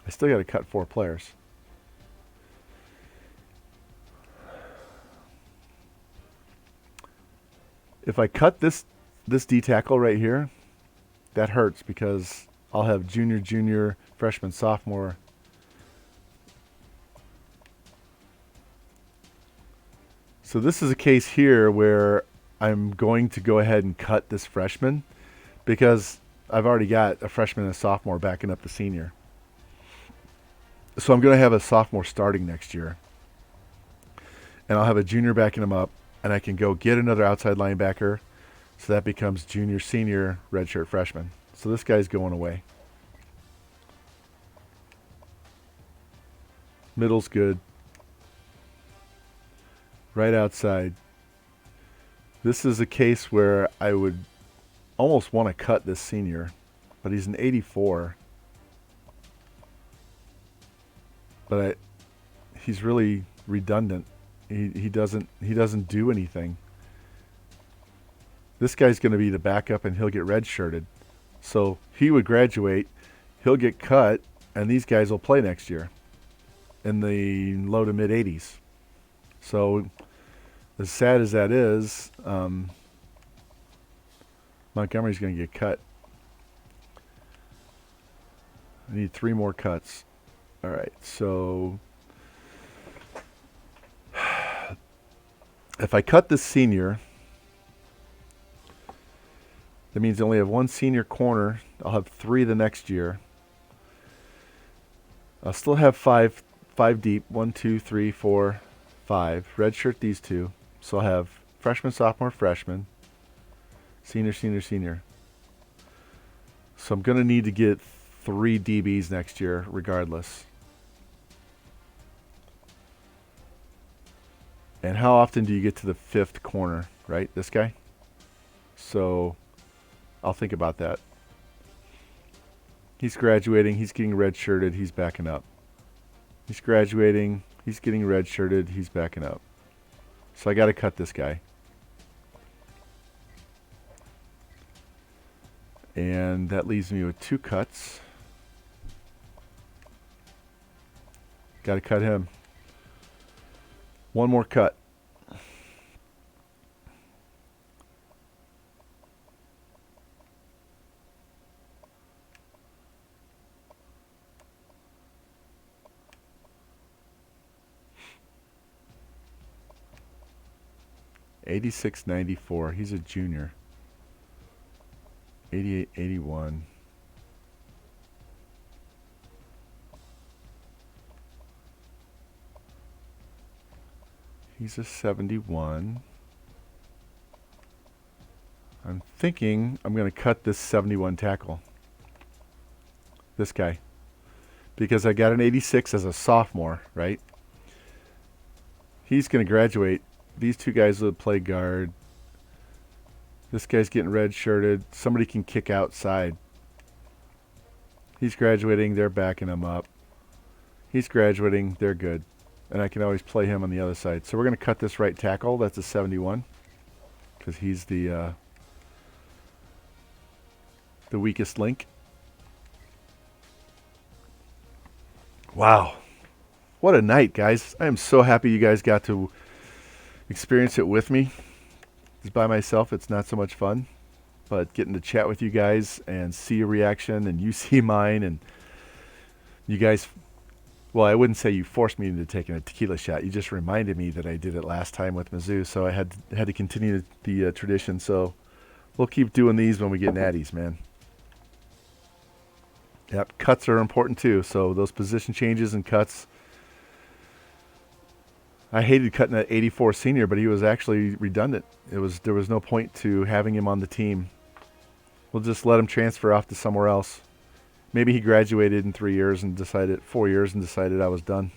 I still got to cut 4 players. If I cut this D tackle right here, that hurts because I'll have junior, freshman, sophomore. So this is a case here where I'm going to go ahead and cut this freshman because I've already got a freshman and a sophomore backing up the senior. So I'm going to have a sophomore starting next year. And I'll have a junior backing him up, and I can go get another outside linebacker. So that becomes junior, senior, redshirt freshman. So this guy's going away. Middle's good. Right outside. This is a case where I would almost want to cut this senior, but he's an 84. But he's really redundant. He doesn't do anything. This guy's going to be the backup, and he'll get redshirted. So he would graduate, he'll get cut, and these guys will play next year in the low to mid 80s. So as sad as that is, Montgomery's going to get cut. I need 3 more cuts. All right, so if I cut this senior, that means I only have 1 senior corner. I'll have 3 the next year. I'll still have five deep. 1, 2, 3, 4, 5. Redshirt these 2. So I'll have freshman, sophomore, freshman, senior, senior, senior. So I'm going to need to get 3 DBs next year regardless. And how often do you get to the 5th corner, right? This guy? So I'll think about that. He's graduating. He's getting redshirted. He's backing up. He's graduating. He's getting redshirted. He's backing up. So I got to cut this guy. And that leaves me with 2 cuts. Got to cut him. 1 more cut. $86.94. He's a junior. 88.81. He's a 71. I'm thinking I'm going to cut this 71 tackle. This guy. Because I got an 86 as a sophomore, right? He's going to graduate. These 2 guys will play guard. This guy's getting red-shirted. Somebody can kick outside. He's graduating. They're backing him up. He's graduating. They're good. And I can always play him on the other side. So we're going to cut this right tackle. That's a 71. Because he's the weakest link. Wow. What a night, guys. I am so happy you guys got to experience it with me. Just by myself, it's not so much fun. But getting to chat with you guys and see your reaction and you see mine and you guys... Well, I wouldn't say you forced me into taking a tequila shot. You just reminded me that I did it last time with Mizzou, so I had to continue the tradition. So we'll keep doing these when we get natties, man. Yep, cuts are important too. So those position changes and cuts. I hated cutting that 84 senior, but he was actually redundant. There was no point to having him on the team. We'll just let him transfer off to somewhere else. Maybe he graduated in 4 years and decided I was done.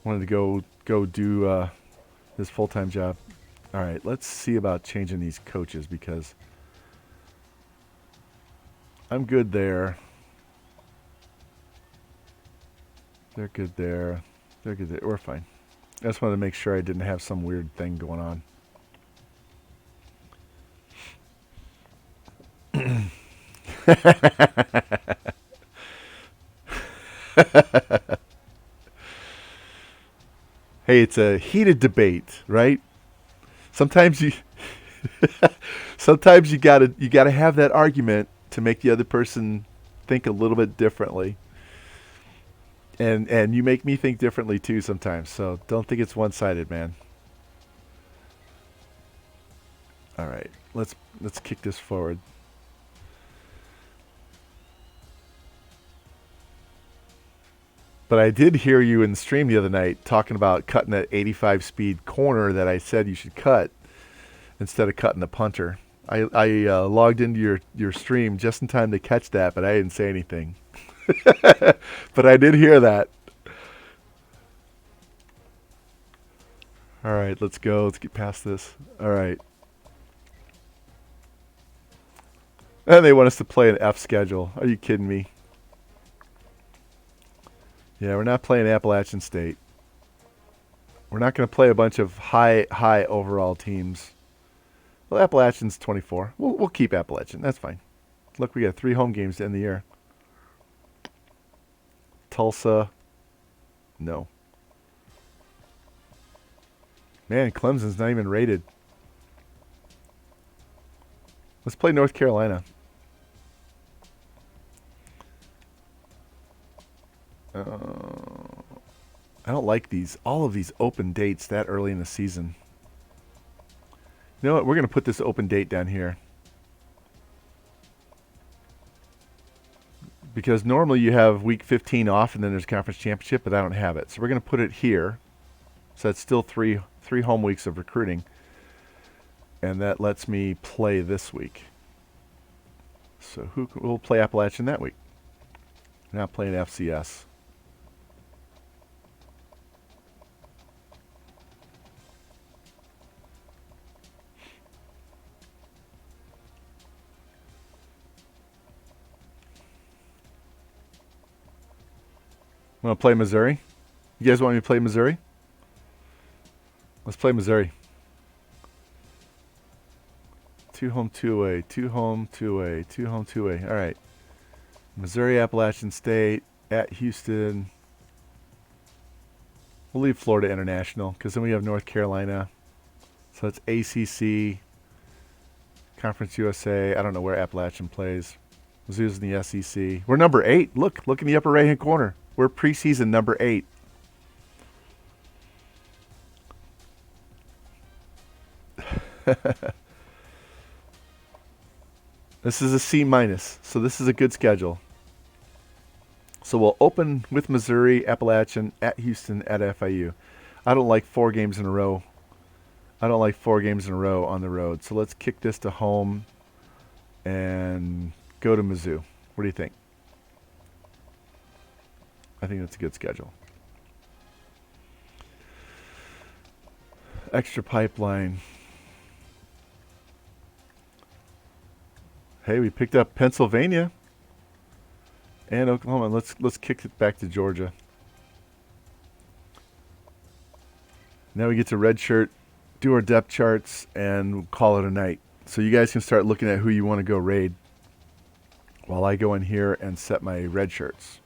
Wanted to go do his full-time job. All right, let's see about changing these coaches because I'm good there. They're good there. They're good there. We're fine. I just wanted to make sure I didn't have some weird thing going on. Hey, it's a heated debate, right? Sometimes you gotta have that argument to make the other person think a little bit differently. And you make me think differently too sometimes. So don't think it's one-sided, man. All right, let's kick this forward. But I did hear you in the stream the other night talking about cutting that 85 speed corner that I said you should cut instead of cutting the punter. I logged into your stream just in time to catch that, but I didn't say anything. But I did hear that. All right, let's go. Let's get past this. All right. And they want us to play an F schedule. Are you kidding me? Yeah, we're not playing Appalachian State. We're not going to play a bunch of high overall teams. Well, Appalachian's 24. We'll keep Appalachian. That's fine. Look, we got 3 home games to end the year. Tulsa, no. Man, Clemson's not even rated. Let's play North Carolina. I don't like all of these open dates that early in the season. You know what? We're going to put this open date down here. Because normally you have week 15 off and then there's conference championship, but I don't have it. So we're going to put it here. So that's still three home weeks of recruiting. And that lets me play this week. So who will play Appalachian that week? Not playing FCS. Want to play Missouri? You guys want me to play Missouri? Let's play Missouri. 2 home, 2 away. 2 home, 2 away. 2 home, 2 away. All right. Missouri, Appalachian State, at Houston. We'll leave Florida International because then we have North Carolina. So it's ACC, Conference USA. I don't know where Appalachian plays. Mizzou's in the SEC. We're number 8. Look in the upper right-hand corner. We're preseason number 8. This is a C-, so this is a good schedule. So we'll open with Missouri, Appalachian, at Houston, at FIU. I don't like 4 games in a row. I don't like 4 games in a row on the road. So let's kick this to home and go to Mizzou. What do you think? I think that's a good schedule. Extra pipeline. Hey, we picked up Pennsylvania and Oklahoma. Let's kick it back to Georgia. Now we get to redshirt, do our depth charts, and call it a night. So you guys can start looking at who you want to go raid while I go in here and set my red shirts.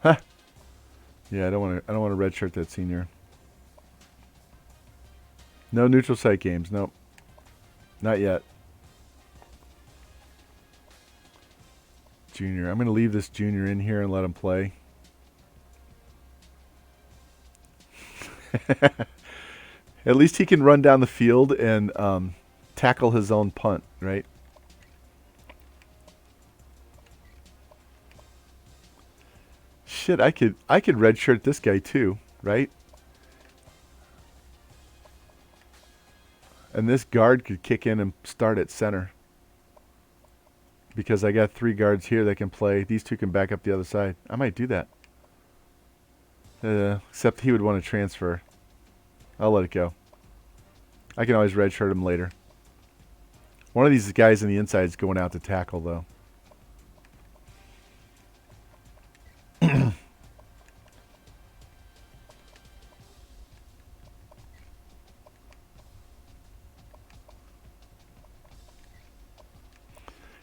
Huh. Yeah, I don't want to redshirt that senior. No neutral site games. Nope. Not yet. Junior. I'm going to leave this junior in here and let him play. At least he can run down the field and tackle his own punt, right? Shit, I could redshirt this guy too, right? And this guard could kick in and start at center. Because I got 3 guards here that can play. These 2 can back up the other side. I might do that. Except he would want to transfer. I'll let it go. I can always redshirt him later. One of these guys on the inside is going out to tackle, though.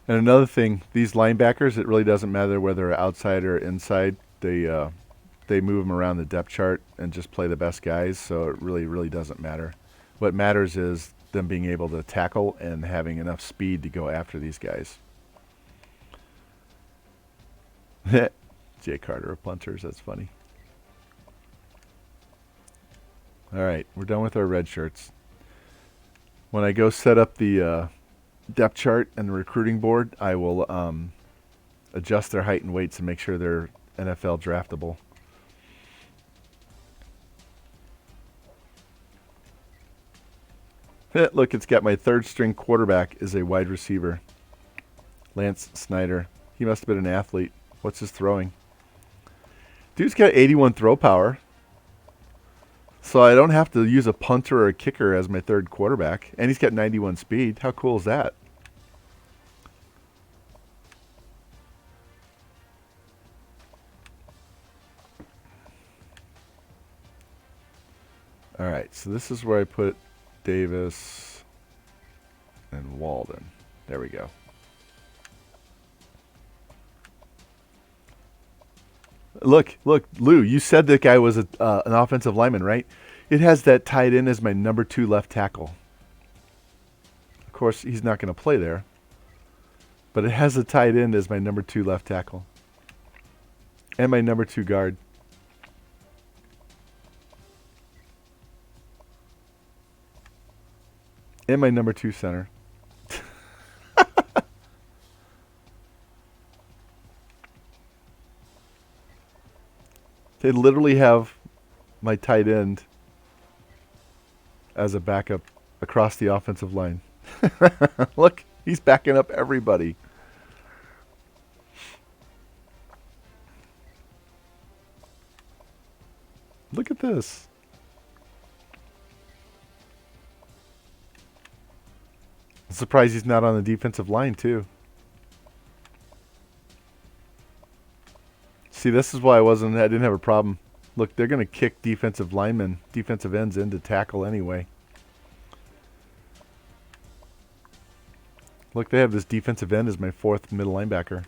And another thing, these linebackers, it really doesn't matter whether they're outside or inside. They move them around the depth chart and just play the best guys, so it really doesn't matter. What matters is them being able to tackle and having enough speed to go after these guys. Jay Carter of punters, that's funny. All right, we're done with our red shirts. When I go set up the depth chart and the recruiting board, I will adjust their height and weights and make sure they're NFL draftable. Look, it's got my 3rd string quarterback is a wide receiver. Lance Snyder. He must have been an athlete. What's his throwing? Dude's got 81 throw power. So I don't have to use a punter or a kicker as my 3rd quarterback. And he's got 91 speed. How cool is that? All right, so this is where I put Davis and Walden. There we go. Look, Lou, you said that guy was an offensive lineman, right? It has that tight end as my number 2 left tackle. Of course, he's not going to play there. But it has a tight end as my number 2 left tackle. And my number 2 guard. And my number 2 center. They literally have my tight end as a backup across the offensive line. Look, he's backing up everybody. Look at this. I'm surprised he's not on the defensive line, too. See, this is why I didn't have a problem. Look, they're going to kick defensive ends into tackle anyway. Look, they have this defensive end as my 4th middle linebacker.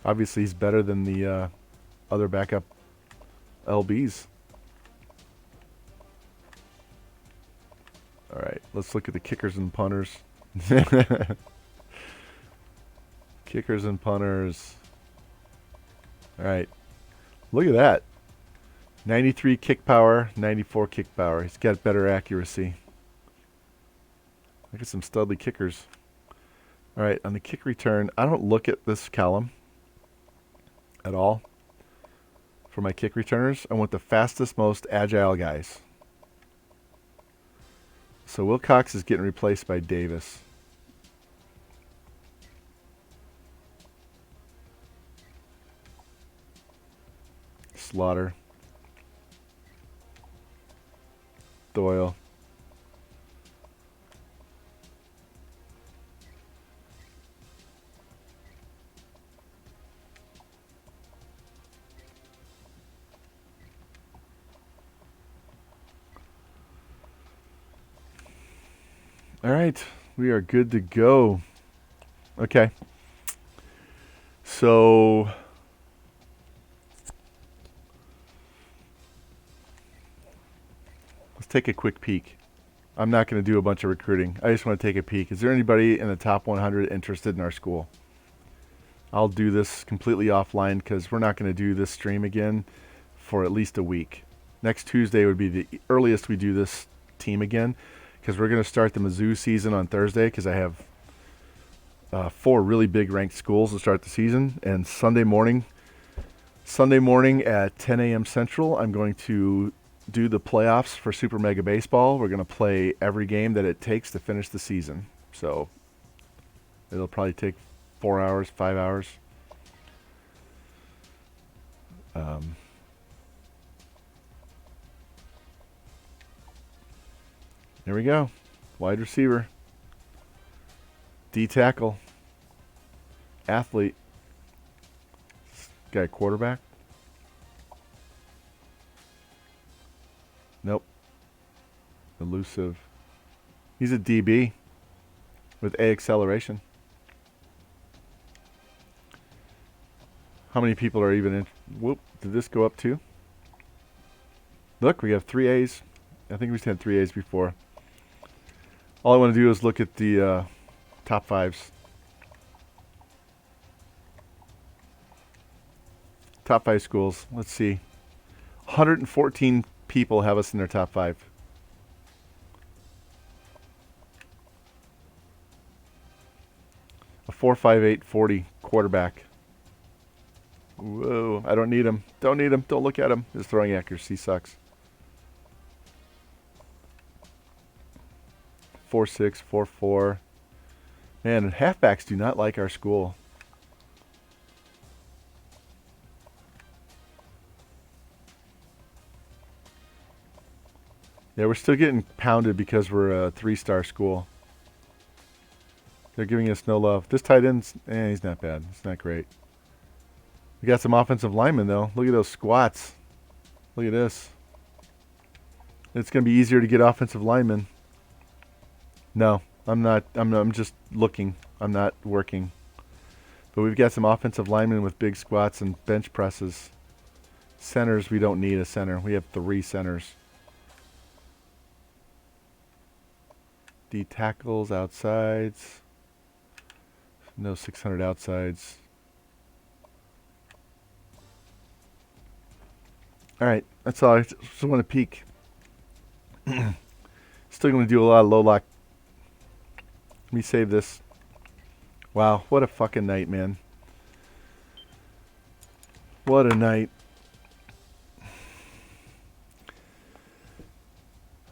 Obviously, he's better than the other backup LBs. All right, let's look at the kickers and punters. Kickers and punters. All right, look at that. 93 kick power, 94 kick power. He's got better accuracy. Look at some studly kickers. All right, on the kick return, I don't look at this column at all. For my kick returners, I want the fastest, most agile guys. So Wilcox is getting replaced by Davis. Slaughter. Doyle. All right, we are good to go. Okay. So let's take a quick peek. I'm not going to do a bunch of recruiting. I just want to take a peek. Is there anybody in the top 100 interested in our school? I'll do this completely offline because we're not going to do this stream again for at least a week. Next Tuesday would be the earliest we do this team again because we're going to start the Mizzou season on Thursday because I have 4 really big ranked schools to start the season. And Sunday morning at 10 a.m. Central, I'm going to do the playoffs for Super Mega Baseball. We're going to play every game that it takes to finish the season. So it'll probably take 4 hours, 5 hours. There we go. Wide receiver. D tackle. Athlete. Guy quarterback. Nope. Elusive. He's a DB with A acceleration. How many people are even in? Whoop. Did this go up too? Look, we have 3 A's. I think we just had 3 A's before. All I want to do is look at the top 5s. Top 5 schools. Let's see. 114 people have us in their top 5. A 4.58 40 quarterback. Whoa, I don't need him. Don't need him. Don't look at him. His throwing accuracy sucks. 4.6, 4.4. Man, halfbacks do not like our school. Yeah, we're still getting pounded because we're a 3-star school. They're giving us no love. This tight end's, he's not bad. It's not great. We got some offensive linemen, though. Look at those squats. Look at this. It's going to be easier to get offensive linemen. No, I'm not. I'm just looking. I'm not working. But we've got some offensive linemen with big squats and bench presses. Centers, we don't need a center. We have 3 centers. D tackles, outsides. No 600 outsides. All right, that's all. I just want to peek. Still going to do a lot of low lock. Let me save this. Wow, what a fucking night, man. What a night.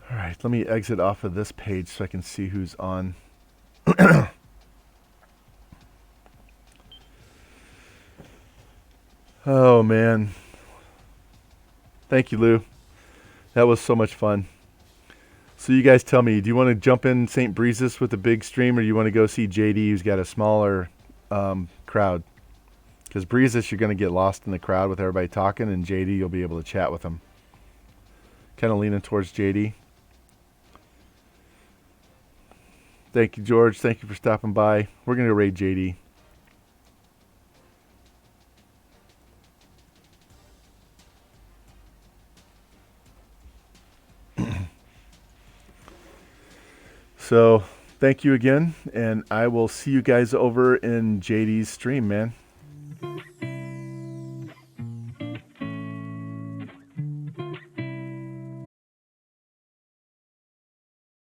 All right, let me exit off of this page so I can see who's on. Oh, man. Thank you, Lou. That was so much fun. So you guys tell me, do you want to jump in St. Breezes with a big stream, or do you want to go see JD, who's got a smaller crowd? Because Breezes, you're going to get lost in the crowd with everybody talking, and JD, you'll be able to chat with them. Kind of leaning towards JD. Thank you, George. Thank you for stopping by. We're going to raid JD. So, thank you again, and I will see you guys over in JD's stream, man.